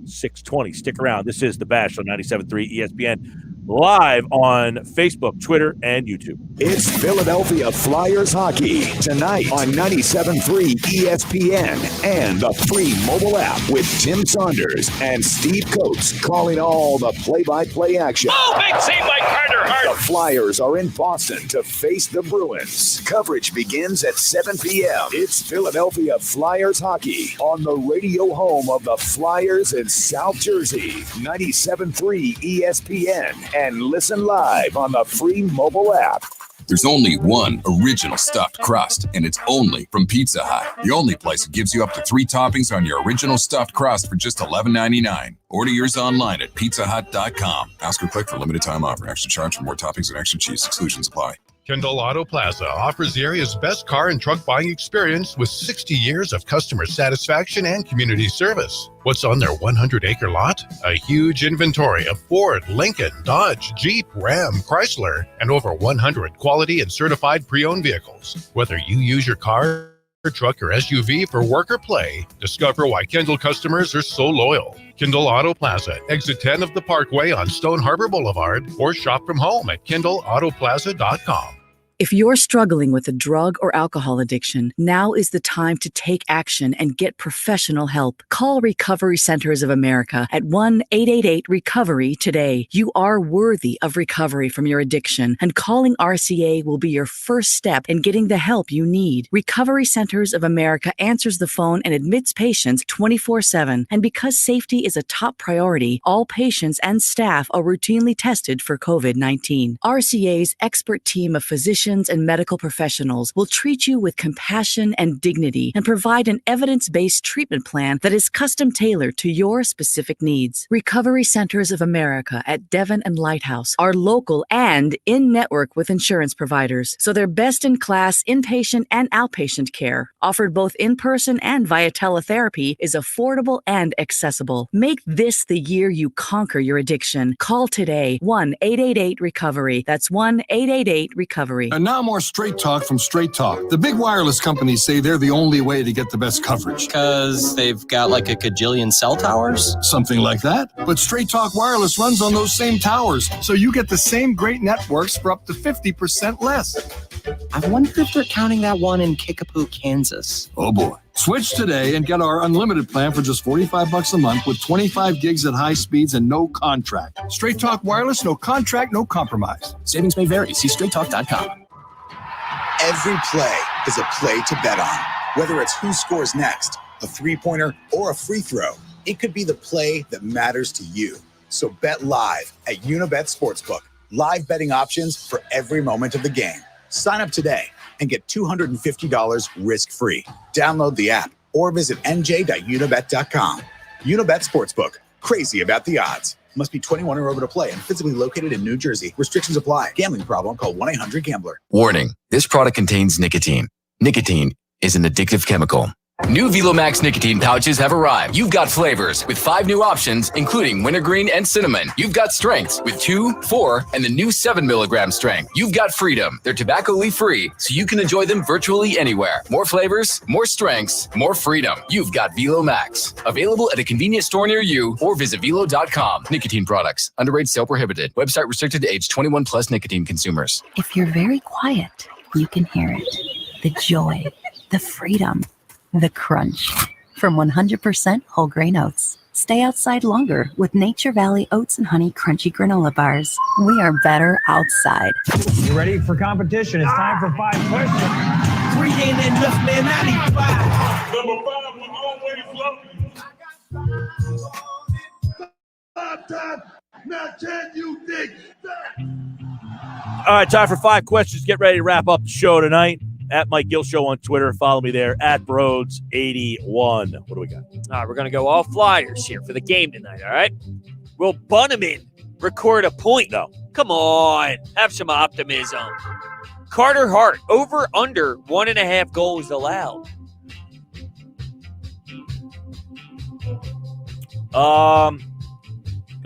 6:20. Stick around. This is The Bash on 97.3 ESPN. Live on Facebook, Twitter, and YouTube. It's Philadelphia Flyers hockey tonight on 97.3 ESPN and the free mobile app with Tim Saunders and Steve Coates calling all the play-by-play action. Oh, big save by Carter Hart. The Flyers are in Boston to face the Bruins. Coverage begins at 7 p.m. It's Philadelphia Flyers hockey on the radio home of the Flyers in South Jersey. 97.3 ESPN. And listen live on the free mobile app. There's only one original stuffed crust, and it's only from Pizza Hut. The only place that gives you up to 3 toppings on your original stuffed crust for just $11.99. Order yours online at pizzahut.com. Ask or click for limited time offer. Extra charge for more toppings and extra cheese. Exclusions apply. Kendall Auto Plaza offers the area's best car and truck buying experience with 60 years of customer satisfaction and community service. What's on their 100-acre lot? A huge inventory of Ford, Lincoln, Dodge, Jeep, Ram, Chrysler, and over 100 quality and certified pre-owned vehicles. Whether you use your car, truck, or SUV for work or play, discover why Kendall customers are so loyal. Kendall Auto Plaza, exit 10 of the Parkway on Stone Harbor Boulevard, or shop from home at KendallAutoplaza.com. If you're struggling with a drug or alcohol addiction, now is the time to take action and get professional help. Call Recovery Centers of America at 1-888-RECOVERY today. You are worthy of recovery from your addiction, and calling RCA will be your first step in getting the help you need. Recovery Centers of America answers the phone and admits patients 24/7. And because safety is a top priority, all patients and staff are routinely tested for COVID-19. RCA's expert team of physicians physicians and medical professionals will treat you with compassion and dignity and provide an evidence-based treatment plan that is custom-tailored to your specific needs. Recovery Centers of America at Devon and Lighthouse are local and in-network with insurance providers, so their best-in-class inpatient and outpatient care, offered both in-person and via teletherapy, is affordable and accessible. Make this the year you conquer your addiction. Call today, 1-888-RECOVERY. That's 1-888-RECOVERY. And now more Straight Talk from Straight Talk. The big wireless companies say they're the only way to get the best coverage. Because they've got like a gajillion cell towers? Something like that. But Straight Talk Wireless runs on those same towers, so you get the same great networks for up to 50% less. I wonder if they're counting that one in Kickapoo, Kansas. Oh boy. Switch today and get our unlimited plan for just $45 a month with 25 gigs at high speeds and no contract. Straight Talk Wireless, no contract, no compromise. Savings may vary. See straighttalk.com. Every play is a play to bet on. Whether it's who scores next, a three-pointer, or a free throw, it could be the play that matters to you. So bet live at Unibet Sportsbook. Live betting options for every moment of the game. Sign up today and get $250 risk-free. Download the app or visit nj.unibet.com. Unibet Sportsbook. Crazy about the odds. Must be 21 or over to play and physically located in New Jersey. Restrictions apply. Gambling problem? Call 1-800-GAMBLER. Warning. This product contains nicotine. Nicotine is an addictive chemical. New Velomax nicotine pouches have arrived. You've got flavors with 5 new options, including wintergreen and cinnamon. You've got strengths with 2, 4, and the new 7 milligram strength. You've got freedom. They're tobacco leaf free, so you can enjoy them virtually anywhere. More flavors, more strengths, more freedom. You've got Velomax. Available at a convenience store near you or visit velo.com. Nicotine products. Underage sale prohibited. Website restricted to age 21 plus nicotine consumers. If you're very quiet, you can hear it. The joy, the freedom, the crunch. From 100% whole grain oats. Stay outside longer with Nature Valley Oats and Honey Crunchy Granola Bars. We are better outside. You ready for competition? It's time for 5 questions. 3 ain't enough, man. I need 5. Number 5 will always love you. 5 times. Now can you dig that? All right, time for 5 questions. Get ready to wrap up the show tonight. At Mike Gill Show on Twitter. Follow me there. At Brodes81. What do we got? All right, we're going to go all Flyers here for the game tonight, all right? Will Bunneman record a point, though? Come on. Have some optimism. Carter Hart, over under 1.5 goals allowed. Gonna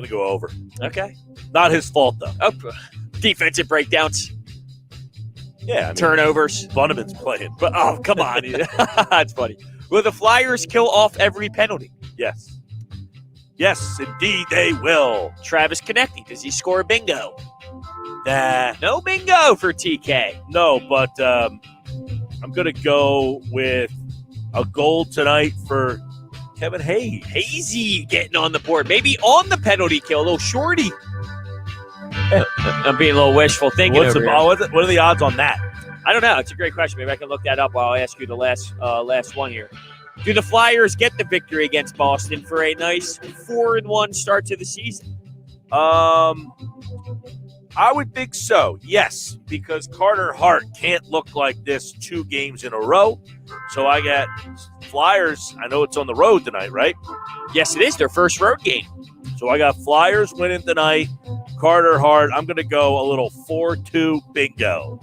go over. Okay. Not his fault, though. Oh, defensive breakdowns. Yeah, I mean, turnovers. Bunneman's playing. But oh, come on. That's funny. Will the Flyers kill off every penalty? Yes. Yes, indeed they will. Travis Konecny, does he score a bingo? Nah, no bingo for TK. No, but I'm going to go with a goal tonight for Kevin Hayes. Hazy getting on the board. Maybe on the penalty kill. A little shorty. I'm being a little wishful thinking over here. What are the odds on that? I don't know. It's a great question. Maybe I can look that up while I ask you the last one here. Do the Flyers get the victory against Boston for a nice 4-1 start to the season? I would think so, yes, because Carter Hart can't look like this 2 games in a row. So I got Flyers. I know it's on the road tonight, right? Yes, it is their first road game. So I got Flyers winning tonight. Carter Hart, I'm going to go a little 4-2 bingo.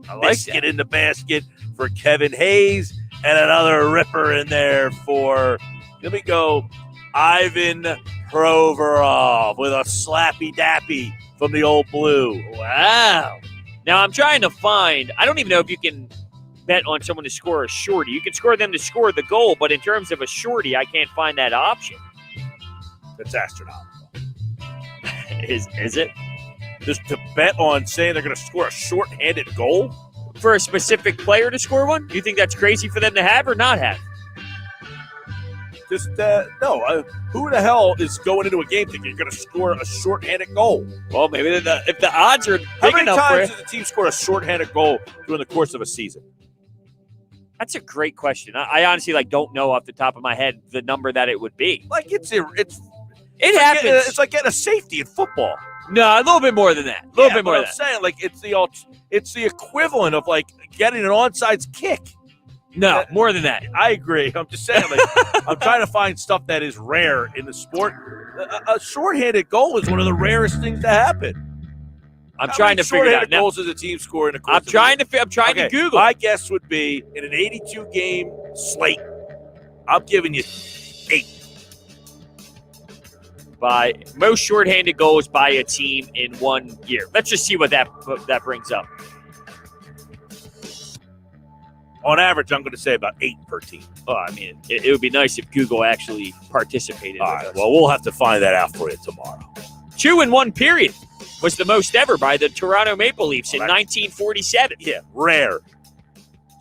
I like it in the basket for Kevin Hayes and another ripper in there for, let me go, Ivan Provorov with a slappy-dappy from the old blue. Wow. Now I'm trying to find, I don't even know if you can bet on someone to score a shorty. You can score them to score the goal, but in terms of a shorty, I can't find that option. That's astronomical. Is it? Just to bet on saying they're going to score a short-handed goal? For a specific player to score one? Do you think that's crazy for them to have or not have? Just, no. Who the hell is going into a game thinking you're going to score a short-handed goal? Well, maybe if the odds are big enough. How many times does a team score a short-handed goal during the course of a season? That's a great question. I honestly don't know off the top of my head the number that it would be. Like, it happens. It's like getting a safety in football. No, a little bit more than that. A little bit more than I'm that. saying, like, it's the equivalent of, like, getting an onside kick. No, more than that. I agree. I'm just saying, like, I'm trying to find stuff that is rare in the sport. A shorthanded goal is one of the rarest things to happen. I'm trying to figure it out. Shorthanded goals as a team score in a course I'm trying to Google. My guess would be in an 82 game slate, I'm giving you 8. By most shorthanded goals by a team in 1 year. Let's just see what that brings up. On average, I'm going to say about 8 per team. Oh, I mean, it would be nice if Google actually participated. All right, well, we'll have to find that out for you tomorrow. 2 in 1 period was the most ever by the Toronto Maple Leafs in 1947. Yeah, rare.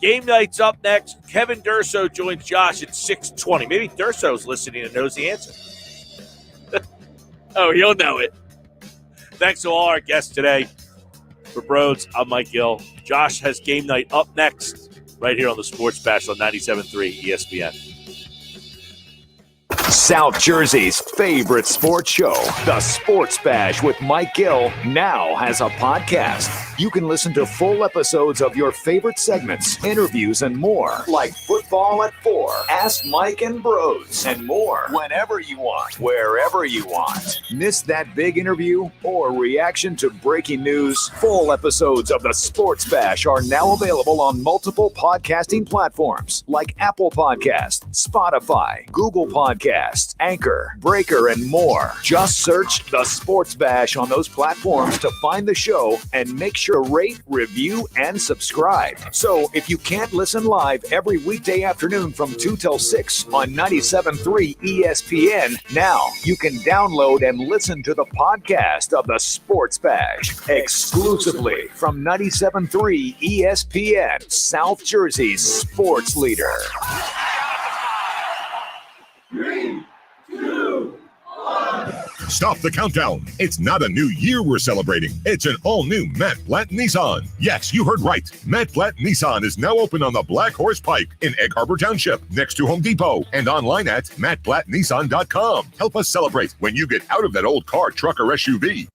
Game night's up next. Kevin Durso joins Josh at 6:20. Maybe Durso's listening and knows the answer. Oh, he'll know it. Thanks to all our guests today. For Brodes, I'm Mike Gill. Josh has game night up next, right here on the Sports Bash on 97.3 ESPN. South Jersey's favorite sports show, The Sports Bash with Mike Gill, now has a podcast. You can listen to full episodes of your favorite segments, interviews, and more, like Football at 4, Ask Mike and Brodes, and more, whenever you want, wherever you want. Miss that big interview or reaction to breaking news? Full episodes of The Sports Bash are now available on multiple podcasting platforms like Apple Podcasts, Spotify, Google Podcasts, Anchor, Breaker, and more. Just search The Sports Bash on those platforms to find the show and make sure to rate, review, and subscribe. So if you can't listen live every weekday afternoon from 2 till 6 on 97.3 ESPN, now you can download and listen to the podcast of The Sports Bash exclusively from 97.3 ESPN, South Jersey's sports leader. 3, 2, 1. Stop the countdown. It's not a new year we're celebrating. It's an all-new Matt Blatt Nissan. Yes, you heard right. Matt Blatt Nissan is now open on the Black Horse Pike in Egg Harbor Township, next to Home Depot, and online at mattblattnissan.com. Help us celebrate when you get out of that old car, truck, or SUV.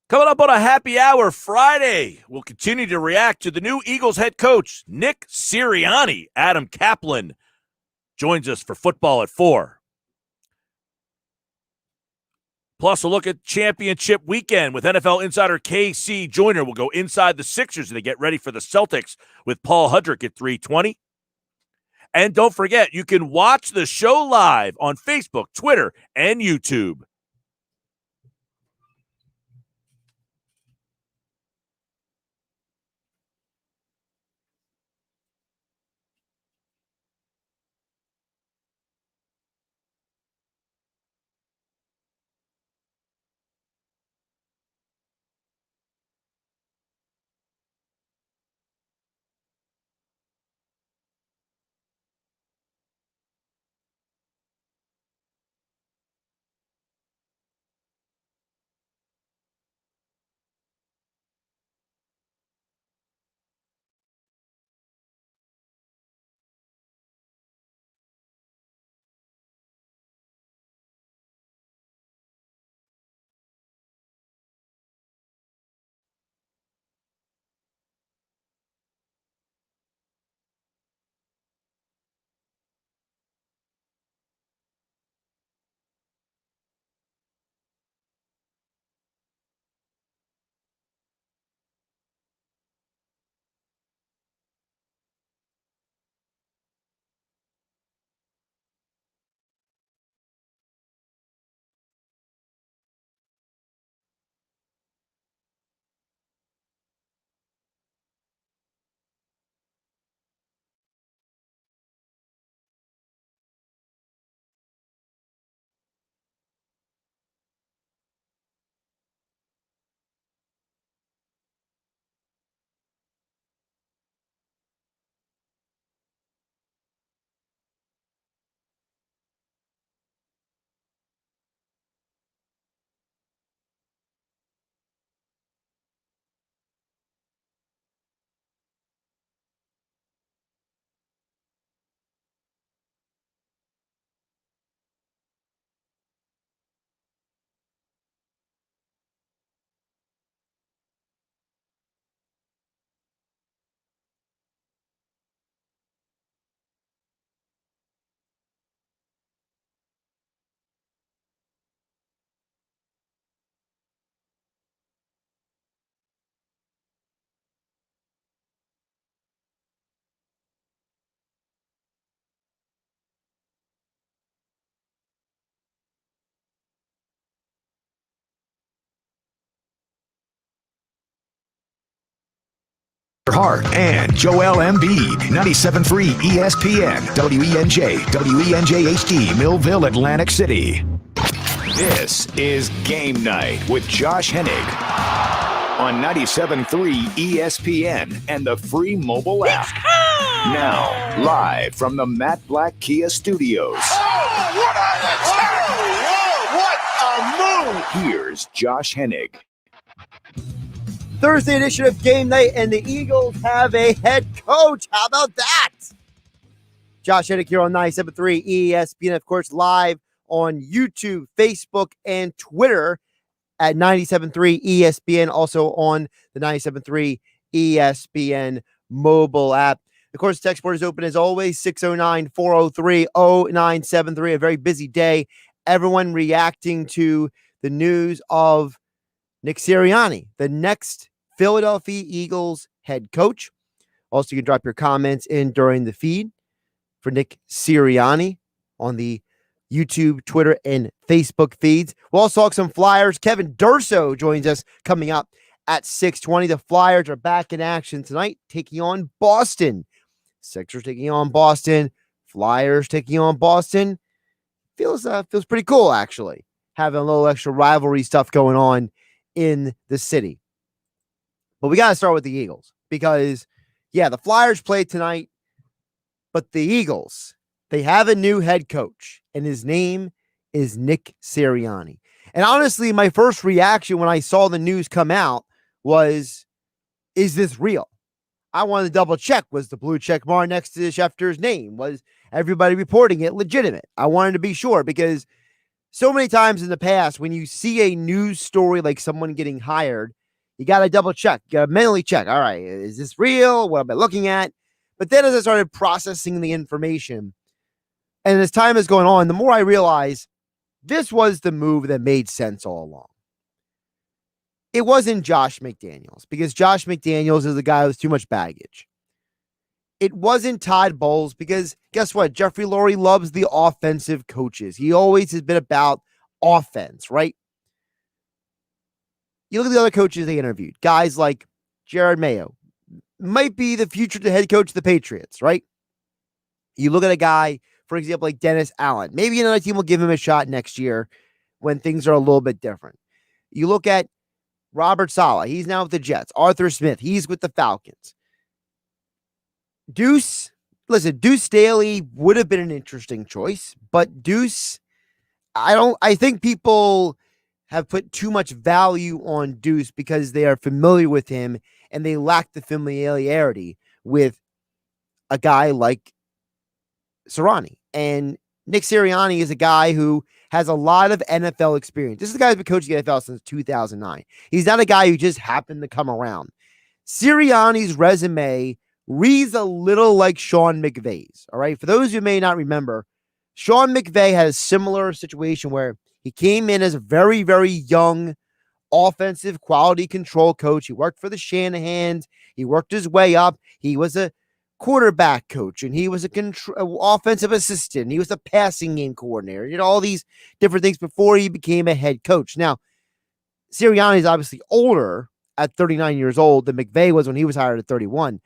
Coming up on a happy hour Friday, we'll continue to react to the new Eagles head coach, Nick Sirianni. Adam Kaplan joins us for Football at 4. Plus, a look at championship weekend with NFL insider KC Joyner. We'll go inside the Sixers and they get ready for the Celtics with Paul Hudrick at 3:20. And don't forget, you can watch the show live on Facebook, Twitter, and YouTube. Hart and Joel Embiid, 97.3 ESPN, WENJ, WENJ HD, Millville, Atlantic City. This is Game Night with Josh Hennig on 97.3 ESPN and the free mobile app. Now, live from the Matt Black Kia Studios. What a move! Here's Josh Hennig. Thursday edition of Game Night, and the Eagles have a head coach. How about that? Josh Hennig here on 97.3 ESPN, of course, live on YouTube, Facebook, and Twitter at 97.3 ESPN, also on the 97.3 ESPN mobile app. Of course, text board is open as always, 609-403-0973. A very busy day. Everyone reacting to the news of Nick Sirianni, the next Philadelphia Eagles head coach. Also, you can drop your comments in during the feed for Nick Sirianni on the YouTube, Twitter, and Facebook feeds. We'll also talk some Flyers. Kevin Durso joins us coming up at 6:20. The Flyers are back in action tonight, taking on Boston. Sixers taking on Boston. Flyers taking on Boston. Feels pretty cool, actually, having a little extra rivalry stuff going on in the city. But we got to start with the Eagles because, yeah, the Flyers played tonight, but the Eagles, they have a new head coach, and his name is Nick Sirianni. And honestly, my first reaction when I saw the news come out was, is this real? I wanted to double check. Was the blue check mark next to Schefter's name? Was everybody reporting it legitimate? I wanted to be sure because so many times in the past, when you see a news story like someone getting hired, you got to double check. You got to mentally check. All right, is this real? What am I looking at? But then as I started processing the information, and as time is going on, the more I realized this was the move that made sense all along. It wasn't Josh McDaniels, because Josh McDaniels is the guy with too much baggage. It wasn't Todd Bowles, because guess what? Jeffrey Lurie loves the offensive coaches. He always has been about offense, right? You look at the other coaches they interviewed, guys like Jared Mayo, might be the future head coach of the Patriots, right? You look at a guy, for example, like Dennis Allen. Maybe another team will give him a shot next year when things are a little bit different. You look at Robert Saleh. He's now with the Jets. Arthur Smith. He's with the Falcons. Deuce Staley would have been an interesting choice, but Deuce, I think people have put too much value on Deuce because they are familiar with him and they lack the familiarity with a guy like Sirianni. And Nick Sirianni is a guy who has a lot of NFL experience. This is a guy who's been coaching the NFL since 2009. He's not a guy who just happened to come around. Sirianni's resume reads a little like Sean McVay's. All right. For those who may not remember, Sean McVay had a similar situation where he came in as a very, very young offensive quality control coach. He worked for the Shanahans. He worked his way up. He was a quarterback coach, and he was a offensive assistant. He was a passing game coordinator. He did all these different things before he became a head coach. Now, Sirianni is obviously older at 39 years old than McVay was when he was hired at 31,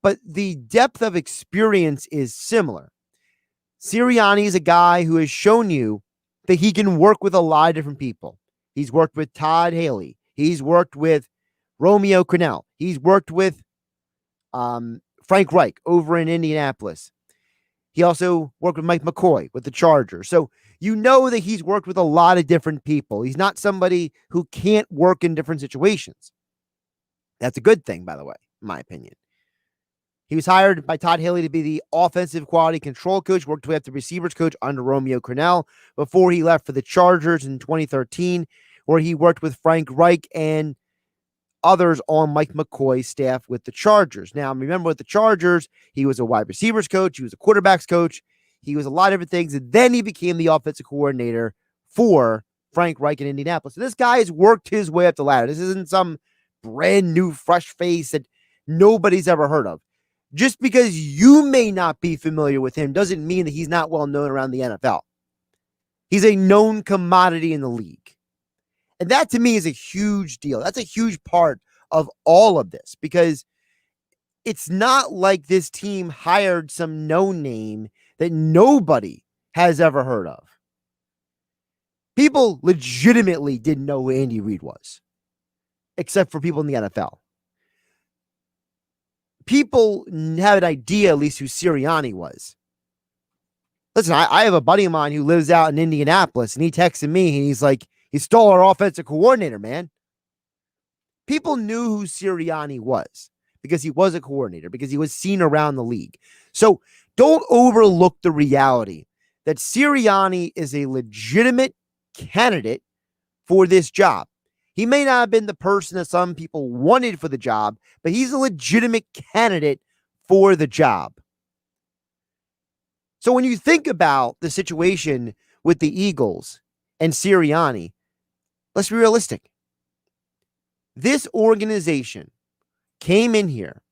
but the depth of experience is similar. Sirianni is a guy who has shown you that he can work with a lot of different people. He's worked with Todd Haley. He's worked with Romeo Crennel. He's worked with Frank Reich over in Indianapolis. He also worked with Mike McCoy with the Chargers. So you know that he's worked with a lot of different people. He's not somebody who can't work in different situations. That's a good thing, by the way, in my opinion. He was hired by Todd Haley to be the offensive quality control coach, worked with the receivers coach under Romeo Crennel before he left for the Chargers in 2013, where he worked with Frank Reich and others on Mike McCoy's staff with the Chargers. Now, remember with the Chargers, he was a wide receivers coach. He was a quarterbacks coach. He was a lot of different things. And then he became the offensive coordinator for Frank Reich in Indianapolis. So this guy has worked his way up the ladder. This isn't some brand new fresh face that nobody's ever heard of. Just because you may not be familiar with him doesn't mean that he's not well known around the NFL. He's a known commodity in the league. And that to me is a huge deal. That's a huge part of all of this because it's not like this team hired some no-name that nobody has ever heard of. People legitimately didn't know who Andy Reid was, except for people in the NFL. People have an idea, at least, who Sirianni was. Listen, I have a buddy of mine who lives out in Indianapolis, and he texted me, and he's like, he stole our offensive coordinator, man. People knew who Sirianni was because he was a coordinator, because he was seen around the league. So don't overlook the reality that Sirianni is a legitimate candidate for this job. He may not have been the person that some people wanted for the job, but he's a legitimate candidate for the job. So when you think about the situation with the Eagles and Sirianni, let's be realistic. This organization came in here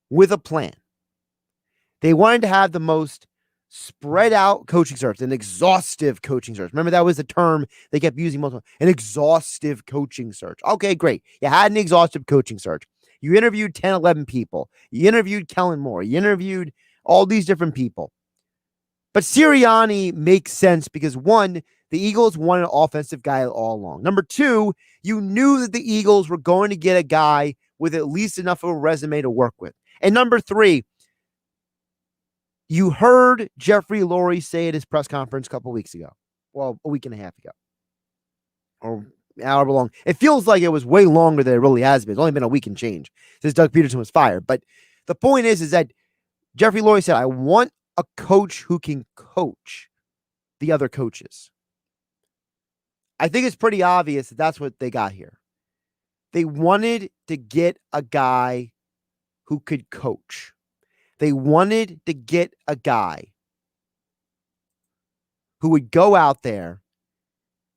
with a plan. They wanted to have the most spread out coaching search, an exhaustive coaching search. Remember, that was the term they kept using multiple, an exhaustive coaching search. Okay, great. You had an exhaustive coaching search. You interviewed 10, 11 people. You interviewed Kellen Moore. You interviewed all these different people. But Sirianni makes sense because, one, the Eagles wanted an offensive guy all along. Number two, you knew that the Eagles were going to get a guy with at least enough of a resume to work with. And number three, you heard Jeffrey Lurie say at his press conference a couple weeks ago. Well, a week and a half ago. Or however long. It feels like it was way longer than it really has been. It's only been a week and change since Doug Peterson was fired. But the point is that Jeffrey Lurie said, I want a coach who can coach the other coaches. I think it's pretty obvious that that's what they got here. They wanted to get a guy who could coach. They wanted to get a guy who would go out there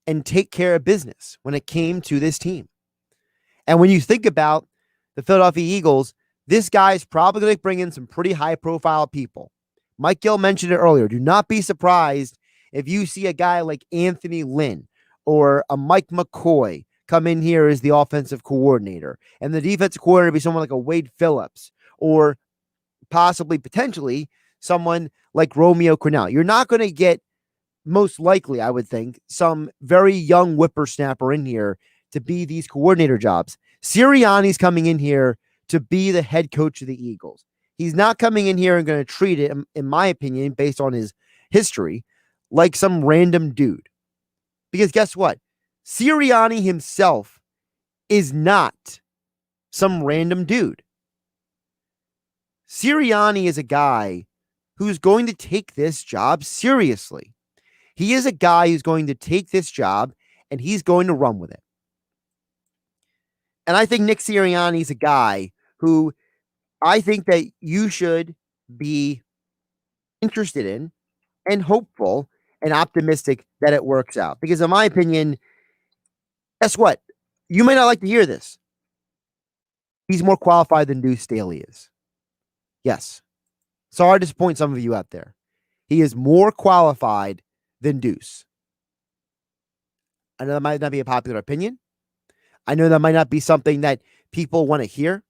and take care of business when it came to this team. And when you think about the Philadelphia Eagles, this guy is probably going to bring in some pretty high-profile people. Mike Gill mentioned it earlier. Do not be surprised if you see a guy like Anthony Lynn or a Mike McCoy come in here as the offensive coordinator, and the defensive coordinator be someone like a Wade Phillips or possibly, potentially, someone like Romeo Crennel. You're not going to get, most likely, I would think, some very young whippersnapper in here to be these coordinator jobs. Sirianni's coming in here to be the head coach of the Eagles. He's not coming in here and going to treat it, in my opinion, based on his history, like some random dude. Because guess what? Sirianni himself is not some random dude. Sirianni is a guy who's going to take this job seriously. He is a guy who's going to take this job and he's going to run with it. And I think Nick Sirianni is a guy who I think that you should be interested in and hopeful and optimistic that it works out. Because in my opinion, guess what? You may not like to hear this. He's more qualified than Deuce Staley is. Yes. Sorry to disappoint some of you out there. He is more qualified than Deuce. I know that might not be a popular opinion. I know that might not be something that people want to hear.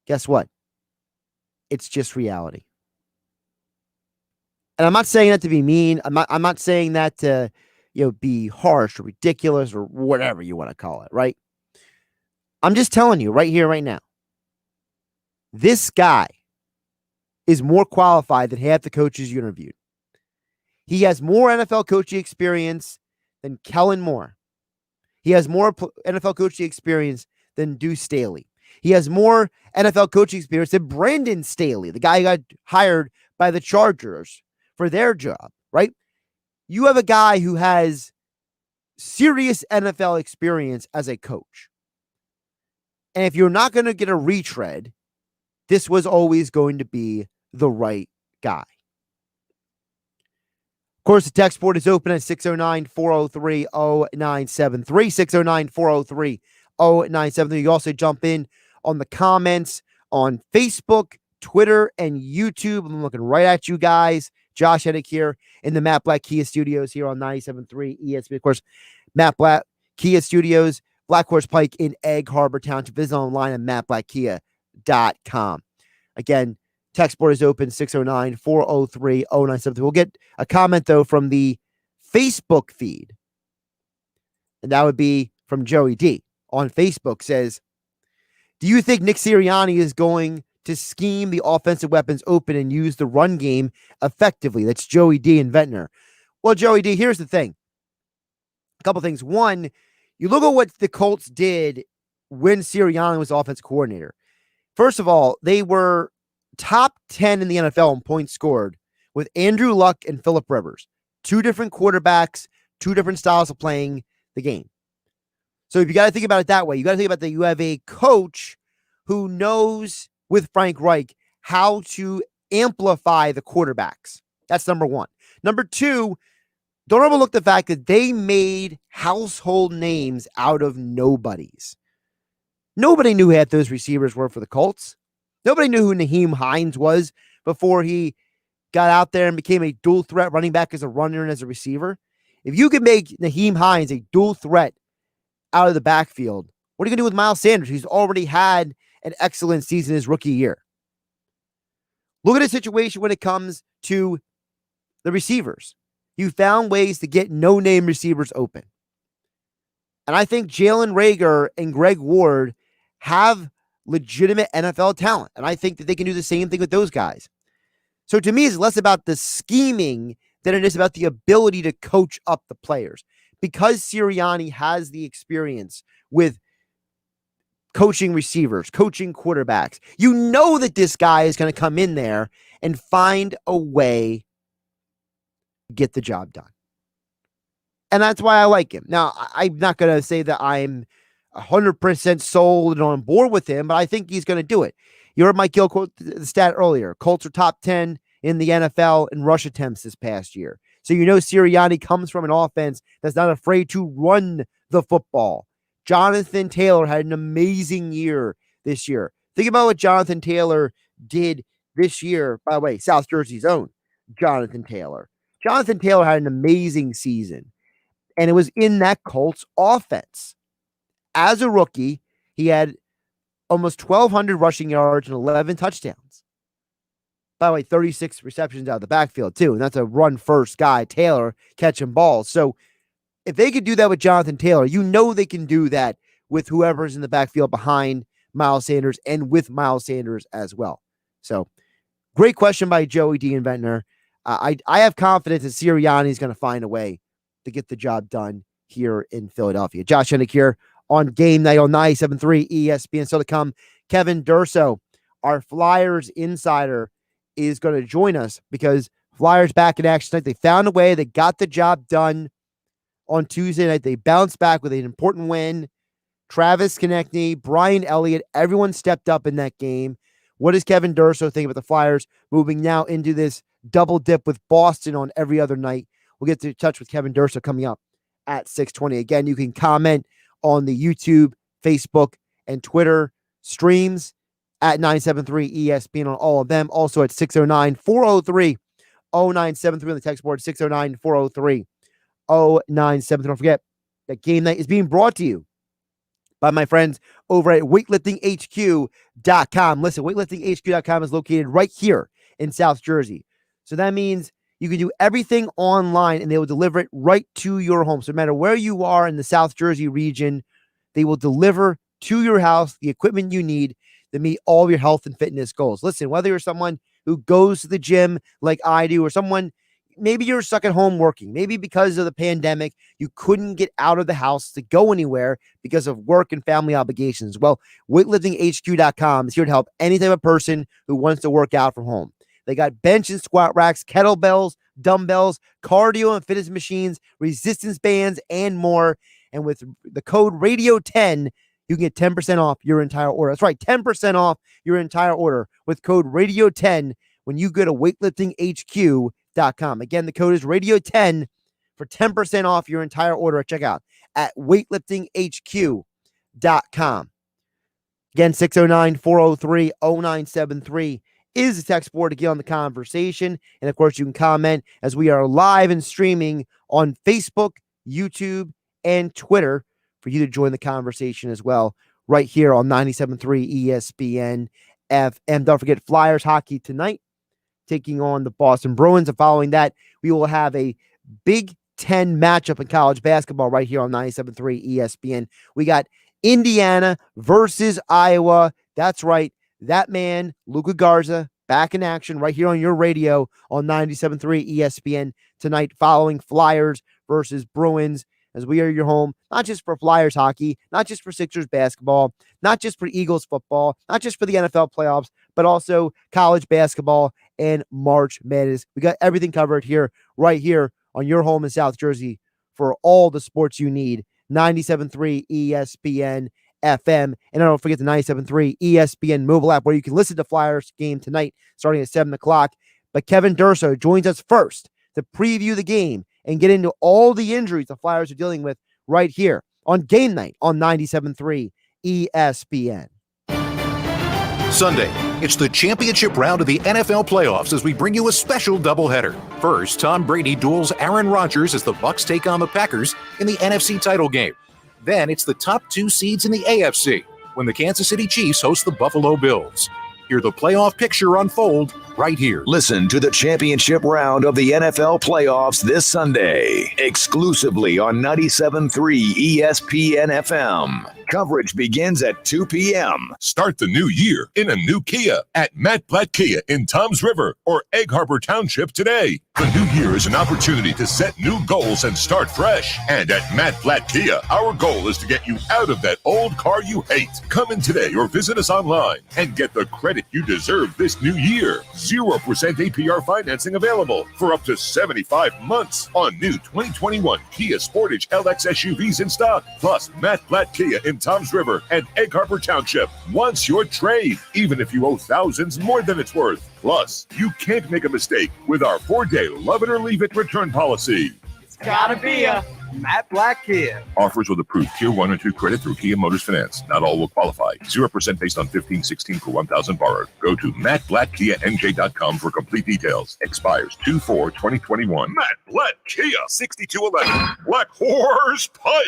Guess what? It's just reality. And I'm not saying that to be mean. I'm not saying that to, be harsh or ridiculous or whatever you want to call it, right? I'm just telling you right here, right now. This guy is more qualified than half the coaches you interviewed. He has more NFL coaching experience than Kellen Moore. He has more NFL coaching experience than Deuce Staley. He has more NFL coaching experience than Brandon Staley, the guy who got hired by the Chargers for their job, right? You have a guy who has serious NFL experience as a coach. And if you're not going to get a retread, this was always going to be the right guy. Of course, the text board is open at 609-403-0973, 609-403-0973. You can also jump in on the comments on Facebook, Twitter, and YouTube. I'm looking right at you guys. Josh Hennick here in the Matt Blatt Kia Studios here on 97.3 ESPN. Of course, Matt Blatt Kia Studios, Black Horse Pike in Egg Harbor Township. Visit online at mattblattkia.com. betterhelp.com. Again, text board is open 609-403-0973. We'll get a comment, though, from the Facebook feed. And that would be from Joey D. On Facebook says, do you think Nick Sirianni is going to scheme the offensive weapons open and use the run game effectively? That's Joey D. and Ventnor. Well, Joey D., here's the thing. A couple things. One, you look at what the Colts did when Sirianni was offensive coordinator. First of all, they were top 10 in the NFL in points scored with Andrew Luck and Phillip Rivers. Two different quarterbacks, two different styles of playing the game. So if you got to think about it that way, you got to think about that you have a coach who knows, with Frank Reich, how to amplify the quarterbacks. That's number one. Number two, don't overlook the fact that they made household names out of nobodies. Nobody knew half those receivers were for the Colts. Nobody knew who Nyheim Hines was before he got out there and became a dual threat running back as a runner and as a receiver. If you could make Nyheim Hines a dual threat out of the backfield, what are you going to do with Miles Sanders, who's already had an excellent season his rookie year? Look at the situation when it comes to the receivers. You found ways to get no-name receivers open. And I think Jalen Reagor and Greg Ward have legitimate NFL talent. And I think that they can do the same thing with those guys. So to me, it's less about the scheming than it is about the ability to coach up the players. Because Sirianni has the experience with coaching receivers, coaching quarterbacks, you know that this guy is going to come in there and find a way to get the job done. And that's why I like him. Now, I'm not going to say that I'm 100% sold and on board with him, but I think he's going to do it. You heard Mike Gill quote the stat earlier. Colts are top 10 in the NFL in rush attempts this past year. So you know Sirianni comes from an offense that's not afraid to run the football. Jonathan Taylor had an amazing year this year. Think about what Jonathan Taylor did this year. By the way, South Jersey's own Jonathan Taylor. Jonathan Taylor had an amazing season, and it was in that Colts offense. As a rookie, he had almost 1,200 rushing yards and 11 touchdowns. By the way, 36 receptions out of the backfield, too. And that's a run-first guy, Taylor, catching balls. So if they could do that with Jonathan Taylor, you know they can do that with whoever's in the backfield behind Miles Sanders and with Miles Sanders as well. So great question by Joey D. and Ventnor. I have confidence that Sirianni is going to find a way to get the job done here in Philadelphia. Josh Hennick here on Game Night on 97.3 ESPN. Still to come, Kevin Durso, our Flyers insider, is going to join us because Flyers back in action tonight. They found a way. They got the job done on Tuesday night. They bounced back with an important win. Travis Konechny, Brian Elliott, everyone stepped up in that game. What does Kevin Durso think about the Flyers moving now into this double dip with Boston on every other night? We'll get to touch with Kevin Durso coming up at 6:20. Again, you can comment on the YouTube, Facebook, and Twitter streams at 973 ESPN on all of them. Also at 609-403-0973 on the text board, 609-403-0973. Don't forget that Game Night is being brought to you by my friends over at weightliftinghq.com. Listen, weightliftinghq.com is located right here in South Jersey. So that means you can do everything online and they will deliver it right to your home. So no matter where you are in the South Jersey region, they will deliver to your house the equipment you need to meet all of your health and fitness goals. Listen, whether you're someone who goes to the gym like I do, or someone, maybe you're stuck at home working, maybe because of the pandemic, you couldn't get out of the house to go anywhere because of work and family obligations. Well, weightliftinghq.com is here to help any type of person who wants to work out from home. They got bench and squat racks, kettlebells, dumbbells, cardio and fitness machines, resistance bands, and more. And with the code radio10, you can get 10% off your entire order. That's right, 10% off your entire order with code radio10 when you go to weightliftinghq.com. Again, the code is radio10 for 10% off your entire order at checkout at weightliftinghq.com. Again, 609-403-0973 is the text board to get on the conversation. And of course, you can comment as we are live and streaming on Facebook, YouTube, and Twitter for you to join the conversation as well, right here on 97.3 ESPN FM. Don't forget Flyers hockey tonight, taking on the Boston Bruins. And following that, we will have a Big Ten matchup in college basketball right here on 97.3 ESPN. We got Indiana versus Iowa. That's right. That man, Luka Garza, back in action right here on your radio on 97.3 ESPN tonight, following Flyers versus Bruins, as we are your home, not just for Flyers hockey, not just for Sixers basketball, not just for Eagles football, not just for the NFL playoffs, but also college basketball and March Madness. We got everything covered here, right here on your home in South Jersey for all the sports you need. 97.3 ESPN FM. And don't forget the 97.3 ESPN mobile app, where you can listen to Flyers game tonight starting at 7 o'clock. But Kevin Durso joins us first to preview the game and get into all the injuries the Flyers are dealing with right here on game night on 97.3 ESPN. Sunday, it's the championship round of the NFL playoffs as we bring you a special doubleheader. First, Tom Brady duels Aaron Rodgers as the Bucs take on the Packers in the NFC title game. Then it's the top two seeds in the AFC when the Kansas City Chiefs host the Buffalo Bills. Hear the playoff picture unfold right here. Listen to the championship round of the NFL playoffs this Sunday, exclusively on 97.3 ESPN FM. Coverage begins at 2 p.m. Start the new year in a new Kia at Matt Blatt Kia in Toms River or Egg Harbor Township today. The new year is an opportunity to set new goals and start fresh. And at Matt Blatt Kia, our goal is to get you out of that old car you hate. Come in today or visit us online and get the credit you deserve this new year. 0% APR financing available for up to 75 months on new 2021 Kia Sportage LX SUVs in stock. Plus, Matt Blatt Kia in Toms River and Egg Harbor Township wants your trade, even if you owe thousands more than it's worth. Plus, you can't make a mistake with our 4-day love it or leave it return policy. It's gotta be a Matt Blatt Kia. Offers with approved Tier 1 and 2 credit through Kia Motors Finance. Not all will qualify. 0% based on 1516 per 1,000 borrowed. Go to mattblattkianj.com for complete details. Expires 2/4/2021. Matt Blatt Kia, 6211 Black Horse Pike,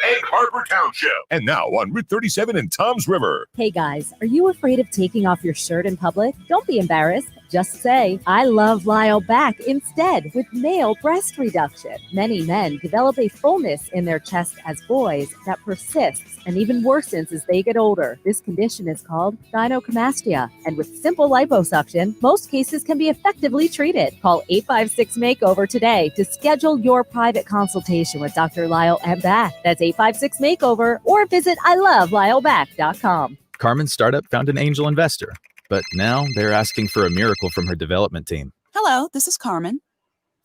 Egg Harbor Township. And now on Route 37 in Toms River. Hey guys, are you afraid of taking off your shirt in public? Don't be embarrassed. Just say, I love Lyle back instead with male breast reduction. Many men develop a fullness in their chest as boys that persists and even worsens as they get older. This condition is called gynecomastia, and with simple liposuction, most cases can be effectively treated. Call 856-MAKEOVER today to schedule your private consultation with Dr. Lyle and Back. That's 856-MAKEOVER, or visit ilovelyle.com. Carmen's startup found an angel investor, but now they're asking for a miracle from her development team. Hello, this is Carmen.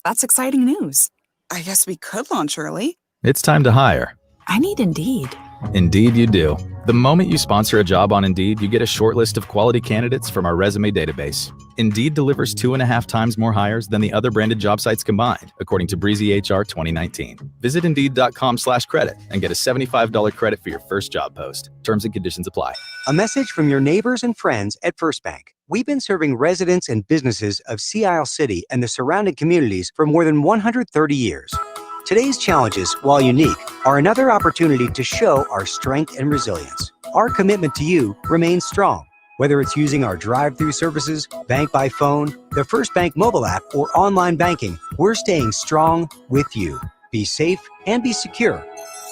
That's exciting news. I guess we could launch early. It's time to hire. I need Indeed. Indeed you do. The moment you sponsor a job on Indeed, you get a short list of quality candidates from our resume database. Indeed delivers 2.5 times more hires than the other branded job sites combined, according to Breezy HR 2019. Visit Indeed.com/credit and get a $75 credit for your first job post. Terms and conditions apply. A message from your neighbors and friends at First Bank. We've been serving residents and businesses of Sea Isle City and the surrounding communities for more than 130 years. Today's challenges, while unique, are another opportunity to show our strength and resilience. Our commitment to you remains strong. Whether it's using our drive-through services, bank by phone, the First Bank mobile app, or online banking, we're staying strong with you. Be safe and be secure.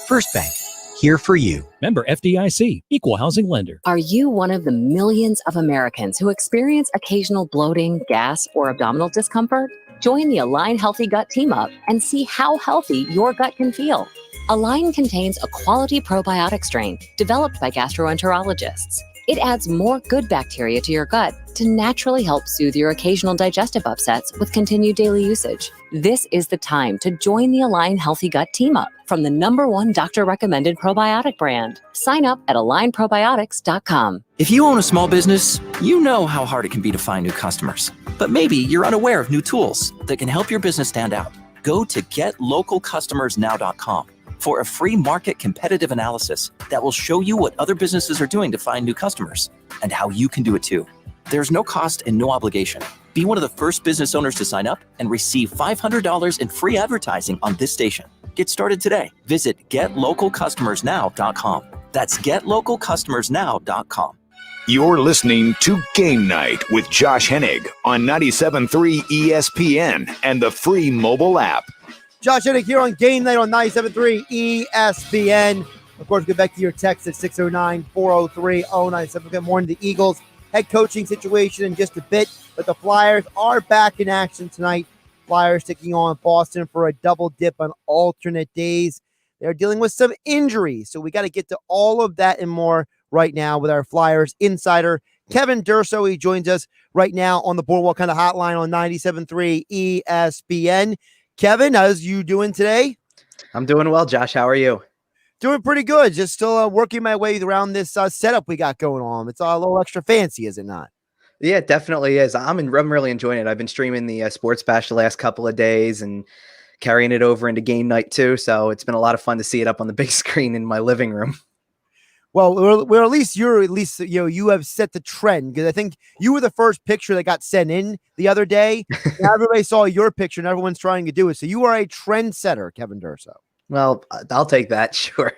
First Bank, here for you. Member FDIC, Equal Housing Lender. Are you one of the millions of Americans who experience occasional bloating, gas, or abdominal discomfort? Join the Align Healthy Gut Team Up and see how healthy your gut can feel. Align contains a quality probiotic strain developed by gastroenterologists. It adds more good bacteria to your gut to naturally help soothe your occasional digestive upsets with continued daily usage. This is the time to join the Align Healthy Gut Team Up from the #1 doctor-recommended probiotic brand. Sign up at alignprobiotics.com. If you own a small business, you know how hard it can be to find new customers. But maybe you're unaware of new tools that can help your business stand out. Go to getlocalcustomersnow.com for a free market competitive analysis that will show you what other businesses are doing to find new customers and how you can do it too. There's no cost and no obligation. Be one of the first business owners to sign up and receive $500 in free advertising on this station. Get started today. Visit getlocalcustomersnow.com. That's getlocalcustomersnow.com. You're listening to Game Night with Josh Hennig on 97.3 ESPN and the free mobile app. Josh Hennig here on Game Night on 97.3 ESPN. Of course, get back to your text at 609-403-0977. Good morning. The Eagles head coaching situation in just a bit, but the Flyers are back in action tonight. Flyers taking on Boston for a double dip on alternate days. They're dealing with some injuries, so we got to get to all of that and more right now with our Flyers insider, Kevin Durso. He joins us right now on the Boardwalk kind of hotline on 97.3 ESPN. Kevin, how's you doing today? I'm doing well, Josh. How are you? Doing pretty good. Just still working my way around this setup we got going on. It's a little extra fancy, is it not? Yeah, it definitely is. I'm really enjoying it. I've been streaming the Sports Bash the last couple of days and carrying it over into game night too. So it's been a lot of fun to see it up on the big screen in my living room. Well, at least you have set the trend, because I think you were the first picture that got sent in the other day. Everybody saw your picture and everyone's trying to do it. So you are a trendsetter, Kevin Durso. Well, I'll take that. Sure.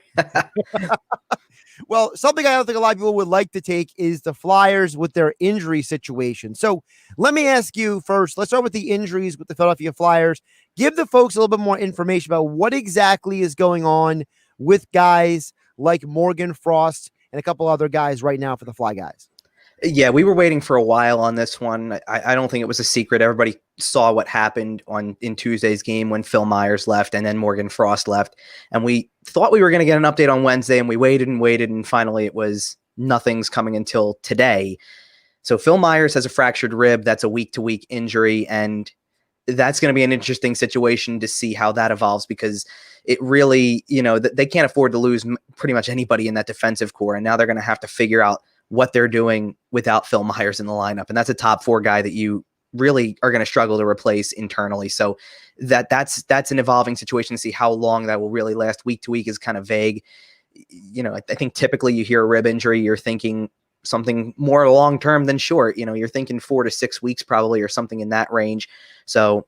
Well, something I don't think a lot of people would like to take is the Flyers with their injury situation. So let me ask you first, let's start with the injuries with the Philadelphia Flyers. Give the folks a little bit more information about what exactly is going on with guys like Morgan Frost and a couple other guys right now for the Fly Guys. Yeah, we were waiting for a while on this one. I don't think it was a secret. Everybody saw what happened in Tuesday's game when Phil Myers left and then Morgan Frost left. And we thought we were going to get an update on Wednesday, and we waited, and finally it was nothing's coming until today. So Phil Myers has a fractured rib. That's a week-to-week injury, and that's going to be an interesting situation to see how that evolves, because it really, they can't afford to lose pretty much anybody in that defensive core. And now they're going to have to figure out what they're doing without Phil Myers in the lineup. And that's a top 4 guy that you really are going to struggle to replace internally. So that's an evolving situation to see how long that will really last. Week to week is kind of vague. I think typically you hear a rib injury, you're thinking something more long-term than short. You're thinking 4 to 6 weeks probably, or something in that range. So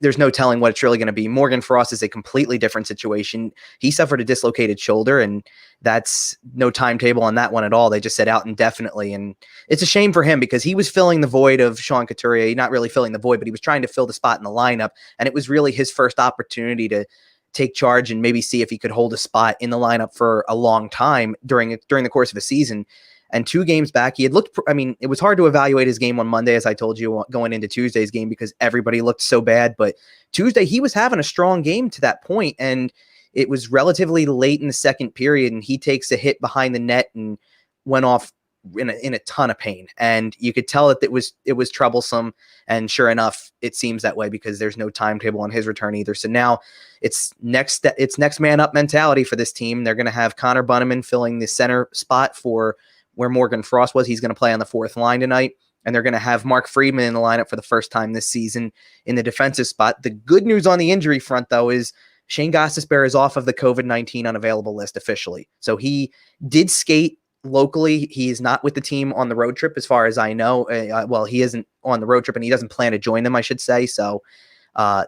there's no telling what it's really going to be. Morgan Frost is a completely different situation. He suffered a dislocated shoulder, and that's no timetable on that one at all. They just said out indefinitely. And it's a shame for him, because he was filling the void of Sean Couturier, not really filling the void, but he was trying to fill the spot in the lineup. And it was really his first opportunity to take charge and maybe see if he could hold a spot in the lineup for a long time during the course of a season. And 2 games back, he had looked, it was hard to evaluate his game on Monday, as I told you, going into Tuesday's game, because everybody looked so bad. But Tuesday, he was having a strong game to that point, and it was relatively late in the second period, and he takes a hit behind the net and went off in a ton of pain. And you could tell that it was troublesome. And sure enough, it seems that way, because there's no timetable on his return either. So now it's next man up mentality for this team. They're going to have Connor Bunneman filling the center spot for where Morgan Frost was. He's going to play on the 4th line tonight. And they're going to have Mark Friedman in the lineup for the first time this season in the defensive spot. The good news on the injury front, though, is Shane Gostisbehere is off of the COVID-19 unavailable list officially. So he did skate locally. He is not with the team on the road trip, as far as I know. He isn't on the road trip, and he doesn't plan to join them, I should say. So I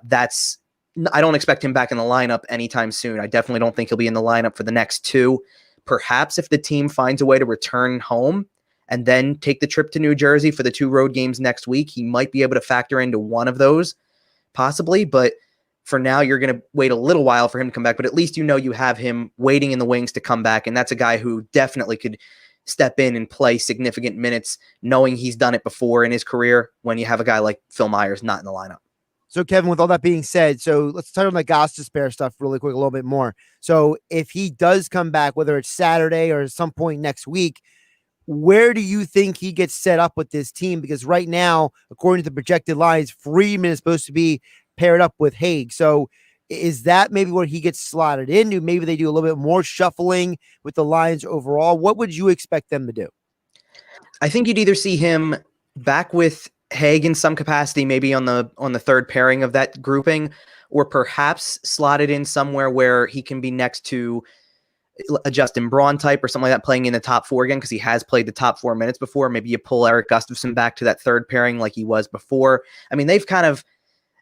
don't expect him back in the lineup anytime soon. I definitely don't think he'll be in the lineup for the next 2. Perhaps if the team finds a way to return home and then take the trip to New Jersey for the 2 road games next week, he might be able to factor into one of those, possibly. But for now, you're going to wait a little while for him to come back. But at least you have him waiting in the wings to come back. And that's a guy who definitely could step in and play significant minutes, knowing he's done it before in his career, when you have a guy like Phil Myers not in the lineup. So, Kevin, with all that being said, so let's touch on the Gostisbehere stuff really quick, a little bit more. So if he does come back, whether it's Saturday or at some point next week, where do you think he gets set up with this team? Because right now, according to the projected lines, Friedman is supposed to be paired up with Haig. So is that maybe where he gets slotted into? Maybe they do a little bit more shuffling with the lines overall. What would you expect them to do? I think you'd either see him back with Haig in some capacity, maybe on the 3rd pairing of that grouping, or perhaps slotted in somewhere where he can be next to a Justin Braun type or something like that, playing in the top 4 again, because he has played the top 4 minutes before. Maybe you pull Eric Gustafsson back to that 3rd pairing like he was before. They've kind of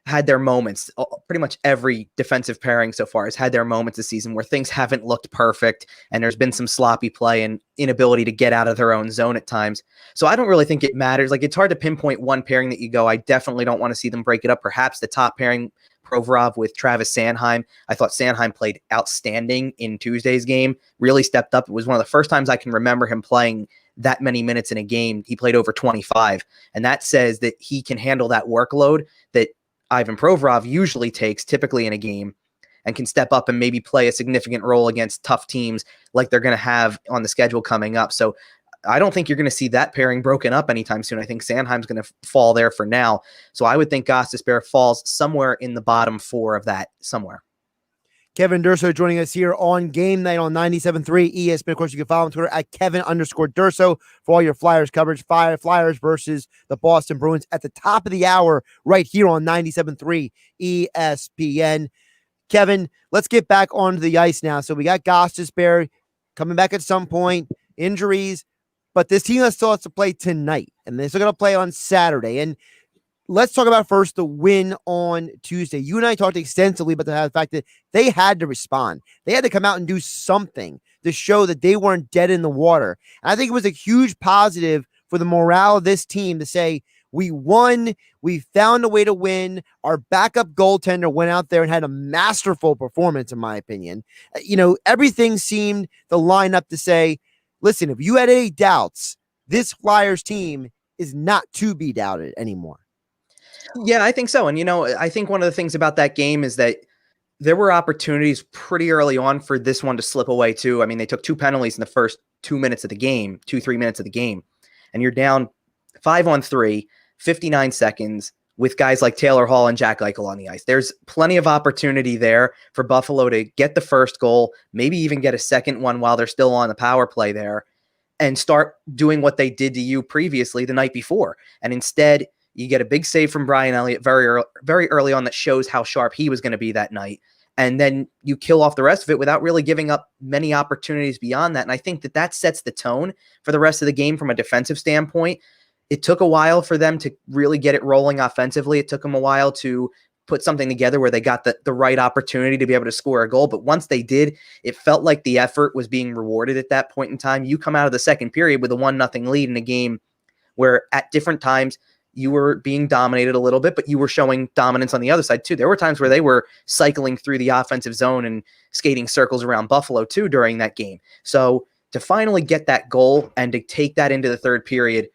had their moments. Pretty much every defensive pairing so far has had their moments this season where things haven't looked perfect and there's been some sloppy play and inability to get out of their own zone at times. So I don't really think it matters. Like, it's hard to pinpoint one pairing that you go, I definitely don't want to see them break it up. Perhaps the top pairing, Provorov with Travis Sanheim. I thought Sanheim played outstanding in Tuesday's game, really stepped up. It was one of the first times I can remember him playing that many minutes in a game. He played over 25, and that says that he can handle that workload that Ivan Provorov usually takes typically in a game, and can step up and maybe play a significant role against tough teams like they're going to have on the schedule coming up. So I don't think you're going to see that pairing broken up anytime soon. I think Sanheim's going to fall there for now. So I would think Gostisbehere falls somewhere in the bottom 4 of that somewhere. Kevin Durso joining us here on Game Night on 97.3 ESPN. Of course, you can follow him on Twitter at Kevin_Durso for all your Flyers coverage. Flyers versus the Boston Bruins at the top of the hour right here on 97.3 ESPN. Kevin, let's get back onto the ice now. So we got Gostisbehere coming back at some point, injuries, but this team still has to play tonight, and they're still going to play on Saturday. And let's talk about first the win on Tuesday. You and I talked extensively about the fact that they had to respond. They had to come out and do something to show that they weren't dead in the water. And I think it was a huge positive for the morale of this team to say, we won, we found a way to win. Our backup goaltender went out there and had a masterful performance, in my opinion. Everything seemed to line up to say, listen, if you had any doubts, this Flyers team is not to be doubted anymore. Yeah, I think so. And, I think one of the things about that game is that there were opportunities pretty early on for this one to slip away too. I mean, they took 2 penalties in the first 3 minutes of the game, and you're down 5-on-3, 59 seconds with guys like Taylor Hall and Jack Eichel on the ice. There's plenty of opportunity there for Buffalo to get the first goal, maybe even get a second one while they're still on the power play there, and start doing what they did to you previously the night before. And instead, you get a big save from Brian Elliott very early on that shows how sharp he was going to be that night. And then you kill off the rest of it without really giving up many opportunities beyond that. And I think that sets the tone for the rest of the game from a defensive standpoint. It took a while for them to really get it rolling offensively. It took them a while to put something together where they got the right opportunity to be able to score a goal. But once they did, it felt like the effort was being rewarded at that point in time. You come out of the second period with a 1-0 lead in a game where at different times you were being dominated a little bit, but you were showing dominance on the other side too. There were times where they were cycling through the offensive zone and skating circles around Buffalo too during that game. So to finally get that goal and to take that into the third period,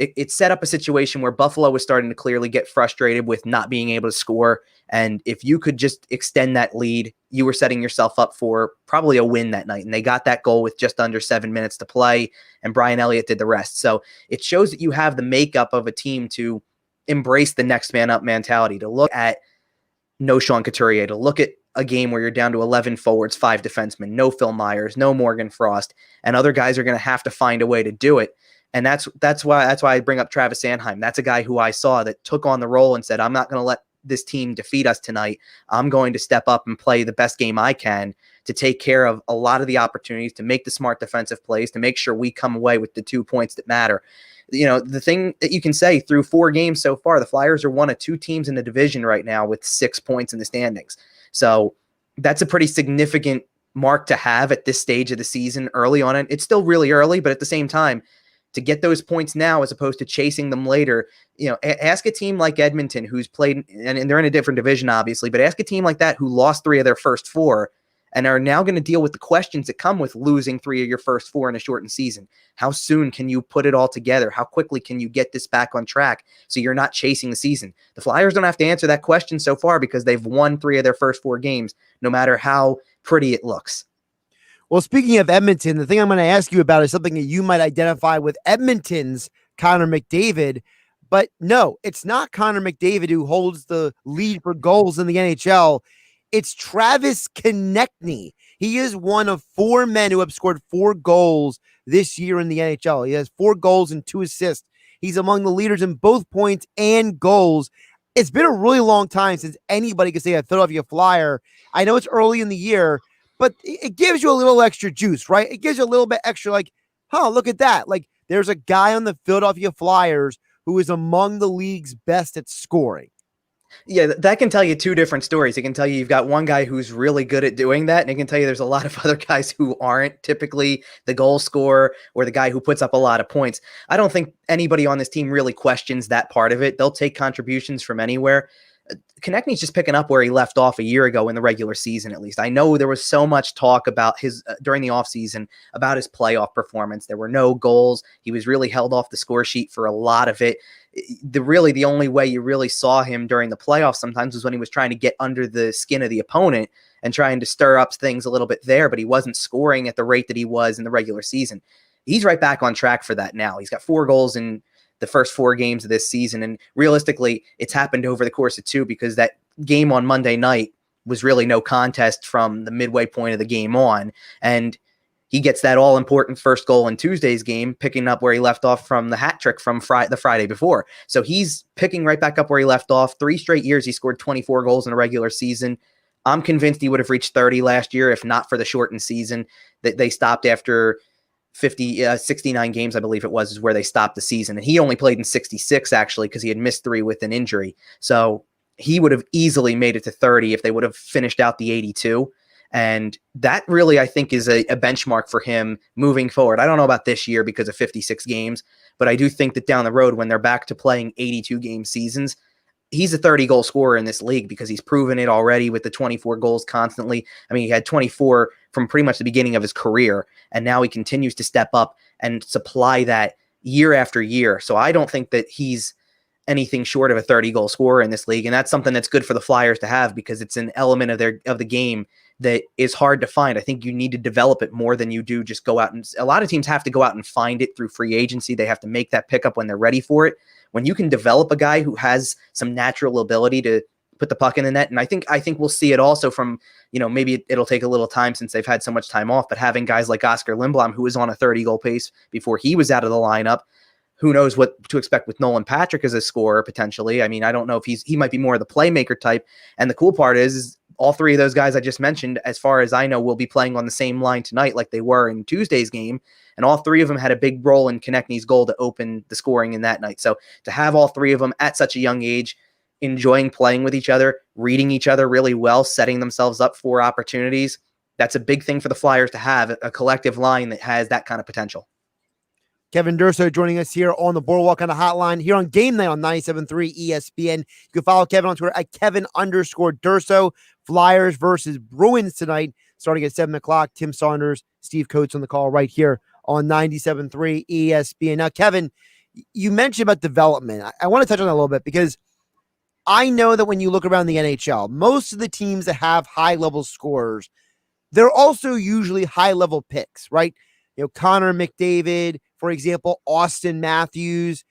it set up a situation where Buffalo was starting to clearly get frustrated with not being able to score. And if you could just extend that lead, you were setting yourself up for probably a win that night. And they got that goal with just under 7 minutes to play, and Brian Elliott did the rest. So it shows that you have the makeup of a team to embrace the next man up mentality, to look at no Sean Couturier, to look at a game where you're down to 11 forwards, 5 defensemen, no Phil Myers, no Morgan Frost, and other guys are going to have to find a way to do it. And that's why I bring up Travis Sanheim. That's a guy who I saw that took on the role and said, I'm not going to let this team defeat us tonight. I'm going to step up and play the best game I can to take care of a lot of the opportunities, to make the smart defensive plays, to make sure we come away with the 2 points that matter. The thing that you can say through 4 games so far, the Flyers are one of 2 teams in the division right now with 6 points in the standings. So that's a pretty significant mark to have at this stage of the season early on. And it's still really early, but at the same time, to get those points now as opposed to chasing them later, ask a team like Edmonton who's played, and they're in a different division, obviously, but ask a team like that who lost 3 of their first 4 and are now going to deal with the questions that come with losing 3 of your first 4 in a shortened season. How soon can you put it all together? How quickly can you get this back on track so you're not chasing the season? The Flyers don't have to answer that question so far because they've won 3 of their first 4 games, no matter how pretty it looks. Well, speaking of Edmonton, the thing I'm going to ask you about is something that you might identify with Edmonton's Connor McDavid. But no, it's not Connor McDavid who holds the lead for goals in the NHL. It's Travis Konechny. He is one of 4 men who have scored 4 goals this year in the NHL. He has 4 goals and 2 assists. He's among the leaders in both points and goals. It's been a really long time since anybody could say a Philadelphia Flyer. I know it's early in the year, but it gives you a little extra juice, right? It gives you a little bit extra, like, look at that. Like, there's a guy on the Philadelphia Flyers who is among the league's best at scoring. Yeah, that can tell you two different stories. It can tell you you've got one guy who's really good at doing that, and it can tell you there's a lot of other guys who aren't typically the goal scorer or the guy who puts up a lot of points. I don't think anybody on this team really questions that part of it. They'll take contributions from anywhere. Konechny's just picking up where he left off a year ago in the regular season, at least. I know there was so much talk about his during the offseason about his playoff performance. There were no goals. He was really held off the score sheet for a lot of it. The only way you really saw him during the playoffs sometimes was when he was trying to get under the skin of the opponent and trying to stir up things a little bit there, but he wasn't scoring at the rate that he was in the regular season. He's right back on track for that now. He's got 4 goals in the first 4 games of this season, and realistically, it's happened over the course of 2 because that game on Monday night was really no contest from the midway point of the game on, and he gets that all-important first goal in Tuesday's game, picking up where he left off from the hat trick from the Friday before. So he's picking right back up where he left off. 3 straight years he scored 24 goals in a regular season. I'm convinced he would have reached 30 last year if not for the shortened season that they stopped after 69 games, I believe it was, is where they stopped the season. And he only played in 66, actually, because he had missed 3 with an injury. So he would have easily made it to 30 if they would have finished out the 82. And that really, I think, is a benchmark for him moving forward. I don't know about this year because of 56 games, but I do think that down the road, when they're back to playing 82-game seasons, he's a 30-goal scorer in this league because he's proven it already with the 24 goals constantly. I mean, he had 24 from pretty much the beginning of his career, and now he continues to step up and supply that year after year. So I don't think that he's anything short of a 30-goal scorer in this league, and that's something that's good for the Flyers to have because it's an element of the game that is hard to find. I think you need to develop it more than you do just go out, and a lot of teams have to go out and find it through free agency. They have to make that pickup when they're ready for it. When you can develop a guy who has some natural ability to put the puck in the net, and I think we'll see it also from, maybe it'll take a little time since they've had so much time off, but having guys like Oscar Lindblom, who was on a 30-goal pace before he was out of the lineup, who knows what to expect with Nolan Patrick as a scorer potentially. I mean, I don't know if he might be more of the playmaker type. And the cool part is all 3 of those guys I just mentioned, as far as I know, will be playing on the same line tonight like they were in Tuesday's game. And all 3 of them had a big role in Konechny's goal to open the scoring in that night. So to have all 3 of them at such a young age, enjoying playing with each other, reading each other really well, setting themselves up for opportunities, that's a big thing for the Flyers to have, a collective line that has that kind of potential. Kevin Durso joining us here on the Boardwalk on the Hotline here on Game Night on 97.3 ESPN. You can follow Kevin on Twitter at Kevin_Durso. Flyers versus Bruins tonight, starting at 7 o'clock. Tim Saunders, Steve Coates on the call right here on 97.3 ESPN. Now, Kevin, you mentioned about development. I want to touch on that a little bit because I know that when you look around the NHL, most of the teams that have high-level scorers, they're also usually high-level picks, right? Connor McDavid, for example, Austin Matthews.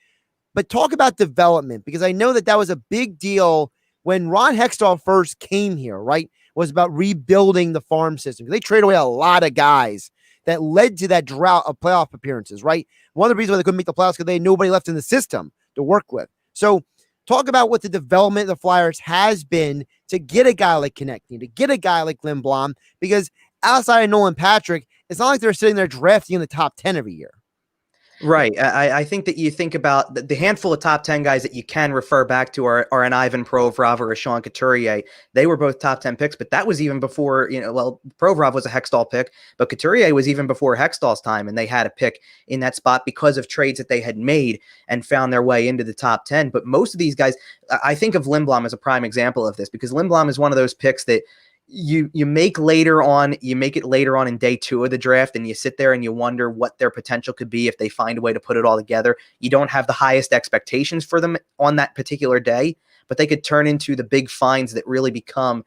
But talk about development, because I know that was a big deal when Ron Hextall first came here, right? Was about rebuilding the farm system. They traded away a lot of guys that led to that drought of playoff appearances, right? One of the reasons why they couldn't make the playoffs because they had nobody left in the system to work with. So talk about what the development of the Flyers has been to get a guy like Konechny, to get a guy like Lindblom, because outside of Nolan Patrick, it's not like they're sitting there drafting in the top 10 every year. Right. I think that you think about the handful of top 10 guys that you can refer back to are an Ivan Provorov or a Sean Couturier. They were both top 10 picks, but that was even before, Provorov was a Hextall pick, but Couturier was even before Hextall's time, and they had a pick in that spot because of trades that they had made and found their way into the top 10. But most of these guys, I think of Lindblom as a prime example of this, because Lindblom is one of those picks that you make it later on in day 2 of the draft, and you sit there and you wonder what their potential could be if they find a way to put it all together. You don't have the highest expectations for them on that particular day, but they could turn into the big finds that really become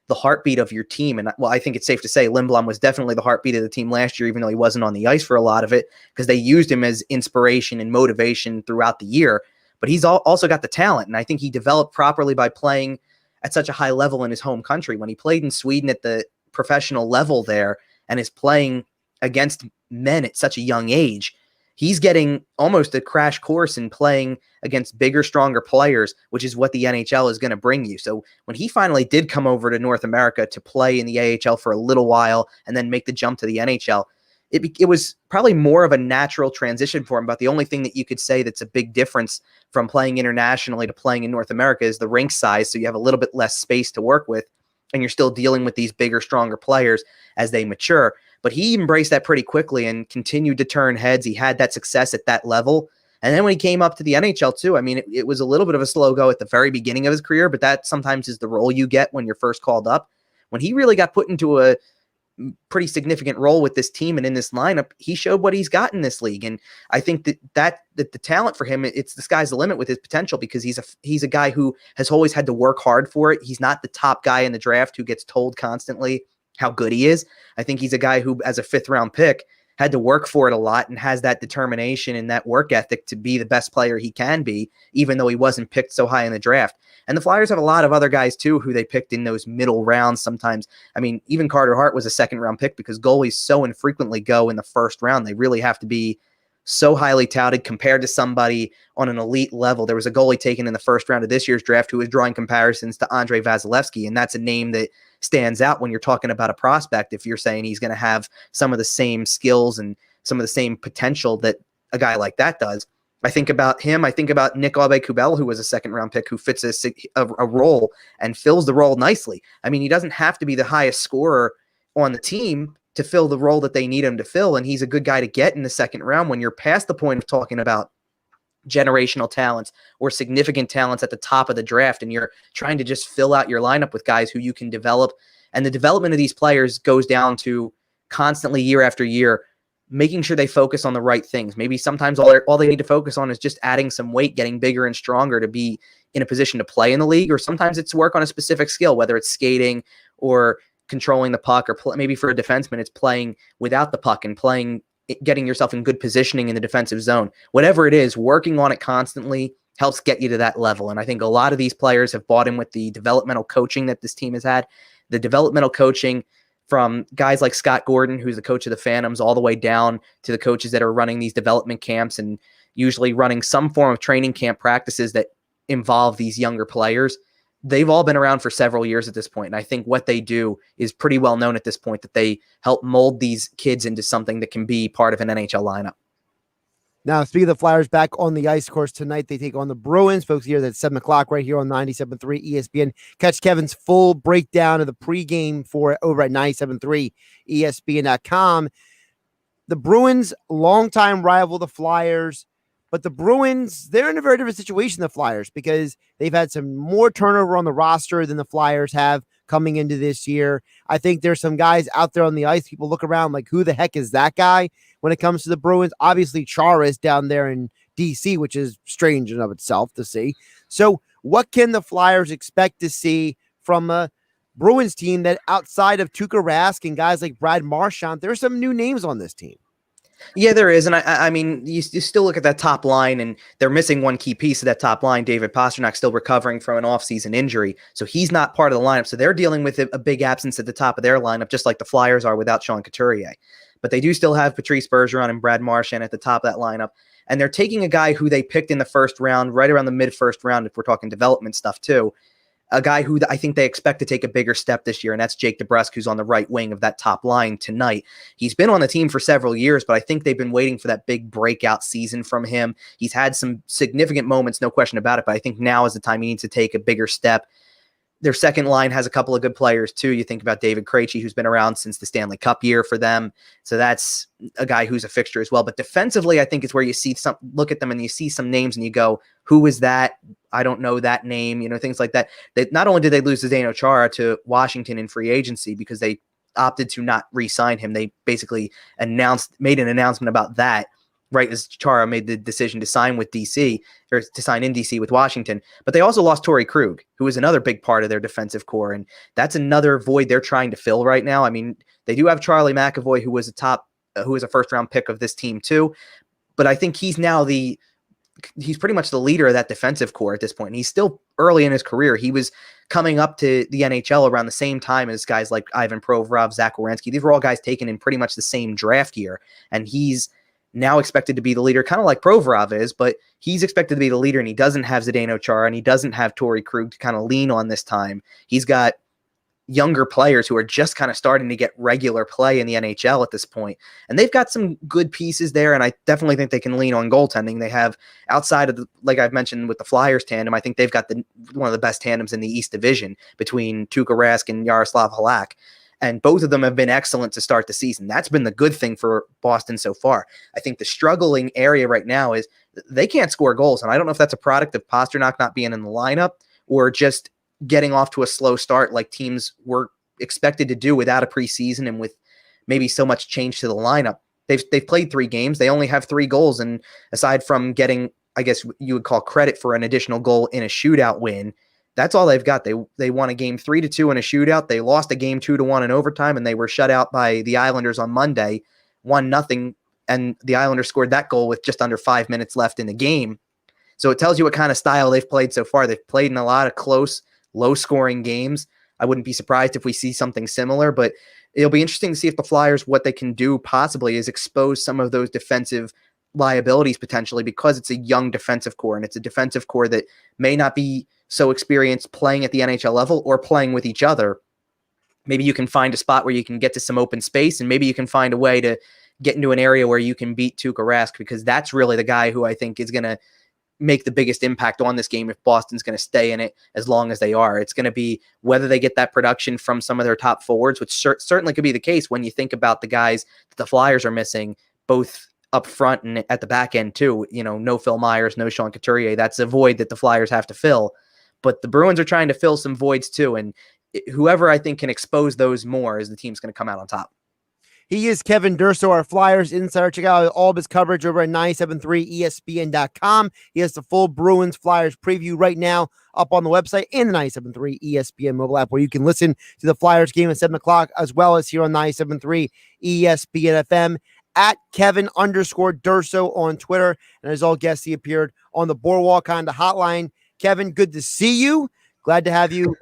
the heartbeat of your team. And I think it's safe to say Lindblom was definitely the heartbeat of the team last year, even though he wasn't on the ice for a lot of it, because they used him as inspiration and motivation throughout the year. But he's also got the talent, and I think he developed properly by playing at such a high level in his home country. When he played in Sweden at the professional level there and is playing against men at such a young age, he's getting almost a crash course in playing against bigger, stronger players, which is what the NHL is going to bring you. So when he finally did come over to North America to play in the AHL for a little while and then make the jump to the NHL, it was probably more of a natural transition for him. But the only thing that you could say that's a big difference from playing internationally to playing in North America is the rink size. So you have a little bit less space to work with, and you're still dealing with these bigger, stronger players as they mature. But he embraced that pretty quickly and continued to turn heads. He had that success at that level. And then when he came up to the NHL too, I mean, it was a little bit of a slow go at the very beginning of his career, but that sometimes is the role you get when you're first called up. When he really got put into a pretty significant role with this team and in this lineup, he showed what he's got in this league. And I think that the talent for him, it's the sky's the limit with his potential, because he's a guy who has always had to work hard for it. He's not the top guy in the draft who gets told constantly how good he is. I think he's a guy who, as a 5th round pick, had to work for it a lot and has that determination and that work ethic to be the best player he can be, even though he wasn't picked so high in the draft. And the Flyers have a lot of other guys too who they picked in those middle rounds sometimes. I mean, even Carter Hart was a 2nd round pick, because goalies so infrequently go in the 1st round. They really have to be so highly touted compared to somebody on an elite level. There was a goalie taken in the 1st round of this year's draft who was drawing comparisons to Andrei Vasilevsky, and that's a name that stands out when you're talking about a prospect. If you're saying he's going to have some of the same skills and some of the same potential that a guy like that does. I think about him. I think about Nick Aube-Kubel, who was a 2nd round pick, who fits a role and fills the role nicely. I mean, he doesn't have to be the highest scorer on the team to fill the role that they need him to fill, and he's a good guy to get in the 2nd round when you're past the point of talking about generational talents or significant talents at the top of the draft, and you're trying to just fill out your lineup with guys who you can develop. And the development of these players goes down to constantly, year after year, making sure they focus on the right things. Maybe sometimes all they need to focus on is just adding some weight, getting bigger and stronger to be in a position to play in the league, or sometimes it's work on a specific skill, whether it's skating or controlling the puck, or maybe for a defenseman, it's playing without the puck and getting yourself in good positioning in the defensive zone. Whatever it is, working on it constantly helps get you to that level. And I think a lot of these players have bought in with the developmental coaching that this team has had. The developmental coaching from guys like Scott Gordon, who's the coach of the Phantoms, all the way down to the coaches that are running these development camps and usually running some form of training camp practices that involve these younger players. They've all been around for several years at this point. And I think what they do is pretty well known at this point, that they help mold these kids into something that can be part of an NHL lineup. Now, speaking of the Flyers back on the ice course tonight, they take on the Bruins. Folks, here at 7 o'clock right here on 97.3 ESPN. Catch Kevin's full breakdown of the pregame for it over at 97.3 ESPN.com. The Bruins, longtime rival the Flyers, but the Bruins, they're in a very different situation than the Flyers, because they've had some more turnover on the roster than the Flyers have coming into this year. I think there's some guys out there on the ice. People look around like, who the heck is that guy when it comes to the Bruins? Obviously, Chara is down there in D.C., which is strange in of itself to see. So what can the Flyers expect to see from a Bruins team that, outside of Tuukka Rask and guys like Brad Marchand, there's some new names on this team? Yeah, there is. And I mean, you still look at that top line, and they're missing one key piece of that top line. David Pastrnak still recovering from an offseason injury, so he's not part of the lineup. So they're dealing with a big absence at the top of their lineup, just like the Flyers are without Sean Couturier. But they do still have Patrice Bergeron and Brad Marchand at the top of that lineup. And they're taking a guy who they picked in the 1st round, right around the mid-1st round, if we're talking development stuff too, a guy who I think they expect to take a bigger step this year, and that's Jake DeBrusk, who's on the right wing of that top line tonight. He's been on the team for several years, but I think they've been waiting for that big breakout season from him. He's had some significant moments, no question about it, but I think now is the time he needs to take a bigger step. Their second line has a couple of good players too. You think about David Krejci, who's been around since the Stanley Cup year for them. So that's a guy who's a fixture as well. But defensively, I think it's where you see look at them and you see some names and you go, who is that? I don't know that name, things like that. Not only did they lose Zdeno Chara to Washington in free agency because they opted to not re-sign him. They basically made an announcement about that right as Chara made the decision to sign with DC, or to sign in DC with Washington. But they also lost Torrey Krug, who is another big part of their defensive core. And that's another void they're trying to fill right now. I mean, they do have Charlie McAvoy, who was a 1st round pick of this team too. But I think he's pretty much the leader of that defensive core at this point. And he's still early in his career. He was coming up to the NHL around the same time as guys like Ivan Provorov, Zach Werenski. These were all guys taken in pretty much the same draft year. And he's now expected to be the leader, kind of like Provorov is, but he's expected to be the leader, and he doesn't have Zdeno Chara, and he doesn't have Torrey Krug to kind of lean on this time. He's got younger players who are just kind of starting to get regular play in the NHL at this point. And they've got some good pieces there, and I definitely think they can lean on goaltending. They have, outside of, like I've mentioned with the Flyers tandem, I think they've got one of the best tandems in the East Division between Tuukka Rask and Yaroslav Halak. And both of them have been excellent to start the season. That's been the good thing for Boston so far. I think the struggling area right now is they can't score goals. And I don't know if that's a product of Pasternak not being in the lineup or just getting off to a slow start like teams were expected to do without a preseason and with maybe so much change to the lineup. They've played 3 games. They only have 3 goals. And aside from getting, I guess you would call credit for an additional goal in a shootout win, that's all they've got. They won a game 3-2 in a shootout. They lost a game 2-1 in overtime, and they were shut out by the Islanders on Monday, 1-0. And the Islanders scored that goal with just under 5 minutes left in the game. So it tells you what kind of style they've played so far. They've played in a lot of close, low-scoring games. I wouldn't be surprised if we see something similar, but it'll be interesting to see if the Flyers, what they can do possibly is expose some of those defensive liabilities potentially, because it's a young defensive core, and it's a defensive core that may not be so experienced playing at the NHL level or playing with each other. Maybe you can find a spot where you can get to some open space, and maybe you can find a way to get into an area where you can beat Tuukka Rask, because that's really the guy who I think is going to make the biggest impact on this game if Boston's going to stay in it as long as they are. It's going to be whether they get that production from some of their top forwards, which certainly could be the case when you think about the guys that the Flyers are missing, both up front and at the back end too. No Phil Myers, no Sean Couturier. That's a void that the Flyers have to fill. But the Bruins are trying to fill some voids too, and whoever I think can expose those more is the team's going to come out on top. He is Kevin Durso, our Flyers insider. Check out all of his coverage over at 973ESPN.com. He has the full Bruins Flyers preview right now up on the website and the 973 ESPN mobile app, where you can listen to the Flyers game at 7 o'clock, as well as here on 973 ESPN FM at Kevin_Durso on Twitter. And as all guests, he appeared on the Boardwalk on the hotline. Kevin, good to see you. Glad to have you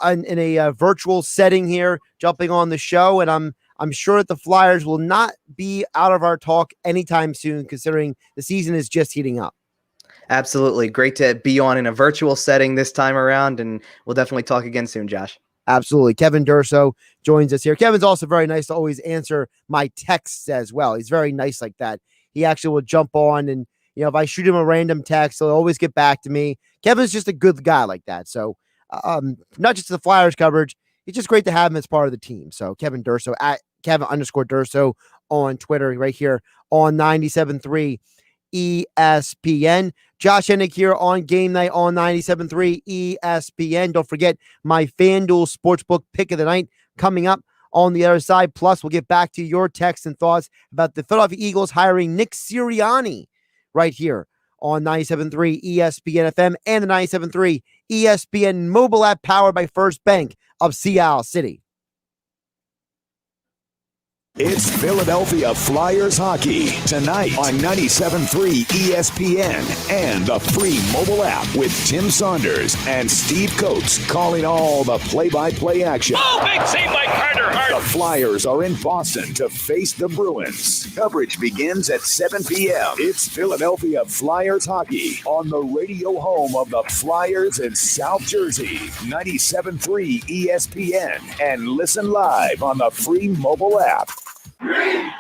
in a virtual setting here, jumping on the show. And I'm sure that the Flyers will not be out of our talk anytime soon, considering the season is just heating up. Absolutely. Great to be on in a virtual setting this time around, and we'll definitely talk again soon, Josh. Absolutely. Kevin Durso joins us here. Kevin's also very nice to always answer my texts as well. He's very nice like that. He actually will jump on, and if I shoot him a random text, he'll always get back to me. Kevin's just a good guy like that. So not just the Flyers coverage, it's just great to have him as part of the team. So Kevin Durso at Kevin_Durso on Twitter right here on 97.3 ESPN. Josh Hennick here on Game Night on 97.3 ESPN. Don't forget my FanDuel Sportsbook pick of the night coming up on the other side. Plus, we'll get back to your texts and thoughts about the Philadelphia Eagles hiring Nick Sirianni right here on 97.3 ESPN FM and the 97.3 ESPN mobile app powered by First Bank of Sea City. It's Philadelphia Flyers hockey tonight on 97.3 ESPN and the free mobile app with Tim Saunders and Steve Coates calling all the play-by-play action. Oh, big save by Carter Hart. The Flyers are in Boston to face the Bruins. Coverage begins at 7 p.m. It's Philadelphia Flyers hockey on the radio home of the Flyers in South Jersey, 97.3 ESPN, and listen live on the free mobile app. 3,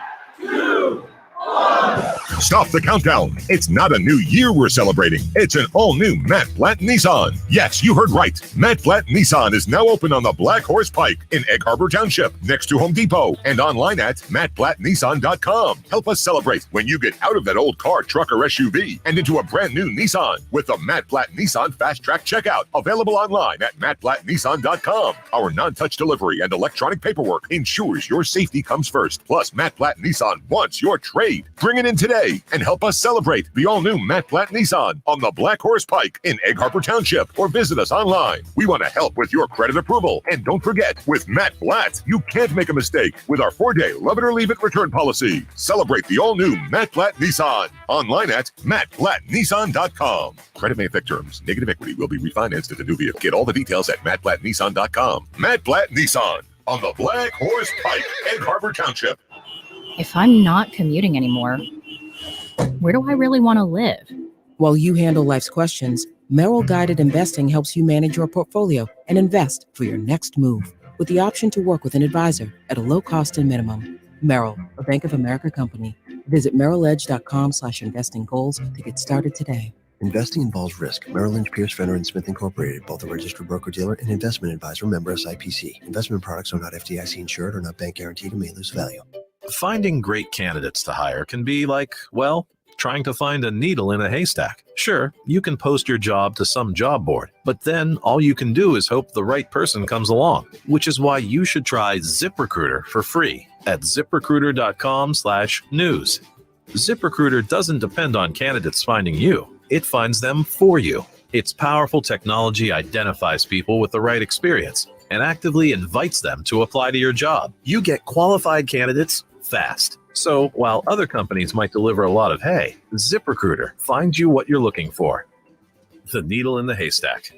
2, 1. Stop the countdown. It's not a new year we're celebrating. It's an all-new Matt Blatt Nissan. Yes, you heard right. Matt Blatt Nissan is now open on the Black Horse Pike in Egg Harbor Township, next to Home Depot, and online at mattblattnissan.com. Help us celebrate when you get out of that old car, truck, or SUV and into a brand new Nissan with the Matt Blatt Nissan Fast Track Checkout. Available online at mattblattnissan.com. Our non-touch delivery and electronic paperwork ensures your safety comes first. Plus, Matt Blatt Nissan wants your trade. Bring it in today and help us celebrate the all-new Matt Blatt Nissan on the Black Horse Pike in Egg Harbor Township, or visit us online. We want to help with your credit approval. And don't forget, with Matt Blatt, you can't make a mistake with our 4-day love it or leave it return policy. Celebrate the all-new Matt Blatt Nissan online at mattblattnissan.com. Credit may affect terms. Negative equity will be refinanced at the new vehicle. Get all the details at mattblattnissan.com. Matt Blatt Nissan on the Black Horse Pike, Egg Harbor Township. If I'm not commuting anymore, where do I really want to live? While you handle life's questions, Merrill Guided Investing helps you manage your portfolio and invest for your next move. with the option to work with an advisor at a low cost and minimum. Merrill, a Bank of America company. Visit merrilledge.com/investing goals to get started today. Investing involves risk. Merrill Lynch, Pierce, Fenner & Smith Incorporated, both a registered broker-dealer and investment advisor, member SIPC. Investment products are not FDIC insured or not bank guaranteed and may lose value. Finding great candidates to hire can be like, well, trying to find a needle in a haystack. Sure, you can post your job to some job board, but then all you can do is hope the right person comes along, which is why you should try ZipRecruiter for free at ziprecruiter.com/news. ZipRecruiter doesn't depend on candidates finding you. It finds them for you. Its powerful technology identifies people with the right experience and actively invites them to apply to your job. You get qualified candidates fast. So while other companies might deliver a lot of hay, ZipRecruiter finds you what you're looking for. The needle in the haystack.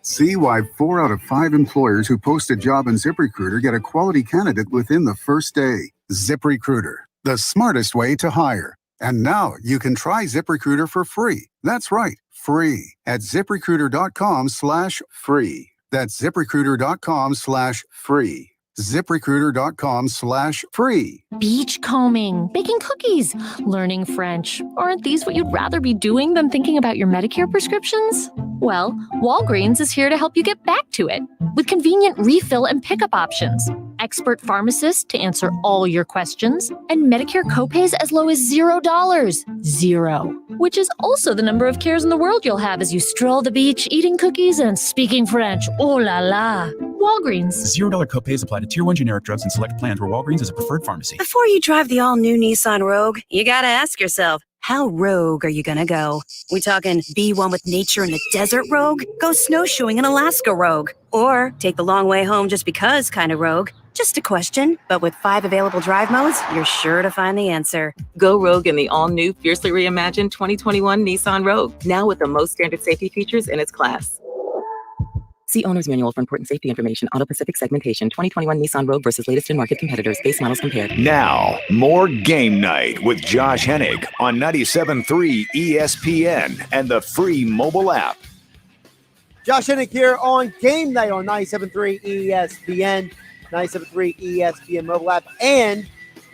See why 4 out of 5 employers who post a job in ZipRecruiter get a quality candidate within the first day. ZipRecruiter, the smartest way to hire. And now you can try ZipRecruiter for free. That's right, free at ZipRecruiter.com/free. That's ZipRecruiter.com/free. ZipRecruiter.com/free. Beachcombing, baking cookies, learning French. Aren't these what you'd rather be doing than thinking about your Medicare prescriptions? Well, Walgreens is here to help you get back to it with convenient refill and pickup options, expert pharmacists to answer all your questions, and Medicare copays as low as $0. Zero. Which is also the number of cares in the world you'll have as you stroll the beach, eating cookies and speaking French. Oh la la. Walgreens. $0 copays apply to Tier 1 generic drugs and select plans where Walgreens is a preferred pharmacy. Before you drive the all-new Nissan Rogue, you gotta ask yourself, how rogue are you gonna go? We talking be one with nature in the desert rogue? Go snowshoeing in Alaska rogue? Or take the long way home just because kind of rogue? Just a question, but with 5 available drive modes, you're sure to find the answer. Go rogue in the all-new, fiercely reimagined 2021 Nissan Rogue, now with the most standard safety features in its class. See Owner's Manual for important safety information. Auto Pacific segmentation. 2021 Nissan Rogue versus latest in market competitors. Base models compared. Now, more Game Night with Josh Hennig on 97.3 ESPN and the free mobile app. Josh Hennig here on Game Night on 97.3 ESPN, 97.3 ESPN mobile app, and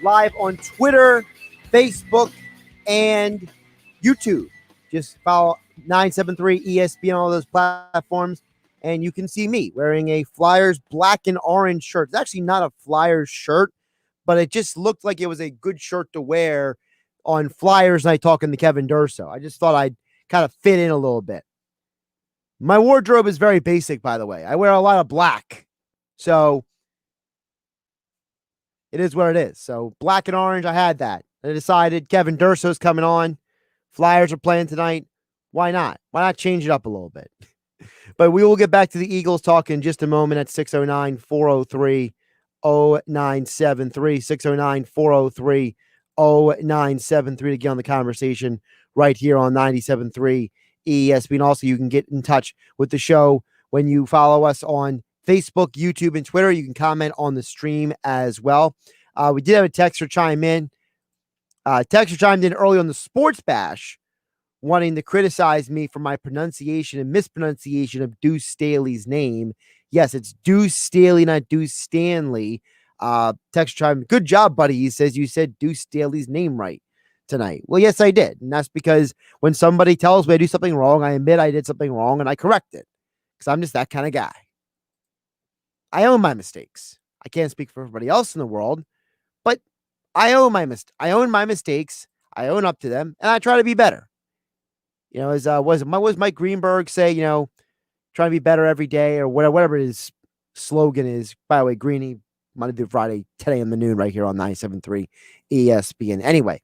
live on Twitter, Facebook, and YouTube. Just follow 97.3 ESPN on all those platforms. And you can see me wearing a Flyers black and orange shirt. It's actually not a Flyers shirt, but it just looked like it was a good shirt to wear on Flyers night talking to Kevin Durso. I just thought I'd kind of fit in a little bit. My wardrobe is very basic, by the way. I wear a lot of black. So it is what it is. So black and orange, I had that. I decided Kevin Durso's coming on. Flyers are playing tonight. Why not? Why not change it up a little bit? But we will get back to the Eagles talk in just a moment at 609-403-0973, 609-403-0973 to get on the conversation right here on 97.3 ESPN. Also, you can get in touch with the show when you follow us on Facebook, YouTube, and Twitter. You can comment on the stream as well. We did have a texter chime in. Texter chimed in early on the Sports Bash, wanting to criticize me for my pronunciation and mispronunciation of Deuce Staley's name. Yes, it's Deuce Staley, not Deuce Stanley. Text chime, good job, buddy. He says you said Deuce Staley's name right tonight. Well, yes, I did. And that's because when somebody tells me I do something wrong, I admit I did something wrong and I correct it. Because I'm just that kind of guy. I own my mistakes. I can't speak for everybody else in the world, but I own my mistakes. I own up to them, and I try to be better. You know, as was Mike Greenberg say, you know, trying to be better every day, or whatever his slogan is. By the way, Greeny, Monday through Friday, 10 a.m. to noon, right here on 97.3 ESPN. Anyway,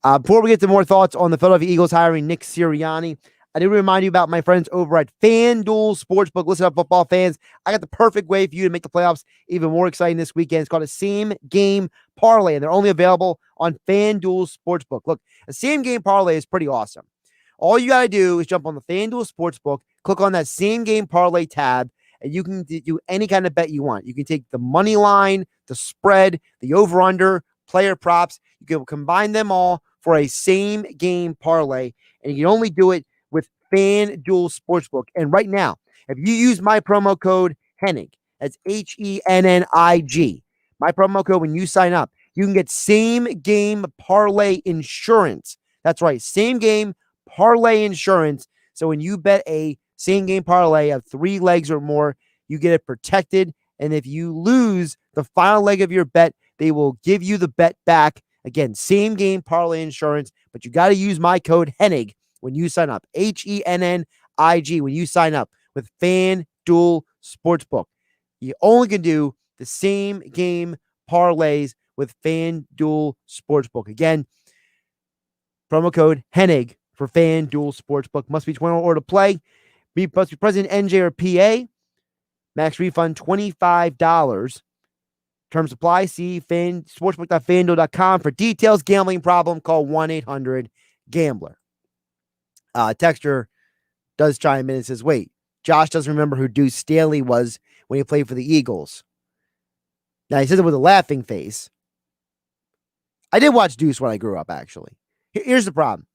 before we get to more thoughts on the Philadelphia Eagles hiring Nick Sirianni, I do remind you about my friends over at FanDuel Sportsbook. Listen up, football fans. I got the perfect way for you to make the playoffs even more exciting this weekend. It's called a same game parlay, and they're only available on FanDuel Sportsbook. Look, a same game parlay is pretty awesome. All you got to do is jump on the FanDuel Sportsbook, click on that same game parlay tab, and you can do any kind of bet you want. You can take the money line, the spread, the over-under, player props. You can combine them all for a same game parlay, and you can only do it with FanDuel Sportsbook. And right now, if you use my promo code Hennig, That's HENNIG. My promo code when you sign up. You can get same game parlay insurance. That's right, same game parlay insurance. So when you bet a same game parlay of 3 legs or more, you get it protected. And if you lose the final leg of your bet, they will give you the bet back. Again, same game parlay insurance, but you got to use my code HENNIG when you sign up. HENNIG when you sign up with FanDuel Sportsbook. You only can do the same game parlays with FanDuel Sportsbook. Again, promo code HENNIG for FanDuel Sportsbook. Must be 21 or to play. Must be present in NJ or PA. Max refund $25. Terms apply. See sportsbook.fanduel.com for details. Gambling problem, call 1-800-GAMBLER. Texter does chime in and says, wait, Josh doesn't remember who Deuce Staley was when he played for the Eagles. Now, he says it with a laughing face. I did watch Deuce when I grew up, actually. Here's the problem.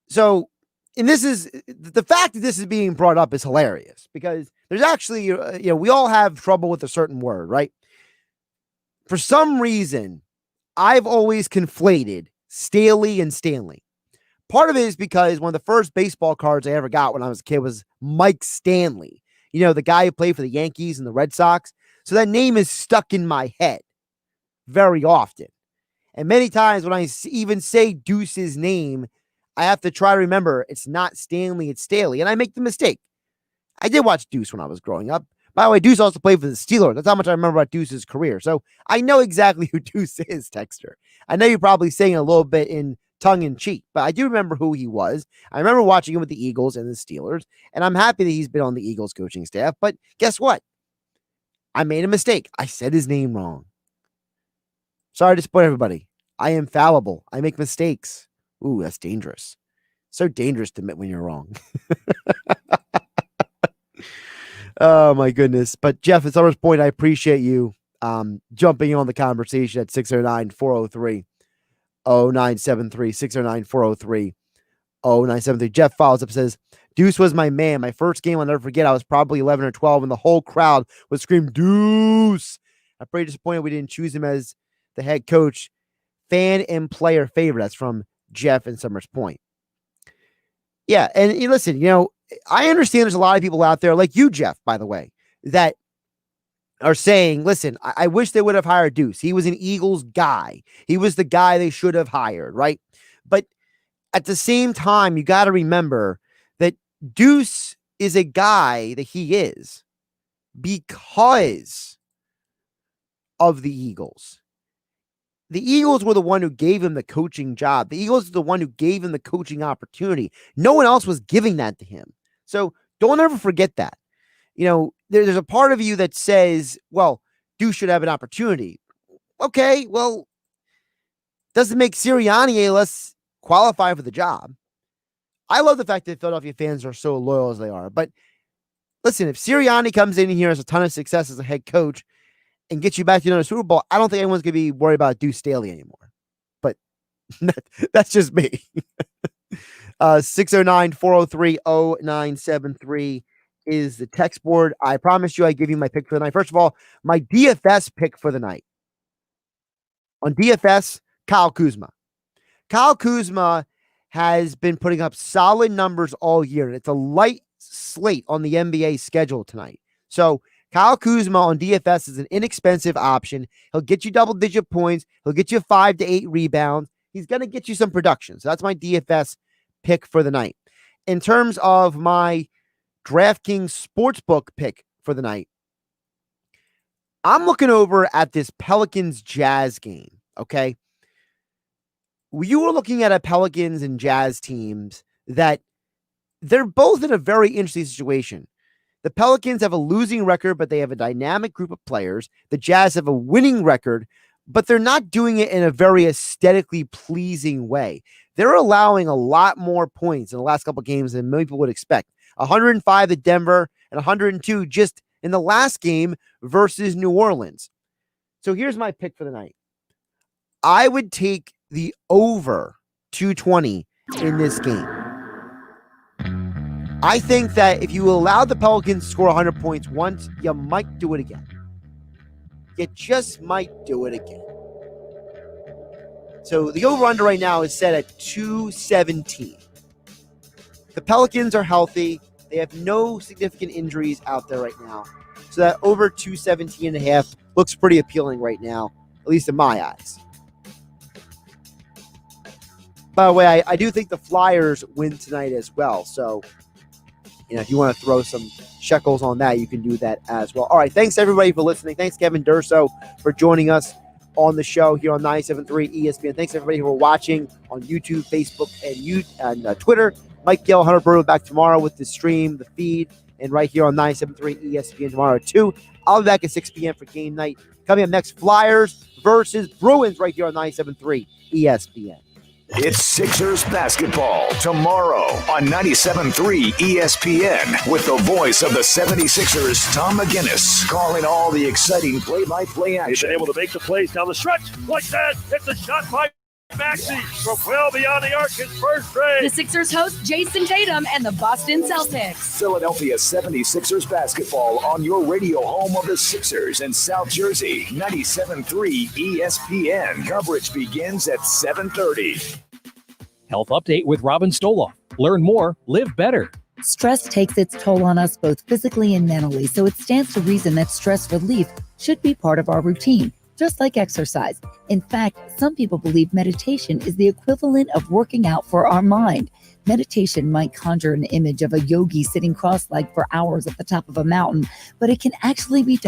So, and this is, the fact that this is being brought up is hilarious because there's actually, we all have trouble with a certain word, right? For some reason, I've always conflated Staley and Stanley. Part of it is because one of the first baseball cards I ever got when I was a kid was Mike Stanley. You know, the guy who played for the Yankees and the Red Sox. So that name is stuck in my head very often. And many times when I even say Deuce's name, I have to try to remember it's not Stanley, it's Staley. And I make the mistake. I did watch Deuce when I was growing up. By the way, Deuce also played for the Steelers. That's how much I remember about Deuce's career. So I know exactly who Deuce is, Texter. I know you're probably saying a little bit in tongue-in-cheek, but I do remember who he was. I remember watching him with the Eagles and the Steelers, and I'm happy that he's been on the Eagles coaching staff. But guess what? I made a mistake. I said his name wrong. Sorry to disappoint everybody. I am fallible. I make mistakes. Ooh, that's dangerous. So dangerous to admit when you're wrong. Oh, my goodness. But, Jeff, at Summer's point, I appreciate you jumping on the conversation at 609-403-0973, 609-403-0973. Jeff follows up and says, Deuce was my man. My first game I'll never forget. I was probably 11 or 12, and the whole crowd would scream, Deuce. I'm pretty disappointed we didn't choose him as the head coach. Fan and player favorite. That's from Jeff and Summers Point. Yeah, and listen, I understand there's a lot of people out there, like you, Jeff, by the way, that are saying, listen, I wish they would have hired Deuce. He was an Eagles guy. He was the guy they should have hired, right? But at the same time, you got to remember that Deuce is a guy that he is because of the Eagles. The Eagles were the one who gave him the coaching job. The Eagles are the one who gave him the coaching opportunity. No one else was giving that to him. So don't ever forget that. There's a part of you that says, well, Deuce should have an opportunity. Okay, well, doesn't make Sirianni any less qualified for the job. I love the fact that Philadelphia fans are so loyal as they are. But listen, if Sirianni comes in here, has a ton of success as a head coach, and get you back to another Super Bowl, I don't think anyone's going to be worried about Deuce Staley anymore. But that's just me. 609-403-0973 is the text board. I promise you I give you my pick for the night. First of all, my DFS pick for the night. On DFS, Kyle Kuzma. Kyle Kuzma has been putting up solid numbers all year, and it's a light slate on the NBA schedule tonight. So Kyle Kuzma on DFS is an inexpensive option. He'll get you double-digit points. He'll get you 5 to 8 rebounds. He's going to get you some production. So that's my DFS pick for the night. In terms of my DraftKings Sportsbook pick for the night, I'm looking over at this Pelicans Jazz game, okay? You were looking at a Pelicans and Jazz teams that they're both in a very interesting situation. The Pelicans have a losing record, but they have a dynamic group of players. The Jazz have a winning record, but they're not doing it in a very aesthetically pleasing way. They're allowing a lot more points in the last couple of games than many people would expect. 105 at Denver and 102 just in the last game versus New Orleans. So here's my pick for the night. I would take the over 220 in this game. I think that if you allow the Pelicans to score 100 points once, you might do it again. You just might do it again. So the over-under right now is set at 217. The Pelicans are healthy. They have no significant injuries out there right now. So that over 217.5 looks pretty appealing right now, at least in my eyes. By the way, I do think the Flyers win tonight as well. So, if you want to throw some shekels on that, you can do that as well. All right, thanks everybody for listening. Thanks Kevin Durso for joining us on the show here on 97.3 ESPN. Thanks everybody who are watching on YouTube, Facebook, and Twitter. Mike Gill, Hunter Bird back tomorrow with the stream, the feed, and right here on 97.3 ESPN tomorrow too. I'll be back at 6 p.m. for game night. Coming up next, Flyers versus Bruins right here on 97.3 ESPN. It's Sixers basketball tomorrow on 97.3 ESPN with the voice of the 76ers, Tom McGinnis, calling all the exciting play-by-play action. He's been able to make the plays down the stretch like that. It's a shot by Maxey from well beyond the arc, his first trade. The Sixers host Jason Tatum and the Boston Celtics. Philadelphia 76ers basketball on your radio home of the Sixers in South Jersey. 97.3 ESPN. Coverage begins at 7:30. Health update with Robin Stoloff. Learn more, live better. Stress takes its toll on us both physically and mentally, so it stands to reason that stress relief should be part of our routine, just like exercise. In fact, some people believe meditation is the equivalent of working out for our mind. Meditation might conjure an image of a yogi sitting cross-legged for hours at the top of a mountain, but it can actually be done